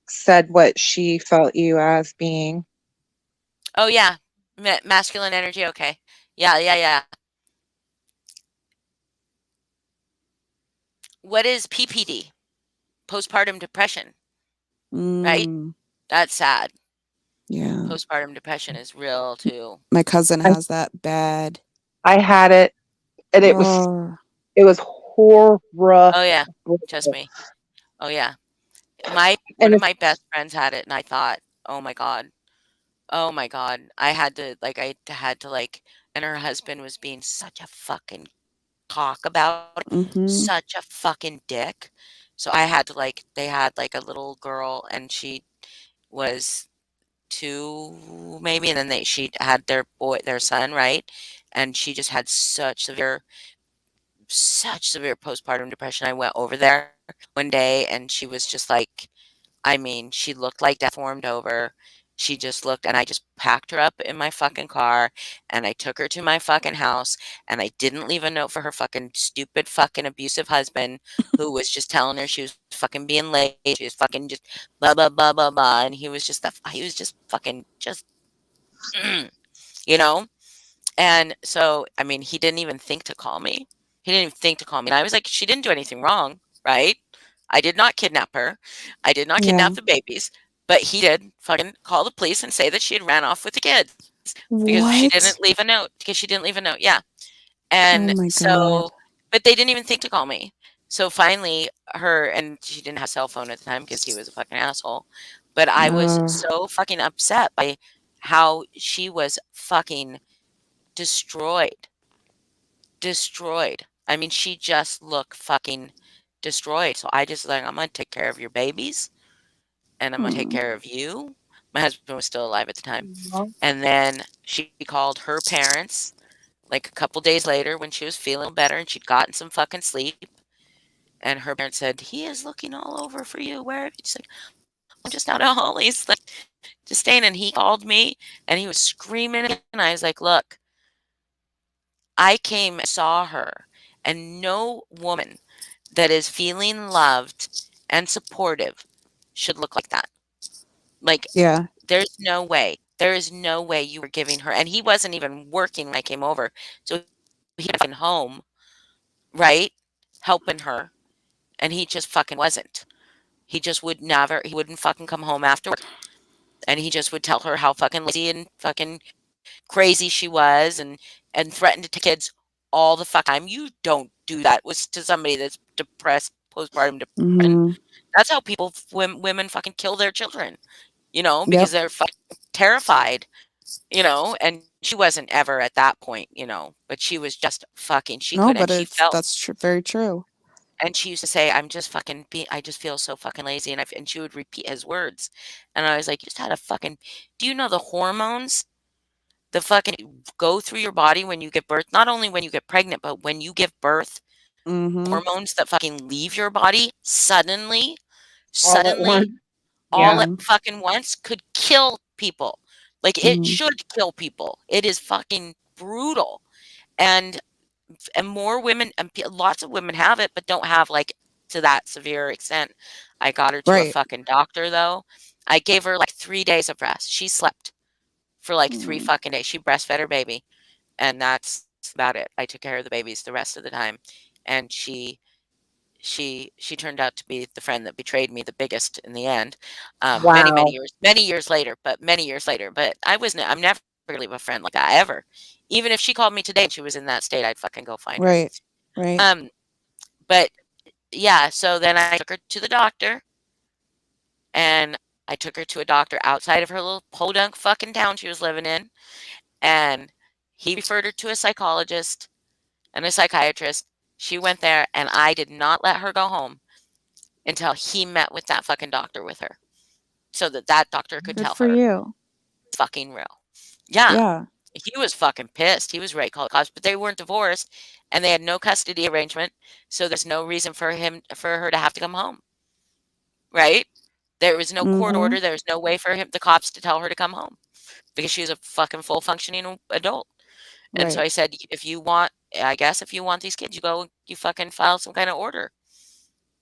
said what she felt you as being. oh yeah, masculine energy. Okay. Yeah, yeah, yeah. What is PPD? Postpartum depression, right? Mm, That's sad. yeah. Postpartum depression is real too. My cousin I, has that bad. I had it, and Oh. it was horrible. Oh yeah, just me. Oh yeah. My one And of it's, my best friends had it and I thought, "Oh my god. Oh my god." I had to and her husband was being such a fucking talk about it, Mhm. such a fucking dick. So I had to they had like a little girl and she was 2 maybe, and then she had their son, right? And she just had such severe postpartum depression. I went over there one day and she was just like, I mean, she looked like death formed over. She just looked, and I just packed her up in my fucking car and I took her to my fucking house and I didn't leave a note for her fucking stupid fucking abusive husband who was just telling her she was fucking being late. She was fucking just blah blah blah blah blah. And he was just fucking just you know? And so, I mean, he didn't even think to call me. He didn't even think to call me. And I was like, she didn't do anything wrong, right? I did not kidnap her. I did not Yeah. kidnap the babies. But he did fucking call the police and say that she had ran off with the kids What? because she didn't leave a note. Yeah. Oh And my god. so, but they didn't even think to call me. So finally, and she didn't have a cell phone at the time because he was a fucking asshole. But I was so fucking upset by how she was fucking destroyed. Destroyed. I mean, she just looked fucking destroyed. So I just like, I'm gonna take care of your babies and I'm gonna take Hmm. care of you. My husband was still alive at the time. well, And then she called her parents like a couple days later when she was feeling better and she'd gotten some fucking sleep. And her parents said, he is looking all over for you. Where have you? She's like, I'm just out at Holly's, like just staying. And he called me and he was screaming. And I was like, look, I came and saw her, and no woman that is feeling loved and supportive should look like that. Like, Yeah. there's no way. There is no way you were giving her, and he wasn't even working when I came over. So he fucking home, right? Helping her, and he just fucking wasn't. He wouldn't fucking come home after work. And he just would tell her how fucking lazy and fucking crazy she was and threatened to take kids all the fuck time. You don't do that was to somebody that's depressed, postpartum depression. Mhm. That's how women fucking kill their children, Yep. because they're fucking terrified, and she wasn't ever at that point, but she was just fucking, she No, could, but and she felt, that's very true. and she used to say, I just feel so fucking lazy. And she would repeat his words. And I was like, you just had a fucking, do you know the hormones the fucking go through your body when you give birth, not only when you get pregnant, but when you give birth, Mhm. hormones that fucking leave your body suddenly, all at once. suddenly, all Yeah. at Mhm. fucking once could kill people. Like it Mhm. should kill people. It is fucking brutal. and more women, and lots of women have it, but don't have like to that severe extent. I got her to a Right. fucking doctor though. I gave her like 3 days of rest. She slept for like 3 fucking days. She breastfed her baby, and that's about it. I took care of the babies the rest of the time, and she turned out to be the friend that betrayed me the biggest in the end. Many Wow. many years later, but I'm never gonna leave a friend like that ever. Even if she called me today and she was in that state, I'd fucking go find her. Right. Right. But yeah, so then I took her to the doctor, and I took her to a doctor outside of her little podunk fucking town she was living in, and he referred her to a psychologist and a psychiatrist. She went there, and I did not let her go home until he met with that fucking doctor with her, so that that doctor could Good tell for her you. it's fucking real. Yeah, Yeah. he was fucking pissed. He was ready to call the cops, but they weren't divorced, and they had no custody arrangement, so there's no reason for her to have to come home, right? There was no court Mm-hmm. order. There was no way for the cops to tell her to come home because she was a fucking full functioning adult. And so Right. I said, if you want, I guess if you want these kids, you go, you fucking file some kind of order,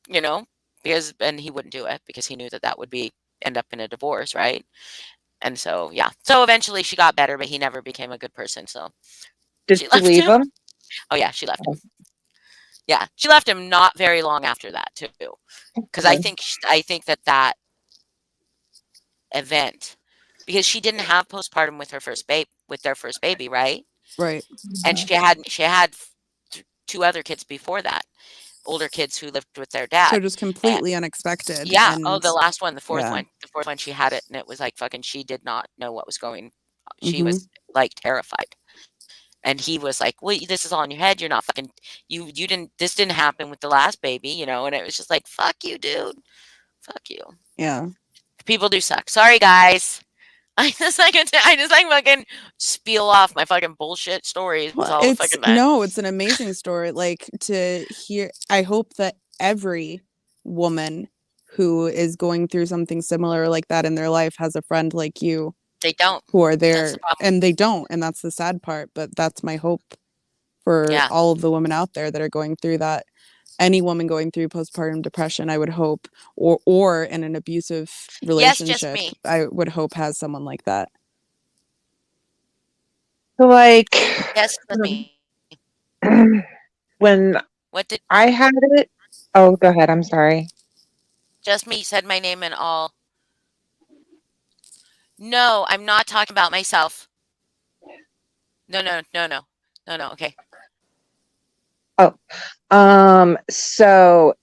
you know, and he wouldn't do it because he knew that that would end up in a divorce, right? And so, yeah. So eventually she got better, but he never became a good person. So Did she she left leave him. him? Oh, yeah, she left him. Yeah, she left him not very long after that, too. Because I Okay. think that event, because she didn't have postpartum with their first baby, right? Right. And she had 2 other kids before that, older kids who lived with their So dad. just completely unexpected. Yeah. Oh, And the last one, the fourth yeah. one. The fourth one, she had it, and it was like fucking. She did not know what was going. She Mm-hmm. was like terrified, and he was like, "Well, this is all in your head. You're not fucking. You didn't. This didn't happen with the last baby, you know." And it was just like, "Fuck you, dude. Fuck you." Yeah. People do suck. Sorry, guys. I just like fucking spiel off my fucking bullshit stories Well, all the fucking time. it's an amazing story. Like to hear, I hope that every woman who is going through something similar like that in their life has a friend like you They don't. who are That's there, the problem. and they don't, and that's the sad part. But that's my hope for Yeah. all of the women out there that are going through that. Any woman going through postpartum depression, I would hope, or in an abusive Yes, just relationship, me. I would hope has someone like that. So, like, Yes, just me. when What did I had it, oh, go ahead. I'm sorry. just me said my name and all? No, I'm not talking about myself. No, no, no, no, no, no. Okay. So,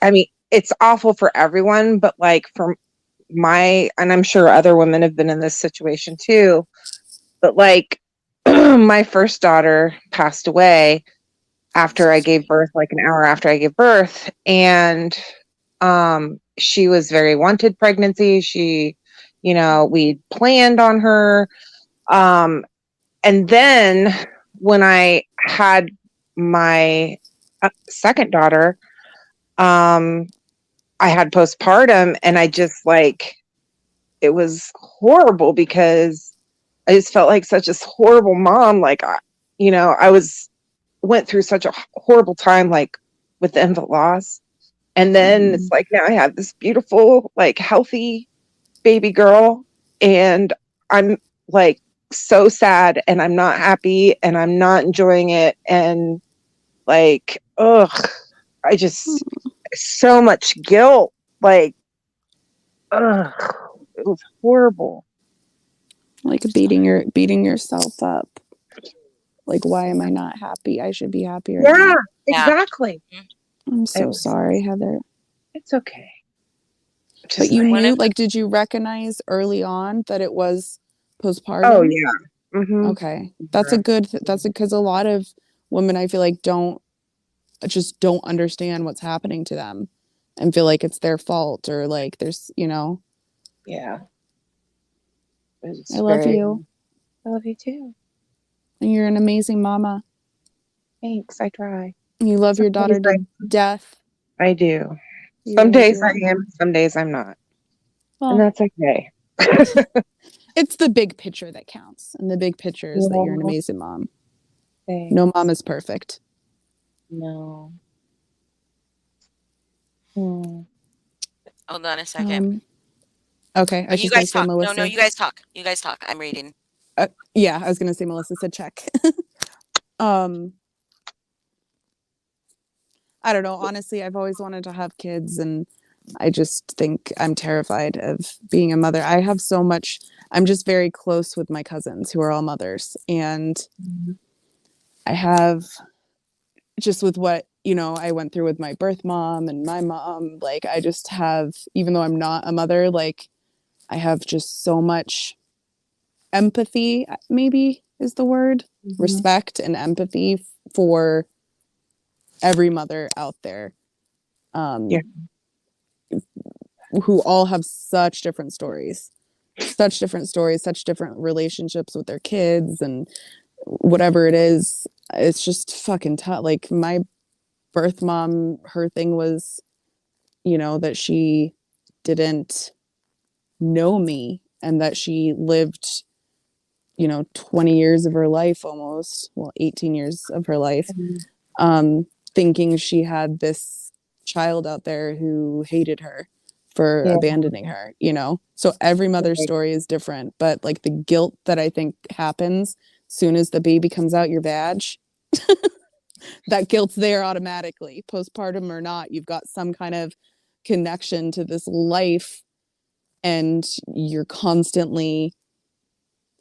I mean, it's awful for everyone, but like for and I'm sure other women have been in this situation too, but like my first daughter passed away after I gave birth, like an hour after I gave birth. And she was very wanted pregnancy. She, we planned on her. And then when I had my second daughter, I had postpartum, and I just it was horrible because I just felt like such a horrible mom. Like, I went through such a horrible time, like with the infant loss. And then it's like, now I have this beautiful, like healthy baby girl, and I'm like so sad, and I'm not happy, and I'm not enjoying it. And like, ugh, I just, so much guilt. Like, ugh, it was horrible. Like beating yourself up. Like, why am I not happy? I should be happier. Yeah, exactly. I'm so sorry, Heather. It's okay. But you knew, like, did you recognize early on that it was postpartum? Oh yeah. Mm-hmm. Okay, that's because a lot of women, I feel like, don't understand what's happening to them and feel like it's their fault, or like there's, Yeah. I love you. I love you too. And you're an amazing mama. Thanks. I try. You love your daughter to death. I do. You Some really days do. I am, some days I'm not. Well, and that's okay. It's the big picture that counts. And the big picture is that you're an amazing mom. No mom is perfect. No. Hmm. Hold on a second. Okay, I was You just gonna guys say talk. No, Melissa. you guys talk. You guys talk. I'm reading. Yeah, I was gonna say Melissa said check. I don't know. Honestly, I've always wanted to have kids, and I just think I'm terrified of being a mother. I have so much. I'm just very close with my cousins who are all mothers, and I have just with what I went through with my birth mom and my mom. Like, I just have, even though I'm not a mother, like I have just so much empathy. Maybe is the word. Respect and empathy for every mother out there. Yeah. Who all have such different stories, such different relationships with their kids and whatever it is. It's just fucking tough. Like my birth mom, her thing was, that she didn't know me and that she lived, 20 years of her life, almost, well, 18 years of her life, thinking she had this child out there who hated her for Yeah. abandoning her. So every mother's Right. story is different, but like the guilt that I think happens soon as the baby comes out your vag, that guilt's there automatically, postpartum or not. You've got some kind of connection to this life, and you're constantly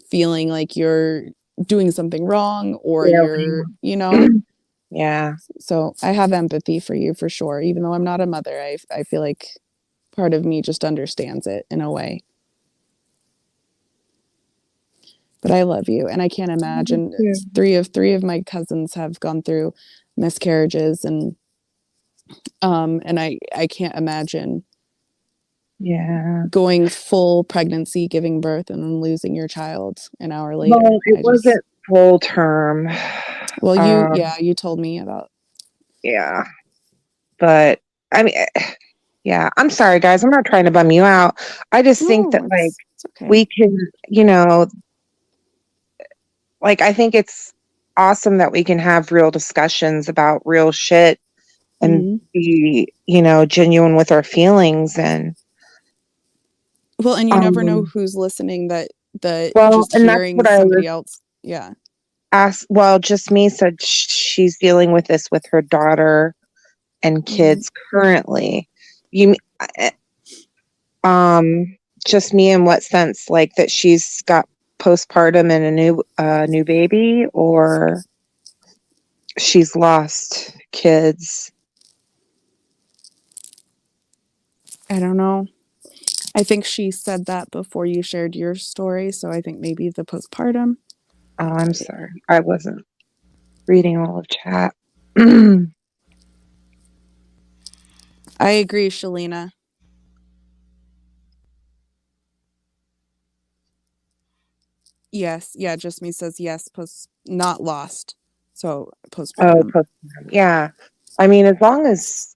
feeling like you're doing something wrong, or you're, Yeah. so I have empathy for you for sure. Even though I'm not a mother, I feel like part of me just understands it in a way. But I love you, and I can't imagine. Three of my cousins have gone through miscarriages, and I can't imagine going full pregnancy, giving birth, and then losing your child an hour later. Well, it wasn't full term. Well, you told me about. Yeah. But I mean, yeah, I'm sorry guys. I'm not trying to bum you out. I just think that like it's okay. we can, like I think it's awesome that we can have real discussions about real shit and be, genuine with our feelings and well, and you never know who's listening that well, just and that's hearing what I somebody was else. Yeah. Just me said she's dealing with this with her daughter and kids currently. You just me in what sense? Like that she's got postpartum and a new baby, or she's lost kids? I don't know. I think she said that before you shared your story, so I think maybe the postpartum. Oh, I'm sorry. I wasn't reading all of chat. I agree, Shalina. Yes, yeah, just me says yes, not lost. So postpartum. Oh, postpartum. Yeah. I mean, as long as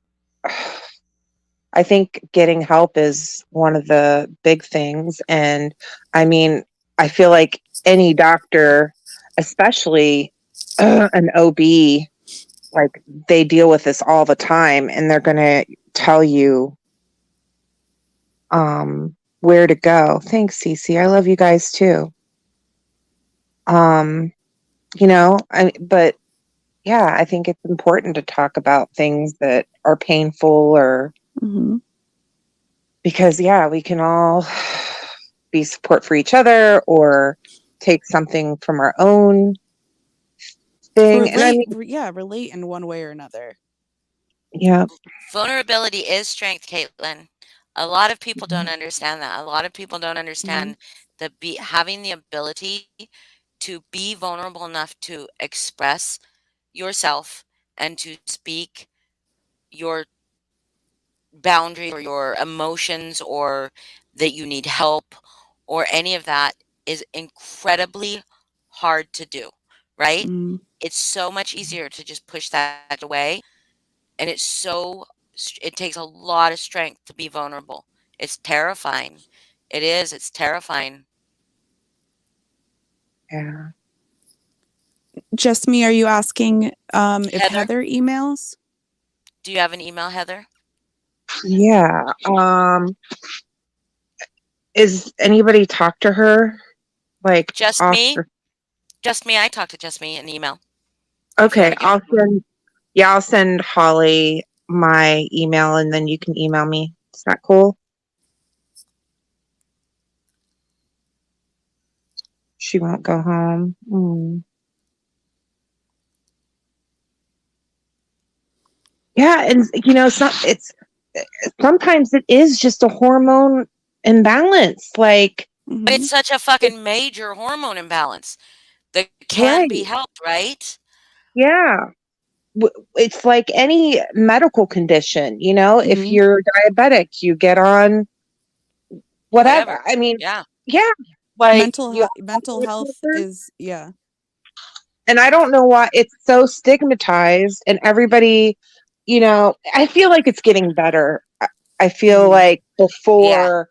I think getting help is one of the big things. And I mean, I feel like any doctor, especially an OB, like they deal with this all the time and they're going to tell you where to go. Thanks, Cece. I love you guys too. But yeah, I think it's important to talk about things that are painful or because we can all be support for each other or take something from our own thing. Relate, and I mean, relate in one way or another. Yeah. Vulnerability is strength, Caitlin. A lot of people don't understand that. A lot of people don't understand having the ability to be vulnerable enough to express yourself and to speak your boundaries or your emotions or that you need help or any of that is incredibly hard to do, right? It's so much easier to just push that away, and it takes a lot of strength to be vulnerable. It's terrifying. It's terrifying. Yeah. Just me, are you asking if Heather? Heather emails? Do you have an email, Heather? Yeah. Is anybody talked to her? Like Just off me. the- Just me. I talked to just me an email. If you Okay, want to give it. I'll send Holly my email and then you can email me. Is that cool? She won't go home. Yeah, and it's sometimes it is just a hormone imbalance. Like, But it's such a fucking major hormone imbalance that can be right. helped, right? Yeah. It's like any medical condition, if you're diabetic, you get on whatever. Whatever. I mean, Yeah. yeah, like mental you have mental blood health pressure. is And I don't know why it's so stigmatized and everybody, I feel like it's getting better. I feel like Yeah. before,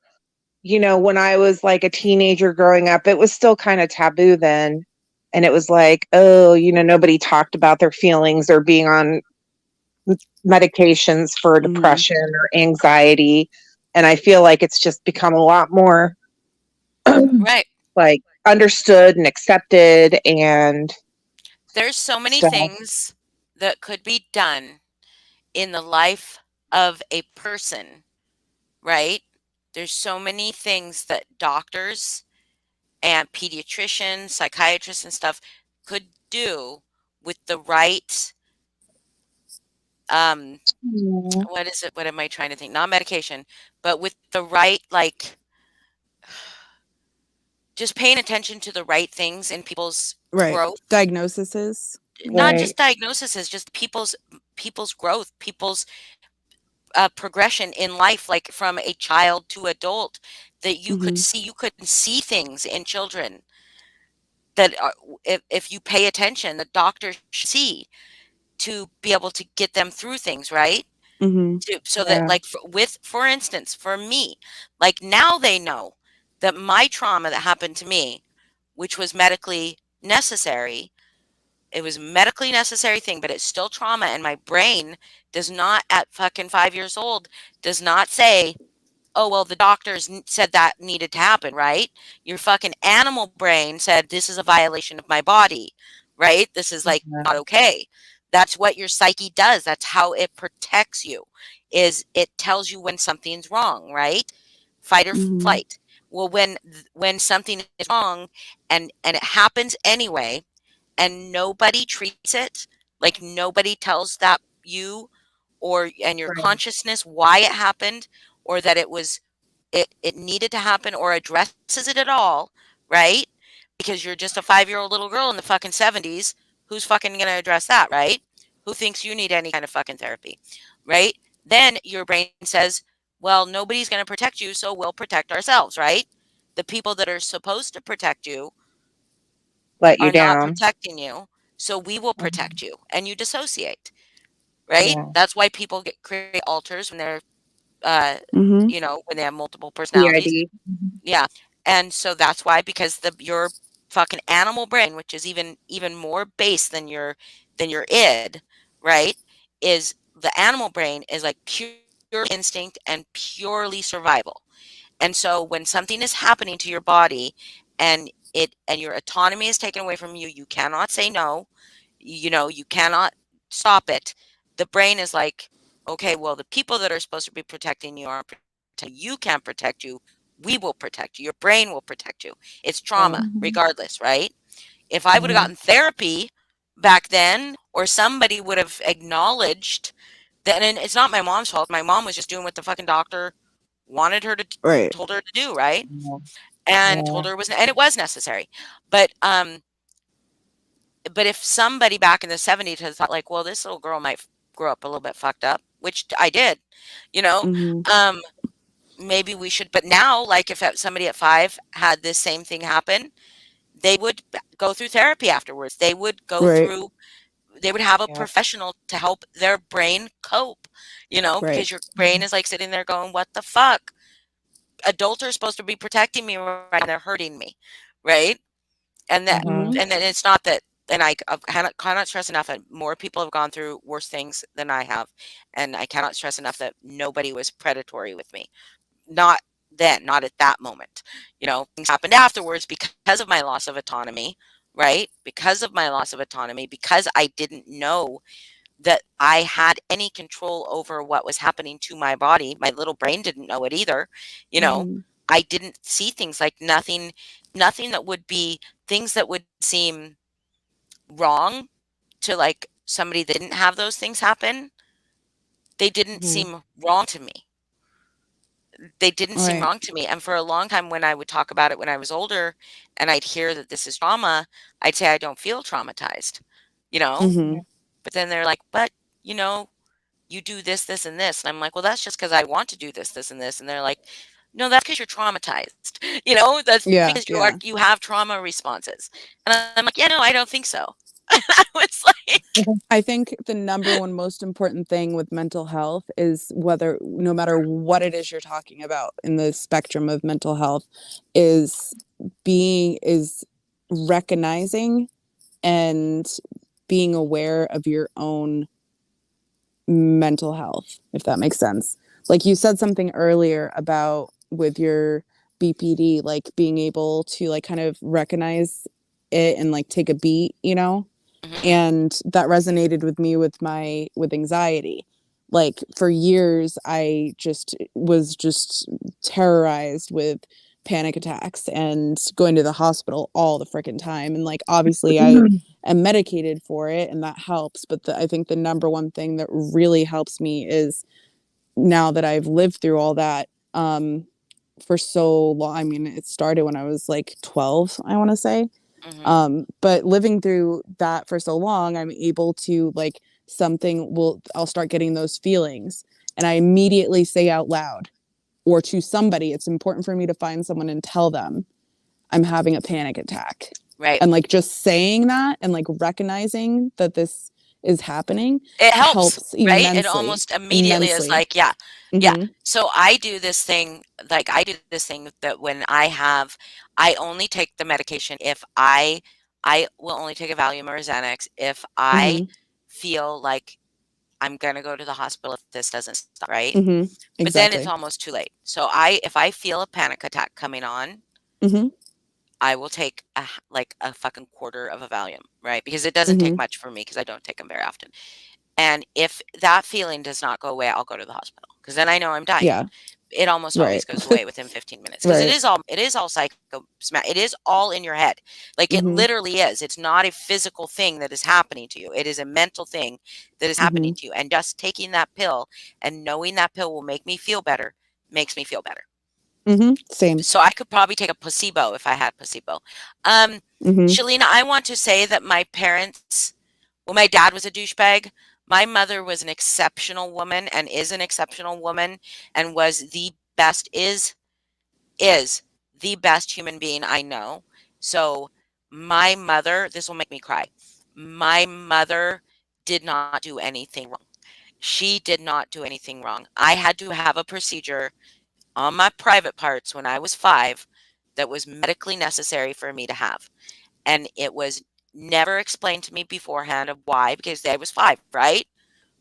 when I was like a teenager growing up, it was still kind of taboo then. And it was like, oh, nobody talked about their feelings or being on medications for depression or anxiety. And I feel like it's just become a lot more Right. like understood and accepted and There's so many stuff. things that could be done in the life of a person, right? There's so many things that doctors and pediatricians, psychiatrists and stuff could do with the right what is it? What am I trying to think? Not medication, but with the right like just paying attention to the right things in people's right. growth. Diagnoses. Not Right. just diagnoses, just people's growth, people's progression in life, like from a child to adult, that you could see. You could see things in children that are, if you pay attention, the doctors should see to be able to get them through things, right? So that, Yeah. like, for instance, for me, like now they know that my trauma that happened to me, which was medically necessary, it was a medically necessary thing, but it's still trauma, and my brain does not, at fucking 5 years old, does not say, "Oh, well, the doctors said that needed to happen," right? Your fucking animal brain said, "This is a violation of my body," right? This is like Yeah. not okay. That's what your psyche does. That's how it protects you. Is it tells you when something's wrong, right? Fight or flight. Well, when something is wrong and it happens anyway, and nobody treats it, like nobody tells that you or and your Right. consciousness why it happened, or that it needed to happen, or addresses it at all, right? Because you're just a 5-year-old little girl in the fucking 70s. Who's fucking gonna address that, right? Who thinks you need any kind of fucking therapy, right? Then your brain says, well, nobody's gonna protect you, so we'll protect ourselves, right? The people that are supposed to protect you Let you are not down. protecting you, so we will Mhm. protect you, and you dissociate, right? Yeah. That's why people create alters when they're, uh, when they have multiple personalities. PID. Yeah, and so that's why, because your fucking animal brain, which is even more base than your id, right? Is the animal brain is like pure instinct and purely survival. And so when something is happening to your body and your autonomy is taken away from you, you cannot say no, you cannot stop it. The brain is like, okay, well, the people that are supposed to be protecting you aren't protecting you. You can't protect you. We will protect you. Your brain will protect you. It's Right. trauma, regardless, right? If I would have gotten therapy back then, or somebody would have acknowledged that, and it's not my mom's fault. My mom was just doing what the fucking doctor wanted her to Right. told her to do, right? Yeah. And Yeah. told her it was necessary. But if somebody back in the 70s had thought like, well, this little girl might grow up a little bit fucked up, which I did, you know, um, maybe we should. But now, like, if somebody at 5 had this same thing happen, they would go through therapy afterwards. They would go Right. through. They would have a Yeah. professional to help their brain cope, Right. because your brain is like sitting there going, "What the fuck? Adults are supposed to be protecting me, right? And they're hurting me, right?" And that, Mhm. and then it's not that and cannot stress enough that more people have gone through worse things than I have, and I cannot stress enough that nobody was predatory with me. Not then, not at that moment. Things happened afterwards because of my loss of autonomy, right? Because of my loss of autonomy, because I didn't know that I had any control over what was happening to my body. My little brain didn't know it either. You know, Mhm. I didn't see things like nothing that would be things that would seem wrong to like somebody that didn't have those things happen. They didn't Mhm. seem wrong to me. They didn't seem Right. wrong to me. And for a long time, when I would talk about it when I was older and I'd hear that this is trauma, I'd say I don't feel traumatized, you know? Mhm. But then they're like, but, you know, you do this, this, and this. And I'm like, well, that's just because I want to do this, this, and this. And they're like, no, that's because you're traumatized. That's Yeah, because yeah. you have trauma responses. And I'm like, yeah, no, I don't think so. I was like, I think the number one most important thing with mental health is no matter what it is you're talking about in the spectrum of mental health, is is recognizing and being aware of your own mental health, if that makes sense. Like you said something earlier about with your BPD, like being able to like kind of recognize it and like take a beat, mhm, and that resonated with me with anxiety. Like for years I was terrorized with panic attacks and going to the hospital all the freaking time, and like obviously I am medicated for it and that helps, but I think the number one thing that really helps me is now that I've lived through all that for so long. I mean, it started when I was like 12, I want to say. mhm, But living through that for so long, I'm able to like I'll start getting those feelings and I immediately say out loud or to somebody. It's important for me to find someone and tell them I'm having a panic attack. right. And like just saying that and like recognizing that this is happening It helps, helps right? It immensely. almost immediately is Immensely. like, yeah, yeah. Mm-hmm. So I do this thing that when I only take the medication if I will only take a Valium or a Xanax if I Mm-hmm. feel like I'm gonna go to the hospital if this doesn't stop, right? Mm-hmm. But then it's Exactly. almost too late. So if I feel a panic attack coming on, Mm-hmm. I will take like a fucking quarter of a Valium, right? Because it doesn't take Mm-hmm. much for me because I don't take them very often. And if that feeling does not go away, I'll go to the hospital because then I know I'm dying. Yeah. It almost always Right. goes away within 15 minutes because Right. it is all it is all in your head. Like it Mm-hmm. literally is. It's not a physical thing that is happening to you. It is a mental thing that is Mm-hmm. happening to you. And just taking that pill and knowing that pill will make me feel better makes me feel better. Mm-hmm. Same. So I could probably take a placebo if I had placebo. Um, Mm-hmm. Shalina, I want to say that my dad was a douchebag. My mother was an exceptional woman and is an exceptional woman and was the best is the best human being I know. So my mother, this will make me cry. My mother did not do anything wrong. She did not do anything wrong. I had to have a procedure on my private parts when I was 5 that was medically necessary for me to have. And it was never explained to me beforehand of why, because I was 5, right?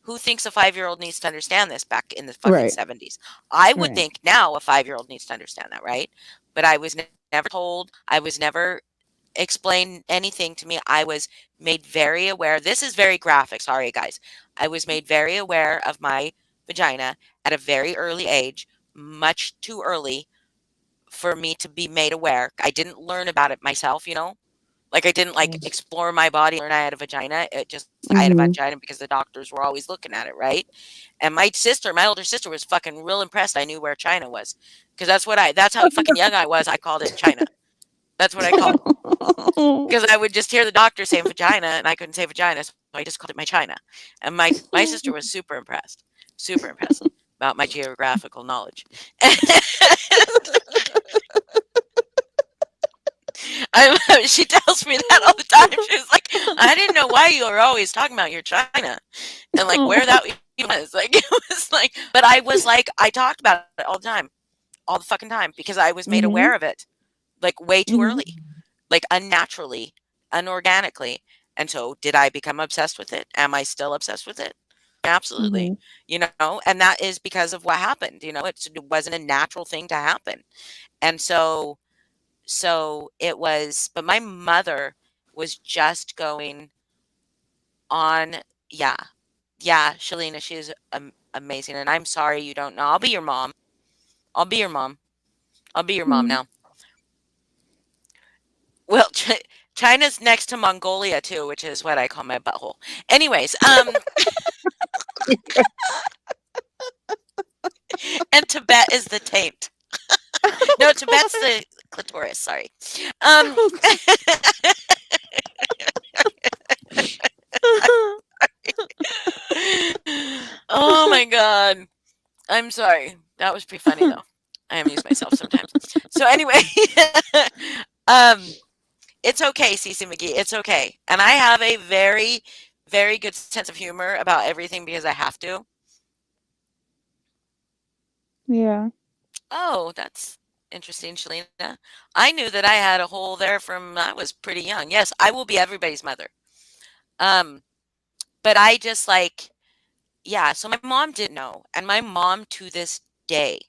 Who thinks a 5-year-old needs to understand this back in the fucking Right. 70s? I would Right. think now a 5-year-old needs to understand that, right? But I was never told, I was never explained anything to me. I was made very aware. This is very graphic. Sorry, guys. I was made very aware of my vagina at a very early age, much too early for me to be made aware. I didn't learn about it myself. Like I didn't like explore my body, learn I had a vagina. It just I had a Mm-hmm. vagina because the doctors were always looking at it, right? And my older sister was fucking real impressed I knew where China was. Because that's how fucking young I was. I called it China. That's what I called it. Because I would just hear the doctor saying vagina and I couldn't say vagina, so I just called it my China. And my sister was super impressed about my geographical knowledge. She tells me that all the time. She's like, I didn't know why you were always talking about your China and like where that was. Like it was like, but I was like, I talked about it all the time, all the fucking time, because I was made Mm-hmm. aware of it like way too Mm-hmm. early, like unnaturally, unorganically, And so did I become obsessed with it? Am I still obsessed with it? Absolutely. Mhm. You know, and that is because of what happened. You know, it wasn't a natural thing to happen. And so it was, but my mother was just going on. Yeah. Yeah. Shalina, she is amazing. And I'm sorry you don't know. I'll be your mom. I'll be your mom. I'll be your mom Mm. now. Well, China's next to Mongolia too, which is what I call my butthole. Anyways, and Tibet is the taint. No, Tibet's the clitoris. Sorry. Um, oh my god. I'm sorry. That was pretty funny though. I amuse myself sometimes. So anyway, um, it's okay, Cece McGee. It's okay. And I have a very, very good sense of humor about everything because I have to. Yeah. Oh, that's interesting, Shalina. I knew that I had a hole there from I was pretty young. Yes, I will be everybody's mother. Um, but I just like, yeah, so my mom didn't know. And my mom to this day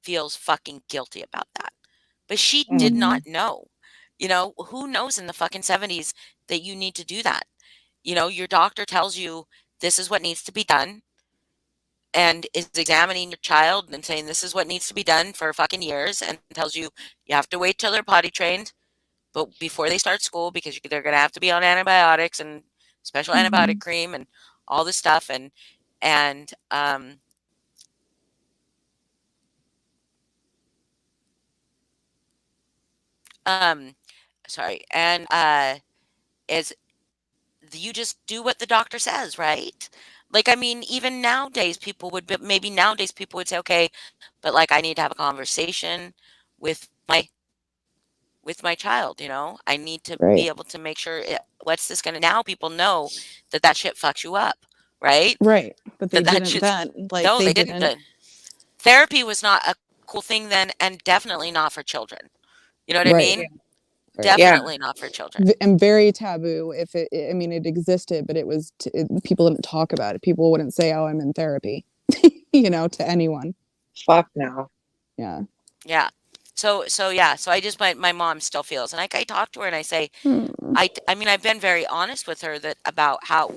feels fucking guilty about that. But she did Mm. not know. You know, who knows in the fucking 70s that you need to do that? You know, your doctor tells you this is what needs to be done and is examining your child and saying this is what needs to be done for fucking years and tells you you have to wait till they're potty trained, but before they start school because they're going to have to be on antibiotics and special antibiotic Mhm. cream and all this stuff and um sorry and is you just do what the doctor says, right? Like, I mean, even nowadays, maybe nowadays people would say, okay, but like, I need to have a conversation with my child, you know? I need to Right. be able to make sure what's this gonna now people know that shit fucks you up, right? Right. But they That didn't shit's then. Like no, they they didn't didn't. then. Therapy was not a cool thing then and definitely not for children. You know what I Right. mean? Right. Yeah. Definitely not for children. And very taboo. If I mean, it existed, but it was people didn't talk about it. People wouldn't say, "Oh, I'm in therapy," you know, to anyone. Fuck no. Yeah. Yeah. So yeah, so I just my mom still feels and I talk to her and I say Hmm. I mean I've been very honest with her that about how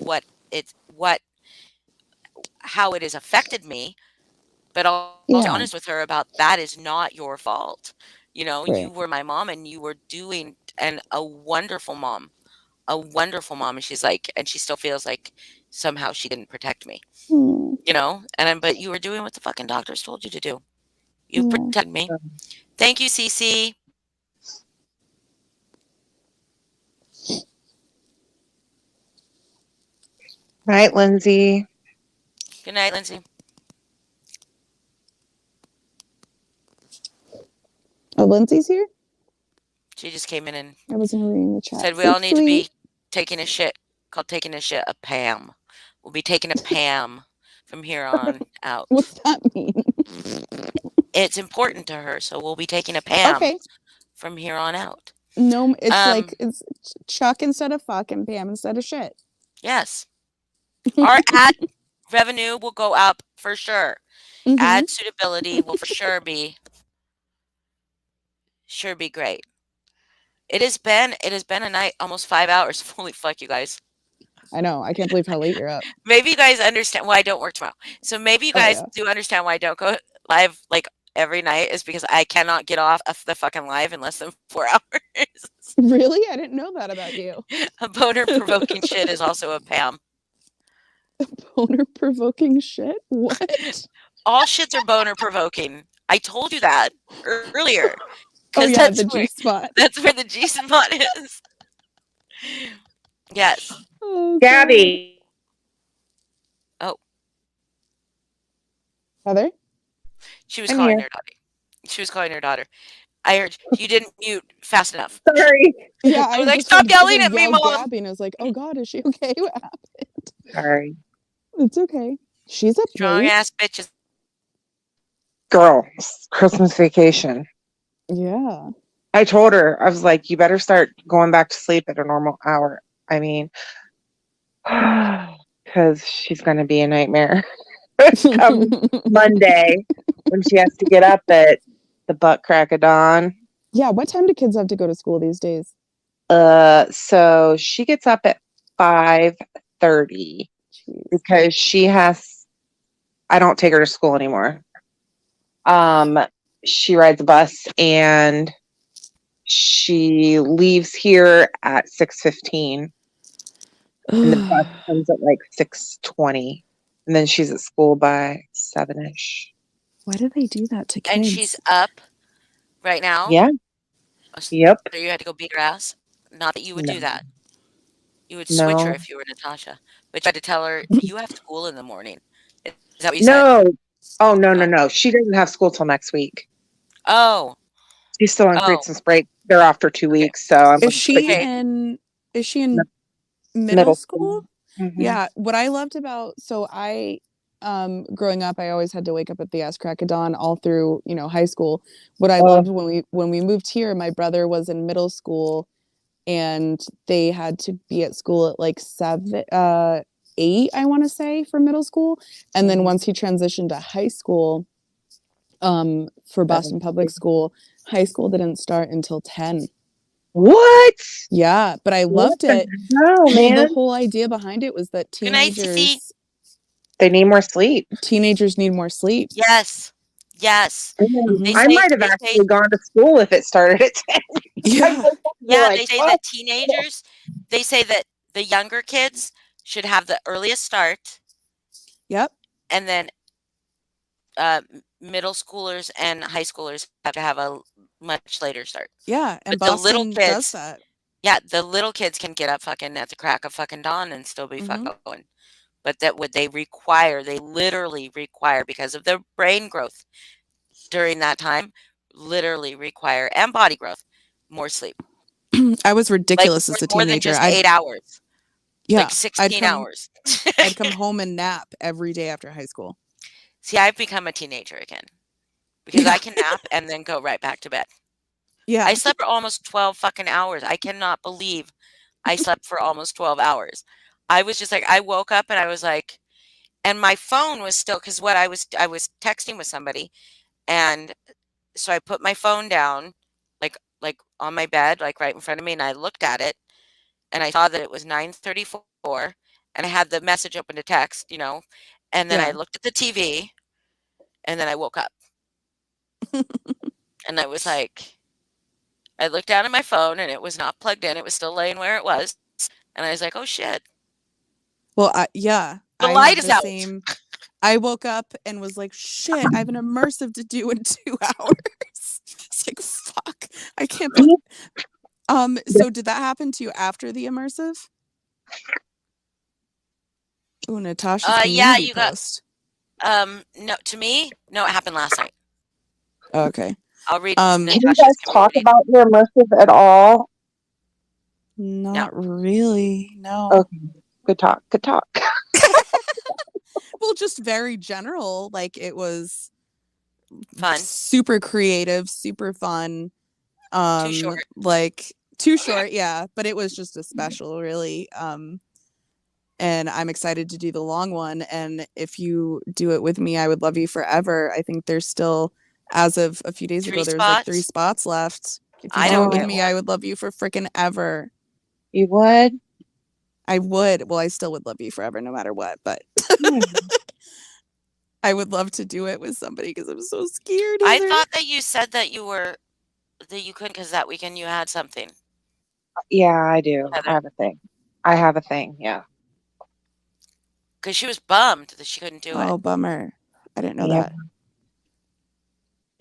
it has affected me, but I'll also be Yeah. honest with her about that is not your fault. You know, you Right. were my mom and you were doing and a wonderful mom. A wonderful mom and she's like and she still feels like somehow she didn't protect me. Hmm. You know? But you were doing what the fucking doctors told you to do. You Yeah. protected me. Thank you, Cece. Right, Lindsay. Good night, Lindsay. Oh, Lindsay's here. She just came in and I wasn't reading the chat. said we So all need to sweet. be taking a shit called taking a shit a Pam. We'll be taking a Pam from here on out. What's that mean? It's important to her, so we'll be taking a Pam Okay. from here on out. No, it's like Um, it's Chuck instead of fuck and Pam instead of shit. yes. Our ad revenue will go up for sure. Mm-hmm. Ad suitability will for sure be great. It has been a night, almost 5 hours. Holy fuck, you guys. I know. I can't believe how late you're up. Maybe you guys understand why I don't work tomorrow. So maybe you Oh guys yeah. do understand why I don't go live like every night is because I cannot get off of the fucking live in less than 4 hours. Really? I didn't know that about you. A boner provoking shit is also a Pam. Boner provoking shit? What? All shits are boner provoking. I told you that earlier. Oh 'Cause yeah, the G spot. that's where the G spot is. Yes. Oh, God. Gabby. Oh, Heather? she was I'm calling here. her daughter. She was calling her daughter. I heard you didn't mute fast enough. Sorry. Yeah, I I was like, just stop heard, yelling at me, yelled Mom. Gabby, and I was like, oh God, is she okay? What happened? Sorry. It's okay. She's up Strong late. ass bitches. Girl, Christmas vacation. Yeah. I told her, I was like, you better start going back to sleep at a normal hour. I mean, because she's going to be a nightmare come Monday when she has to get up at the butt crack of dawn. Yeah, what time do kids have to go to school these days? So she gets up at 5:30 because she has. I don't take her to school anymore. She rides a bus and she leaves here at 6:15, and the bus comes at like 6:20, and then she's at school by 7ish. Why do they do that to kids? And she's up right now? Yeah. Yep. So you had to go beat her ass? Not that you would do No. that. You would switch her No. if you were Natasha. But you had to tell her, you have school in the morning. Is that what you said? No. Oh, no, Oh. no. She doesn't have school till next week. Oh. She's still on Oh. Christmas break. They're off for 2 Okay. weeks, so I'm Is she Okay. in No. middle school? Mhm. Yeah, what I loved about I growing up, I always had to wake up at the ass crack of dawn all through, high school. What I loved when we moved here, my brother was in middle school and they had to be at school at like 8, I want to say, for middle school. And then once he transitioned to high school, for Boston Public School, high school didn't start until 10. What? Yeah, but I loved it. No, man. The whole idea behind it was that Good night, Cece. They need more sleep. teenagers need more sleep. Yes. Yes. Mhm. I might have actually gone to school if it started at 10. Yeah. Yeah, like, they say what? that teenagers, they say that the younger kids should have the earliest start, Yep. and then middle schoolers and high schoolers have to have a much later start. Yeah, and But the little Boston does kids, that. yeah, the little kids can get up fucking at the crack of fucking dawn and still be fucking going. But that would they literally require, because of their brain growth during that time, literally require, and body growth, more sleep. I was ridiculous as a more than teenager. just 8 hours. Yeah, Like 16 hours. I'd come home and nap every day after high school. See, I've become a teenager again because I can nap and then go right back to bed. Yeah. I slept for almost 12 fucking hours. I cannot believe I slept for almost 12 hours. I was just like, I woke up and I was like, and my phone was still, because I was texting with somebody, and so I put my phone down, like on my bed, like right in front of me, and I looked at it, and I saw that it was 9:34, and I had the message open to text, and then I looked at the TV, and then I woke up. And I was like, I looked down at my phone, and it was not plugged in. It was still laying where it was. And I was like, oh, shit. Well, the light is out. I woke up and was like, shit, I have an immersive to do in 2 hours. It's like, fuck, I can't believe. So did that happen to you after the immersive? Oh, Natasha's community post. No, to me, no, it happened last night. Okay. I'll read. Can you guys talk about your immersive at all? Not really. No. Okay. Good talk. Good talk. Well, just very general. Like, it was fun, super creative, super fun. Too short. Like too short, yeah. But it was just a special, really. And I'm excited to do the long one. And if you do it with me, I would love you forever. I think there's still, as of a few days ago, there's like 3 spots left. If you do it with me, I would love you for freaking ever. You would? I would. Well, I still would love you forever no matter what, but I would love to do it with somebody because I'm so scared. I thought that you said that you couldn't because that weekend you had something. Yeah, I do. Heather. I have a thing. Yeah. Because she was bummed that she couldn't do it. Oh, bummer. I didn't know that.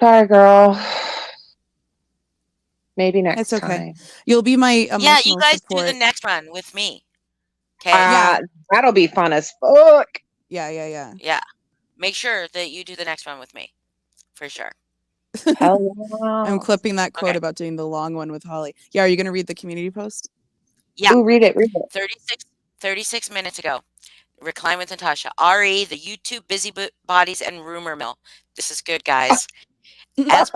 Sorry, girl. Maybe next It's okay. time. You'll be my emotional Yeah, you guys support. do the next run with me. Okay. That'll be fun as fuck. Yeah. Yeah. Make sure that you do the next one with me. For sure. Hell yeah. I'm clipping that quote about doing the long one with Holly. Yeah, are you going to read the community post? Yeah. Ooh, read it. 36 minutes ago. Recline with Natasha. RE, the YouTube busybodies and rumor mill. This is good, guys. As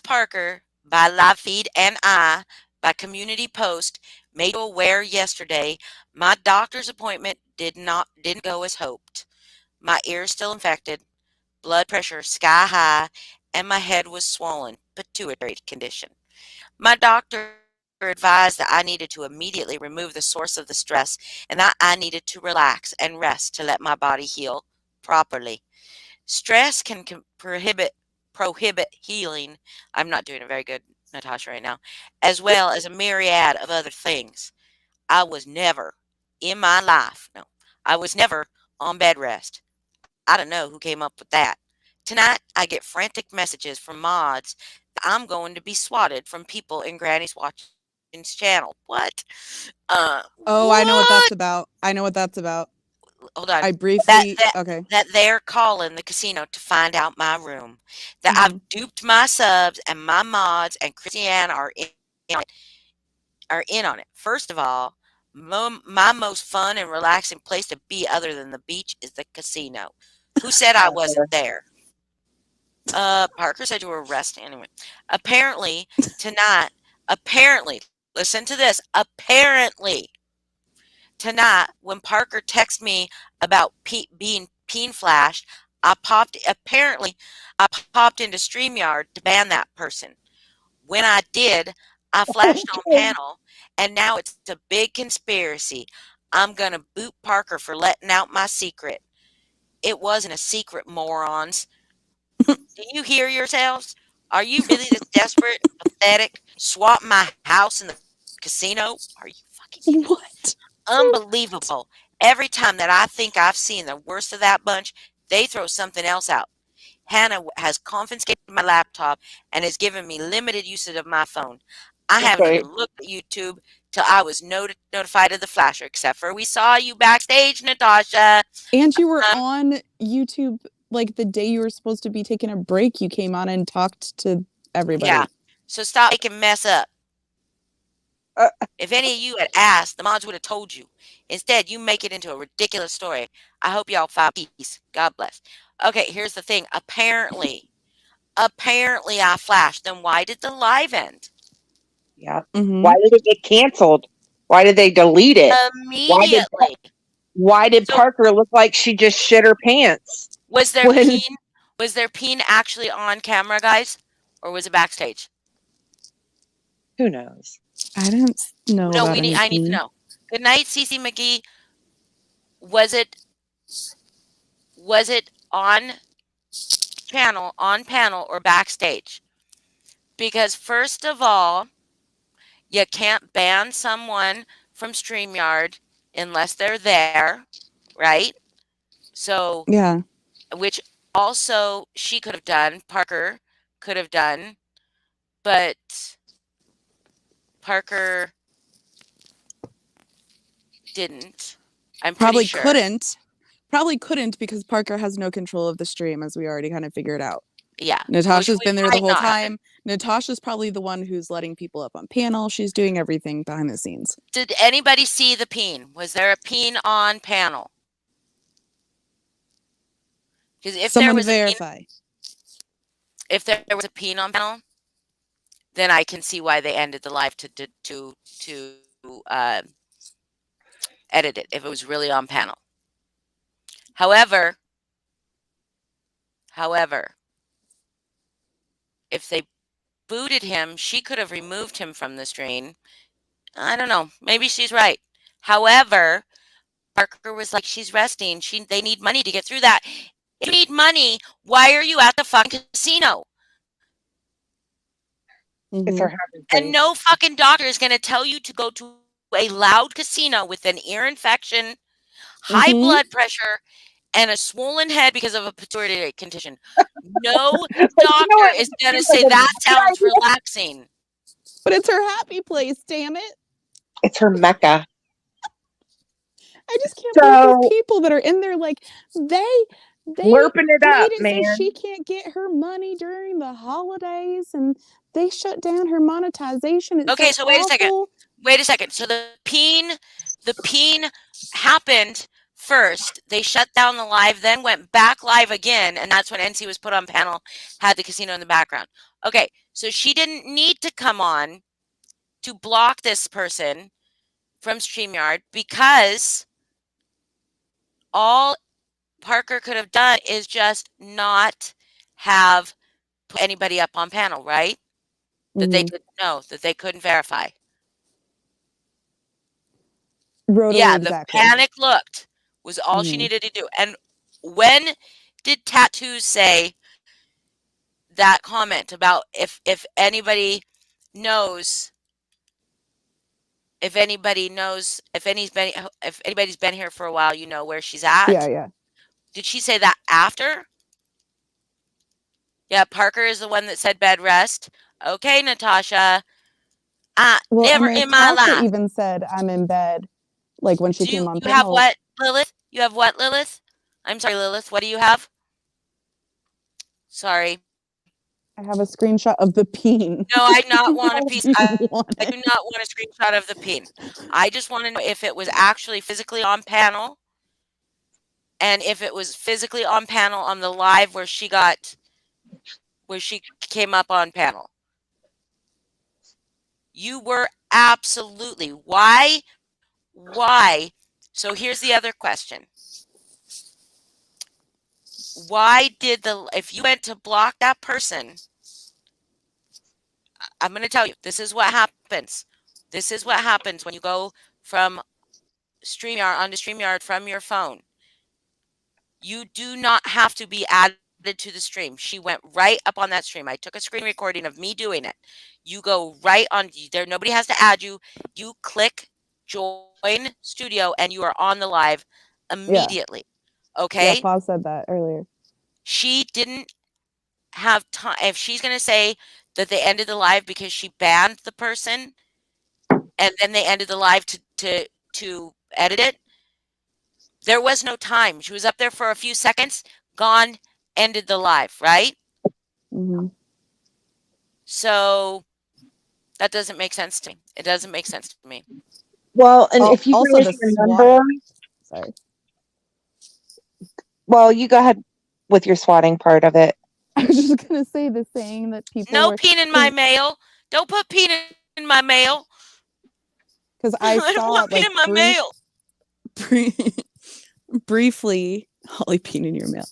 Parker, by La Feed and I, by community post, Made you aware yesterday, my doctor's appointment didn't go as hoped. My ear's still infected, blood pressure sky high, and my head was swollen, pituitary condition. My doctor advised that I needed to immediately remove the source of the stress and that I needed to relax and rest to let my body heal properly. Stress can prohibit healing. I'm not doing a very good Natasha right now, as well as a myriad of other things. I was never in my life, no, I was never on bed rest. I don't know who came up with that. Tonight, I get frantic messages from mods that I'm going to be swatted from people in Granny's Watching's channel. What? Oh, I know what What? that's about. I know what that's about. Hold on. I That briefly that okay. that they're calling the casino to find out my room. That Mhm. I've duped my subs and my mods and Christiane are in on it. First of all, my most fun and relaxing place to be other than the beach is the casino. Who said I wasn't there? Parker said you were resting anyway. Apparently tonight, listen to this. Apparently tonight, when Parker texted me about being peen flashed, I popped into StreamYard to ban that person. When I did, I flashed on panel, and now it's a big conspiracy. I'm gonna boot Parker for letting out my secret. It wasn't a secret, morons. Do you hear yourselves? Are you really this desperate and pathetic? Swap my house in the casino? Are you fucking kidding me? What? Unbelievable. Every time that I think I've seen the worst of that bunch, they throw something else out. Hannah has confiscated my laptop and has given me limited usage of my phone. I haven't Okay. even looked at YouTube till I was notified of the flasher, except for we saw you backstage, Natasha. And you were Um, on YouTube like the day you were supposed to be taking a break. You came on and talked to everybody. yeah. So stop making mess up. Uh, If any of you had asked, the mods would have told you. Instead, you make it into a ridiculous story. I hope y'all find peace. God bless. Okay, here's the thing. Apparently I flashed. Then why did the live end? yeah. Mhm. Why did it get canceled? Why did they delete it? Immediately. Why did So Parker look like she just shit her pants? was there When peen actually on camera, guys? Or was it backstage? who knows? I didn't know No, about any I need to peen. know. Good night, Cece McGee. Was it on panel or backstage? Because first of all, you can't ban someone from StreamYard unless they're there, right? So, Yeah. which also she could have done, Parker could have done, but Parker didn't. I'm pretty Probably sure. couldn't because Parker has no control of the stream, as we already kind of figured out. Yeah. Natasha's been there the might whole not happen. time. Natasha's probably the one who's letting people up on panel. She's doing everything behind the scenes. Did anybody see the peen? Was there a peen on panel? Because if there Someone was verify. a peen on panel, then I can see why they ended the live to edit it if it was really on panel. However, if they booted him, she could have removed him from the stream. I don't know. Maybe she's right. However, Parker was like, she's resting. They need money to get through that. If you need money, why are you at the fucking casino? It's her Mhm. happy And place. no fucking doctor is going to tell you to go to a loud casino with an ear infection, high Mhm. blood pressure, and a swollen head because of a pituitary condition. No But you know doctor what? is It going to seems say like a that good sounds idea. relaxing. But it's her happy place, damn it. It's her mecca. I just can't believe these So people that are in there like they slurping it up, Bladen says man. she can't get her money during the holidays and they shut down her monetization. It's Okay, so so awful. Wait a second. So the peen happened first. They shut down the live, then went back live again, and that's when NC was put on panel, had the casino in the background. Okay, so she didn't need to come on to block this person from StreamYard because all Parker could have done is just not have put anybody up on panel, right? That they didn't know, that they couldn't verify. Rotary, Yeah, the exactly. panic looked was all she needed to do. And when did Tattoos say that comment about if anybody knows if anybody's been here for a while, you know where she's at? Yeah. Did she say that after? Yeah, Parker is the one that said bed rest. Okay, Natasha. Well, Never and in my Natasha life. even said, "I'm in bed," like when she Do came on you have panel. what, Lilith? You have what, Lilith? I'm sorry, Lilith. What do you have? Sorry. I have a screenshot of the peen. No, I not want a piece. Do you I want do it? not want a screenshot of the peen. I just want to know if it was actually physically on panel, and if it was physically on panel on the live where she came up on panel. You were absolutely. Why? So here's the other question. Why did if you went to block that person, I'm going to tell you, this is what happens. This is what happens when you go from StreamYard onto StreamYard from your phone. You do not have to be added to the stream. She went right up on that stream. I took a screen recording of me doing it. You go right on there. Nobody has to add you. You click join studio and you are on the live immediately. Okay. Yeah, Foz said that earlier. She didn't have time. If she's going to say that they ended the live because she banned the person and then they ended the live to edit it, there was no time. She was up there for a few seconds, gone, ended the live, right? So that doesn't make sense to me. It doesn't make sense to me. Well, and if you also guys the remember, sorry. Well, you go ahead with your swatting part of it. I was just gonna say the saying that people No were peen in my mail. Don't put peen in my mail. because I don't saw want peen like in my mail. briefly, Holly peen in your mail.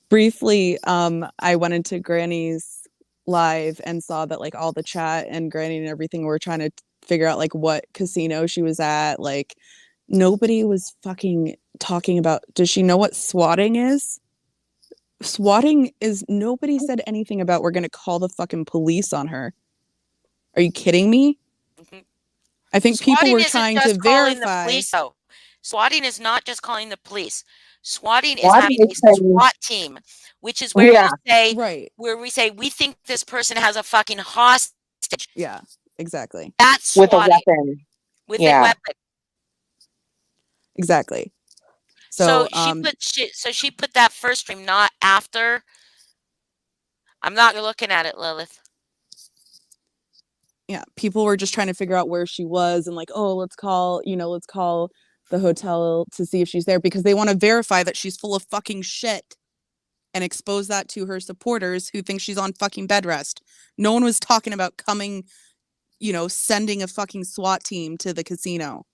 Briefly, I went into Granny's live and saw that like all the chat and Granny and everything were trying to figure out like what casino she was at. Like nobody was fucking talking about. Does she know what swatting is? Swatting is nobody said anything about we're gonna call the fucking police on her. Are you kidding me? I think people were trying to verify. The police, though. Swatting is not just calling the police. Swatting is Swatting having is a saying- SWAT team, which is where Yeah. you say, Right. where we say we think this person has a fucking hostage. Yeah, exactly. That's with a swatting. weapon. With Yeah. a weapon. Exactly. So So she put that first stream not after. I'm not looking at it, Lilith. yeah, people were just trying to figure out where she was and like, oh, let's call the hotel to see if she's there because they want to verify that she's full of fucking shit and expose that to her supporters who think she's on fucking bed rest. No one was talking about coming, sending a fucking SWAT team to the casino.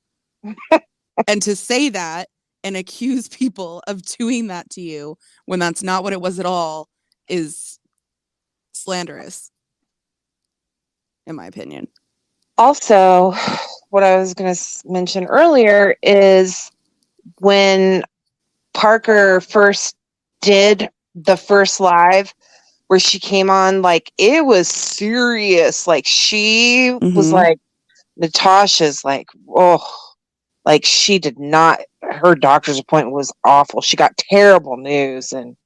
And to say that and accuse people of doing that to you when that's not what it was at all is slanderous, in my opinion. Also, what I was going to mention earlier is when Parker first did the first live where she came on, like it was serious. Like she was like, Natasha's like, oh, like she did not, her doctor's appointment was awful. She got terrible news and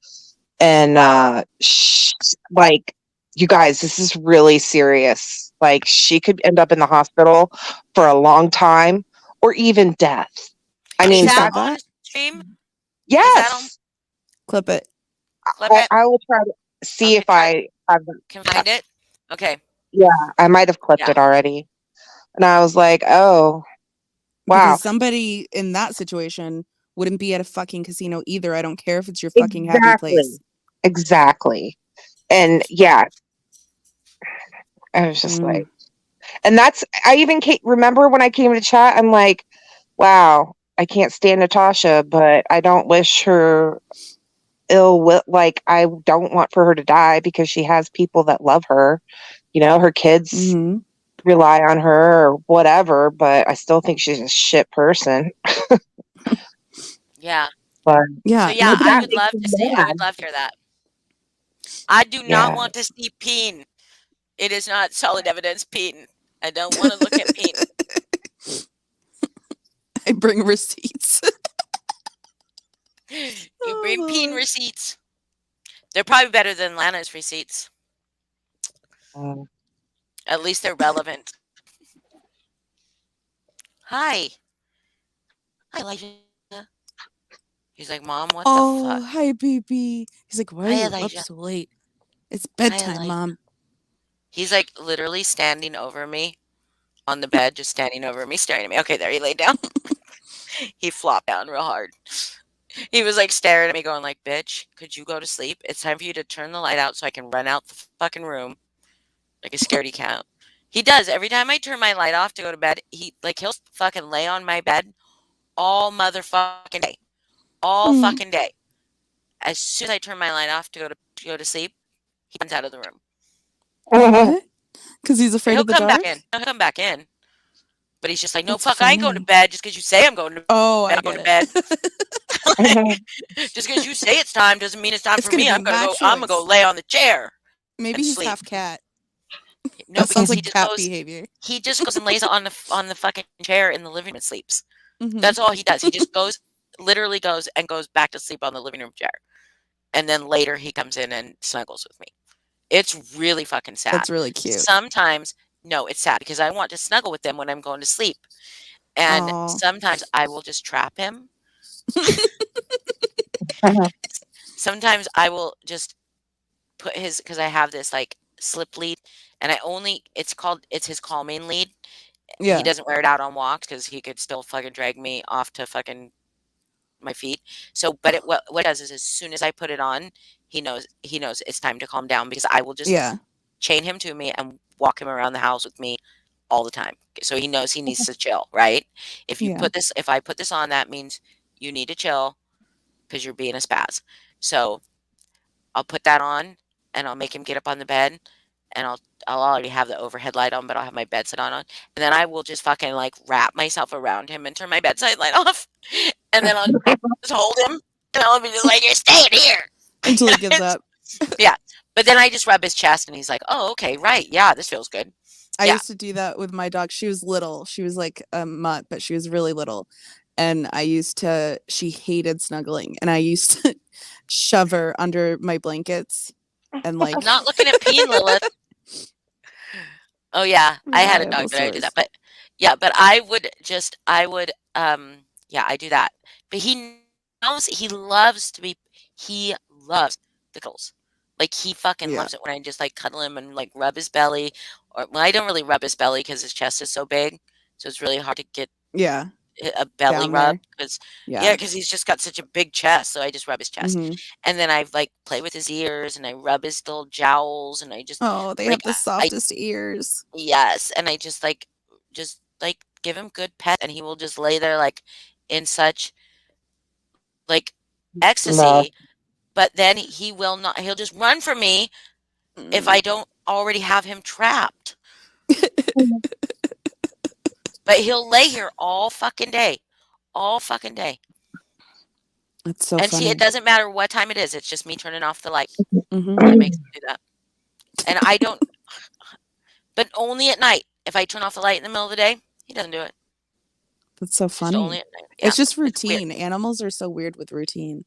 like, you guys, this is really serious. Like she could end up in the hospital for a long time or even death. I mean, is that on stream? Yes. Clip it. I will try to see if I can find it. Okay. Yeah, I might have clipped it already. And I was like, oh, wow. Because somebody in that situation wouldn't be at a fucking casino either. I don't care if it's your fucking happy place. Exactly. And yeah, I was just like, and that's, I even remember when I came to chat, I'm like, wow, I can't stand Natasha, but I don't wish her ill will. Like, I don't want for her to die because she has people that love her. You know, her kids Mhm. rely on her or whatever, but I still think she's a shit person. Yeah. But So Yeah, yeah, I that nobody would makes love me to see. I would mad. love to hear that. I do not Yeah. want to see peen. It is not solid evidence peen. I don't want to look at peen. I bring receipts. You Oh, bring peen Lord. receipts. They're probably better than Lana's receipts. Mm. At least they're relevant. Hi. Hi, Elijah. He's like, Mom, what the Oh, fuck? hi, baby. He's like, why are Hi, you up Elijah. so late? It's Hi, bedtime, Elijah. Mom. He's like literally standing over me on the bed, just standing over me, staring at me. Okay, there, he laid down. He flopped down real hard. He was like staring at me, going like, "Bitch, could you go to sleep? It's time for you to turn the light out so I can run out the fucking room like a scaredy cat." He does every time I turn my light off to go to bed. He'll fucking lay on my bed all motherfucking day, all Mm. fucking day. As soon as I turn my light off to go to sleep, he runs out of the room. What? Because he's afraid He'll of the come back dark? in. He'll come back in. But he's just like, no, That's fuck, I ain't going to funny. bed just because you say I'm going to bed. Oh, I I'm going get to bed. it. Just because you say it's time doesn't mean it's time It's for gonna me. be my I'm gonna go choice. lay on the chair Maybe and he's sleep. half cat. No, That sounds because like cat behavior. he just goes and lays on the fucking chair in the living room and sleeps. Mhm. That's all he does. He just literally goes and goes back to sleep on the living room chair. And then later he comes in and snuggles with me. It's really fucking sad. That's really cute. Sometimes, no, it's sad because I want to snuggle with him when I'm going to sleep. And Oh. sometimes I will just trap him. Sometimes I will just put because I have this like slip lead and it's his calming lead. He Yeah. doesn't wear it out on walks because he could still fucking drag me off to fucking my feet. So, but what it does is as soon as I put it on, he knows it's time to calm down because I will just Yeah. chain him to me and walk him around the house with me all the time. So he knows he needs to chill, right? Yeah. If I put this on, that means you need to chill because you're being a spaz. So I'll put that on and I'll make him get up on the bed and I'll already have the overhead light on, but I'll have my bedside on. And then I will just fucking like wrap myself around him and turn my bedside light off. And then I'll just hold him and I'll be just like, you're staying here. Until he gives up. Yeah. But then I just rub his chest and he's like, oh, okay, right. Yeah, this feels good. I Yeah. used to do that with my dog. She was little. She was like a mutt, but she was really little. And she hated snuggling. And I used to shove her under my blankets and like I'm not looking at peen, Lilith. Oh yeah, I had a dog reliable that I did that, source. but yeah, I do that. But he loves the cuddles. Like he fucking Yeah. loves it when I just like cuddle him and like rub his belly. Or well, I don't really rub his belly because his chest is so big, so it's really hard to get Yeah. a belly Down rub there. because Yeah. because he's just got such a big chest. So I just rub his chest, Hmm. and then I like play with his ears and I rub his little jowls and I just Oh, they like have the I softest ears. yes, and I just give him good pet and he will just lay there like in such like Love. ecstasy, but then he'll just run from me if Mm. I don't already have him trapped. But he'll lay here all fucking day. All fucking day. It's so And see, it funny. doesn't matter what time it is. It's just me turning off the light Hmm. that makes him do that. And I don't but only at night. If I turn off the light in the middle of the day, he doesn't do it. That's so Just only funny. at night. Yeah, It's just it's weird. routine. Animals are so weird with routine.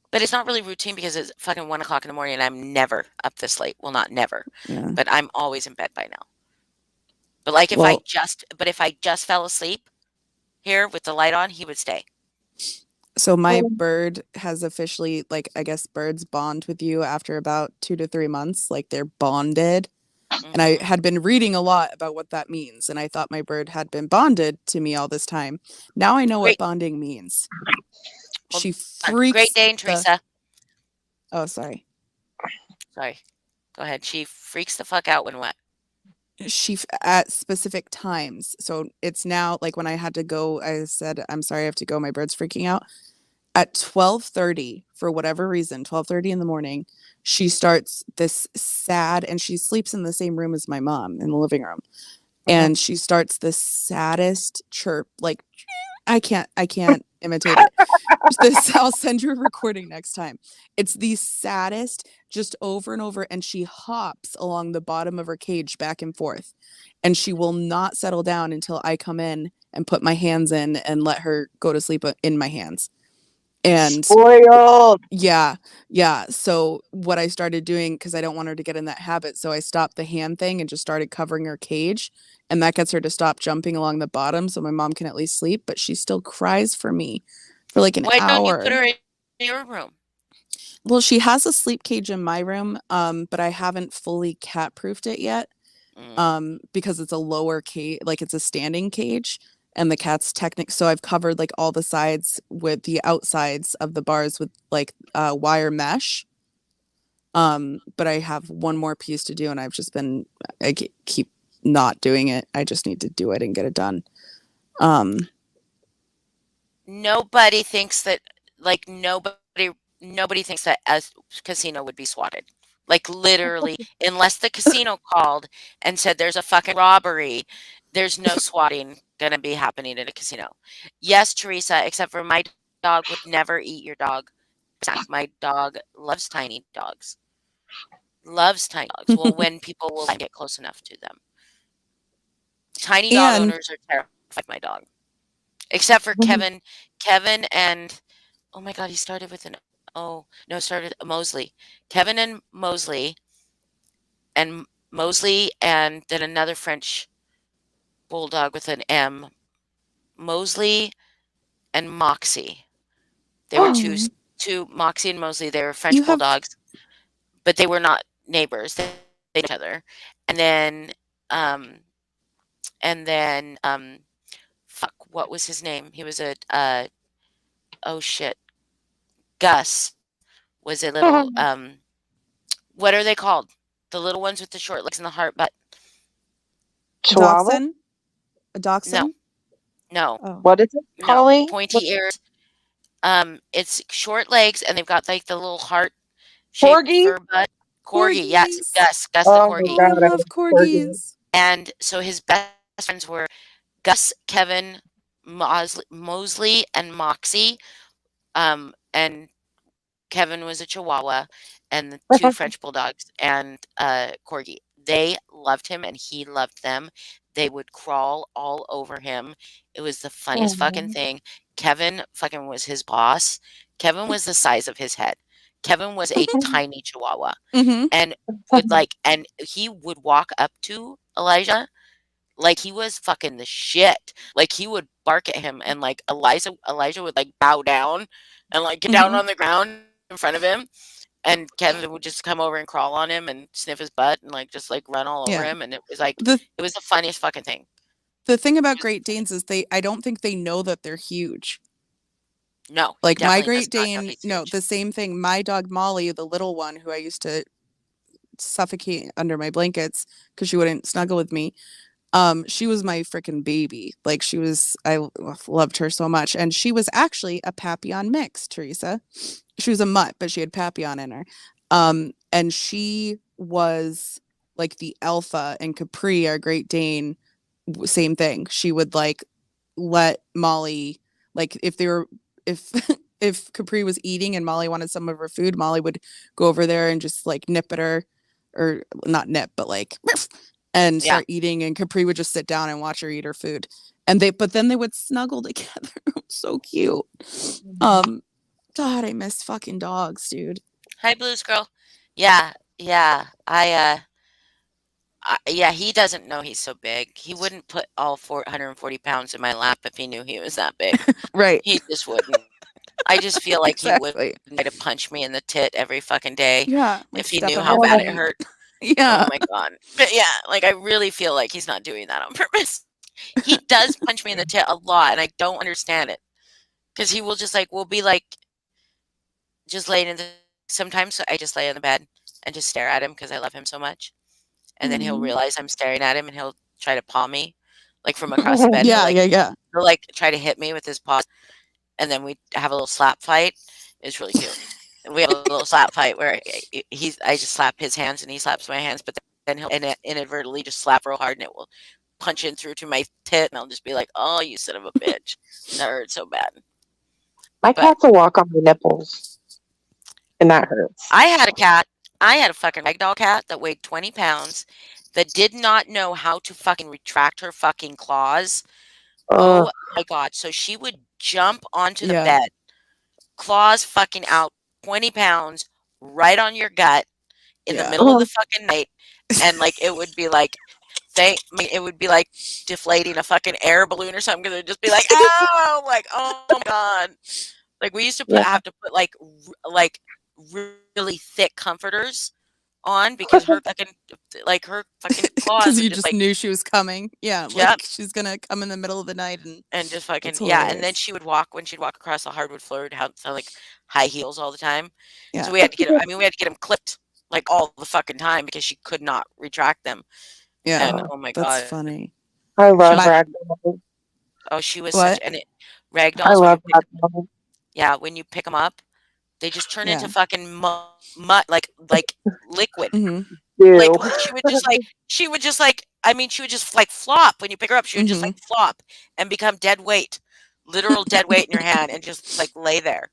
But it's not really routine because it's fucking 1 o'clock in the morning and I'm never up this late. Well, not never, Yeah. but I'm always in bed by now. But like if Well, I just fell asleep here with the light on, he would stay. so my bird has officially, like, I guess birds bond with you after about 2 to 3 months. Like they're bonded. And I Mhm. had been reading a lot about what that means. And I thought my bird had been bonded to me all this time. Now I know what Great. bonding means. Hold She on. Great freaks Dane, the. Teresa. Oh, sorry. Sorry. Go ahead. She freaks the fuck out when what? at specific times. So it's now like when I had to go, I said, I'm sorry, I have to go. My bird's freaking out. At 12:30, for whatever reason, 12:30 in the morning, she starts this sad, and she sleeps in the same room as my mom in the living room. And she starts the saddest chirp, like I can't imitate it. This, I'll send you a recording next time. It's the saddest, just over and over, and she hops along the bottom of her cage back and forth, and she will not settle down until I come in and put my hands in and let her go to sleep in my hands. And Spoiled. yeah, so what I started doing, because I don't want her to get in that habit, so I stopped the hand thing and just started covering her cage, and that gets her to stop jumping along the bottom so my mom can at least sleep, but she still cries for me for like an Why don't you put hour. her in your room? Well, she has a sleep cage in my room, but I haven't fully cat proofed it yet, because it's a lower cage, like it's a standing cage, and the cat's so I've covered like all the sides with the outsides of the bars with like wire mesh. But I have one more piece to do, and I keep not doing it. I just need to do it and get it done. Nobody thinks that, like, nobody thinks that a casino would be swatted. Like, literally, unless the casino called and said there's a fucking robbery, there's no swatting gonna be happening at a casino. Yes, Teresa, except for my dog would never eat your dog. My dog loves tiny dogs. Loves tiny dogs. Well, when people will get close enough to them. Tiny dog And owners are terrified of my dog. Except for Kevin. Kevin and oh my god, he started with an O. No, started Mosley. Kevin and Mosley and then another French bulldog with an M. Mosley and Moxie. They were two Moxie and Mosley. They were French you have bulldogs, but they were not neighbors. They knew each other. And then fuck, what was his name? He was a oh shit. Gus was a little what are they called? The little ones with the short legs and the heart butt. Chihuahua? dachshund, a No, dachshund. no, Oh, What is it, no. Polly? Pointy ears. It's short legs and they've got like the little heart shaped Corgi? fur butt. Corgi, yes, corgis. Gus the Oh my corgi. Oh, I god, I love love corgis. corgis. And so his best friends were Gus, Kevin, Mosley, and Moxie. And Kevin was a Chihuahua, and the two French bulldogs and corgi. They loved him, and he loved them. They would crawl all over him. It was the funniest fucking thing. Kevin fucking was his boss. Kevin was the size of his head. Kevin was a tiny Chihuahua, Mm-hmm. and he would walk up to Elijah like he was fucking the shit. Like he would bark at him, and like Elijah would like bow down and like get down on the ground in front of him, and Kevin would just come over and crawl on him and sniff his butt and like just like run all over Yeah. him, and it was like The it was the funniest fucking thing. the thing about Great Danes is I don't think they know that they're huge. No, Like my definitely does Great not know Dane, he's no, huge. the same thing. My dog Molly, the little one who I used to suffocate under my blankets because she wouldn't snuggle with me. She was my freaking baby. Like I loved her so much. And she was actually a Papillon mix, Teresa. She was a mutt, but she had Papillon in her. And she was like the alpha, and Capri, our Great Dane, same thing. She would like let Molly, like if if Capri was eating and Molly wanted some of her food, Molly would go over there and just like nip at her, or not nip, but like and Yeah. start eating, and Capri would just sit down and watch her eat her food. But then they would snuggle together. So cute. God, I miss fucking dogs, dude. Hi, Blues Girl. Yeah, yeah. Yeah, he doesn't know he's so big. He wouldn't put all 140 pounds in my lap if he knew he was that big. Right. He just wouldn't. I just feel like he would Exactly. try to punch me in the tit every fucking day Yeah. Like if he step knew on how my bad it feet. hurt. Yeah. Oh my god. But yeah, like I really feel like he's not doing that on purpose. He does punch me in the tit a lot, and I don't understand it. Because he will just like we'll be like just laying in the sometimes I just lay in the bed and just stare at him because I love him so much. and then he'll Mhm. realize I'm staring at him, and he'll try to paw me, like, from across the bed. Yeah, yeah. He'll, like, try to hit me with his paws, and then we have a little slap fight. It's really cute. We have a little slap fight where I just slap his hands and he slaps my hands, but then he'll inadvertently just slap real hard and it will punch in through to my tit, and I'll just be like, "Oh, you son of a bitch." That hurts so bad. My But cats will walk on my nipples, and that hurts. I had a cat. I had a fucking ragdoll cat that weighed 20 pounds that did not know how to fucking retract her fucking claws. Ugh. Oh my god. So she would jump onto the Yeah. bed, claws fucking out, 20 pounds, right on your gut in the Yeah. middle of the fucking night, and, like, it would be like it would be like deflating a fucking air balloon or something, because it would just be like, "Ow!" Like, "Oh my god." Like, we used to Yeah. have to put, like, really thick comforters on because her fucking claws Because would you just, just like, knew she was coming. Yeah, yep, like she's gonna come in the middle of the night, and and just it's fucking yeah, and then hilarious. she would when she'd walk across the hardwood floor, would have like, high heels all the time. Yeah. So we had to we had to get them clipped, like, all the fucking time because she could not retract them, Yeah. and, Oh, oh my That's god. funny. I She love was My ragdolls. oh, she was such what? and it I ragdolls, when you love pick ragdolls. yeah, when you pick them up, they just turn into Yeah. fucking mud, like liquid. Mhm. Like, Do. she would just, like, I mean, she would just, like, flop when you pick her up. She would just, like, Mhm. flop and become dead weight, literal dead weight in your hand, and just, like, lay there.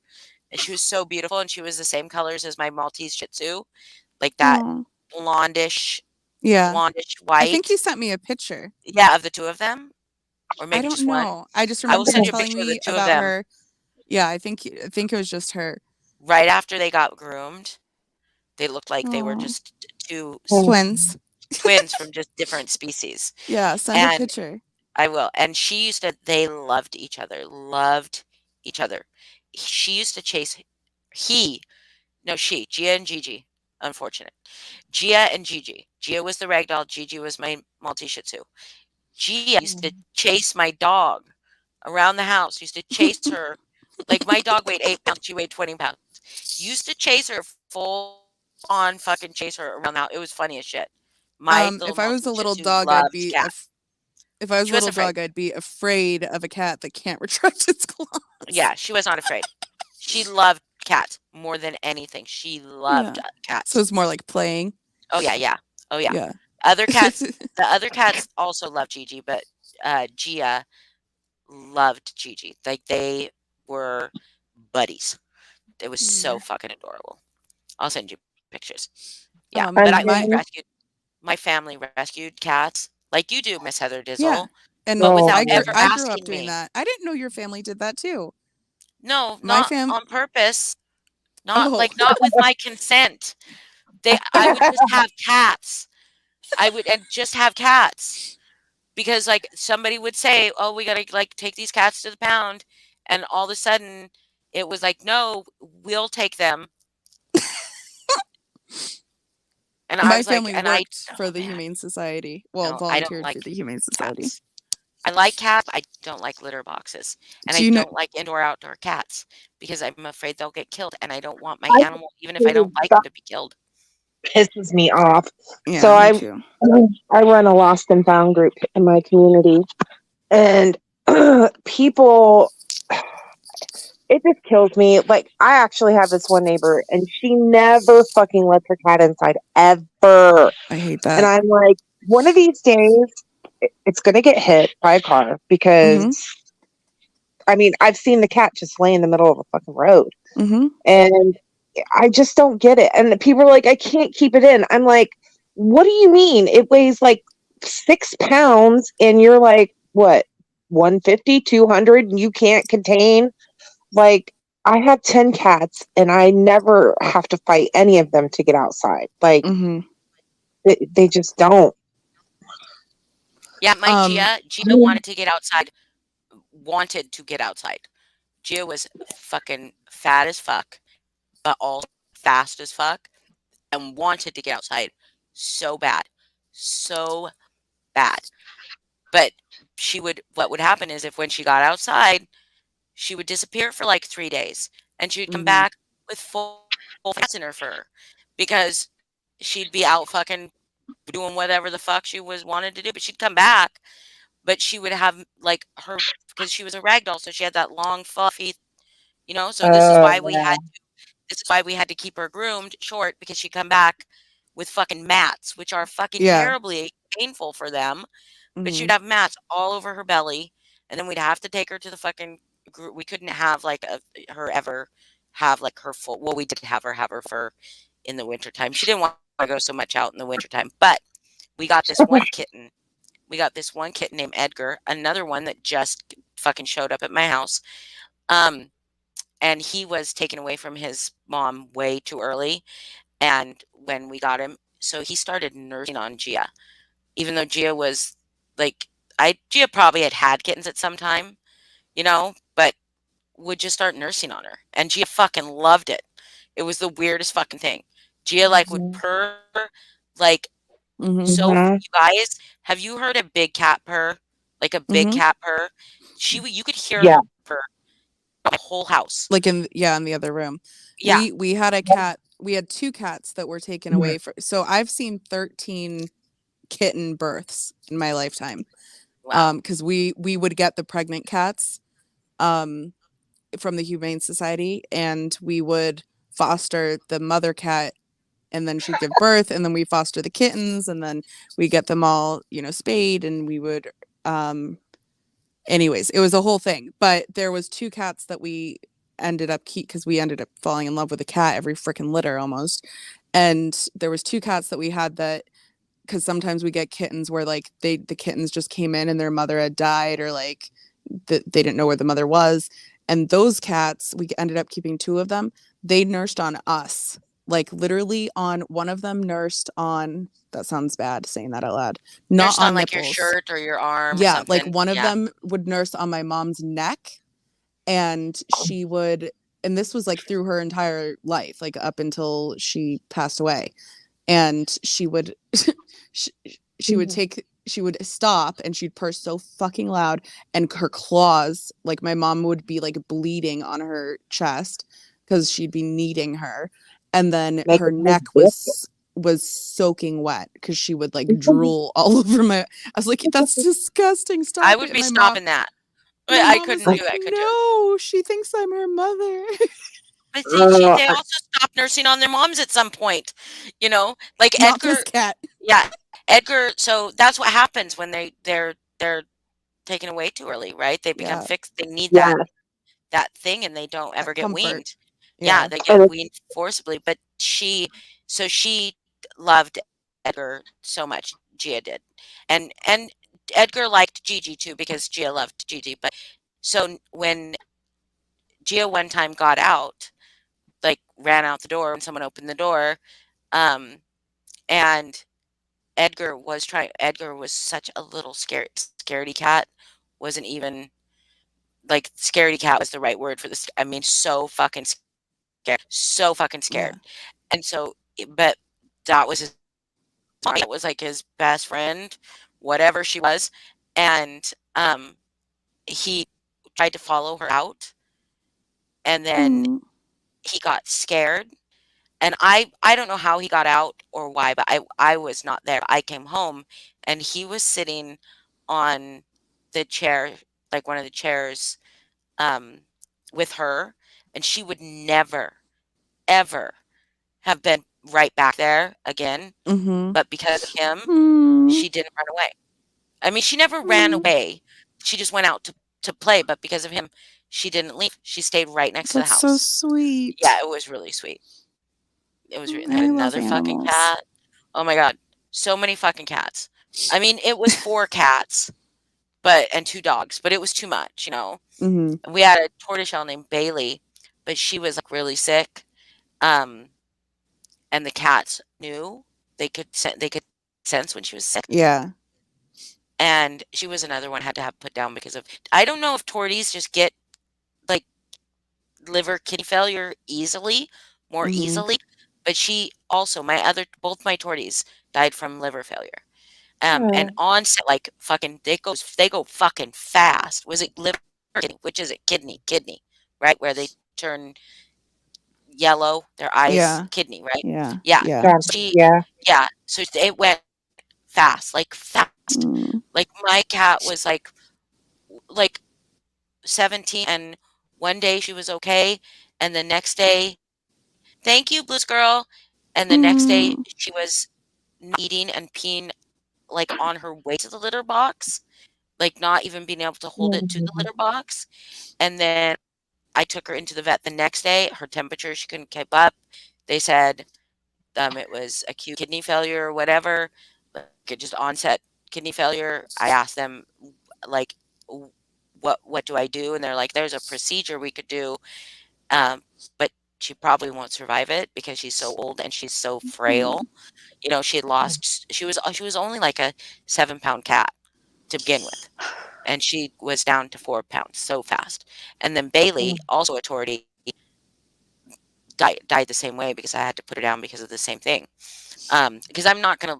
And she was so beautiful, and she was the same colors as my Maltese Shih Tzu, like that Aw. blondish Yeah. I think you white. sent me a picture. Yeah, of the 2 of them, or I maybe don't just 1. know. I just I will remember you send you a telling picture of the me 2 of about them her. Yeah, I think it was just her. right after they got groomed. They looked like they were Aw. just 2 Twins. twins from just different species, Yeah, send a and picture. I will. And she used to they loved each other, loved each other. She used to chase he no, she, Gia and Gigi, unfortunate. Gia and Gigi. Gia was the ragdoll, Gigi was my Maltese Shih Tzu. Gia used to chase my dog around the house, used to chase her. Like, my dog weighed 8 pounds, she weighed 20 pounds. Used to chase her, full on fucking chase her around the house. It was funny as shit. My little If I was Maltese a Shih little Tzu dog, I'd loved be cats. if I was She a wasn't little afraid. dog, I'd be afraid of a cat that can't retract its claws. Yeah, she was not afraid. She loved cats more than anything. She loved Yeah. So cats. it's more like playing. Oh yeah, yeah. Oh yeah. Yeah. Other cats, the other cats also loved Gigi, but Gia loved Gigi. Like, they were buddies. It was so Yeah. fucking adorable. I'll send you pictures. Yeah, but And we My then, rescued my family rescued cats like you do, Miss Heather yeah. Dizzle, And but oh, without yeah. ever I grew up asking doing me. that. I didn't know your family did that too. No, My not fam on purpose. Oh. Not with my consent. I would just have cats. I would and just have cats because, like, somebody would say, "Oh, we gotta, like, take these cats to the pound," and all of a sudden it was like, "No, we'll take them." And I My was like, family and I, worked for oh the man, Humane Society. Well, no, I don't volunteered for like the Humane Society. cats. I like cats. I don't like litter boxes, and Do I you know don't like indoor outdoor cats because I'm afraid they'll get killed, and I don't want my I animal, even if I don't like him, to be killed. pisses me off. Yeah, So me too. I run a lost and found group in my community, and people, it just kills me. Like, I actually have this one neighbor, and she never fucking lets her cat inside ever. I hate And that. I'm like, one of these days, it's gonna get hit by a car because, I mean, I've seen the cat just lay in the middle of a fucking road, Mm-hmm. and I just don't get it. And people are like, I can't keep it in. I'm like, what do you mean? It weighs like 6 pounds, and you're like, what, 150, 200, and you can't contain? Like, I have 10 cats, and I never have to fight any of them to get outside. Like, Mm-hmm. they just don't. Yeah, my Um, Gia wanted to get outside. Wanted to get outside. Gia was fucking fat as fuck, but also fast as fuck, and wanted to get outside so bad, so bad. But what would happen is, if when she got outside, she would disappear for like 3 days, and she would come back with full fats in her fur because she'd be out fucking doing whatever the fuck she was wanted to do. But she'd come back, but she would have like her because she was a rag doll, so she had that long fluffy, So this is why we Yeah. had to keep her groomed short because she'd come back with fucking mats, which are fucking Yeah. terribly painful for them. But she'd Mhm. have mats all over her belly, and then we'd have to take her to the fucking group. We couldn't have like her ever have like her full. Well, we did have her for in the wintertime. She didn't want to go so much out in the wintertime, but we got this one kitten. We got this one kitten named Edgar, another one that just fucking showed up at my house. Um, and he was taken away from his mom way too early. And when we got him, so he started nursing on Gia, even though Gia was like, Gia probably had kittens at some time, but would just start nursing on her. And Gia fucking loved it. It was the weirdest fucking thing. Gia like would Mhm. purr like Mhm. so. Mhm. You guys, have you heard a big cat purr? Like a big Mhm. cat purr? You could hear Yeah. her purr the whole house. Like in the other room. Yeah. We had a cat. We had 2 cats that were taken Mhm. away so I've seen 13 kitten births in my lifetime. Wow. Cuz we would get the pregnant cats um from the Humane Society, and we would foster the mother cat, and then she'd give birth, and then we foster the kittens, and then we get them all, spayed, and we would anyways, it was a whole thing. But there was 2 cats that we ended up because we ended up falling in love with a cat every freaking litter almost. And there was 2 cats that we had that because sometimes we get kittens where like the kittens just came in and their mother had died, or like they didn't know where the mother was. And those cats, we ended up keeping 2 of them. They nursed on us. Like literally on one of them nursed on, that sounds bad saying that out loud, not Nursed on on like your nipples. shirt or your arm or Yeah, like something. one of Yeah. them would nurse on my mom's neck, and she would, and this was like through her entire life, like up until she passed away. And she would she, she would take she would stop and she'd purr so fucking loud, and her claws, like my mom would be like bleeding on her chest because she'd be kneading her, and then Make her it look neck different. was soaking wet because she would like drool all over my. I was like, that's disgusting, I stop would it. be My mom stopping that. my I mom was couldn't like, do it, could you? no, she thinks I'm her mother. But see, Uh, they also stopped nursing on their moms at some point, like Not this Edgar. cat. Yeah, Edgar. So that's what happens when they're taken away too early, right? They become Yeah, fixed. They need yeah. that thing, and they don't ever that get comfort. weaned. Yeah, Yeah. they And get it's, weaned forcibly. But she loved Edgar so much. Gia did, and Edgar liked Gigi too because Gia loved Gigi. But so when Gia one time got out, like ran out the door when someone opened the door, um, and Edgar was such a little scaredy cat. Wasn't even like scaredy cat was the right word for this. I mean, so fucking scared, so fucking Yeah. scared. And so, but that was his. It was like his best friend, whatever she was, and he tried to follow her out, and then Mm. he got scared. And I don't know how he got out or why, but I was not there. I came home and he was sitting on the chair, like one of the chairs, um, with her, and she would never, ever have been right back there again. Mhm. But because of him, Mm. she didn't run away. I mean, she never ran Mm. away. She just went out to play, but because of him, she didn't leave. She stayed right next to the That's so house. Yeah, sweet. it was really sweet. It was Mm, they had I love another fucking animals. cat. Oh my god, so many fucking cats. I mean, it was 4 cats, but and 2 dogs, but it was too much. Mhm. We had a tortoiseshell named Bailey, but she was, like, really sick, um, and the cats knew. They could sense when she was sick, Yeah. and she was another one I had to have put down because of I don't know if torties just get, like, liver kidney failure more Mhm. easily, but she also both my torties died from liver failure. And oh, onset, like, fucking they go fucking fast. Was it liver or kidney? Which is it? Kidney, right? Where they turn yellow, their eyes Yeah. kidney, right? Yeah. Yeah. Yeah. gotcha. She Yeah. yeah, so it went fast, like fast. Mm. Like my cat was like 17, and one day she was okay, and the next day, thank you, Blues girl, and the next day Mm. she was eating and peeing like on her way to the litter box, like not even being able to hold it to the litter box. And then I took her into the vet the next day. Her temperature, she couldn't keep up. They said it was acute kidney failure or whatever, like it just onset kidney failure. I asked them like, what do I do? And they're like, there's a procedure we could do, um, but she probably won't survive it because she's so old and she's so frail. Mm. You know, she had lost. She was only like a 7-pound cat to begin with, and she was down to 4 pounds so fast. And then Bailey, also a tortie, died the same way because I had to put her down because of the same thing. Because I'm not gonna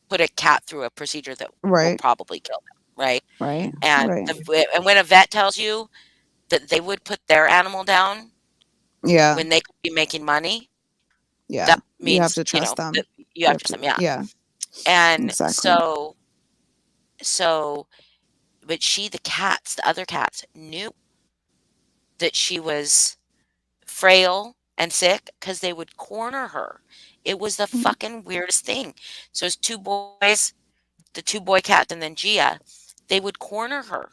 put a cat through a procedure that will Right. probably kill them, right? Right. And Right. and when a vet tells you that they would put their animal down Yeah. when they could be making money, Yeah. that You have means to trust them. that you You have have to to. trust them, yeah. Yeah. And Exactly. so, but the other cats knew that she was frail and sick because they would corner her. It was the Mm. fucking weirdest thing. So it's two boys, the two boy cats, and then Gia. They would corner her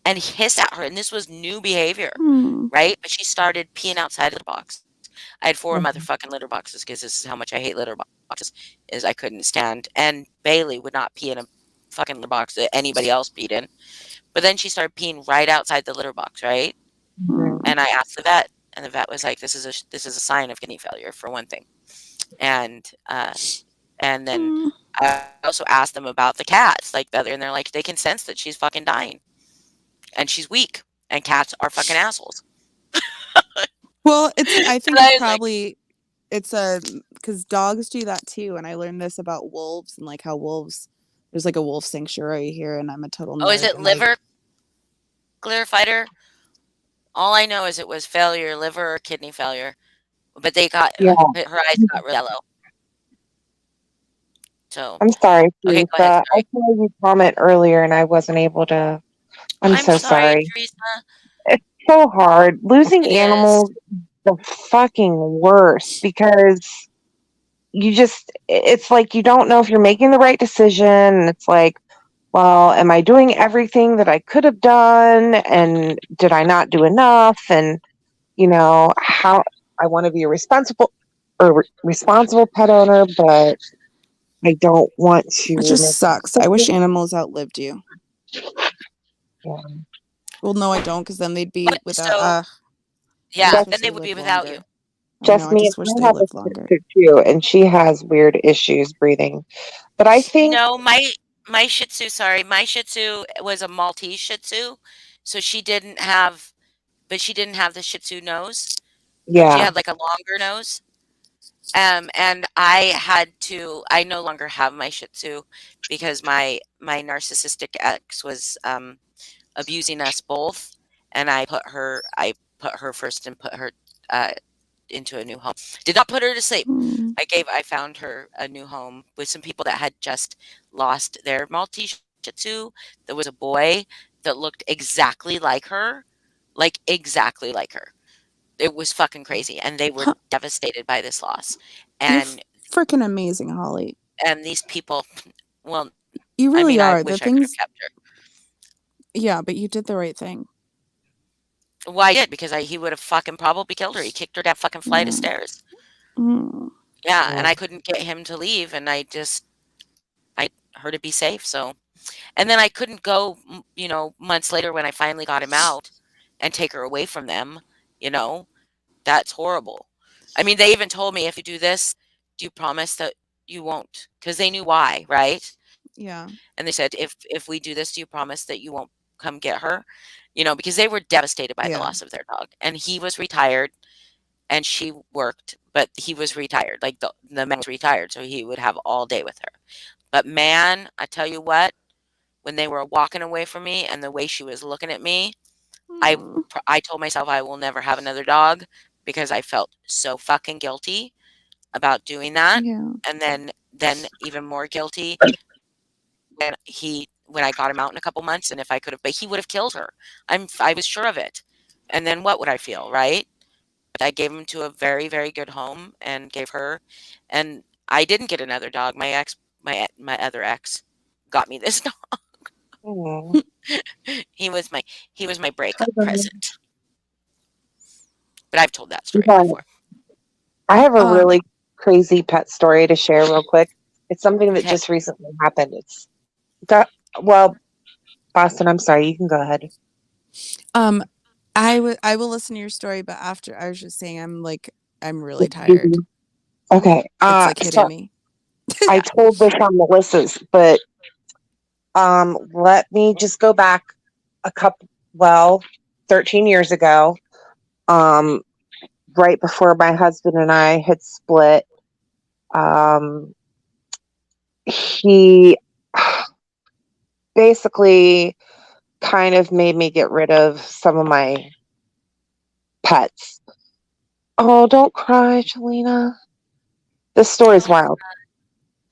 and hiss at her, and this was new behavior, Mm. right? But she started peeing outside of the box. I had 4 motherfucking litter boxes because this is how much I hate litter boxes, is I couldn't stand. And Bailey would not pee in a fucking litter box that anybody else peed in. But then she started peeing right outside the litter box, right? Mm. And I asked the vet, and the vet was like, "This is a sign of kidney failure for one thing." And and then Mm. I also asked them about the cats, like the other, and they're like, they can sense that she's fucking dying, and she's weak, and cats are fucking assholes. Well, I think And it's I was like, probably because dogs do that too, and I learned this about wolves and like how wolves. There's like a wolf sanctuary here, and I'm a total "Oh, is nerd, it and I liver clear fighter?" All I know is it was failure, liver or kidney failure, but they got Yeah. her eyes got real yellow. So, I'm sorry, okay, go ahead. Teresa. I Sorry. saw you comment earlier and I wasn't able to. I'm I'm so sorry, sorry. Teresa. It's so hard. Losing It is. animals, the fucking worst because it's like you don't know if you're making the right decision. And it's like, well, am I doing everything that I could have done? And did I not do enough? And, how I want to be a responsible pet owner, but I don't want to it just make sucks. I wish animals outlived you. yeah. Well, no, I don't, because then they'd be But without. so, I yeah, just Just, wish then they they would be lived without you. longer. I know. just I me. just wish I they have a lived longer. sister too, and she has weird issues breathing. But I think, No, my Shih Tzu, sorry, my Shih Tzu was a Maltese Shih Tzu, so she didn't have the Shih Tzu nose. She yeah, had like a longer nose. And I no longer have my Shih Tzu because my narcissistic ex was abusing us both, and I put her first and put her uh, into a new home. Did not put her to sleep. Mm. I found her a new home with some people that had just lost their Maltese Shih Tzu. There was a boy that looked exactly like her, like exactly like her. It was fucking crazy, and they were Huh. devastated by this loss. You're And freaking amazing, Holly. these people, well, You I really mean, I are. The wish I could have things. kept her. Yeah, but you did the right thing. Well, I did because he would have fucking probably killed her. He kicked her down fucking flight of Yeah. stairs. Mm. Yeah, yeah, and I couldn't get him to leave, and I her to be safe. So, and then I couldn't go, months later when I finally got him out and take her away from them. You know, that's horrible. I mean, they even told me, if you do this, do you promise that you won't? Because they knew why, right? Yeah. And they said, if we do this, do you promise that you won't come get her? Because they were devastated by the Yeah. loss of their dog, and he was retired and she worked, but he was retired. Like the man was retired, so he would have all day with her. But man, I tell you what, when they were walking away from me and the way she was looking at me, I Mm. I told myself I will never have another dog because I felt so fucking guilty. about doing that, Yeah. and then even more guilty when I got him out in a couple months, and if I could have, but he would have killed her. I was sure of it. And then what would I feel, right? I gave him to a very, very good home and gave her, and I didn't get another dog. My other ex got me this dog. Mm. He was my breakup Okay. present. But I've told that story Okay. before. I have a Um, really crazy pet story to share real quick. It's something that Okay. just recently happened. It's got, well, Boston, I'm sorry, you can go ahead. I will listen to your story, but after I was just saying I'm really tired. Okay. It's like hitting So me. I told this on Melissa's, but let me just go back a couple, 13 years ago, right before my husband and I had split. He basically kind of made me get rid of some of my pets. Oh, don't cry, Jelena. This story's Oh, wild. okay.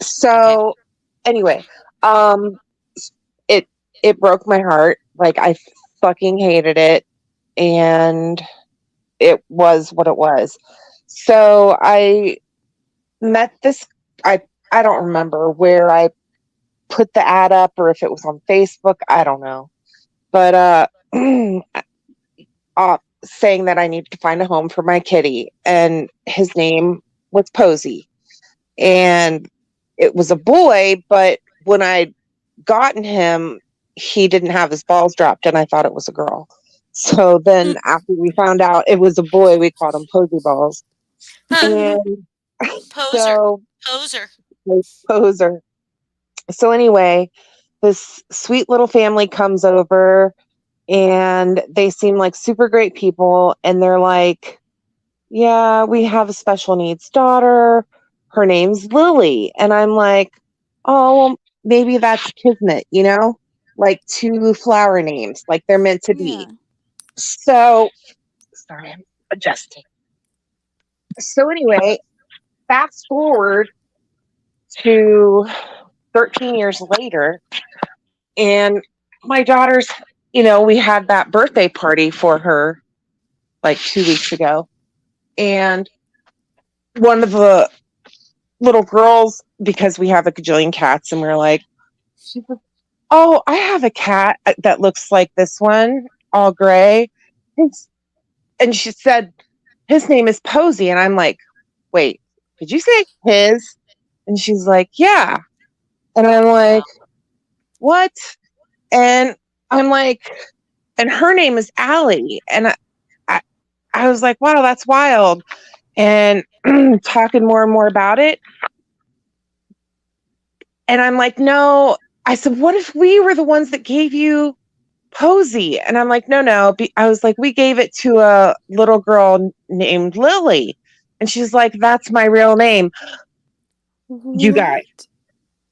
So anyway, um it it broke my heart. Like I fucking hated it, and it was what it was. So I met this I I don't remember where I put the ad up or if it was on Facebook, I don't know. But saying that I needed to find a home for my kitty, and his name was Posey. And it was a boy, but when I'd gotten him, he didn't have his balls dropped, and I thought it was a girl. So then, after we found out it was a boy, we called him Posey Balls. Huh. And Poser. so, Poser. poser. So, anyway, this sweet little family comes over, and they seem like super great people. And they're like, yeah, we have a special needs daughter. Her name's Lily. And I'm like, oh, well, maybe that's kismet, like two flower names, like they're meant to Yeah. be. So, sorry, I'm adjusting. So, anyway, fast forward to 13 years later, and my daughter's, we had that birthday party for her like 2 weeks ago. And one of the little girls, because we have a gajillion cats, and we're like, she's like, oh, I have a cat that looks like this one, all gray. And she said, his name is Posey. And I'm like, wait, did you say his? And she's like, yeah. And I'm like, what? And I'm like, and her name is Allie. And I, I was like, wow, that's wild. And talking more and more about it. And I'm like, no. I said, what if we were the ones that gave you Posey? And I'm like, no. I was like, we gave it to a little girl named Lily. And she's like, that's my real name. You guys,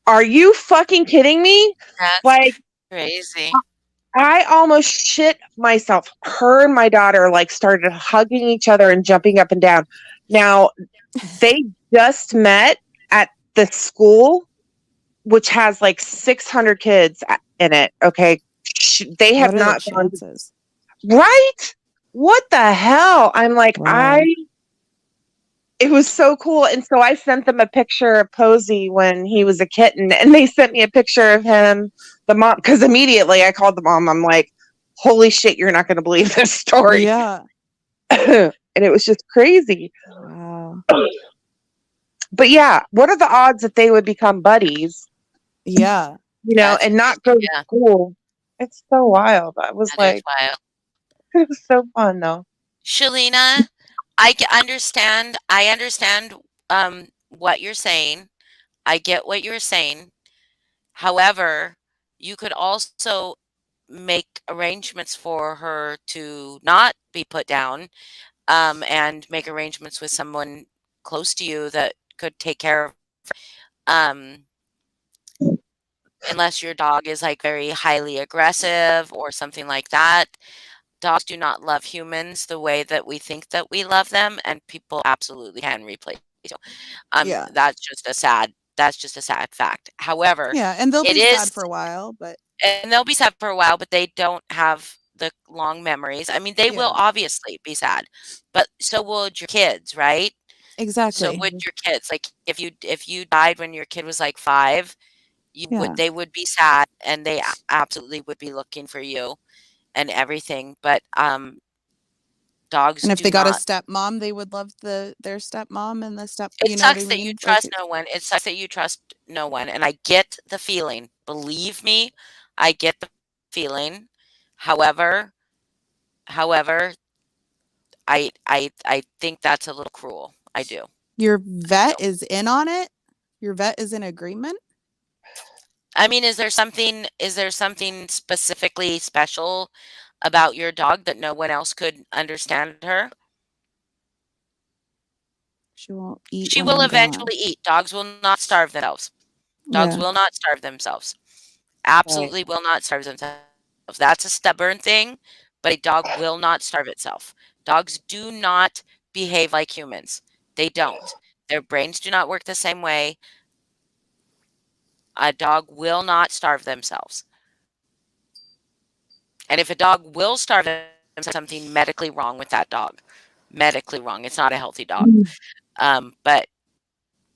are you fucking kidding me? That's Like, crazy. I almost shit myself. Her and my daughter like started hugging each other and jumping up and down. Now, they just met at the school, which has like 600 kids in it. Okay. They have What are the not gone. chances? Right? What the hell? I'm like, Wow. it was so cool. And so I sent them a picture of Posey when he was a kitten, and they sent me a picture of him, the mom, because immediately I called the mom. I'm like, holy shit, you're not going to believe this story. Yeah. And it was just crazy. Wow. But yeah, what are the odds that they would become buddies, Yeah. That's and not crazy. go to Yeah, school? It's so wild. I was that is like, wild. it was so fun though. Shalina, understand. I understand what you're saying. I get what you're saying. However, you could also make arrangements for her to not be put down, and make arrangements with someone close to you that could take care of um, unless your dog is like very highly aggressive or something like that. Dogs do not love humans the way that we think that we love them, and people absolutely can replace Yeah. That's just a sad fact. However, Yeah, and they'll it be sad is for a while, but and they'll be sad for a while, but they don't have the long memories. I mean, they will yeah, obviously be sad, but so would your kids, right? So exactly. would your kids. Like if you died when your kid was like 5, Yeah. they would be sad and they absolutely would be looking for you and everything. But dogs And if do they got a not. stepmom, they would love their stepmom and the step, It you know what I sucks that you mean? Like trust no one. It sucks that you trust no one, and I get the feeling. Believe me, I get the feeling. However, however, I think that's a little cruel. I do. your I do. vet is in on it? Your vet is in agreement? I mean, is there something specifically special about your dog that no one else could understand her? She won't eat She when will I'm gone. eventually eat. Dogs will not starve themselves. Dogs Yeah. will not starve themselves. Right. Absolutely will not starve themselves. That's a stubborn thing, but a dog will not starve itself. Dogs do not behave like humans. They don't. Their brains do not work the same way. A dog will not starve themselves. And if a dog will starve themselves, something medically wrong with that dog. Medically wrong. It's not a healthy dog. Um, but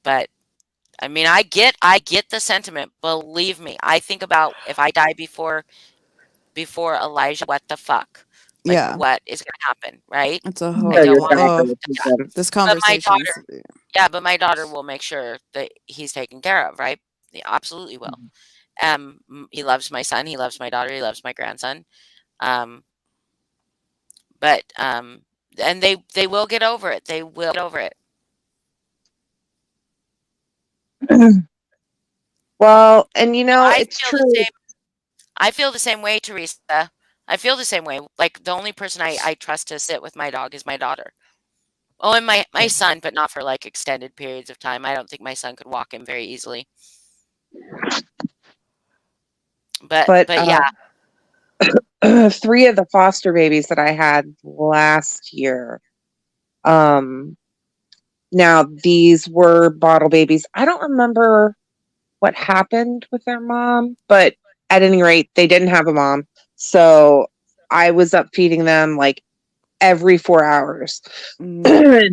but I mean, I get the sentiment. Believe me. I think about if I die before Elijah, what the fuck? Like Yeah. what is going to happen, right? It's a I So whole don't you're want gonna him go oh, with to die. them. this But my daughter, conversation's yeah, but my daughter will make sure that he's taken care of, right? He absolutely will. He loves my son, he loves my daughter, he loves my grandson. Um, but and they will get over it. They will get over it. Well, and I it's feel the true. same. I feel the same way, Teresa. I feel the same way. Like the only person I trust to sit with my dog is my daughter. Oh, and my son, but not for like extended periods of time. I don't think my son could walk him very easily. But But yeah. 3 of the foster babies that I had last year, um, now these were bottle babies. I don't remember what happened with their mom, but at any rate, they didn't have a mom. So I was up feeding them like every 4 hours.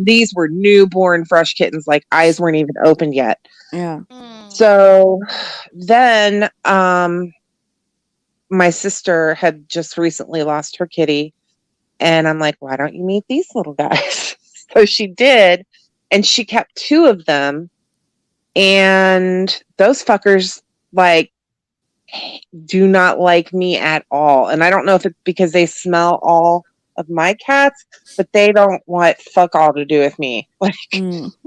These were newborn fresh kittens, like eyes weren't even opened yet. yeah. So then my sister had just recently lost her kitty, and I'm like, why don't you meet these little guys? So she did, and she kept 2 of them, and those fuckers like do not like me at all. And I don't know if it's because they smell all of my cats, but they don't want fuck all to do with me. Like,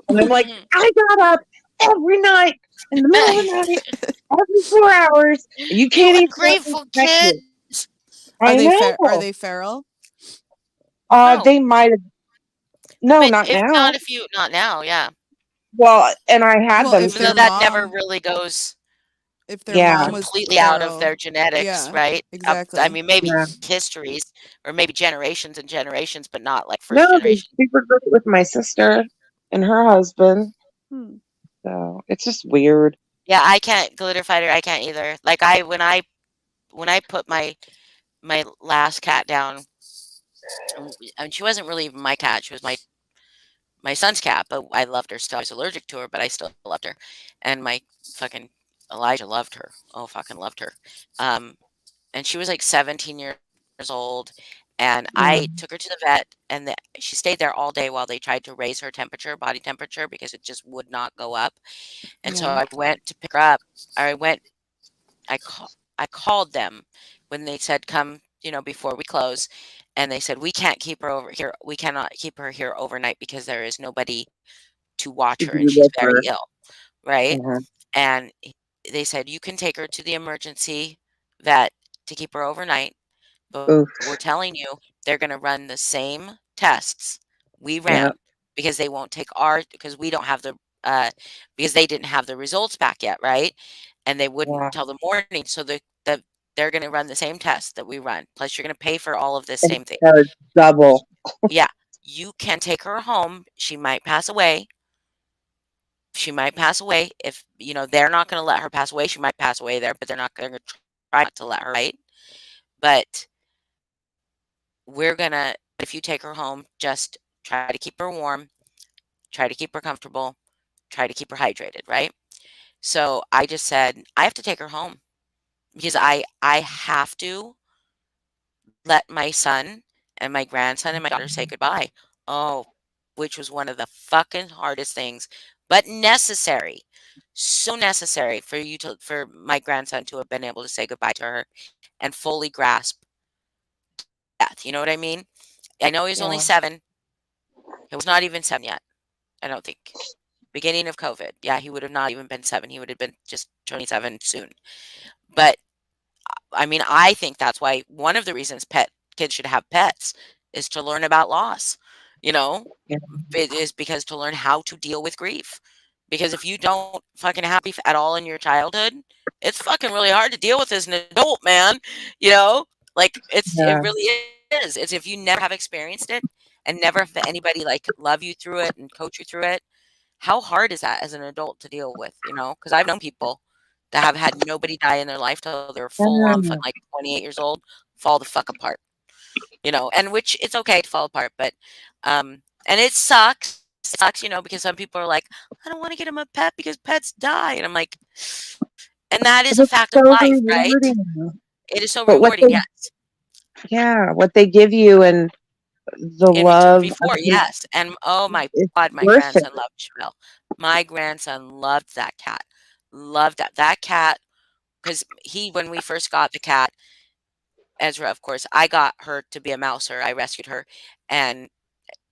and I'm like, I got up every night in the middle of the night, every 4 hours. And you can't You even ungrateful respect me. kids. Are I they are know. they feral? No. They might have. No, But not if now. not if you not now, yeah. Well, and I had Well, them if Even though their since. that never mom really goes if their Yeah, mom was completely out of feral. their genetics, Yeah, right? I exactly. mean, maybe yeah. histories or maybe generations and generations, but not like No, first they're generation. super great with my sister and her husband. Hmm. So it's just weird. Yeah, I can't glitter fighter. I can't either. Like when I put my last cat down, and she wasn't really even my cat. She was my son's cat, but I loved her still. I was allergic to her, but I still loved her. And my fucking Elijah loved her. Oh, fucking loved her. Um, and she was like 17 years old. And Yeah. I took her to the vet, and she stayed there all day while they tried to raise her temperature, body temperature, because it just would not go up. And so Yeah. I went to pick her up. I went. I call, I called them when they said come, before we close, and they said we can't keep her over here. We cannot keep her here overnight because there is nobody to watch To her, be and she's with very her. ill, right? Yeah. And they said you can take her to the emergency vet to keep her overnight, but Oof. we're telling you they're going to run the same tests we Yeah. ran because they won't take because we don't have because they didn't have the results back yet, right? And they wouldn't Yeah. till the morning. So they're going to run the same test that we run. Plus, you're going to pay for all of this And same thing. double. Yeah, you can take her home. She might pass away, she might pass away. If they're not going to let her pass away, she might pass away there, but they're not going to try not to let her. Right? But we're gonna. If you take her home, just try to keep her warm, try to keep her comfortable, try to keep her hydrated. Right? So I just said I have to take her home because I have to let my son and my grandson and my daughter say goodbye. Oh, which was one of the fucking hardest things, but necessary. So necessary for my grandson to have been able to say goodbye to her and fully grasp death. You know what I mean? I know he's only Yeah. 7. He was not even 7 yet, I don't think. Beginning of COVID. Yeah, he would have not even been 7. He would have been just turning 7 soon. But I mean, I think that's why one of the reasons pet kids should have pets is to learn about loss. You know, Yeah. it is because to learn how to deal with grief. Because if you don't fucking have grief at all in your childhood, it's fucking really hard to deal with as an adult, man. You know, like it Yeah. really is. It's if you never have experienced it and never have anybody like love you through it and coach you through it. How hard is that as an adult to deal with? Because I've known people that have had nobody die in their life till they're full on Yeah. like 28 years old, fall the fuck apart. And which it's okay to fall apart, but and it sucks. It sucks, because some people are like, I don't want to get him a pet because pets die. And I'm like, and that is But a it's fact of so life, right? rewarding. It is so But what rewarding, they, yes. yeah, what they give you and the In return love, I before, mean, yes. And oh my it's God, my worth it. grandson loved Chevelle. My grandson loved that cat. Loved that cat because when we first got the cat, Ezra, of course, I got her to be a mouser. I rescued her and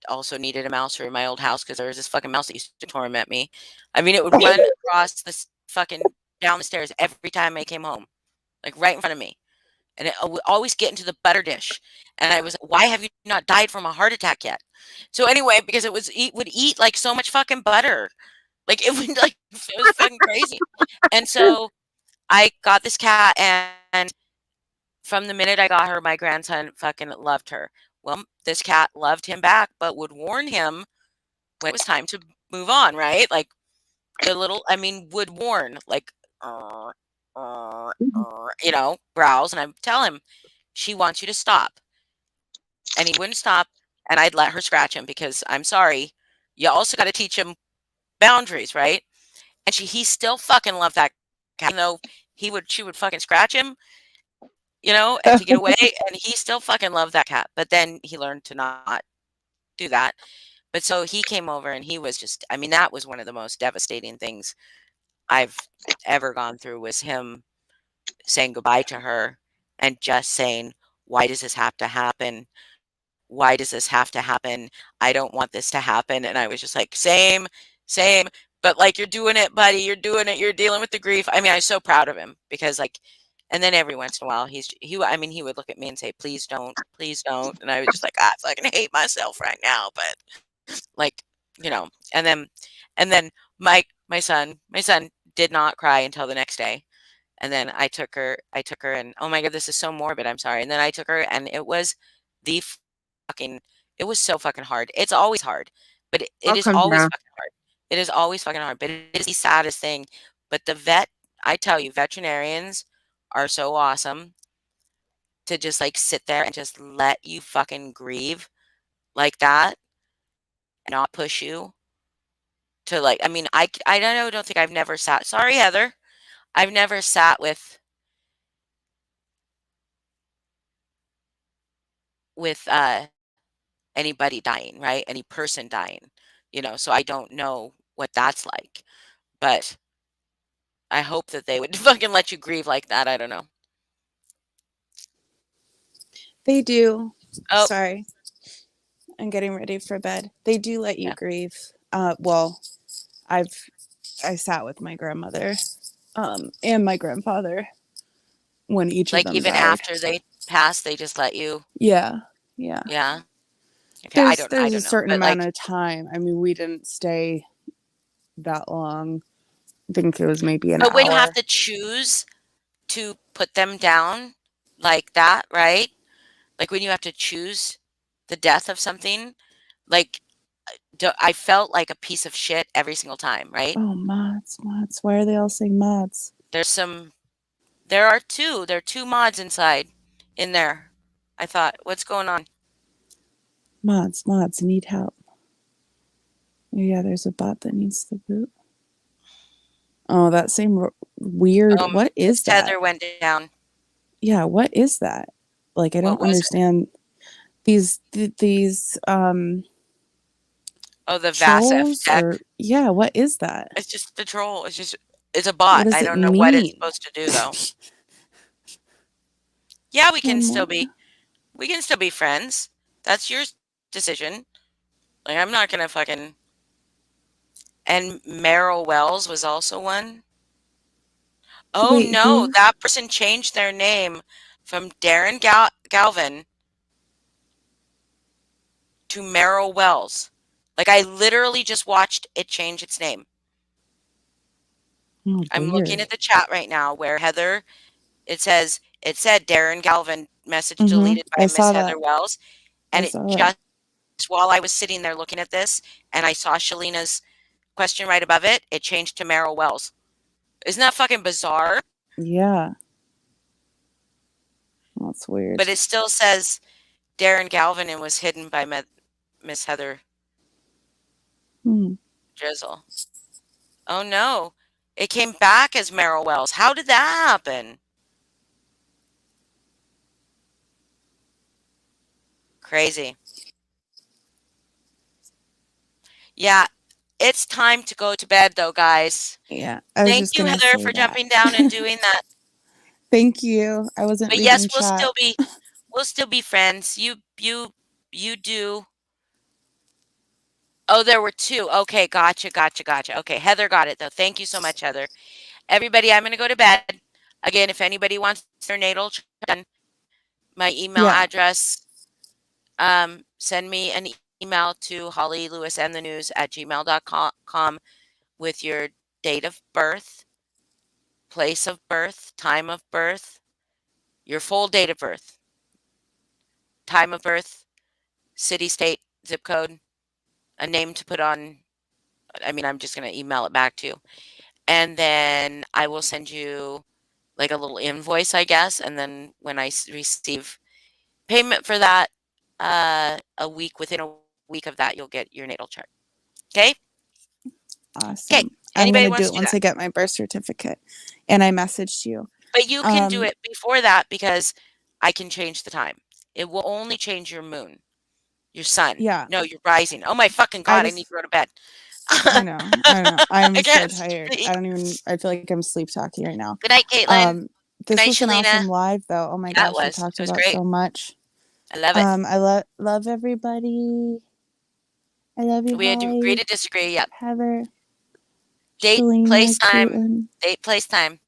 also needed a mouser in my old house because there was this fucking mouse that used to torment me. I mean, it would run across this fucking down the stairs every time I came home, like right in front of me. And it would always get into the butter dish. And I was, why have you not died from a heart attack yet? So anyway, because would eat like so much fucking butter. Like it would it was fucking crazy. And so I got this cat and from the minute I got her, my grandson fucking loved her. Well, this cat loved him back, but would warn him when it was time to move on, right? Like I mean, would warn, like, growls. And I'd tell him, she wants you to stop. And he wouldn't stop. And I'd let her scratch him because I'm sorry. You also got to teach him boundaries, right? And he still fucking loved that cat, even though she would fucking scratch him, and to get away. And he still fucking loved that cat. But then he learned to not do that. But so he came over and he was just, I mean, that was one of the most devastating things I've ever gone through was him saying goodbye to her and just saying, why does this have to happen? Why does this have to happen? I don't want this to happen. And I was just like, same, same. But like, you're doing it, buddy. You're doing it. You're dealing with the grief. I mean, I was so proud of him because like, and then every once in a while, I mean, he would look at me and say, please don't, please don't. And I was just like, I fucking hate myself right now. But like, and then my son did not cry until the next day. And then I took her and oh my God, this is so morbid. I'm sorry. And then I took her and it was the fucking, it was so fucking hard. It's always hard, but it is Welcome, always yeah. fucking hard. It is always fucking hard, but it is the saddest thing. But I tell you, veterinarians are so awesome to just like sit there and just let you fucking grieve like that, not push you to like, I mean, I don't think I've never sat, sorry, Heather. I've never sat with anybody dying, right? Any person dying, so I don't know what that's like. But I hope that they would fucking let you grieve like that. I don't know. They do. Oh, Sorry. I'm getting ready for bed. They do let you yeah. grieve. Well, I sat with my grandmother, and my grandfather when each of Like them even died. after they pass, they just let you. Yeah. Yeah. Yeah. Okay, I There's a don't know. certain But amount like, of time. I mean, we didn't stay that long. I think it was maybe an but when you have hour. to choose to put them down like that, right? Like when you have to choose the death of something, like I felt like a piece of shit every single time, right? Oh, mods, mods. Why are they all saying mods? There are two mods inside in there. I thought, what's going on? Mods, mods, need help. Yeah, there's a bot that needs the boot. Oh, that same weird. What is Miss Heather that? went down. Yeah, what is that? Like, I What don't was it? understand these Oh, the VASF trolls deck. or yeah, what is that? It's just the troll. It's a What bot. does I it don't know what it's mean? supposed to do though. Yeah, we can One still more. be friends. That's your decision. Like I'm not gonna fucking. And Meryl Wells was also one. Oh Wait, no, who? that person changed their name from Darren Galvin to Meryl Wells. Like I literally just watched it change its name. Oh, I'm looking weird. at the chat right now where Heather, it said Darren Galvin message Mm-hmm. deleted by I Miss saw Heather that. Wells. I And it saw that. just while I was sitting there looking at this and I saw Shalina's question right above it, it changed to Meryl Wells. Isn't that fucking bizarre? Yeah. That's weird. But it still says Darren Galvin and was hidden by Miss Heather Hmm. Drizzle. Oh no. It came back as Meryl Wells. How did that happen? Crazy. Yeah, it's time to go to bed though, guys. Yeah, I was Thank just you, gonna Heather, say for that. jumping down and doing that. Thank you. I wasn't But reading yes, chat. we'll still be friends. You do. Oh, there were two. Okay, gotcha. Okay, Heather got it though. Thank you so much, Heather. Everybody, I'm gonna go to bed. Again, if anybody wants their natal chart done, my email Yeah, address, send me an email to hollylewisandthenews@gmail.com with your date of birth, place of birth, time of birth, your full date of birth, time of birth, city, state, zip code, a name to put on. I mean, I'm just going to email it back to you. And then I will send you like a little invoice, I guess. And then when I receive payment for that, within a week of that, you'll get your natal chart. Okay. Okay. awesome. I'm Anybody gonna do wants it to do once that? I get my birth certificate. And I messaged you. But you can do Um, it before that because I can change the time. It will only change your moon, your sun. yeah. No, your rising. Oh my fucking I God, I need to just go to bed. I know. I'm I so can't tired. sleep. I feel like I'm sleep talking right now. Good night, Caitlin. Good This night, was an Shalina. awesome live though. Oh my Yeah, it gosh, we was. talked It was about great. so much. I love it. I love everybody. I love you, We had to agree Holly, to disagree. Yep. Heather, Date, Shalina, place, time. Caitlin. Date, place, time.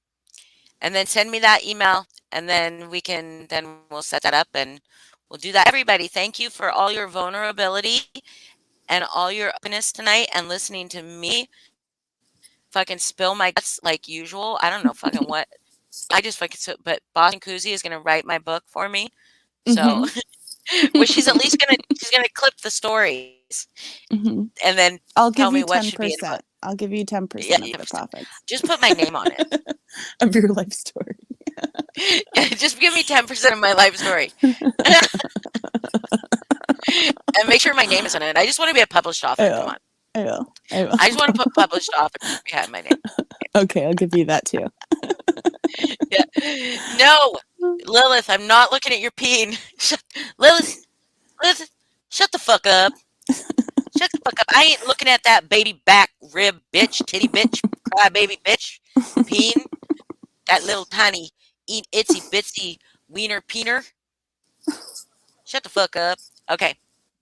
And then send me that email and then we'll set that up and we'll do that. Everybody, thank you for all your vulnerability and all your openness tonight and listening to me fucking spill my guts like usual. I don't know fucking what. I just fucking but Boston Koozie is gonna write my book for me. So Mm-hmm. well she's gonna clip the stories Mm-hmm. and then I'll tell give me you what should be in the 10%. book. I'll give you 10% Yeah, of the profits. just put my name on it. Of your life story. Just give me 10% of my life story. And make sure my name is on it. I just want to be a published author. Come on. I will. I just want to put published author behind my name. Okay, I'll give you that too. Yeah. No, Lilith, I'm not looking at your peen. Lilith, shut the fuck up. Shut the fuck up. I ain't looking at that baby back rib bitch, titty bitch, cry baby bitch, peen. That little tiny itsy bitsy wiener peener. Shut the fuck up. Okay.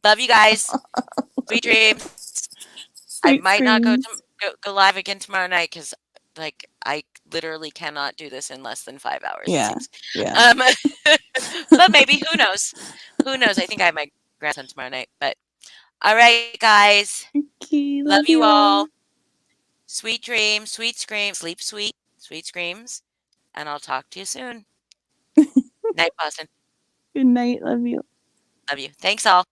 Love you guys. Sweet dreams. I Sweet might not dreams. go live again tomorrow night because like I literally cannot do this in less than 5 hours. It Yeah. seems. Yeah. But maybe who knows? Who knows? I think I have my grandson tomorrow night. But all right, guys. Okay, Love you all. all. Sweet dreams, sweet screams, sleep sweet, sweet screams, and I'll talk to you soon. Night, Boston. Good night. Love you. Love you. Thanks all.